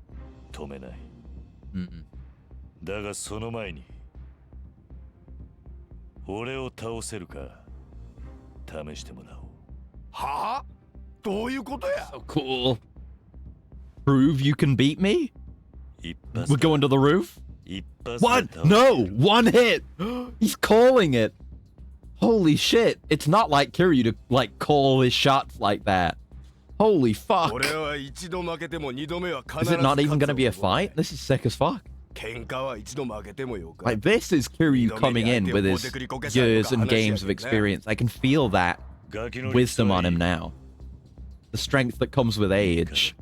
Speaker 4: 止めない。だがその前に俺を倒せるか試してもらおう。
Speaker 6: はあ？どういうことや？
Speaker 1: So cool. Prove you can beat me? We're going to the roof? What? No! One hit! He's calling it! Holy shit! It's not like Kiryu to, like, call his shots like that. Holy fuck! Is it not even gonna be a fight? This is sick as fuck. Like, this is Kiryu coming in with his years and games of experience. I can feel that wisdom on him now. The strength that comes with age.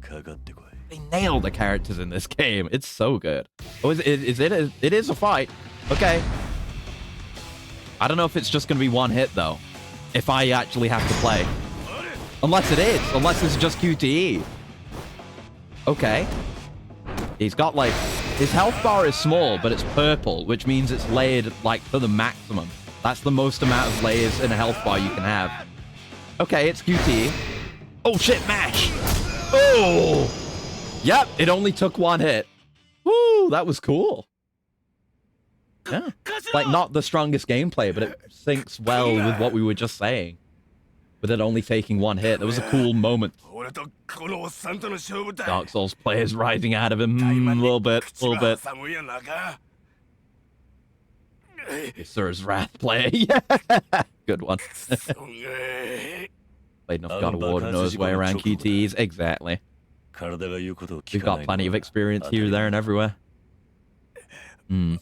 Speaker 1: They nailed the characters in this game. It's so good. Oh, it is a fight. Okay. I don't know if it's just going to be one hit, though. If I actually have to play. Unless it is. Unless it's just QTE. Okay. He's got, like... His health bar is small, but it's purple, which means it's layered, like, to the maximum. That's the most amount of layers in a health bar you can have. Okay, it's QTE. Oh, shit, mash! Oh! Yep, it only took one hit. Woo, that was cool. Yeah. Like, not the strongest gameplay, but it syncs well with what we were just saying. With it only taking one hit. That was a cool moment. Dark Souls players rising out of him. A little bit. Sir's Wrath player. Yeah. Good one. Played enough God of War to know his way around QTEs. Exactly. We've got plenty of experience here, there, and everywhere. Mm.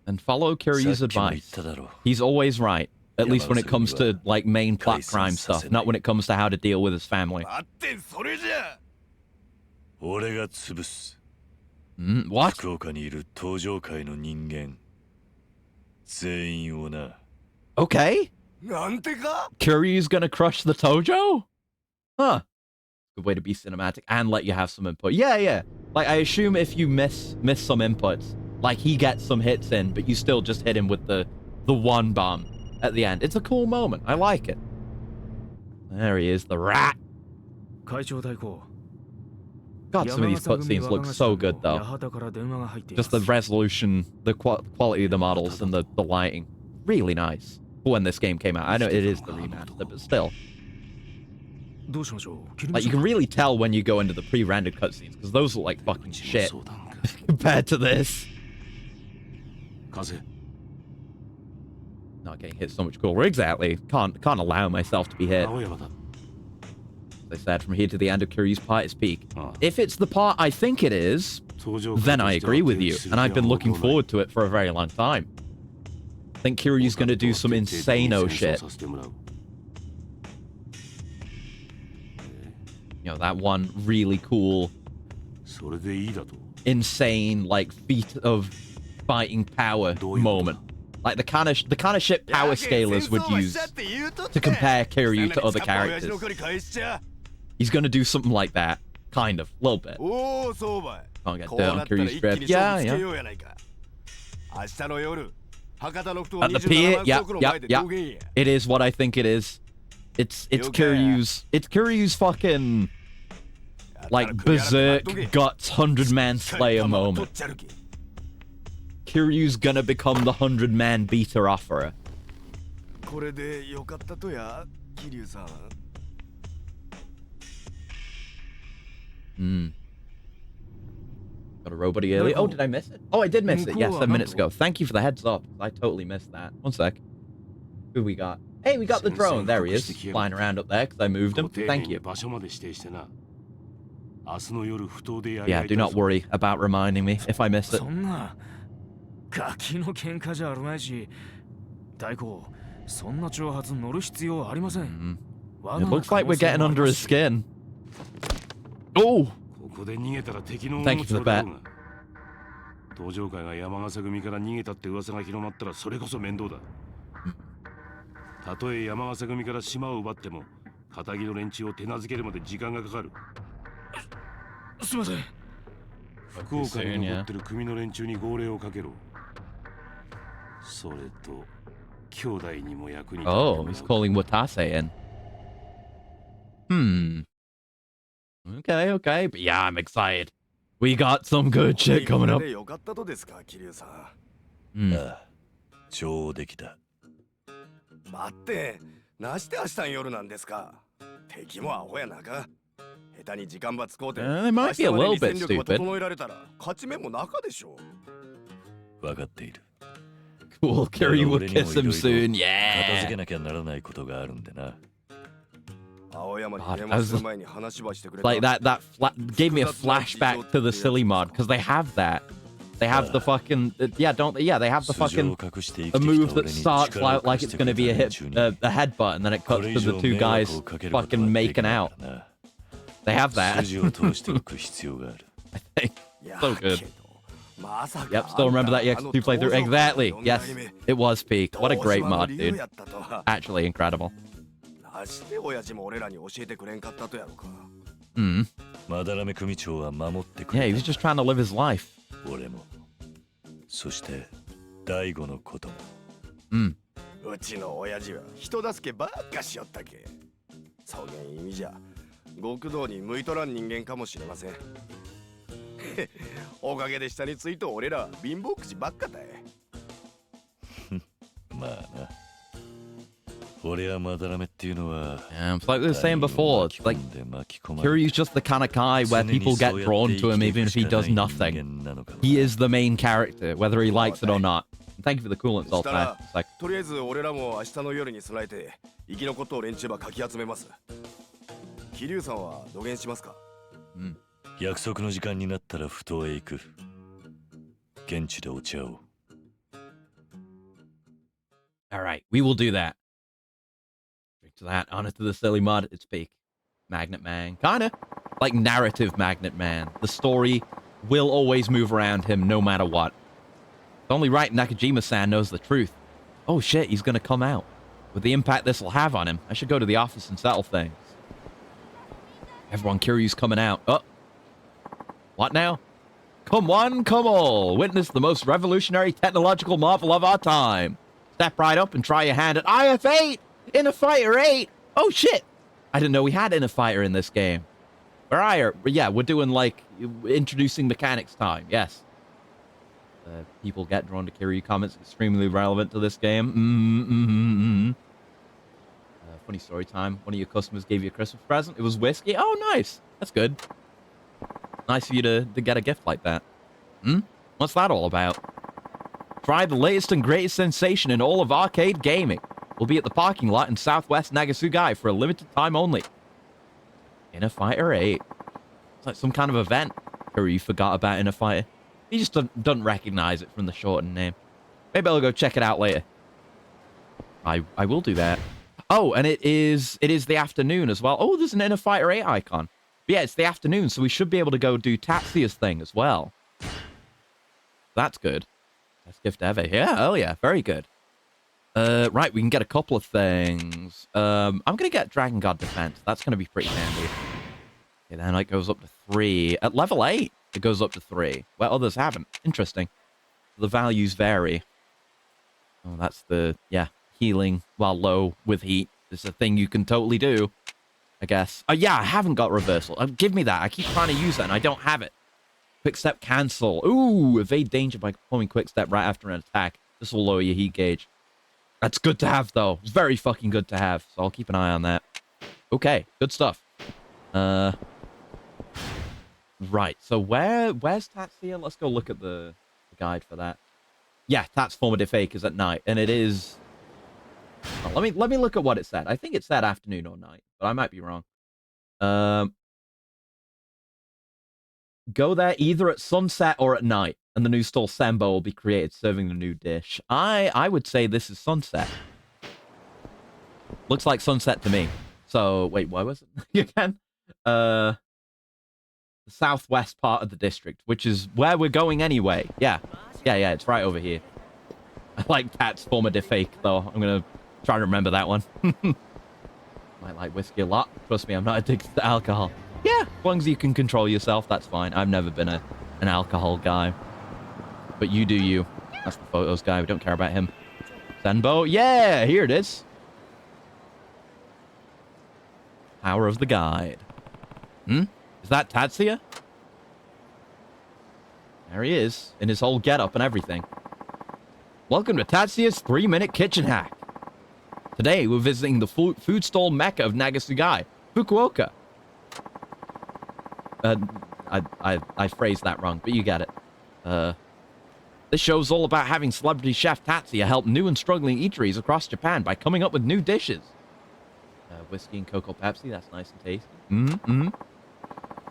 Speaker 1: And follow Kiryu's advice. He's always right. At least when it comes to, like, main plot crime stuff, not when it comes to how to deal with his family. What? Okay. Kiryu's gonna crush the Tojo? Huh. Good way to be cinematic and let you have some input. Yeah. Like, I assume if you miss some inputs, like, he gets some hits in, but you still just hit him with the one bomb at the end. It's a cool moment. I like it. There he is, the rat. God, some of these cutscenes look so good, though. Just the resolution, the quality of the models, and the lighting. Really nice. When this game came out. I know it is the remaster, but still. Like, you can really tell when you go into the pre-rendered cutscenes, because those look like fucking shit compared to this. Not getting hit so much cooler. Exactly. Can't allow myself to be hit. As I said, from here to the end of Kiryu's part is peak. If it's the part I think it is, then I agree with you, and I've been looking forward to it for a very long time. I think Kiryu's gonna do some insano shit. You know, that one really cool, insane, like, feat of fighting power moment. Like, the kind of shit power scalers would use to compare Kiryu to other characters. He's gonna do something like that. Kind of. A little bit. Can't get dirt on Kiryu's grip. Yeah. At the pier, yeah. It is what I think it is. It's Kiryu's fucking, like, berserk guts 100-man slayer moment. Kiryu's gonna become the 100-man beater offerer. Got a robot early. Oh, did I miss it? Oh, I did miss it. Yes, 7 minutes ago. Thank you for the heads up. I totally missed that. One sec. Who we got? Hey, we got the drone. There he is, flying around up there because I moved him. Thank you. Yeah, do not worry about reminding me if I miss it. It looks like we're getting under his skin. Oh! Thank you for the bet. 東上会が山笠組から逃げたって噂が広まったらそれこそ面倒だ。たとえ山笠組から島を奪っても、片木の連中を手なずけるまで時間がかかる。すみません。福岡に残ってる組の連中に号令をかけろ。それと兄弟にも役に立て。Oh, he's calling Watase in. Okay, but yeah, I'm excited. We got some good shit coming up.
Speaker 4: 上出来だ。
Speaker 6: 待って、なして明日の夜なんですか。敵もアホやなか。下手に時間ば使うて。
Speaker 1: They might be a little bit stupid.
Speaker 6: 整えられたら勝ち目もなかでしょう。
Speaker 4: 分かっている。
Speaker 1: Cool, Kiryu will kiss him soon. Yeah.
Speaker 4: 片付けなきゃならないことがあるんでな。
Speaker 1: God, like that gave me a flashback to the silly mod because they have that. They have the fucking they have the fucking a move that starts like it's going to be a headbutt and then it cuts to the two guys fucking making out. They have that. I think so good. Yep, still remember that EX2 playthrough exactly. Yes, it was peak. What a great mod, dude. Actually incredible. Yeah, he was just trying to live his life. Yeah, it's like we were saying before, it's like Kiryu's just the kind of guy where people get drawn to him even if he does nothing. He is the main character, whether he likes it or not. Thank you for the coolant, Sultan. It's like...
Speaker 6: 桐生さんは土下しますか？
Speaker 4: 約束の時間になったら埠頭へ行く。現地でお茶を。
Speaker 1: Alright, we will do that. Drink to that, honor to the silly mud, it's peak. Magnet Man. Kinda. Like narrative Magnet Man. The story will always move around him no matter what. It's only right Nakajima-san knows the truth. Oh shit, he's gonna come out. With the impact this will have on him, I should go to the office and settle things. Everyone, Kiryu's coming out. Oh. What now? Come one, come all. Witness the most revolutionary technological marvel of our time. Step right up and try your hand at IF8! Inner Fighter 8! Oh shit! I didn't know we had Inner Fighter in this game. Where are you? Yeah, we're doing like introducing mechanics time. Yes. People get drawn to Kiryu comments extremely relevant to this game. Funny story time. One of your customers gave you a Christmas present. It was whiskey. Oh, nice. That's good. Nice of you to get a gift like that. What's that all about? Try the latest and greatest sensation in all of arcade gaming. We'll be at the parking lot in Southwest Nagasugai for a limited time only. Inner Fighter 8. It's like some kind of event. Kiryu forgot about Inner Fighter. He just doesn't recognize it from the shortened name. Maybe I'll go check it out later. I will do that. Oh, and it is the afternoon as well. Oh, there's an Inner Fighter 8 icon. But yeah, it's the afternoon, so we should be able to go do Tatsuya's thing as well. That's good. Best gift ever. Yeah, oh yeah, very good. Right, we can get a couple of things. I'm gonna get Dragon God Defense. That's gonna be pretty handy. Okay, then it goes up to 3. At level 8, it goes up to 3. Where others haven't. Interesting. The values vary. Oh, that's the, yeah, healing while low with heat. It's a thing you can totally do, I guess. Oh, yeah, I haven't got reversal. Give me that. I keep trying to use that, and I don't have it. Quick step cancel. Ooh, evade danger by performing quick step right after an attack. This will lower your heat gauge. That's good to have, though. It's very fucking good to have, so I'll keep an eye on that. Okay, good stuff. Right, so where's Tatsuya? Let's go look at the guide for that. Yeah, Tat's formative fake is at night, and it is... Oh, let me look at what it said. I think it said afternoon or night, but I might be wrong. Go there either at sunset or at night, and the new stall Sembo will be created, serving the new dish. I would say this is sunset. Looks like sunset to me. So, wait, why was it again? The southwest part of the district, which is where we're going anyway. Yeah, it's right over here. I like Tat's formative fake, though. I'm gonna try to remember that one. Might like whiskey a lot. Trust me, I'm not addicted to alcohol. Yeah, as long as you can control yourself, that's fine. I've never been an alcohol guy. But you do you. That's the photos guy. We don't care about him. Senbo? Yeah, here it is. Power of the guide. Is that Tatsuya? There he is, in his whole getup and everything. Welcome to Tatsuya's 3-minute kitchen hack. Today, we're visiting the food stall mecca of Nagasugai, Fukuoka. I phrased that wrong, but you get it. This show's all about having celebrity chef Tatsuya help new and struggling eateries across Japan by coming up with new dishes. Whiskey and Cocoa Pepsi, that's nice and tasty.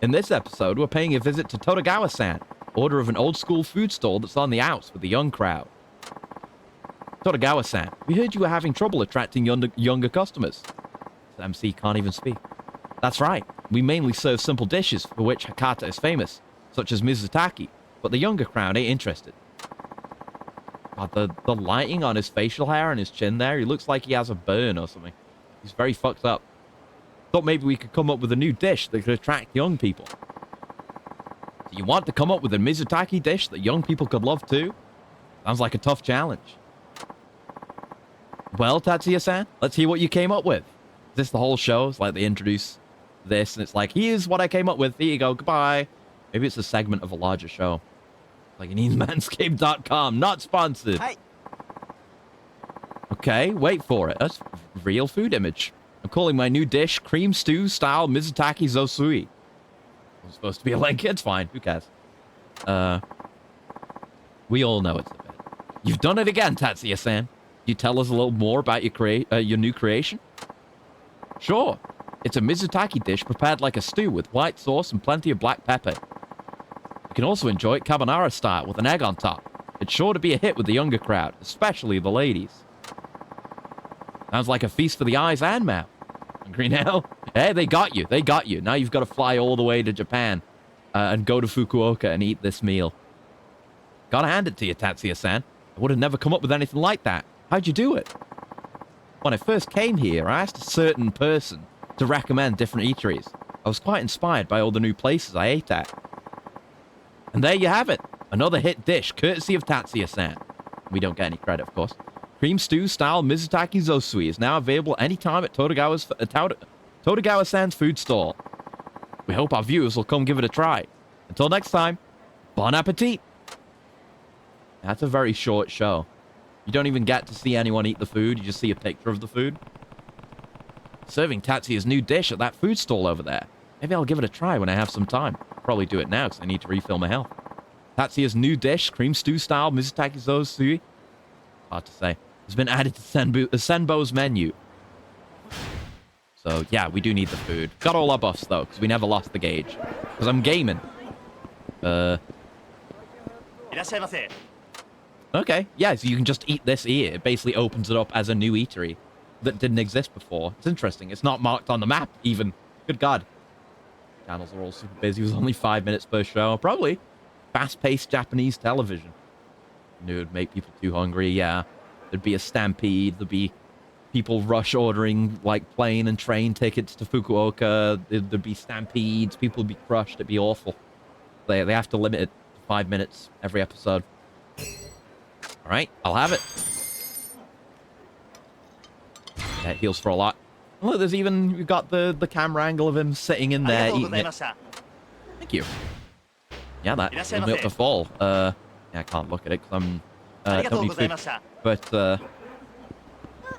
Speaker 1: In this episode, we're paying a visit to Totogawa-san, order of an old-school food stall that's on the outs with the young crowd. Totogawa-san, we heard you were having trouble attracting younger customers. The MC can't even speak. That's right, we mainly serve simple dishes for which Hakata is famous, such as Mizutaki, but the younger crowd ain't interested. God, the lighting on his facial hair and his chin there, he looks like he has a burn or something. He's very fucked up. Thought maybe we could come up with a new dish that could attract young people. Do you want to come up with a Mizutaki dish that young people could love too? Sounds like a tough challenge. Well, Tatsuya-san, let's hear what you came up with. Is this the whole show? It's like they introduce this, and it's like, here's what I came up with. Here you go. Goodbye. Maybe it's a segment of a larger show. Like it needs manscaped.com. Not sponsored. Hey. Okay, wait for it. That's real food image. I'm calling my new dish cream stew style Mizutaki Zosui. It's supposed to be a link. It's fine. Who cares? We all know it's a bit. You've done it again, Tatsuya-san. Can you tell us a little more about your new creation? Sure. It's a Mizutaki dish prepared like a stew with white sauce and plenty of black pepper. You can also enjoy it carbonara style with an egg on top. It's sure to be a hit with the younger crowd, especially the ladies. Sounds like a feast for the eyes and mouth. Hungry now? Hey, they got you. They got you. Now you've got to fly all the way to Japan and go to Fukuoka and eat this meal. Gotta hand it to you, Tatsuya-san. I would have never come up with anything like that. How'd you do it? When I first came here, I asked a certain person to recommend different eateries. I was quite inspired by all the new places I ate at. And there you have it. Another hit dish, courtesy of Tatsuya-san. We don't get any credit, of course. Cream stew style Mizutaki Zosui is now available anytime at Todogawa-san's food stall. We hope our viewers will come give it a try. Until next time, bon appetit! That's a very short show. You don't even get to see anyone eat the food, you just see a picture of the food. Serving Tatsuya's new dish at that food stall over there. Maybe I'll give it a try when I have some time. Probably do it now because I need to refill my health. Tatsuya's new dish, cream stew style Mizutaki Zosui, hard to say, has been added to Senbo's menu. So yeah, we do need the food. Got all our buffs though, because we never lost the gauge. Because I'm gaming. Okay, yeah, so you can just eat this here. It basically opens it up as a new eatery that didn't exist before. It's interesting. It's not marked on the map, even. Good God. Channels are all super busy. It was only 5 minutes per show. Probably fast-paced Japanese television. It would make people too hungry, yeah. There'd be a stampede. There'd be people rush ordering, like, plane and train tickets to Fukuoka. There'd be stampedes. People would be crushed. It'd be awful. They have to limit it to 5 minutes every episode. All right, I'll have it. That heals for a lot. Look, there's even, we've got the camera angle of him sitting in there eating it. Thank you. Yeah, that will make the fall. Yeah, I can't look at it because I'm don't need food. But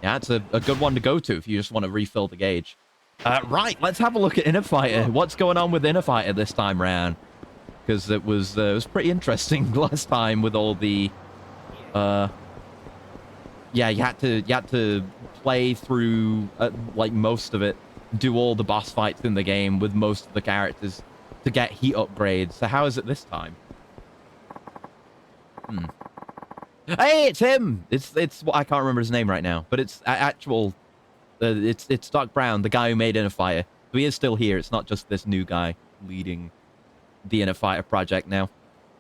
Speaker 1: yeah, it's a good one to go to if you just want to refill the gauge. Right, let's have a look at Inner Fighter. What's going on with Inner Fighter this time round? Because it was pretty interesting last time with all the yeah, you had to play through like most of it, do all the boss fights in the game with most of the characters to get heat upgrades. So how is it this time? Hey, it's him. It's I can't remember his name right now, but it's actual. It's Doc Brown, the guy who made Inner Fighter. So he is still here. It's not just this new guy leading the Inner Fighter project now.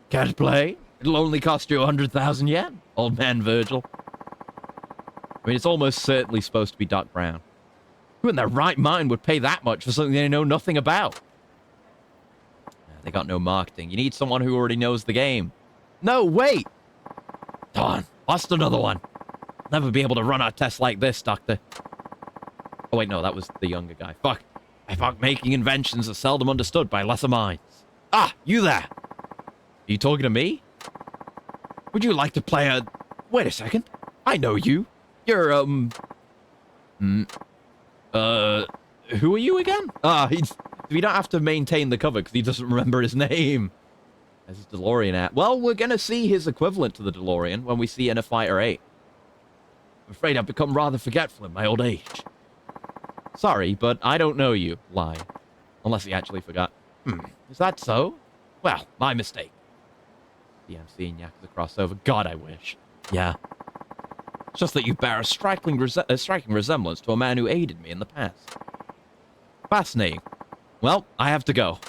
Speaker 1: Care to play? It'll only cost you 100,000 yen, old man Virgil. I mean, it's almost certainly supposed to be Doc Brown. Who in their right mind would pay that much for something they know nothing about? They got no marketing. You need someone who already knows the game. No, wait! Darn, lost another one. Never be able to run a test like this, Doctor. Oh, wait, no, that was the younger guy. Fuck. I thought making inventions are seldom understood by lesser minds. Ah, you there! Are you talking to me? Would you like to play a... Wait a second. I know you. You're, who are you again? We don't have to maintain the cover because he doesn't remember his name. There's his DeLorean at. Well, we're going to see his equivalent to the DeLorean when we see Inner Fighter 8. I'm afraid I've become rather forgetful in my old age. Sorry, but I don't know you. Lie. Unless he actually forgot. Is that so? Well, my mistake. DMC and Yakuza crossover. God, I wish. Yeah. It's just that you bear a striking resemblance to a man who aided me in the past. Fascinating. Well, I have to go.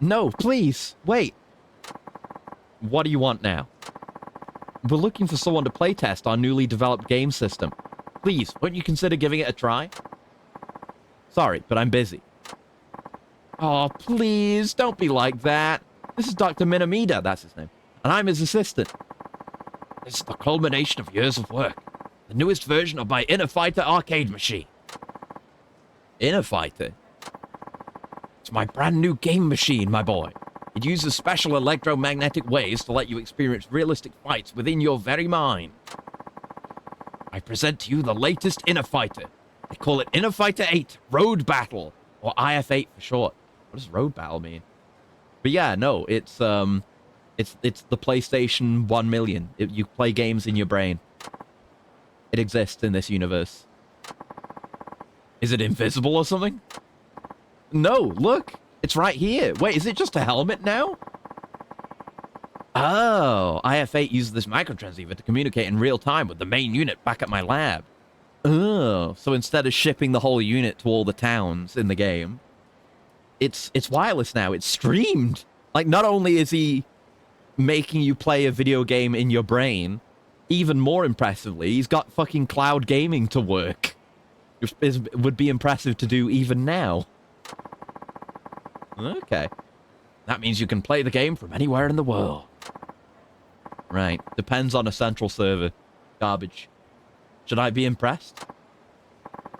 Speaker 1: No, please, wait. What do you want now? We're looking for someone to playtest our newly developed game system. Please, won't you consider giving it a try? Sorry, but I'm busy. Oh, please, don't be like that. This is Dr. Minamida, that's his name, and I'm his assistant. This is the culmination of years of work. The newest version of my Inner Fighter arcade machine. Inner Fighter? It's my brand new game machine, my boy. It uses special electromagnetic waves to let you experience realistic fights within your very mind. I present to you the latest Inner Fighter. They call it Inner Fighter 8 Road Battle, or IF8 for short. What does Road Battle mean? But yeah, no, it's the PlayStation 1 million. You play games in your brain. It exists in this universe. Is it invisible or something? No, look. It's right here. Wait, is it just a helmet now? Oh, IF-8 uses this microtransceiver to communicate in real time with the main unit back at my lab. Oh, so instead of shipping the whole unit to all the towns in the game, it's wireless now. It's streamed. Like, not only is he making you play a video game in your brain, even more impressively, he's got fucking cloud gaming to work. It would be impressive to do even now. Okay. That means you can play the game from anywhere in the world. Right. Depends on a central server. Garbage. Should I be impressed?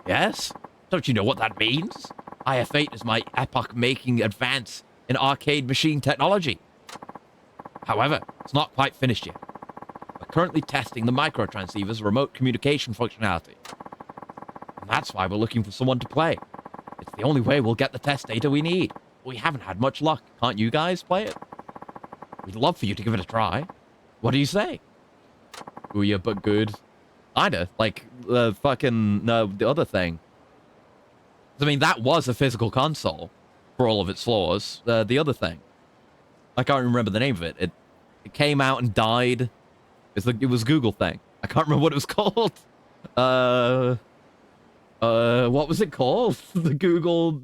Speaker 1: Yes? Don't you know what that means? IF-8 is my epoch-making advance in arcade machine technology. However, it's not quite finished yet. We're currently testing the microtransceiver's remote communication functionality. And that's why we're looking for someone to play. It's the only way we'll get the test data we need. We haven't had much luck. Can't you guys play it? We'd love for you to give it a try. What do you say? Ooh, yeah, but good. Kinda. Like, the other thing. I mean, that was a physical console, for all of its flaws. The other thing. I can't remember the name of it. It came out and died. It was a Google thing. I can't remember what it was called. What was it called? The Google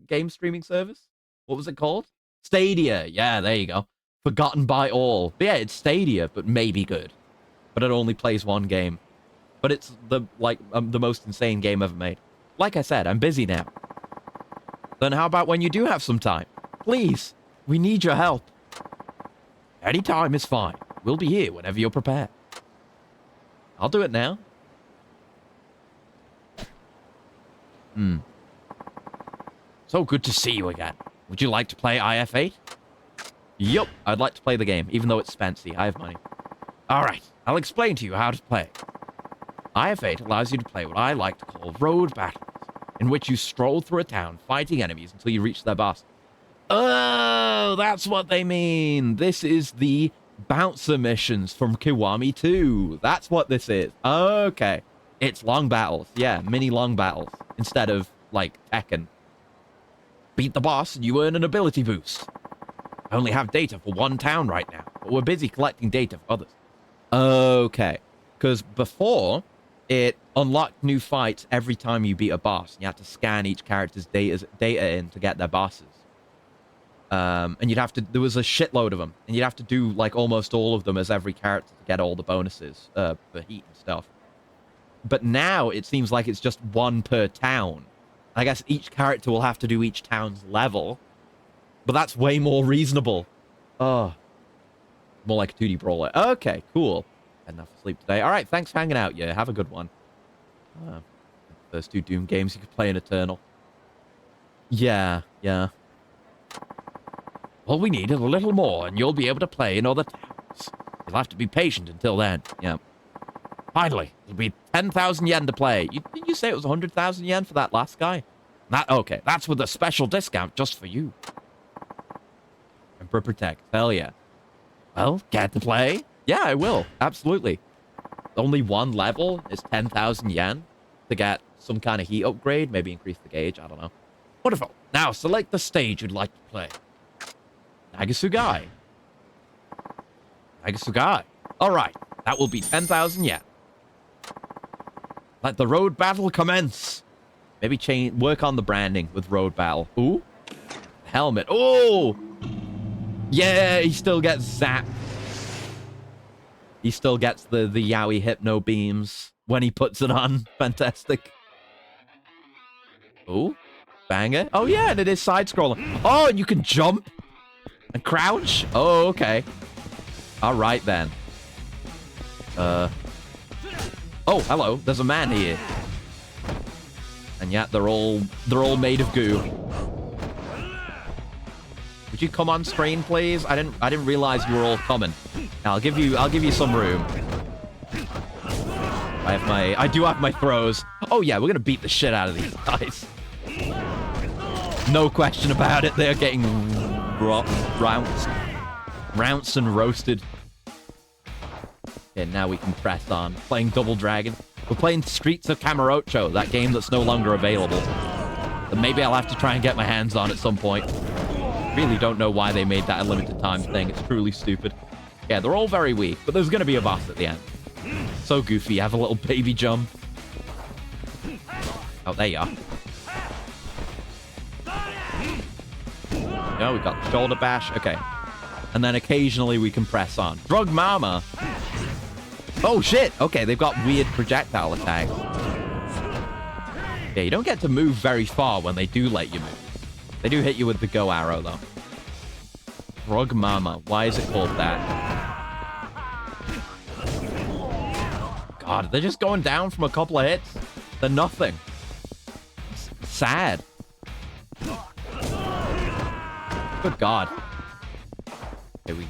Speaker 1: game streaming service? What was it called? Stadia. Yeah, there you go. Forgotten by all. But yeah, it's Stadia, but maybe good. But it only plays one game. But it's the most insane game ever made. Like I said, I'm busy now. Then how about when you do have some time? Please, we need your help. Any time is fine. We'll be here whenever you're prepared. I'll do it now. So good to see you again. Would you like to play IF-8? Yup, I'd like to play the game, even though it's fancy. I have money. Alright, I'll explain to you how to play. IF-8 allows you to play what I like to call road battles, in which you stroll through a town fighting enemies until you reach their boss. Oh, that's what they mean. This is the bouncer missions from Kiwami 2. That's what this is. Okay. It's long battles. Yeah, mini long battles. Instead of, like, Tekken. Beat the boss and you earn an ability boost. I only have data for one town right now, but we're busy collecting data for others. Okay. Because before, it unlocked new fights every time you beat a boss. You had to scan each character's data in to get their bosses. And there was a shitload of them. And you'd have to do, like, almost all of them as every character to get all the bonuses for heat and stuff. But now it seems like it's just one per town. I guess each character will have to do each town's level. But that's way more reasonable. Oh. More like a 2D brawler. Okay, cool. Enough sleep today. Alright, thanks for hanging out, yeah. Have a good one. First 2 Doom games you could play in Eternal. Yeah. All we need is a little more, and you'll be able to play in other towns. You'll have to be patient until then. Yeah. Finally, it'll be 10,000 yen to play. Didn't you say it was 100,000 yen for that last guy? Okay, that's with a special discount just for you. Emperor Protect. Hell yeah. Well, get to play? Yeah, I will. Absolutely. Only one level is 10,000 yen to get some kind of heat upgrade. Maybe increase the gauge. I don't know. Wonderful. Now, select the stage you'd like to play. Nagasugai. Alright, that will be 10,000 yen. Let the road battle commence. Maybe work on the branding with road battle. Ooh. Helmet. Oh! Yeah, he still gets zapped. He still gets the Yowie Hypno beams when he puts it on. Fantastic. Ooh. Banger. Oh, yeah, and it is side-scrolling. Oh, and you can jump and crouch. Oh, okay. All right, then. Oh, hello. There's a man here. And yet they're all made of goo. Would you come on screen, please? I didn't realize you were all coming. Now, I'll give you some room. I do have my throws. Oh yeah, we're gonna beat the shit out of these guys. No question about it. They're getting rounced and roasted. Okay, now we can press on. Playing Double Dragon. We're playing Streets of Camarocho, that game that's no longer available. And maybe I'll have to try and get my hands on at some point. Really don't know why they made that a limited time thing. It's truly stupid. Yeah, they're all very weak, but there's going to be a boss at the end. So goofy. You have a little baby jump. Oh, there you are. Yeah, we got the shoulder bash. Okay. And then occasionally we can press on. Drug Mama. Oh, shit. Okay, they've got weird projectile attacks. Yeah, you don't get to move very far when they do let you move. They do hit you with the go arrow, though. Drug Mama. Why is it called that? God, they're just going down from a couple of hits. They're nothing. It's sad. Good God. Okay,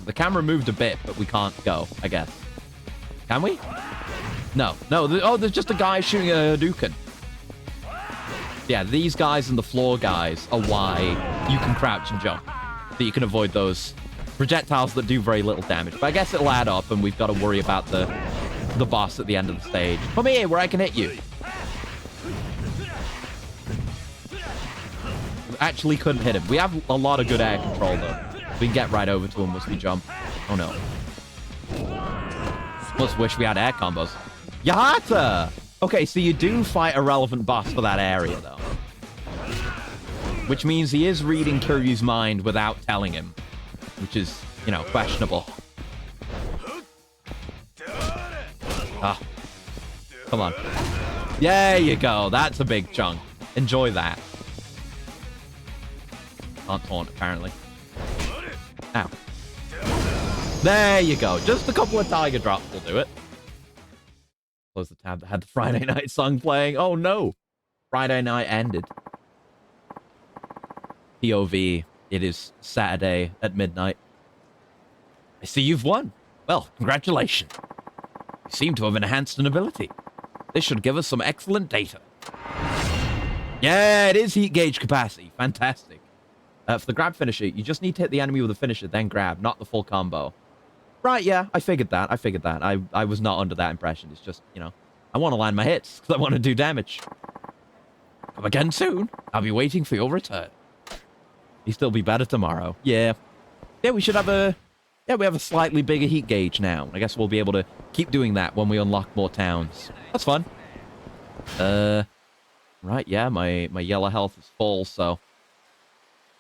Speaker 1: the camera moved a bit, but we can't go, I guess. Can we? No. Oh, there's just a guy shooting a Hadouken. Yeah, these guys and the floor guys are why you can crouch and jump. So you can avoid those projectiles that do very little damage. But I guess it'll add up, and we've got to worry about the boss at the end of the stage. Come here, where I can hit you. Actually couldn't hit him. We have a lot of good air control, though. We can get right over to him once we jump. Oh, no. Must wish we had air combos. Yahata! Okay, so you do fight a relevant boss for that area, though. Which means he is reading Kiryu's mind without telling him. Which is, you know, questionable. Ah. Come on. There you go. That's a big chunk. Enjoy that. Can't taunt, apparently. Ow. There you go. Just a couple of tiger drops will do it. Close the tab that had the Friday night song playing. Oh, no. Friday night ended. POV. It is Saturday at midnight. I see you've won. Well, congratulations. You seem to have enhanced an ability. This should give us some excellent data. Yeah, it is heat gauge capacity. Fantastic. For the grab finisher, you just need to hit the enemy with a finisher, then grab, not the full combo. Right, yeah, I figured that. I was not under that impression. It's just, you know, I want to land my hits because I want to do damage. Come again soon. I'll be waiting for your return. You still be better tomorrow. Yeah. Yeah, we should have a... Yeah, we have a slightly bigger heat gauge now. I guess we'll be able to keep doing that when we unlock more towns. That's fun. Right, yeah, my yellow health is full, so...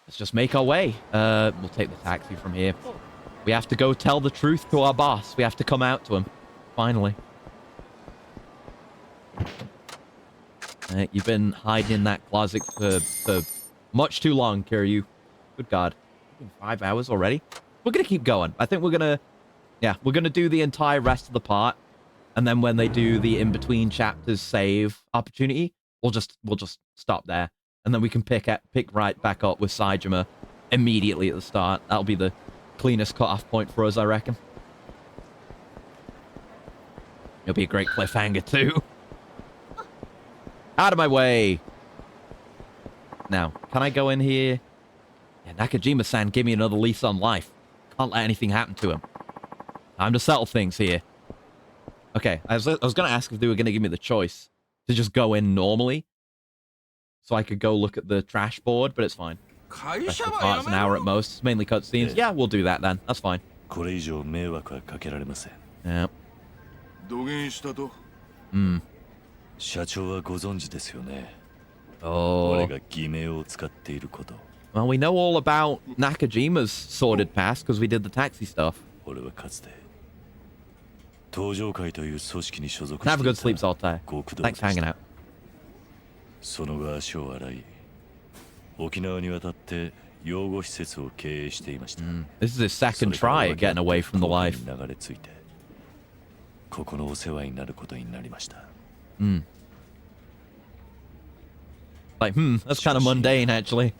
Speaker 1: Let's just make our way. We'll take the taxi from here. We have to go tell the truth to our boss. We have to come out to him. Finally. You've been hiding in that closet for much too long, Kiryu. Good God. 5 hours already? We're going to keep going. I think we're going to... Yeah, we're going to do the entire rest of the part. And then when they do the in-between chapters save opportunity, we'll just stop there. And then we can pick right back up with Saejima immediately at the start. That'll be the cleanest cut-off point for us, I reckon. It'll be a great cliffhanger, too. Out of my way! Now, can I go in here? Yeah, Nakajima-san, give me another lease on life. Can't let anything happen to him. Time to settle things here. Okay, I was going to ask if they were going to give me the choice to just go in normally. So I could go look at the trash board, but it's fine. Rest of the part's an hour at most. It's mainly cutscenes. Yeah, we'll do that then. That's fine. Yeah.
Speaker 4: 社長はご存知ですよね。
Speaker 1: Oh.
Speaker 4: 俺が偽名を使っていること。
Speaker 1: Well, we know all about Nakajima's sordid past because we did the taxi stuff.
Speaker 4: 俺はかつて東上会という組織に所属
Speaker 1: Have
Speaker 4: して
Speaker 1: a
Speaker 4: い
Speaker 1: good sleep,
Speaker 4: た
Speaker 1: Zoltai.
Speaker 4: 極道
Speaker 1: Thanks for hanging out.
Speaker 4: その後足を洗い、沖縄に渡って養護施設を経営していました。
Speaker 1: This is his second try at getting away from the life.
Speaker 4: 流れ着いて、ここのお世話になることになりました。
Speaker 1: Like, that's kind of mundane, actually.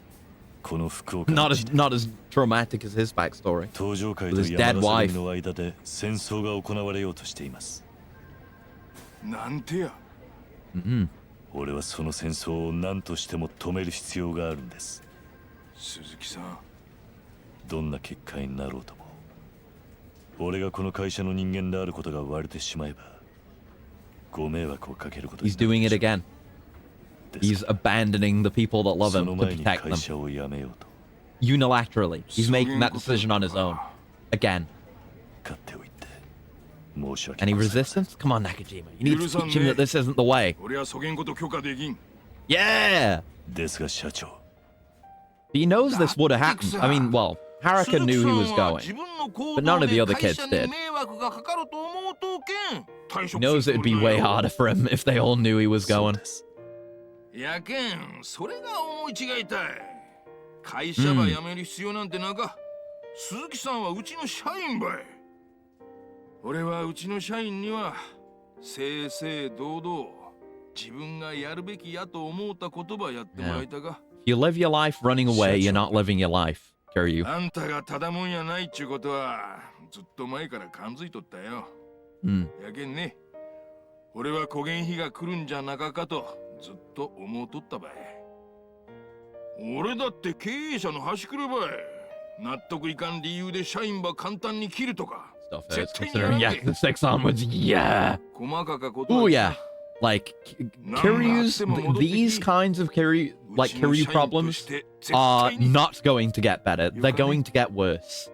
Speaker 4: この福岡
Speaker 1: Not as traumatic as his backstory.
Speaker 4: 東上会
Speaker 1: With
Speaker 4: と
Speaker 1: his
Speaker 4: 山
Speaker 1: dead
Speaker 4: 田
Speaker 1: wife.
Speaker 4: 組の間で戦争が行われようとしています。
Speaker 6: なんてや。
Speaker 4: 俺はその戦争を何としても止める必要があるんです。
Speaker 6: 鈴木さん。
Speaker 4: どんな結果になろうとも、俺がこの会社の人間であることが割れてしまえば、
Speaker 1: He's doing it again. He's abandoning the people that love him to protect them. Unilaterally. He's making that decision on his own. Again. Any resistance? Come on, Nakajima. You need to teach him that this isn't the way. Yeah! But he knows this would have happened. I mean, well, Haruka knew he was going. But none of the other kids did. He knows it would be way harder for him if they all knew he was going. You live your life running away, you're not living your life, Kiryu. Stuff hurts considering Yakuza 6 onwards. Yeah. Ooh, yeah. Like, these kinds of Kiryu problems are not going to get better. They're going to get worse.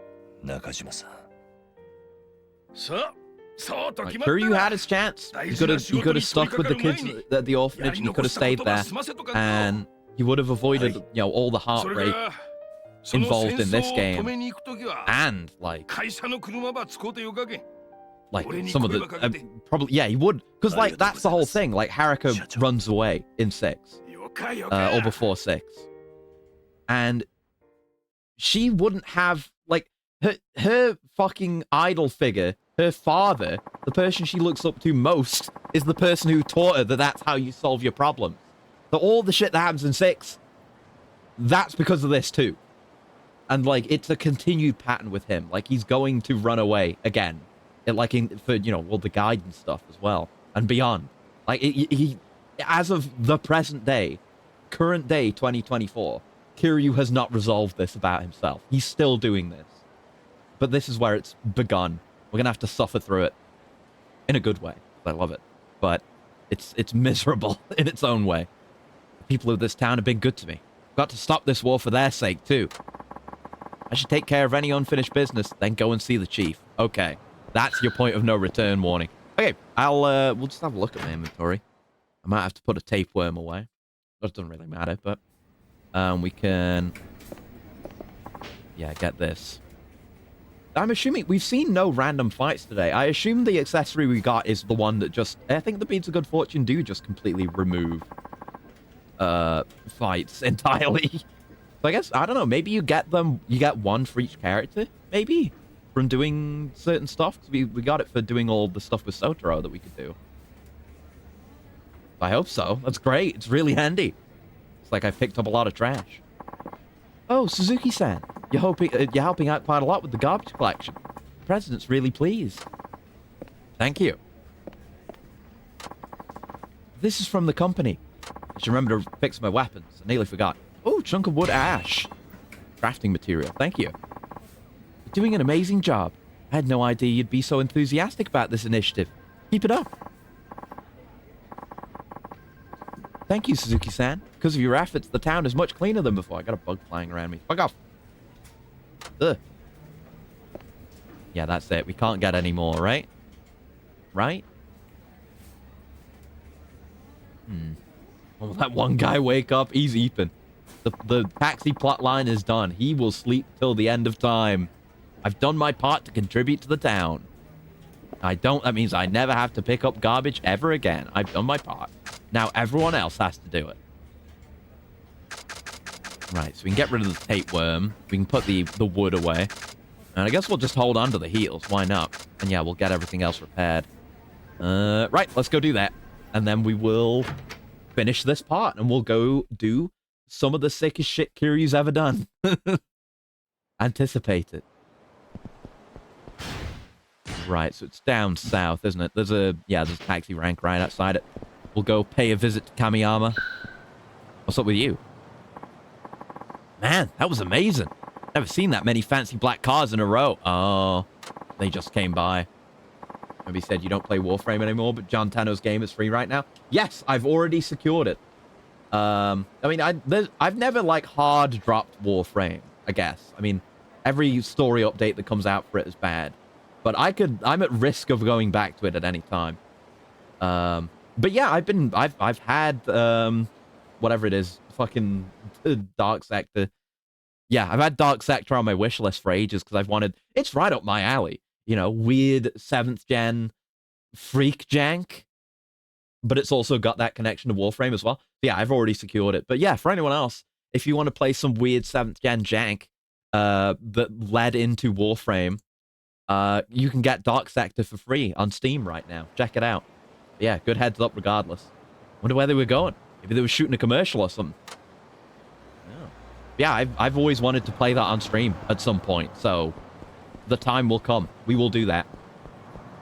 Speaker 1: Like, Kiryu had his chance. He could have stuck with the kids at the orphanage, and he could have stayed there, and he would have avoided, you know, all the heartbreak involved in this game, and like some of the probably, yeah, he would, because like that's the whole thing. Like Haruka runs away in 6, or before 6, and she wouldn't have, like, her fucking idol figure, her father, the person she looks up to most, is the person who taught her that that's how you solve your problems. So all the shit that happens in 6, that's because of this too. And like, it's a continued pattern with him. Like, he's going to run away again. For, you know, well, the guide and stuff as well. And beyond. Like, he as of the present day, current day 2024, Kiryu has not resolved this about himself. He's still doing this. But this is where it's begun. We're gonna have to suffer through it. In a good way. I love it. But it's miserable in its own way. The people of this town have been good to me. I've got to stop this war for their sake, too. I should take care of any unfinished business, then go and see the chief. Okay. That's your point of no return warning. Okay, we'll just have a look at my inventory. I might have to put a tapeworm away. That doesn't really matter, but we can, yeah, get this. I'm assuming we've seen no random fights today. I assume the accessory we got is the one that just, I think the Beads of Good Fortune do just completely remove fights entirely. So I guess, I don't know, maybe you get one for each character, maybe, from doing certain stuff. We got it for doing all the stuff with Sotaro that we could do. I hope so. That's great. It's really handy. It's like I picked up a lot of trash. Oh, Suzuki-san, you're helping out quite a lot with the garbage collection. The president's really pleased. Thank you. This is from the company. I should remember to fix my weapons. I nearly forgot. Oh, chunk of wood ash. Crafting material. Thank you. You're doing an amazing job. I had no idea you'd be so enthusiastic about this initiative. Keep it up. Thank you, Suzuki-san. Because of your efforts, the town is much cleaner than before. I got a bug flying around me. Fuck off. Ugh. Yeah, that's it. We can't get any more, right? Right? Will that one guy wake up? He's Ethan. The taxi plot line is done. He will sleep till the end of time. I've done my part to contribute to the town. That means I never have to pick up garbage ever again. I've done my part. Now everyone else has to do it. Right, so we can get rid of the tapeworm. We can put the wood away. And I guess we'll just hold on to the heels. Why not? And yeah, we'll get everything else repaired. Right, let's go do that. And then we will finish this part. And we'll go do some of the sickest shit Kiryu's ever done. Anticipate it. Right, so it's down south, isn't it? There's a taxi rank right outside it. We'll go pay a visit to Kamiyama. What's up with you? Man, that was amazing. Never seen that many fancy black cars in a row. Oh, they just came by. Maybe said you don't play Warframe anymore, but John Tenno's game is free right now. Yes, I've already secured it. I mean, I've never like hard dropped Warframe, I guess. I mean, every story update that comes out for it is bad, but I'm at risk of going back to it at any time. But yeah, I've had whatever it is, fucking Dark Sector. Yeah, I've had Dark Sector on my wish list for ages because I've wanted. It's right up my alley. You know, weird 7th gen freak jank, but it's also got that connection to Warframe as well. Yeah, I've already secured it. But yeah, for anyone else, if you want to play some weird 7th gen jank that led into Warframe, you can get Dark Sector for free on Steam right now. Check it out. Yeah, good heads up regardless. Wonder where they were going. Maybe they were shooting a commercial or something. Yeah, I've always wanted to play that on stream at some point, so the time will come. We will do that.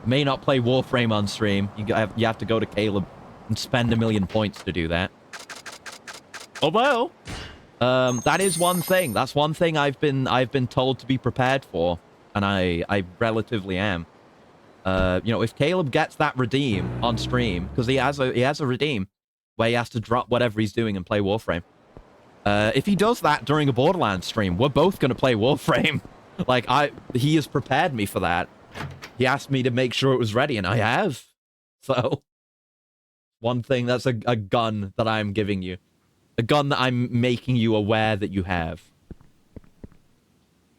Speaker 1: May not play Warframe on stream. You have to go to Caleb and spend 1 million points to do that. Although, that is one thing. That's one thing I've been told to be prepared for, and I relatively am. You know, if Caleb gets that redeem on stream, because he has a redeem where he has to drop whatever he's doing and play Warframe. If he does that during a Borderlands stream, we're both going to play Warframe. Like, he has prepared me for that. He asked me to make sure it was ready, and I have. So, one thing, that's a gun that I'm giving you. A gun that I'm making you aware that you have.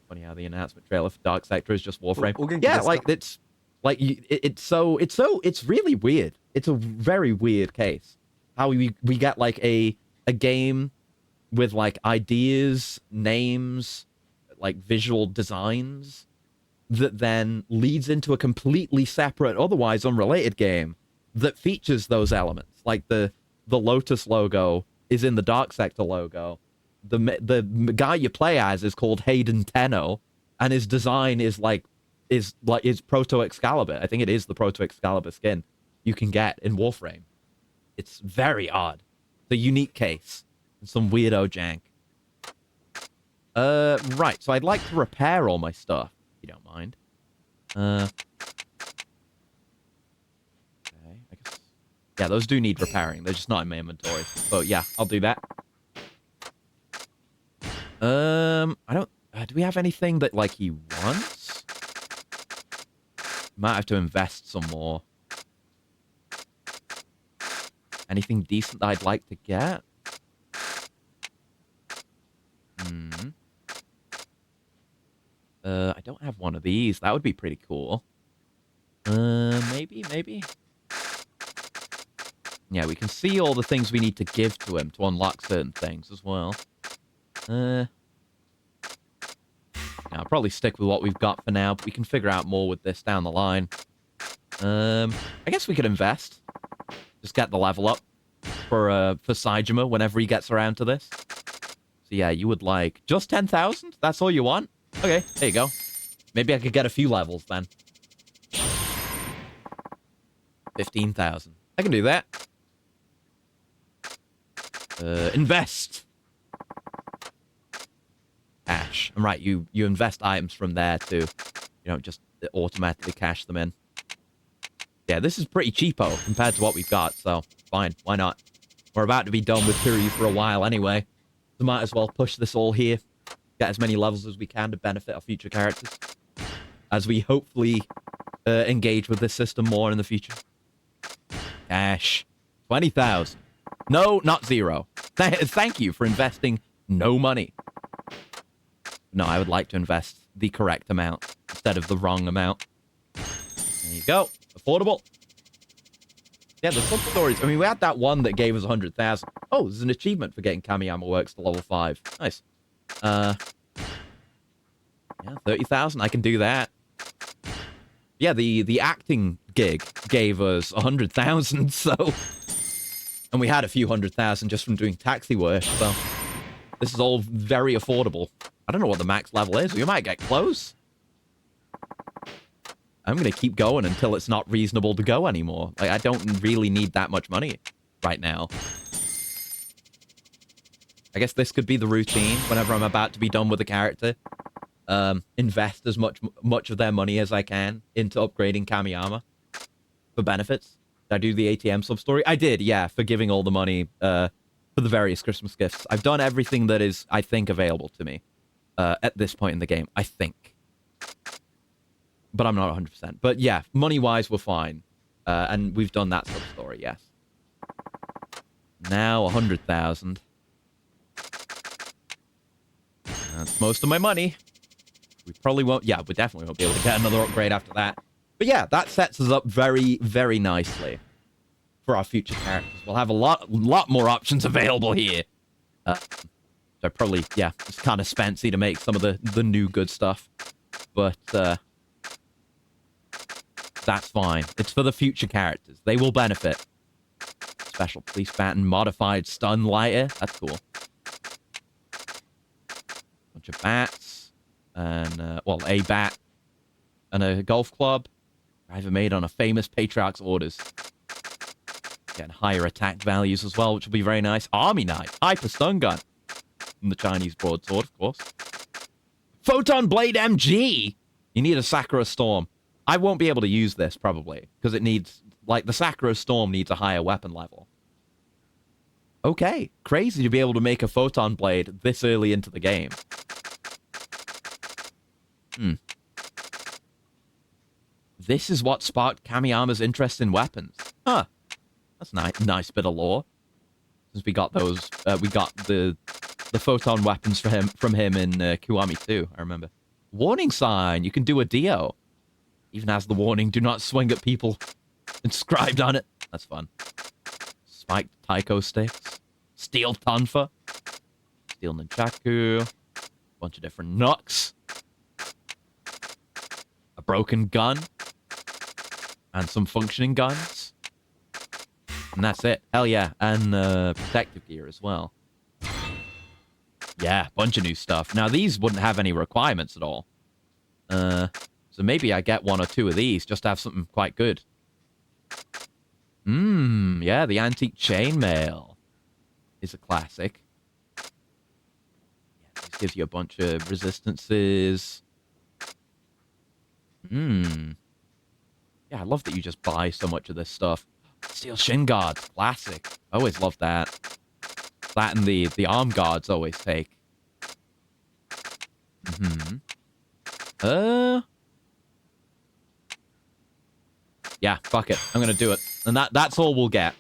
Speaker 1: Funny how the announcement trailer for Dark Sector is just Warframe. Yeah, like, it's... Like, it's really weird. It's a very weird case. How we get, like, a game with, like, ideas, names, like, visual designs that then leads into a completely separate, otherwise unrelated game that features those elements. Like, the Lotus logo is in the Dark Sector logo. The guy you play as is called Hayden Tenno, and his design is Proto Excalibur. I think it is the Proto Excalibur skin you can get in Warframe. It's very odd. It's a unique case. Some weirdo jank. Right, so I'd like to repair all my stuff, if you don't mind. Okay, I guess... Yeah, those do need repairing. They're just not in my inventory. But yeah, I'll do that. I don't... do we have anything that, like, he wants? Might have to invest some more. Anything decent that I'd like to get? I don't have one of these. That would be pretty cool. Maybe? Yeah, we can see all the things we need to give to him to unlock certain things as well. Yeah, I'll probably stick with what we've got for now, but we can figure out more with this down the line. I guess we could invest. Just get the level up for Saejima whenever he gets around to this. So yeah, you would like just 10,000? That's all you want? Okay, there you go. Maybe I could get a few levels then. 15,000. I can do that. Invest. Cash. I'm right, you invest items from there too. You don't just automatically cash them in. Yeah, this is pretty cheapo compared to what we've got, so fine, why not? We're about to be done with Kiryu for a while anyway. So might as well push this all here. Get as many levels as we can to benefit our future characters. As we hopefully engage with this system more in the future. Cash. 20,000. No, not 0. Thank you for investing no money. No, I would like to invest the correct amount instead of the wrong amount. There you go. Affordable. Yeah, there's some stories. I mean, we had that one that gave us 100,000. Oh, there's an achievement for getting Kamiyama Works to level 5. Nice. Yeah, 30,000. I can do that. Yeah, the acting gig gave us 100,000, so... And we had a few 100,000 just from doing taxi work, so... This is all very affordable. I don't know what the max level is. We might get close. I'm going to keep going until it's not reasonable to go anymore. Like, I don't really need that much money right now. I guess this could be the routine whenever I'm about to be done with a character. Invest as much of their money as I can into upgrading Kamiyama. for benefits? Did I do the ATM sub-story? I did, yeah, for giving all the money for the various Christmas gifts. I've done everything that is, I think, available to me at this point in the game. I think. But I'm not 100%. But yeah, money-wise, we're fine. And we've done that sub-story, yes. Now 100,000. That's most of my money. We probably won't... Yeah, we definitely won't be able to get another upgrade after that. But yeah, that sets us up very, very nicely for our future characters. We'll have a lot more options available here. So probably, yeah, it's kind of spency to make some of the new good stuff. But that's fine. It's for the future characters. They will benefit. Special police bat and modified stun lighter. That's cool. Bunch of bats. And, well, a bat. And a golf club. Driver made on a famous patriarch's orders. Getting higher attack values as well, which will be very nice. Army knife. Hyper stun gun. From the Chinese broadsword, of course. Photon blade MG! You need a Sakura Storm. I won't be able to use this, probably. Because it needs... Like, the Sakura Storm needs a higher weapon level. Okay. Crazy to be able to make a Photon Blade this early into the game. This is what sparked Kamiyama's interest in weapons. Huh. That's nice bit of lore. Since we got those... we got the Photon weapons from him in Kiwami 2, I remember. Warning sign. You can do a Dio. Even has the warning, do not swing at people. Inscribed on it. That's fun. Spiked Taiko sticks. Steel Tonfa. Steel Nunchaku. Bunch of different knocks. A broken gun. And some functioning guns. And that's it. Hell yeah. And protective gear as well. Yeah, bunch of new stuff. Now, these wouldn't have any requirements at all. So maybe I get one or two of these just to have something quite good. Yeah, the antique chainmail is a classic. Yeah, this gives you a bunch of resistances. Yeah, I love that you just buy so much of this stuff. Steel shin guards, classic. I always loved that. That and the arm guards always take. Yeah, fuck it. I'm gonna do it. And that's all we'll get.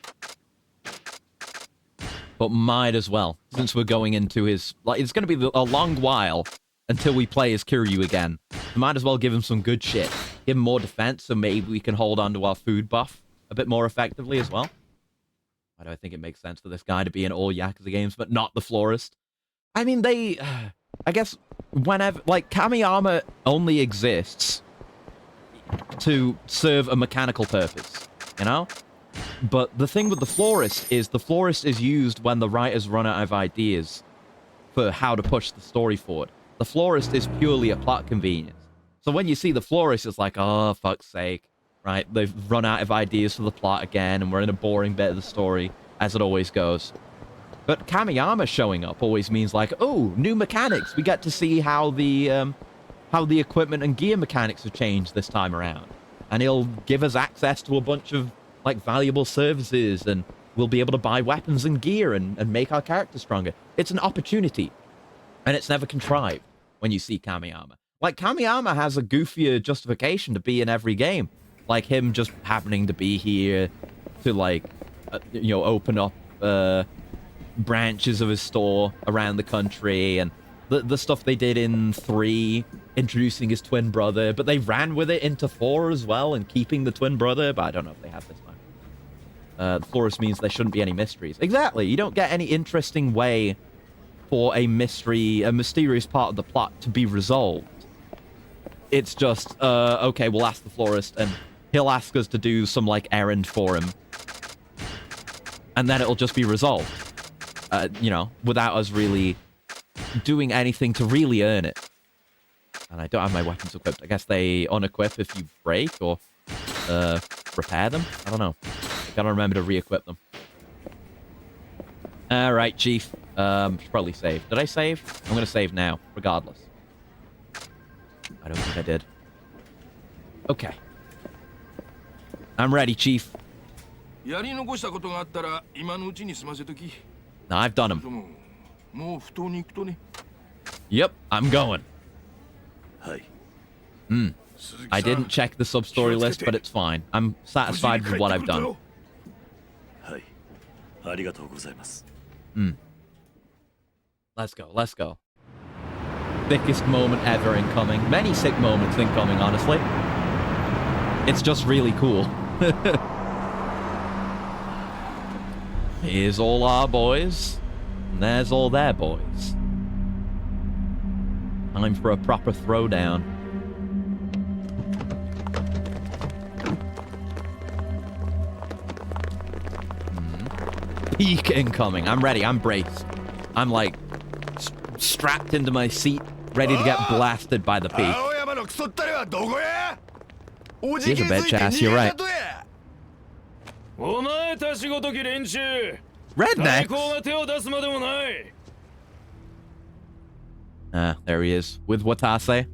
Speaker 1: But might as well, since we're going into his... Like, it's gonna be a long while until we play as Kiryu again. We might as well give him some good shit. Give him more defense, so maybe we can hold on to our food buff a bit more effectively as well. Why do I think it makes sense for this guy to be in all Yakuza games, but not the florist? I mean, they... I guess, whenever... Like, Kamiyama only exists to serve a mechanical purpose, you know? But the thing with the florist is used when the writers run out of ideas for how to push the story forward. The florist is purely a plot convenience. So when you see the florist, it's like, oh, fuck's sake, right? They've run out of ideas for the plot again, and we're in a boring bit of the story, as it always goes. But Kamiyama showing up always means like, oh, new mechanics. We get to see how the equipment and gear mechanics have changed this time around. And he'll give us access to a bunch of, like, valuable services, and we'll be able to buy weapons and gear and make our character stronger. It's an opportunity. And it's never contrived when you see Kamiyama. Like, Kamiyama has a goofier justification to be in every game. Like, him just happening to be here to, like, you know, open up branches of his store around the country, and the stuff they did in 3, introducing his twin brother, but they ran with it into 4 as well, and keeping the twin brother, but I don't know if they have this time. The florist means there shouldn't be any mysteries. Exactly, you don't get any interesting way for a mysterious part of the plot to be resolved. It's just, okay, we'll ask the florist, and he'll ask us to do some, like, errand for him. And then it'll just be resolved. You know, without us really doing anything to really earn it. And I don't have my weapons equipped. I guess they unequip if you break or repair them. I don't know. I gotta remember to re-equip them. Alright, Chief. Should probably save. Did I save? I'm gonna save now, regardless. I don't think I did. Okay. I'm ready, Chief.
Speaker 7: やり残したことがあったら今のうちに済ませとき。
Speaker 1: No, I've done
Speaker 7: で
Speaker 1: them.
Speaker 7: ももう不当に行くとね。
Speaker 1: Yep, I'm going.
Speaker 2: はい。
Speaker 1: I didn't check the sub-story list, but it's fine. I'm satisfied with what I've done.
Speaker 2: はい。ありがとうございます。
Speaker 1: Let's go, let's go. Thickest moment ever incoming. Many sick moments incoming, honestly. It's just really cool. Here's all our boys. And there's all their boys. Time for a proper throwdown. Peak incoming. I'm ready. I'm braced. I'm like strapped into my seat, ready to get blasted by the peak. He's a bitch ass, you're right.
Speaker 3: お前たちごとき連中
Speaker 1: Redneck!
Speaker 3: が手を出すまでもない
Speaker 1: There he is, with Watase.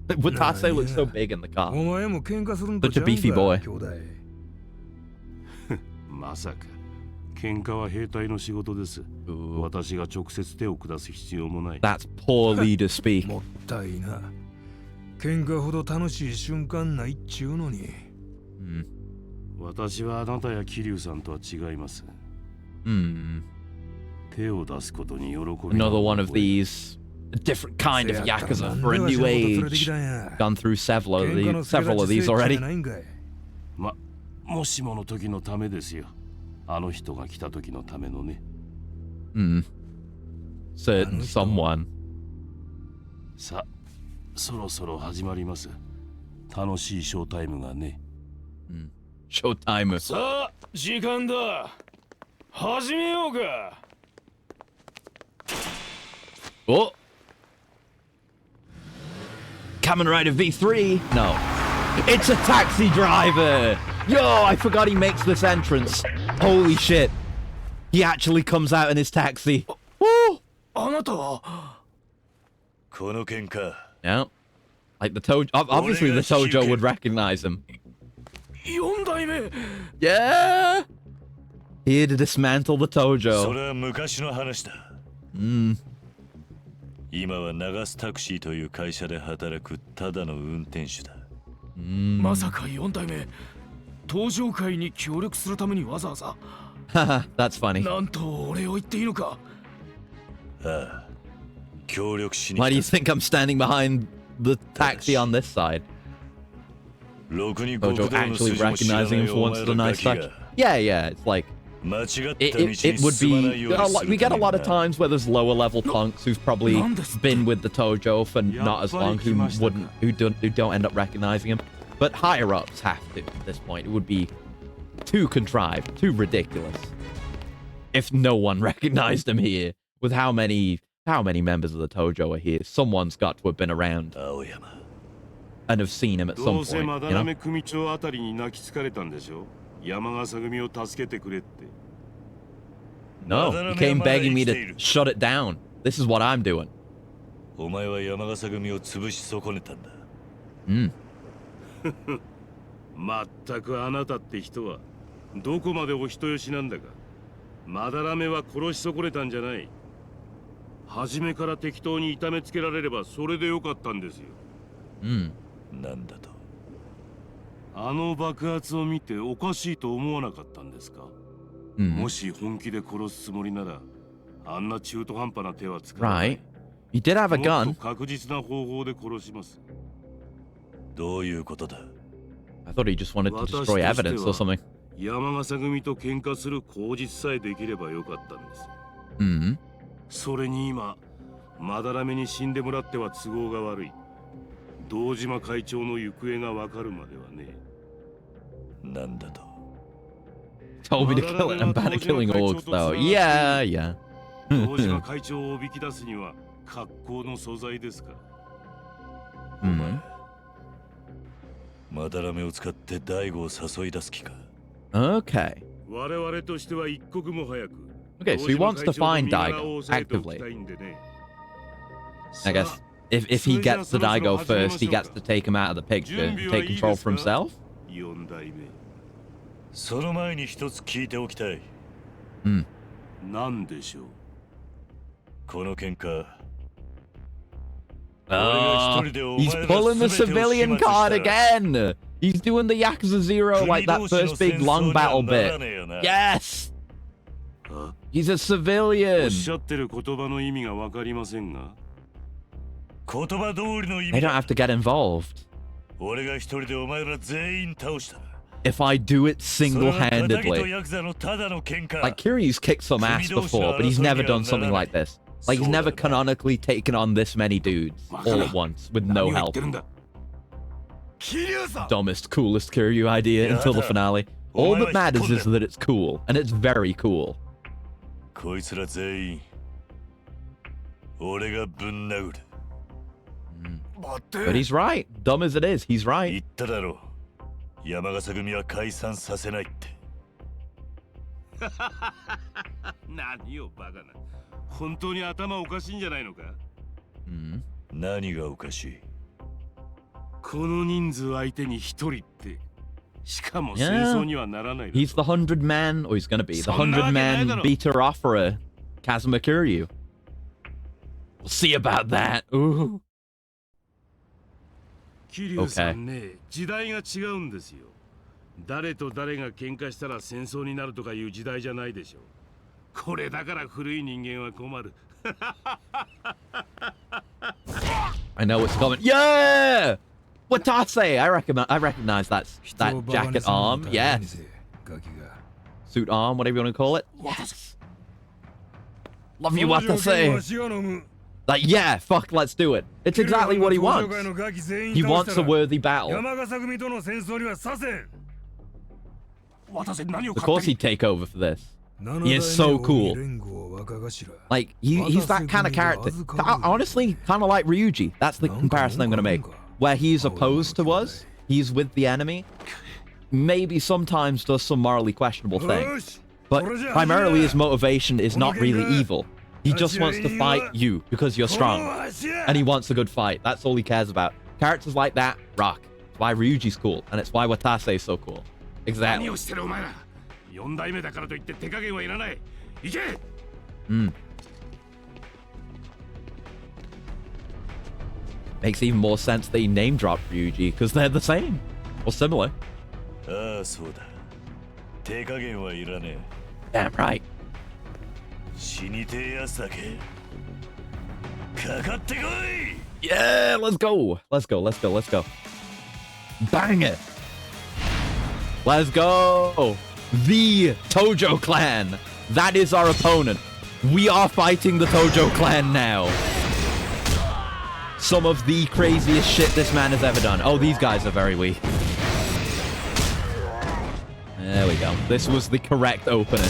Speaker 1: Watase looks so big in the car.
Speaker 8: お前も喧嘩するんと
Speaker 1: Such a beefy boy.
Speaker 8: 兄弟
Speaker 3: まさか喧嘩は兵隊の仕事です
Speaker 1: Ooh.
Speaker 3: 私が直接手を下す必要もない
Speaker 1: That's poor leader speak.
Speaker 8: もったいな喧嘩ほど楽しい瞬間ないっちゅうのに
Speaker 3: 私はあなたや桐生さんとは違います 手を出すことに喜び
Speaker 1: Another one of these. A different kind of Yakuza for a new age. Gone through several of these already.
Speaker 3: もしもの時のためですよあの人が来た時のためのね
Speaker 1: Certain someone.
Speaker 3: さそろそろ始まります楽しいショータイムがね
Speaker 1: Showtime.
Speaker 3: さあ時間だ始めようか
Speaker 1: Oh! Kamen Rider V3? No. It's a taxi driver! Yo, I forgot he makes this entrance. Holy shit. He actually comes out in his taxi. Woo!
Speaker 3: あなたは
Speaker 2: この喧嘩
Speaker 1: Yeah. Like the Tojo. Obviously, the Tojo would recognize him.
Speaker 3: 4代目
Speaker 1: Yeah! Here to dismantle the
Speaker 2: そ
Speaker 1: Tojo.
Speaker 2: れは昔の話だ今は流すタクシーという会社で働くただの運転手だ
Speaker 3: まさか4代目登場会に協力するためにわざわざ
Speaker 1: Haha, that's funny.
Speaker 3: なんとお礼を言っていいのか
Speaker 2: ああ協力しに
Speaker 1: Why do you
Speaker 2: 来た
Speaker 1: think I'm standing behind the taxi on this side?
Speaker 2: ろくに極
Speaker 1: Tojo
Speaker 2: 道の
Speaker 1: actually
Speaker 2: 筋も知らな
Speaker 1: recognizing
Speaker 2: い
Speaker 1: him for
Speaker 2: お
Speaker 1: once
Speaker 2: 前
Speaker 1: is a
Speaker 2: ら
Speaker 1: nice
Speaker 2: ガ
Speaker 1: touch.
Speaker 2: キが
Speaker 1: Yeah, yeah, it's like
Speaker 2: 間違った道に
Speaker 1: it would
Speaker 2: 進まない
Speaker 1: be
Speaker 2: ようにする
Speaker 1: we get
Speaker 2: た
Speaker 1: a
Speaker 2: め
Speaker 1: lot
Speaker 2: に
Speaker 1: of
Speaker 2: な
Speaker 1: times where there's lower level punks who've probably been with the Tojo for not as long who don't end up recognizing him, but higher ups have to at this point. It would be too contrived, too ridiculous if no one recognized him here. With how many members of the Tojo are here, someone's got to have been around
Speaker 2: 青山
Speaker 1: and have seen him at
Speaker 3: ど
Speaker 1: some
Speaker 3: うせ
Speaker 1: point.
Speaker 3: まだ
Speaker 1: You
Speaker 3: ら
Speaker 1: know?
Speaker 3: め組長あたりに泣きつかれたんでしょ山笠組を助けてくれって
Speaker 1: No, he came begging me to shut it down. This is what I'm doing.
Speaker 2: お前は山笠組を潰し損ねたんだ
Speaker 3: まったくあなたって人はどこまでお人よしなんだかまだらめは殺し損ねたんじゃない初めから適当に痛めつけられればそれでよかったんですよ
Speaker 2: なんだと
Speaker 3: あの爆発を見ておかしいと思わなかったんですか、もし本気で殺すつもりならあんな中途半端な手は使わない
Speaker 1: Right. He did have a
Speaker 3: もっ
Speaker 1: gun.
Speaker 3: と確実な方法で殺します
Speaker 2: どういうことだ
Speaker 1: I thought he just wanted to destroy evidence or something.
Speaker 3: 山笠組と喧嘩する口実さえできればよかったんです、それに今まだらめに死んでもらっては都合が悪い堂島会長の行方がわかるまではね
Speaker 2: なんだと
Speaker 1: Told me to kill it. I'm bad at killing orcs, though. Yeah, yeah.
Speaker 3: 堂島会長をおびき出すには格好の素材ですから
Speaker 2: まだらめを使って大悟を誘い出す気か
Speaker 1: Okay.
Speaker 3: 我々としては一刻も早く
Speaker 1: Okay, so he wants to find Daigo actively. I guess if he gets the Daigo first, he gets to take him out of the picture and take control for himself.
Speaker 3: 4代目。
Speaker 4: その前に一つ聞いておきたい。
Speaker 3: なんでしょう。
Speaker 4: この喧嘩。
Speaker 1: He's pulling the civilian card again. He's doing the Yakuza 0 like that first big long battle bit. Yes. He's a
Speaker 3: お
Speaker 1: civilian.
Speaker 3: っしゃってる言葉の意味がわかりませんが。
Speaker 4: 言葉通りの意
Speaker 1: They
Speaker 4: 味
Speaker 1: don't
Speaker 4: だ。
Speaker 1: have to get involved.
Speaker 4: 俺が一人でお前ら全員倒した。
Speaker 1: If I do it
Speaker 4: それは仇と
Speaker 1: single-handedly.
Speaker 4: ヤクザのただの喧嘩。
Speaker 1: Like Kiryu's kicked some ass before, but he's never done something like this. Like he's never canonically taken on this many dudes all at once with no
Speaker 3: 何を言っ
Speaker 1: help.
Speaker 3: てるんだ。
Speaker 1: Dumbest, coolest Kiryu idea until the finale. All that matters is that it's cool, and it's very cool.
Speaker 4: こいつら全員俺がぶん殴る。
Speaker 1: But he's right. Dumb as it is, he's
Speaker 4: 言
Speaker 1: right.
Speaker 4: っただろう。山笠組は解散させないって。
Speaker 3: 何よバカな。本当に頭おかしいんじゃないのか。
Speaker 4: 何がおかしい。
Speaker 3: この人数相手に一人って。しかも戦争にはならない。
Speaker 1: He's the 100 man, or he's gonna be the 100 man beater offerer, Kazuma Kiryu. We'll see about that. Ooh.
Speaker 3: 桐生さんね、時代が違うんですよ。誰と誰が喧嘩したら戦争になるとかいう時代じゃないでしょ。これだから古い人間は困る。
Speaker 1: I know what's coming. Yeah! Watase! I recognize that jacket arm. Yes. Suit arm, whatever you want to call it. Yes. Love you, Watase. Like, yeah, fuck, let's do it. It's exactly what he wants. He wants a worthy battle. Of course he'd take over for this. He is so cool. Like, he's that kind of character. Honestly, kind of like Ryuji. That's the comparison I'm going to make. Where he's opposed to us, he's with the enemy, maybe sometimes does some morally questionable things. But primarily his motivation is not really evil. He just wants to fight you because you're strong. And he wants a good fight. That's all he cares about. Characters like that rock. It's why Ryuji's cool. And it's why Watase is so cool. Exactly. Makes even more sense that he name dropped Ryuji because they're the same. Or similar. Damn right. Yeah, let's go. Let's go, let's go, let's go. Bang it. Let's go. The Tojo clan. That is our opponent. We are fighting the Tojo clan now. Some of the craziest shit this man has ever done. Oh, these guys are very weak. There we go. This was the correct opener.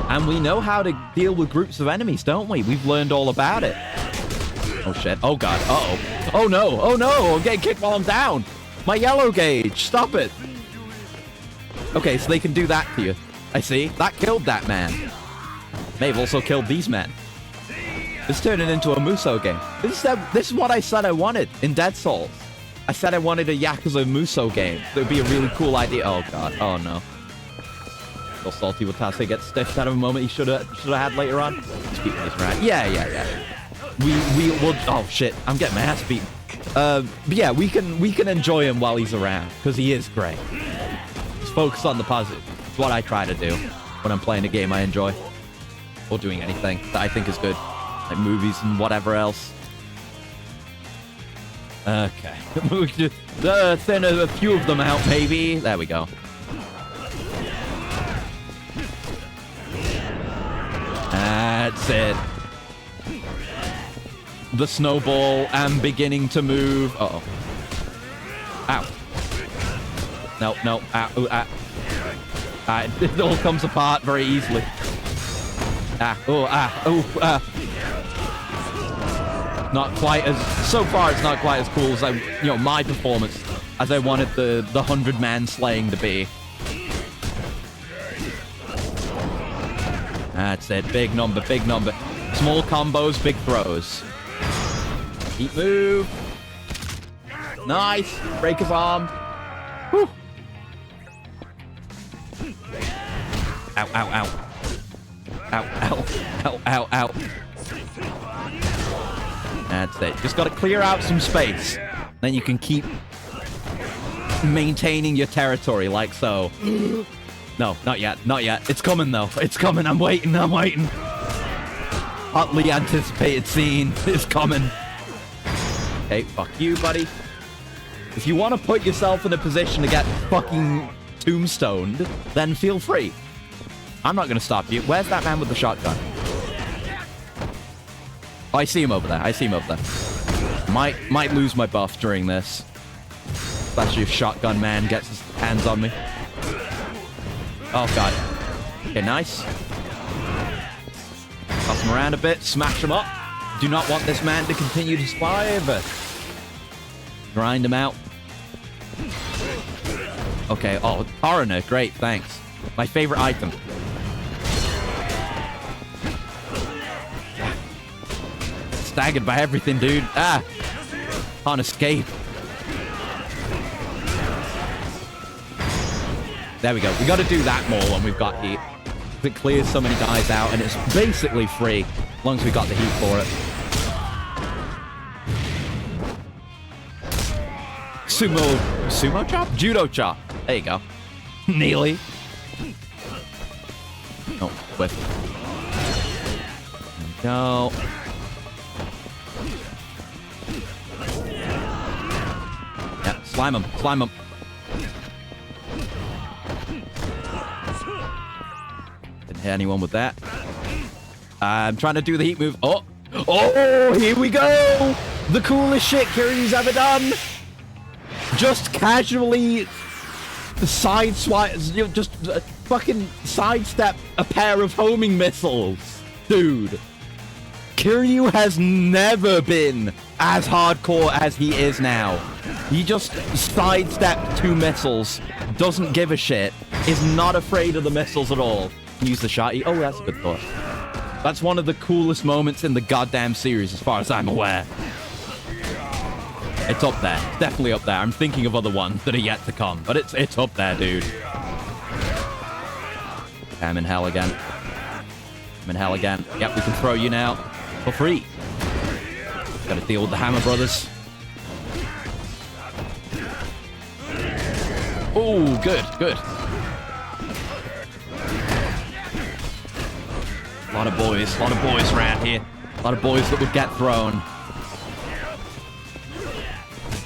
Speaker 1: And we know how to deal with groups of enemies, don't we? We've learned all about it. Oh, shit. Oh, God. Uh-oh. Oh, no. Oh, no. I'm getting kicked while I'm down. My yellow gauge. Stop it. Okay, so they can do that to you. I see. That killed that man. May have also killed these men. This turned it into a Musou game. This is what I said I wanted in Dead Souls. I said I wanted a Yakuza Musou game. That would be a really cool idea. Oh, God. Oh, no. Little salty Watase gets stiffed out of a moment he should have had later on. Let's keep this right. Yeah. We will. Oh shit! I'm getting my ass beaten. But yeah, we can enjoy him while he's around because he is great. Just focus on the positive. It's what I try to do when I'm playing a game I enjoy or doing anything that I think is good, like movies and whatever else. Okay, thin a few of them out, maybe. There we go. That's it. The snowball am beginning to move. Uh-oh. Ow. No. Ow. Ooh, it all comes apart very easily. Not quite as... So far, it's not quite as cool as my performance as I wanted the 100-man slaying to be. That's it. Big number. Small combos, big throws. Keep move. Nice. Break his arm. Whew. Ow, ow, ow. Ow, ow, ow, ow, ow. That's it. Just gotta clear out some space. Then you can keep maintaining your territory like so. No, not yet. Not yet. It's coming, though. It's coming. I'm waiting. I'm waiting. Hotly anticipated scene is coming. Okay, fuck you, buddy. If you want to put yourself in a position to get fucking tombstoned, then feel free. I'm not going to stop you. Where's that man with the shotgun? Oh, I see him over there. I see him over there. Might lose my buff during this. Especially if shotgun man gets his hands on me. Oh, God. Okay, nice. Toss him around a bit. Smash him up. Do not want this man to continue to survive. Grind him out. Okay. Oh, Coroner. Great. Thanks. My favorite item. Staggered by everything, dude. Ah. Can't escape. There we go. We got to do that more when we've got heat. It clears so many guys out, and it's basically free as long as we got the heat for it. Sumo chop? Judo chop. There you go. Nearly. Oh, whiff. There we go. Yeah, slime him. Slime him. Didn't hit anyone with that. I'm trying to do the heat move. Oh! Oh, here we go! The coolest shit Kiryu's ever done! Just casually sideswipe, just fucking sidestep a pair of homing missiles. Dude. Kiryu has never been as hardcore as he is now. He just sidestepped 2 missiles, doesn't give a shit, is not afraid of the missiles at all. Use the shotty. Oh, that's a good thought. That's one of the coolest moments in the goddamn series, as far as I'm aware. It's up there. Definitely up there. I'm thinking of other ones that are yet to come, but it's up there, dude. I'm in hell again. I'm in hell again. Yep, we can throw you now. For free. Gotta deal with the Hammer Brothers. Oh, good, good. A lot of boys around here. A lot of boys that would get thrown.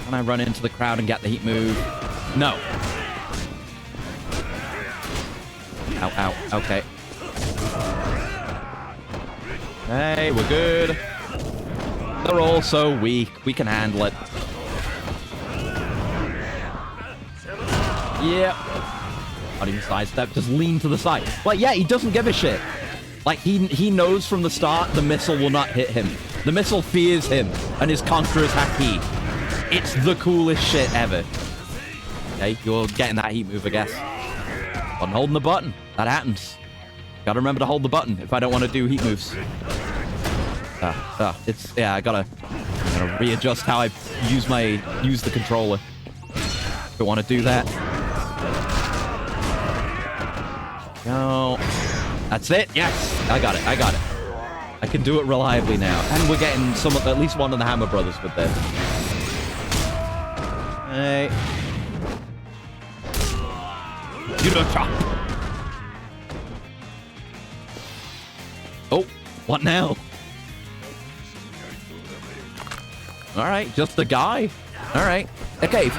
Speaker 1: Can I run into the crowd and get the heat move? No. Ow, ow, okay. Hey, we're good. They're all so weak. We can handle it. Yep. Not even sidestep, just lean to the side. Like, yeah, he doesn't give a shit. Like, he knows from the start the missile will not hit him. The missile fears him, and his contra is haki. It's the coolest shit ever. Okay, you're getting that heat move, I guess. I'm holding the button. That happens. Gotta remember to hold the button if I don't want to do heat moves. I gotta readjust how I use the controller. Don't want to do that. No. That's it. Yes, I got it. I got it. I can do it reliably now, and we're getting at least one of the Hammer Brothers with this. Hey. Judo chop. Oh, what now? All right, just a guy. All right. Okay,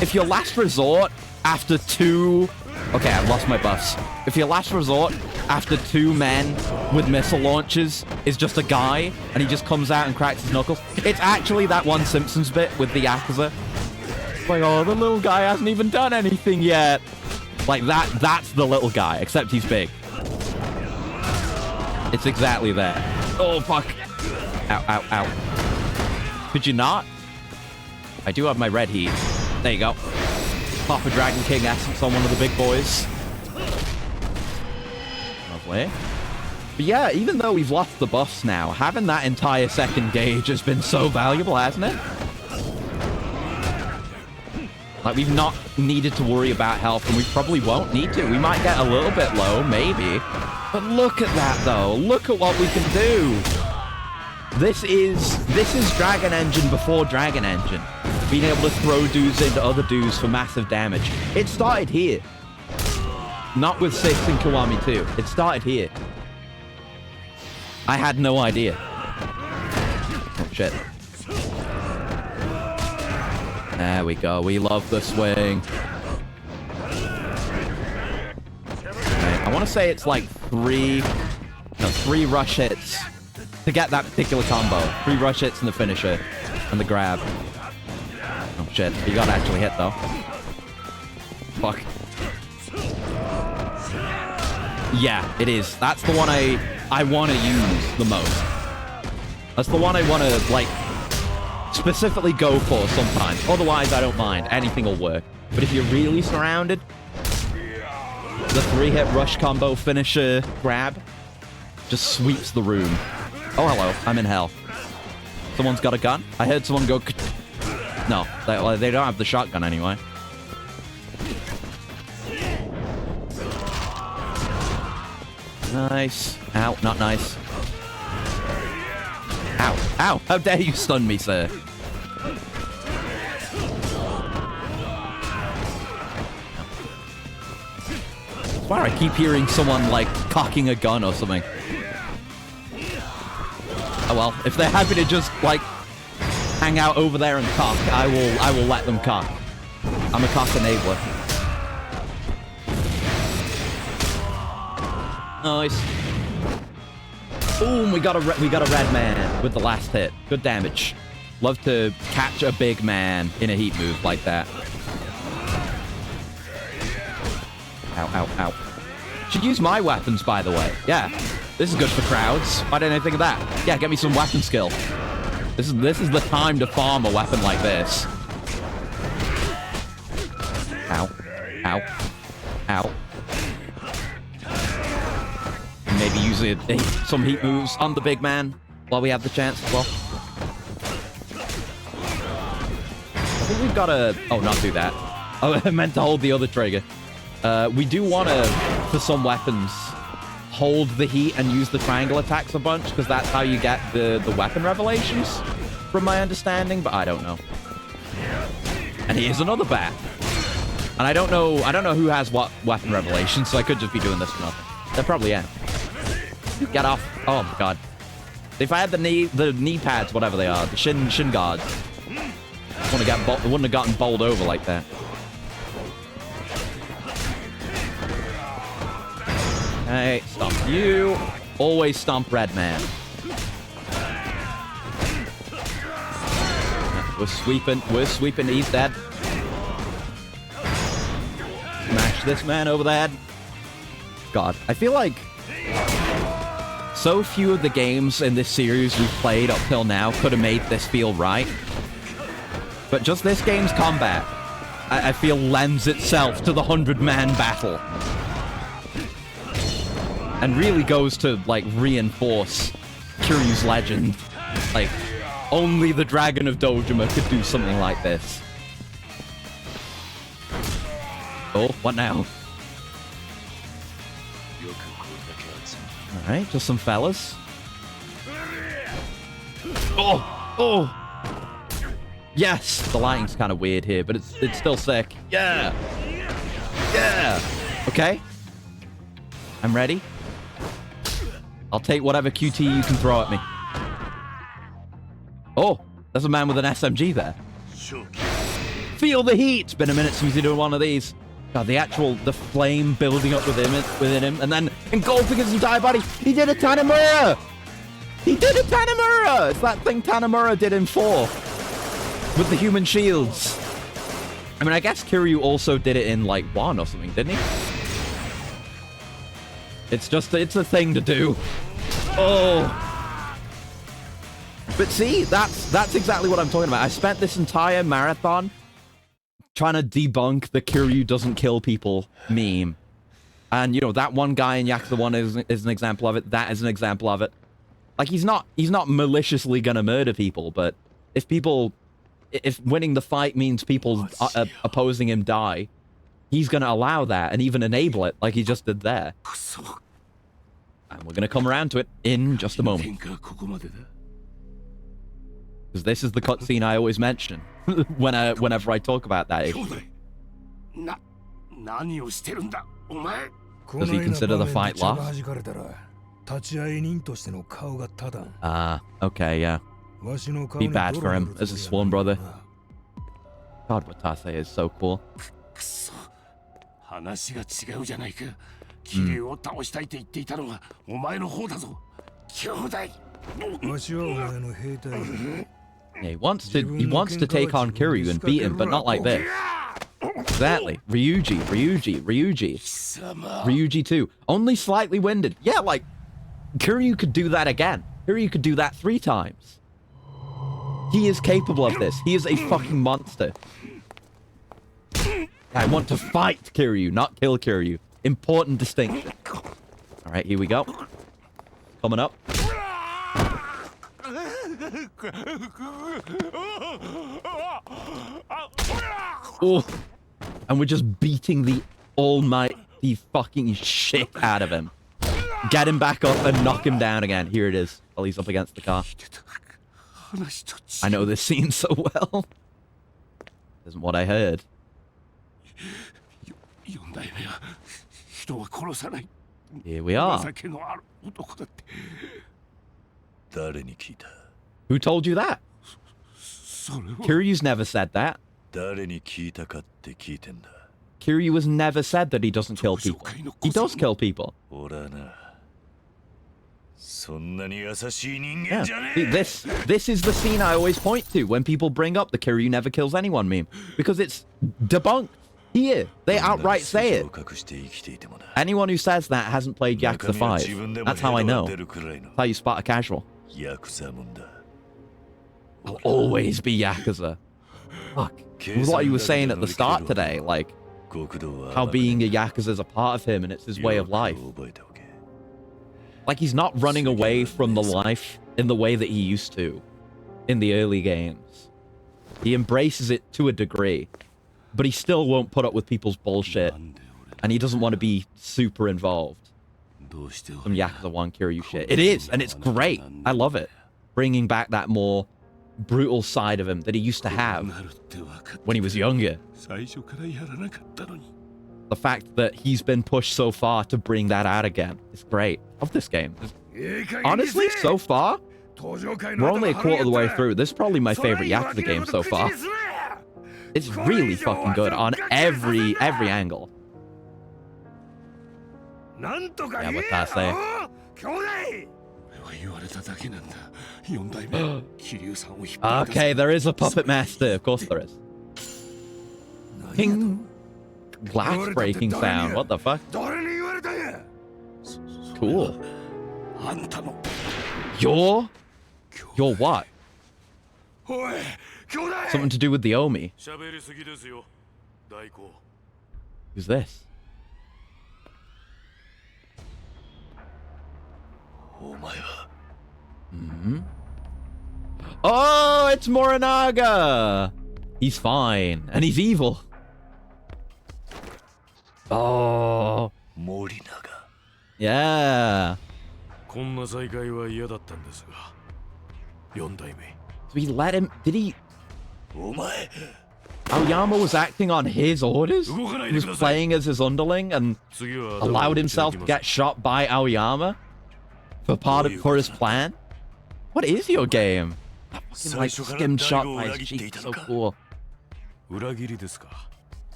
Speaker 1: if your last resort after 2... Okay, I've lost my buffs. If your last resort after 2 men with missile launchers is just a guy and he just comes out and cracks his knuckles, it's actually that one Simpsons bit with the Yakuza. It's like, oh, the little guy hasn't even done anything yet. Like, that's the little guy, except he's big. It's exactly that. Oh, fuck. Ow, ow, ow. Could you not? I do have my red heat. There you go. Pop a Dragon King essence on one of the big boys. Lovely. But yeah, even though we've lost the buffs now, having that entire second gauge has been so valuable, hasn't it? Like, we've not needed to worry about health, and we probably won't need to. We might get a little bit low, maybe. But look at that, though. Look at what we can do. This is Dragon Engine before Dragon Engine. Being able to throw dudes into other dudes for massive damage. It started here. Not with 6 and Kiwami 2. It started here. I had no idea. Oh, shit. There we go. We love the swing. Okay, I want to say it's like 3 rush hits to get that particular combo. 3 rush hits and the finisher and the grab. Oh shit, you gotta actually hit though. Fuck. Yeah, it is. That's the one I want to use the most. That's the one I want to, like, specifically go for sometimes. Otherwise, I don't mind. Anything will work. But if you're really surrounded, the 3-hit rush combo finisher grab just sweeps the room. Oh, hello. I'm in hell. Someone's got a gun? I heard someone go... No, they don't have the shotgun anyway. Nice. Ow, not nice. Ow, ow, how dare you stun me, sir? I swear I keep hearing someone, like, cocking a gun or something. Oh well, if they're happy to just, like, hang out over there and cock, I will let them cock. I'm a cock enabler. Nice. Boom, we got a red man with the last hit. Good damage. Love to catch a big man in a heat move like that. Ow, ow, ow. Should use my weapons, by the way. Yeah, this is good for crowds. Why didn't I think of that? Yeah, get me some weapon skill. This is the time to farm a weapon like this. Ow. Ow. Ow. Maybe use some heat moves on the big man while we have the chance as well. I think we've got to... Oh, not do that. Oh, I meant to hold the other trigger. We do want to, for some weapons, hold the heat and use the triangle attacks a bunch, because that's how you get the weapon revelations, from my understanding, but I don't know. And here's another bat. And I don't know who has what weapon revelations, so I could just be doing this for nothing. They're probably in. Get off. Oh my god. If I had the knee pads, whatever they are, the shin guards, wouldn't have gotten bowled over like that. Hey, stomp you. Always stomp red man. We're sweeping. He's dead. Smash this man over the head. God, I feel like so few of the games in this series we've played up till now could have made this feel right. But just this game's combat, I feel lends itself to the 100-man battle. And really goes to, like, reinforce Kiryu's legend. Like, only the Dragon of Dojima could do something like this. Oh, what now? Alright, just some fellas. Oh! Oh! Yes! The lighting's kind of weird here, but it's still sick. Yeah! Yeah! Okay. I'm ready. I'll take whatever QT you can throw at me. Oh! There's a man with an SMG there. Feel the heat! It's been a minute since we did one of these. God, the flame building up within him, and then engulfing his entire body. He did a Tanemura! He did a Tanemura! It's that thing Tanemura did in 4. With the human shields. I mean, I guess Kiryu also did it in, like, 1 or something, didn't he? It's a thing to do. Oh. But see, that's exactly what I'm talking about. I spent this entire marathon trying to debunk the Kiryu doesn't kill people meme. And, you know, that one guy in Yakuza 1 is an example of it. That is an example of it. Like, he's not maliciously gonna murder people, but if if winning the fight means people opposing him die, he's going to allow that and even enable it like he just did there. And we're going to come around to it in just a moment. Because this is the cutscene I always mention whenever I talk about that issue. Does he consider the fight lost? Okay, yeah. Be bad for him as a sworn brother. God, Watase is so cool. Yeah, he wants to take on Kiryu and beat him, but not like this. Exactly. Ryuji too. Only slightly winded. Yeah, like, Kiryu could do that again. Kiryu could do that 3 times. He is capable of this. He is a fucking monster. I want to fight Kiryu, not kill Kiryu. Important distinction. Alright, here we go. Coming up. Oh. And we're just beating the almighty fucking shit out of him. Get him back up and knock him down again. Here it is. While he's up against the car. I know this scene so well. Isn't what I heard. Here we are. Who told you that? Kiryu's never said that. Kiryu has never said that he doesn't kill people. He does kill people. Yeah. See, this is the scene I always point to when people bring up the Kiryu never kills anyone meme. Because it's debunked. Here, they outright say it. Anyone who says that hasn't played Yakuza 5. That's how I know. That's how you spot a casual. I'll always be Yakuza. Fuck. What you were saying at the start today, like, how being a Yakuza is a part of him and it's his way of life. Like, he's not running away from the life in the way that he used to in the early games. He embraces it to a degree, but he still won't put up with people's bullshit, and he doesn't want to be super involved. Some Yakuza 1 Kiryu shit. It is, and it's great. I love it. Bringing back that more brutal side of him that he used to have when he was younger. The fact that he's been pushed so far to bring that out again is great. Love this game. Honestly, so far, we're only a quarter of the way through. This is probably my favorite Yakuza game so far. It's really fucking good on every angle. Yeah, what can I say? Okay, there is a puppet master. Of course there is. Ping. Glass breaking sound. What the fuck? Cool. You're what? Something to do with the Omi. Who's this? Mm-hmm. Oh, it's Morinaga! He's fine, and he's evil. Oh. Morinaga. Yeah. So he let him... Did he... Aoyama was acting on his orders? He was playing as his underling and allowed himself to get shot by Aoyama? For his plan? What is your game? Fucking, like, skimmed shot by his cheek. So cool.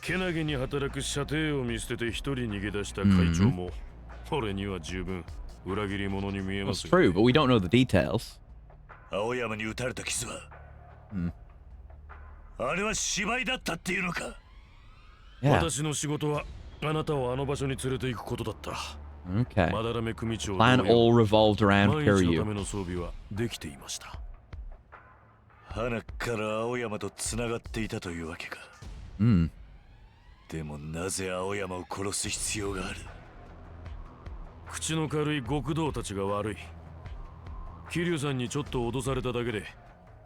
Speaker 3: けなげに働く射程を見捨てて一人逃げ出した会長も、俺には十分裏切り者に見えます。
Speaker 1: That's true, but we don't know the details.
Speaker 4: 青山に撃たれた傷は、あれは芝居だったっていうのか。
Speaker 3: 私の仕事はあなたをあの場所に連れて行くことだった。
Speaker 1: Okay. Plan all revolved around Kiryu.
Speaker 4: 花から青山とつながっていたというわけか。でもなぜ青山を殺す必要がある？
Speaker 3: 口の軽い極道たちが悪い。桐生さんにちょっと脅されただけで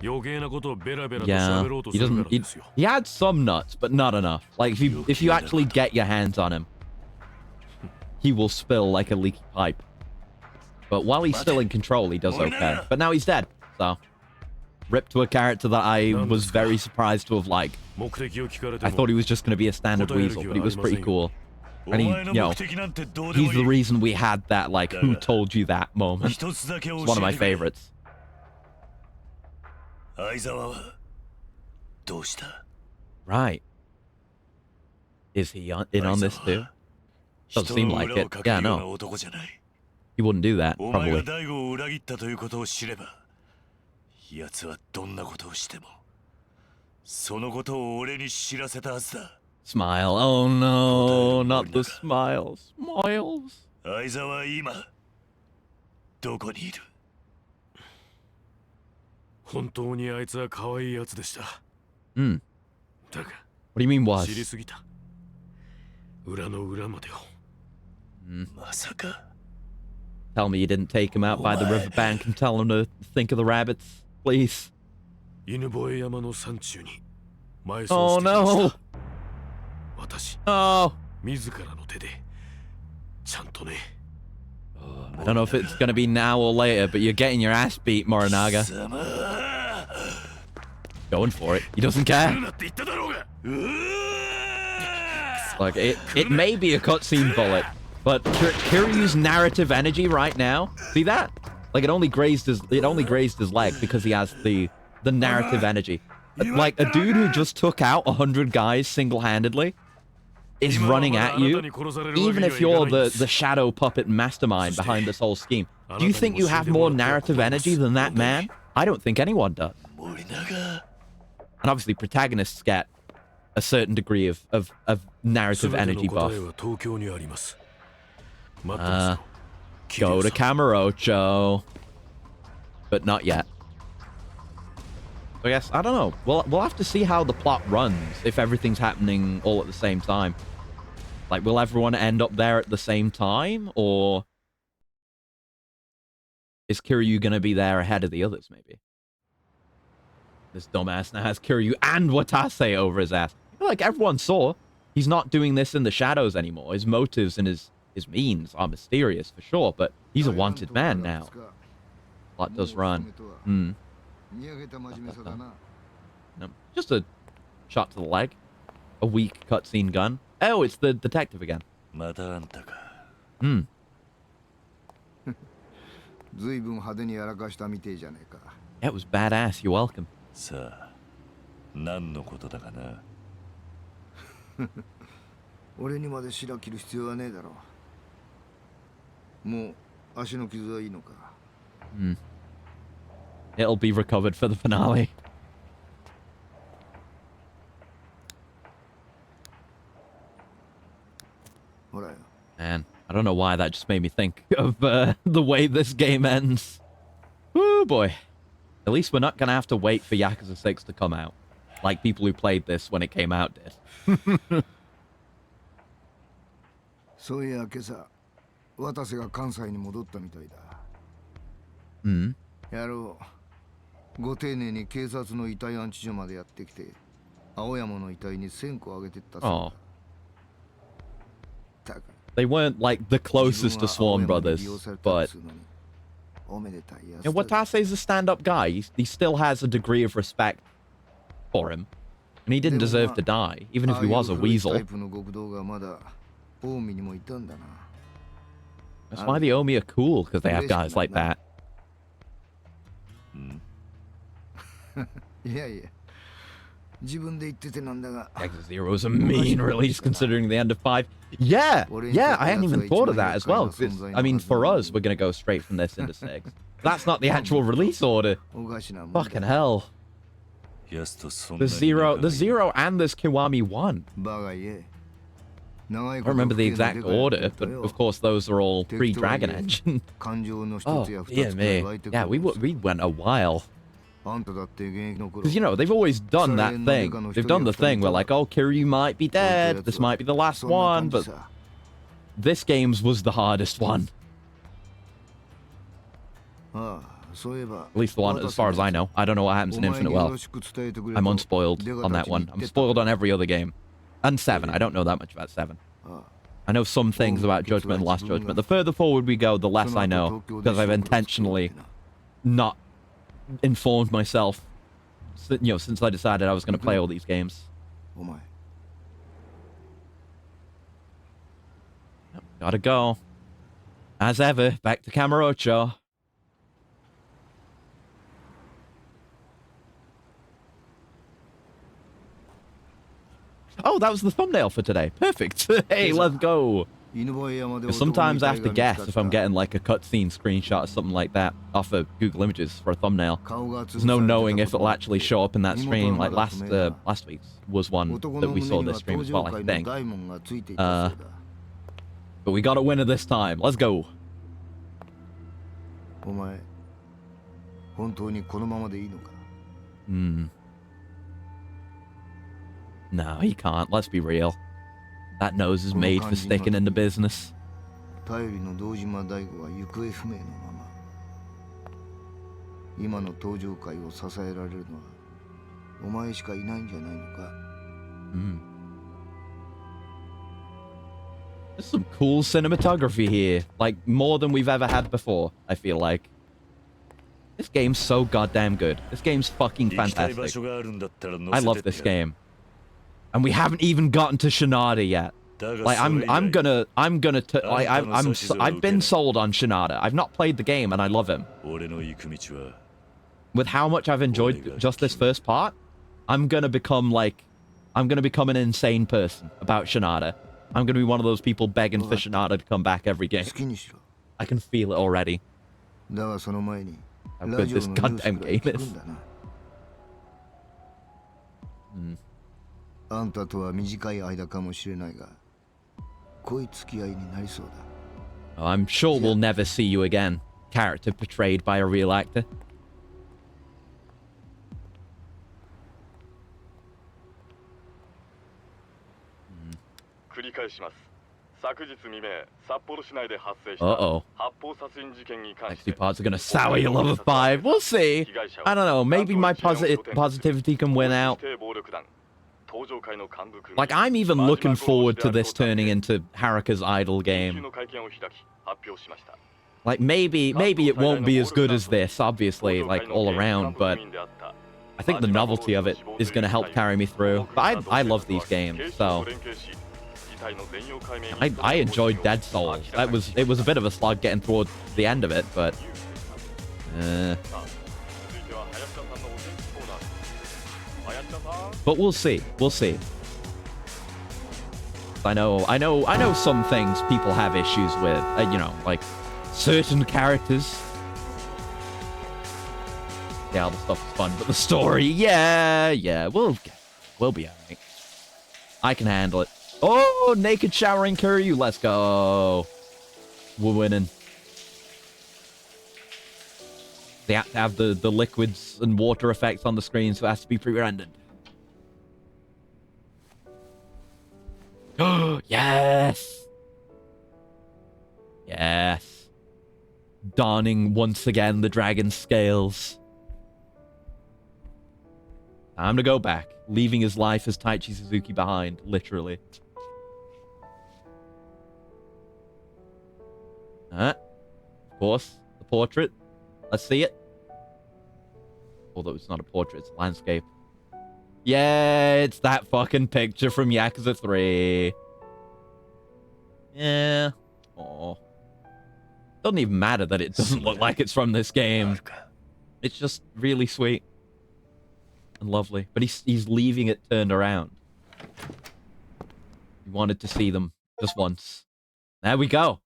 Speaker 8: Yeah,
Speaker 1: he doesn't. He had some nuts, but not enough. Like if you actually get your hands on him, he will spill like a leaky pipe. But while he's still in control, he does okay. But now he's dead, so rip to a character that I was very surprised to have liked. I thought he was just going to be a standard weasel, but he was pretty cool. And he, you know, he's the reason we had that, like, who told you that moment. It's one of my favorites. Right. Is he in on this too? Doesn't seem like it. Yeah, no. He wouldn't do that, probably. Smile. Oh no, not the smile. Smiles.
Speaker 3: 本当にあいつは可愛いやつでした。だが、
Speaker 1: What do you mean was?
Speaker 3: 知りすぎた。裏の裏までを。まさか。
Speaker 1: Tell me you didn't take him out by the riverbank and tell him to think of the rabbits, please.
Speaker 3: 犬吠山の山中に埋葬
Speaker 1: Oh
Speaker 3: してきました。
Speaker 1: no.
Speaker 3: 私、
Speaker 1: Oh.
Speaker 3: 自らの手でちゃんとね。
Speaker 1: I don't know if it's gonna be now or later, but you're getting your ass beat, Morinaga. Going for it. He doesn't care. Like, it may be a cutscene bullet, but Kiryu's narrative energy right now, see that? Like, it only grazed his leg because he has the narrative energy. Like, a dude who just took out 100 guys single-handedly is running at you, even if you're the shadow puppet mastermind behind this whole scheme. Do you think you have more narrative energy than that man? I don't think anyone does. And obviously, protagonists get a certain degree of narrative energy buff. Go to Kamurocho. But not yet. So I guess, I don't know. We'll have to see how the plot runs if everything's happening all at the same time. Like, will everyone end up there at the same time? Or is Kiryu going to be there ahead of the others, maybe? This dumbass now has Kiryu and Watase over his ass. I feel like everyone saw he's not doing this in the shadows anymore. His motives and his means are mysterious, for sure. But he's a wanted man now. Plot does run. No, just a shot to the leg. A weak cutscene gun. Oh, it's the detective again. That was badass. You're welcome.
Speaker 4: 何のことだかな。
Speaker 9: 俺にまで白切る必要はねえだろう。もう足の傷はいいのか。
Speaker 1: It'll be recovered for the finale. Man, I don't know why that just made me think of the way this game ends. Oh boy. At least we're not going to have to wait for Yakuza 6 to come out. Like people who played this when it came out did.
Speaker 9: そういや今朝、渡瀬が関西に戻ったみたいだ。やろう。ご丁寧に警察の遺体安置所までやってきて、青山の遺体に線香をあげてったそうだ。
Speaker 1: They weren't like the closest to Swan Brothers, but Watase's a stand-up guy. He still has a degree of respect for him, and he didn't deserve to die, even if he was a weasel. That's why the Omi are cool, because they have guys like that. Yakuza 0 is a mean release considering the end of 5. Yeah, I hadn't even thought of that as well. I mean, for us, we're going to go straight from this into 6. That's not the actual release order. Fucking hell. The Zero and there's Kiwami 1. I don't remember the exact order, but of course those are all pre-Dragon Engine. Oh, dear me. Yeah, we went a while. Because, you know, they've always done that thing. They've done the thing where, like, oh, Kiryu might be dead. This might be the last one, but this game's was the hardest one. At least the one, as far as I know. I don't know what happens in Infinite Wealth. I'm unspoiled on that one. I'm spoiled on every other game. And 7. I don't know that much about 7. I know some things about Judgment and Last Judgment. The further forward we go, the less I know. Because I've intentionally not informed myself, since I decided I was going to play all these games. Gotta go. As ever, back to Kamurocho. Oh, that was the thumbnail for today. Perfect. Hey, let's go. Sometimes I have to guess if I'm getting like a cutscene screenshot or something like that off of Google Images for a thumbnail. There's no knowing if it'll actually show up in that stream. Like last week's was one that we saw this stream as well, I think. But we got a winner this time. Let's go. No, he can't. Let's be real. That nose is made for sticking in the business. There's some cool cinematography here. Like, more than we've ever had before, I feel like. This game's so goddamn good. This game's fucking fantastic. I love this game. And we haven't even gotten to Shinada yet. Like, I've been sold on Shinada. I've not played the game, and I love him. With how much I've enjoyed just this first part, I'm gonna become an insane person about Shinada. I'm gonna be one of those people begging for Shinada to come back every game. I can feel it already. How good this goddamn game is. I'm sure we'll never see you again. Character portrayed by a real actor. Uh-oh. Next 2 parts are gonna sour your love of 5. We'll see. I don't know. Maybe my positivity can win out. Like, I'm even looking forward to this turning into Haruka's idol game. Like, maybe it won't be as good as this, obviously, like, all around, but I think the novelty of it is going to help carry me through. But I love these games, so... I enjoyed Dead Souls. It was a bit of a slog getting towards the end of it, but... But we'll see. We'll see. I know some things people have issues with. Like certain characters. Yeah, all the stuff is fun, but the story, yeah, we'll be alright. I can handle it. Oh, naked showering Kiryu, let's go. We're winning. They have to have the liquids and water effects on the screen, so it has to be pre-rendered. Oh, yes! Yes. Donning once again the dragon scales. Time to go back, leaving his life as Taichi Suzuki behind, literally. Of course, the portrait. Let's see it. Although it's not a portrait, it's a landscape. Yeah, it's that fucking picture from Yakuza 3. Yeah. Aw. Doesn't even matter that it doesn't look like it's from this game. It's just really sweet. And lovely. But he's leaving it turned around. He wanted to see them just once. There we go.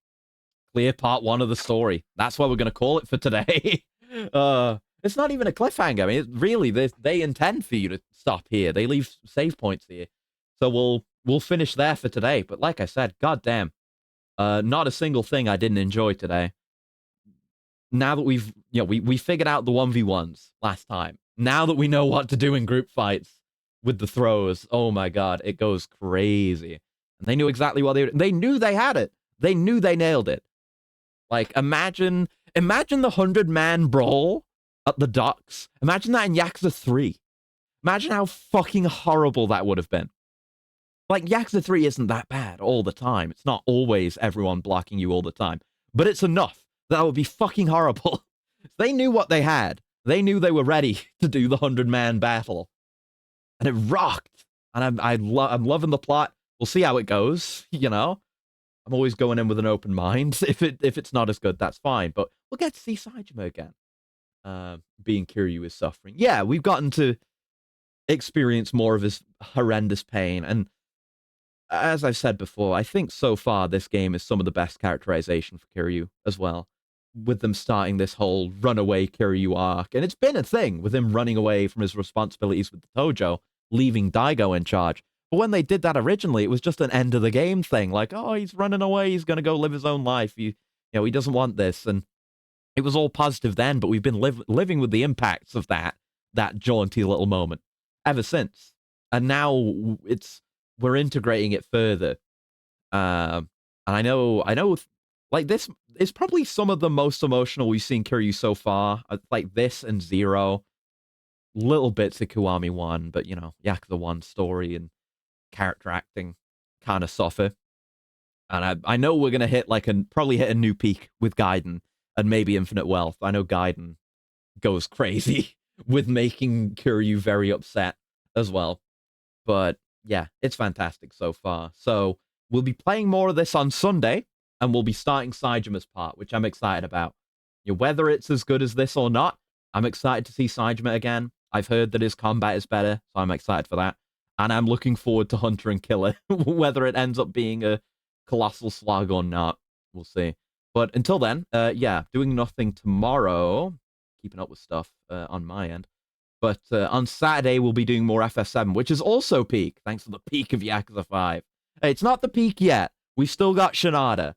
Speaker 1: Clear part 1 of the story. That's what we're going to call it for today. It's not even a cliffhanger. I mean, really, they intend for you to stop here. They leave save points here. So we'll finish there for today. But like I said, goddamn, not a single thing I didn't enjoy today. Now that we figured out the 1v1s last time. Now that we know what to do in group fights with the throws, oh my god, it goes crazy. And they knew exactly what they knew they had it. They knew they nailed it. Like, imagine Imagine the 100-man brawl at the docks. Imagine that in Yakuza 3. Imagine how fucking horrible that would have been. Like, Yakuza 3 isn't that bad all the time. It's not always everyone blocking you all the time. But it's enough. That would be fucking horrible. They knew what they had. They knew they were ready to do the 100-man battle. And it rocked. And I'm loving the plot. We'll see how it goes, you know? I'm always going in with an open mind. If it's not as good, that's fine. But we'll get to see Saejima again. Being Kiryu is suffering. Yeah, we've gotten to experience more of his horrendous pain. And as I've said before, I think so far this game is some of the best characterization for Kiryu as well. With them starting this whole runaway Kiryu arc. And it's been a thing with him running away from his responsibilities with the Tojo, leaving Daigo in charge. But when they did that originally, it was just an end of the game thing. Like, oh, he's running away. He's going to go live his own life. He doesn't want this. And it was all positive then, but we've been living with the impacts of that jaunty little moment ever since. And now we're integrating it further. And I know, like, this is probably some of the most emotional we've seen Kiryu so far. Like this and Zero. Little bits of Kiwami 1, but, Yakuza 1 story and character acting kind of suffer. And I know we're going to probably hit a new peak with Gaiden and maybe Infinite Wealth. I know Gaiden goes crazy with making Kiryu very upset as well. But yeah, it's fantastic so far. So we'll be playing more of this on Sunday, and we'll be starting Saijima's part, which I'm excited about. Whether it's as good as this or not, I'm excited to see Saejima again. I've heard that his combat is better, so I'm excited for that. And I'm looking forward to Hunter and Killer, whether it ends up being a colossal slog or not. We'll see. But until then, doing nothing tomorrow. Keeping up with stuff on my end. But on Saturday, we'll be doing more FF7, which is also peak, thanks to the peak of Yakuza 5. Hey, it's not the peak yet. We still got Shinada.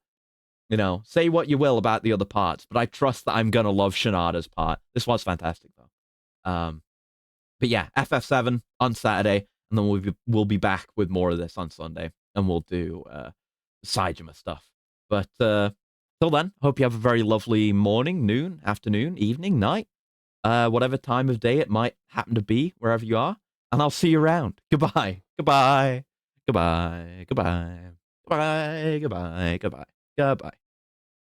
Speaker 1: Say what you will about the other parts, but I trust that I'm going to love Shinada's part. This was fantastic, though. But yeah, FF7 on Saturday, and then we'll be back with more of this on Sunday, and we'll do Saejima stuff. But till then, hope you have a very lovely morning, noon, afternoon, evening, night, whatever time of day it might happen to be, wherever you are, and I'll see you around. Goodbye. Goodbye. Goodbye. Goodbye. Goodbye. Goodbye. Goodbye. Goodbye.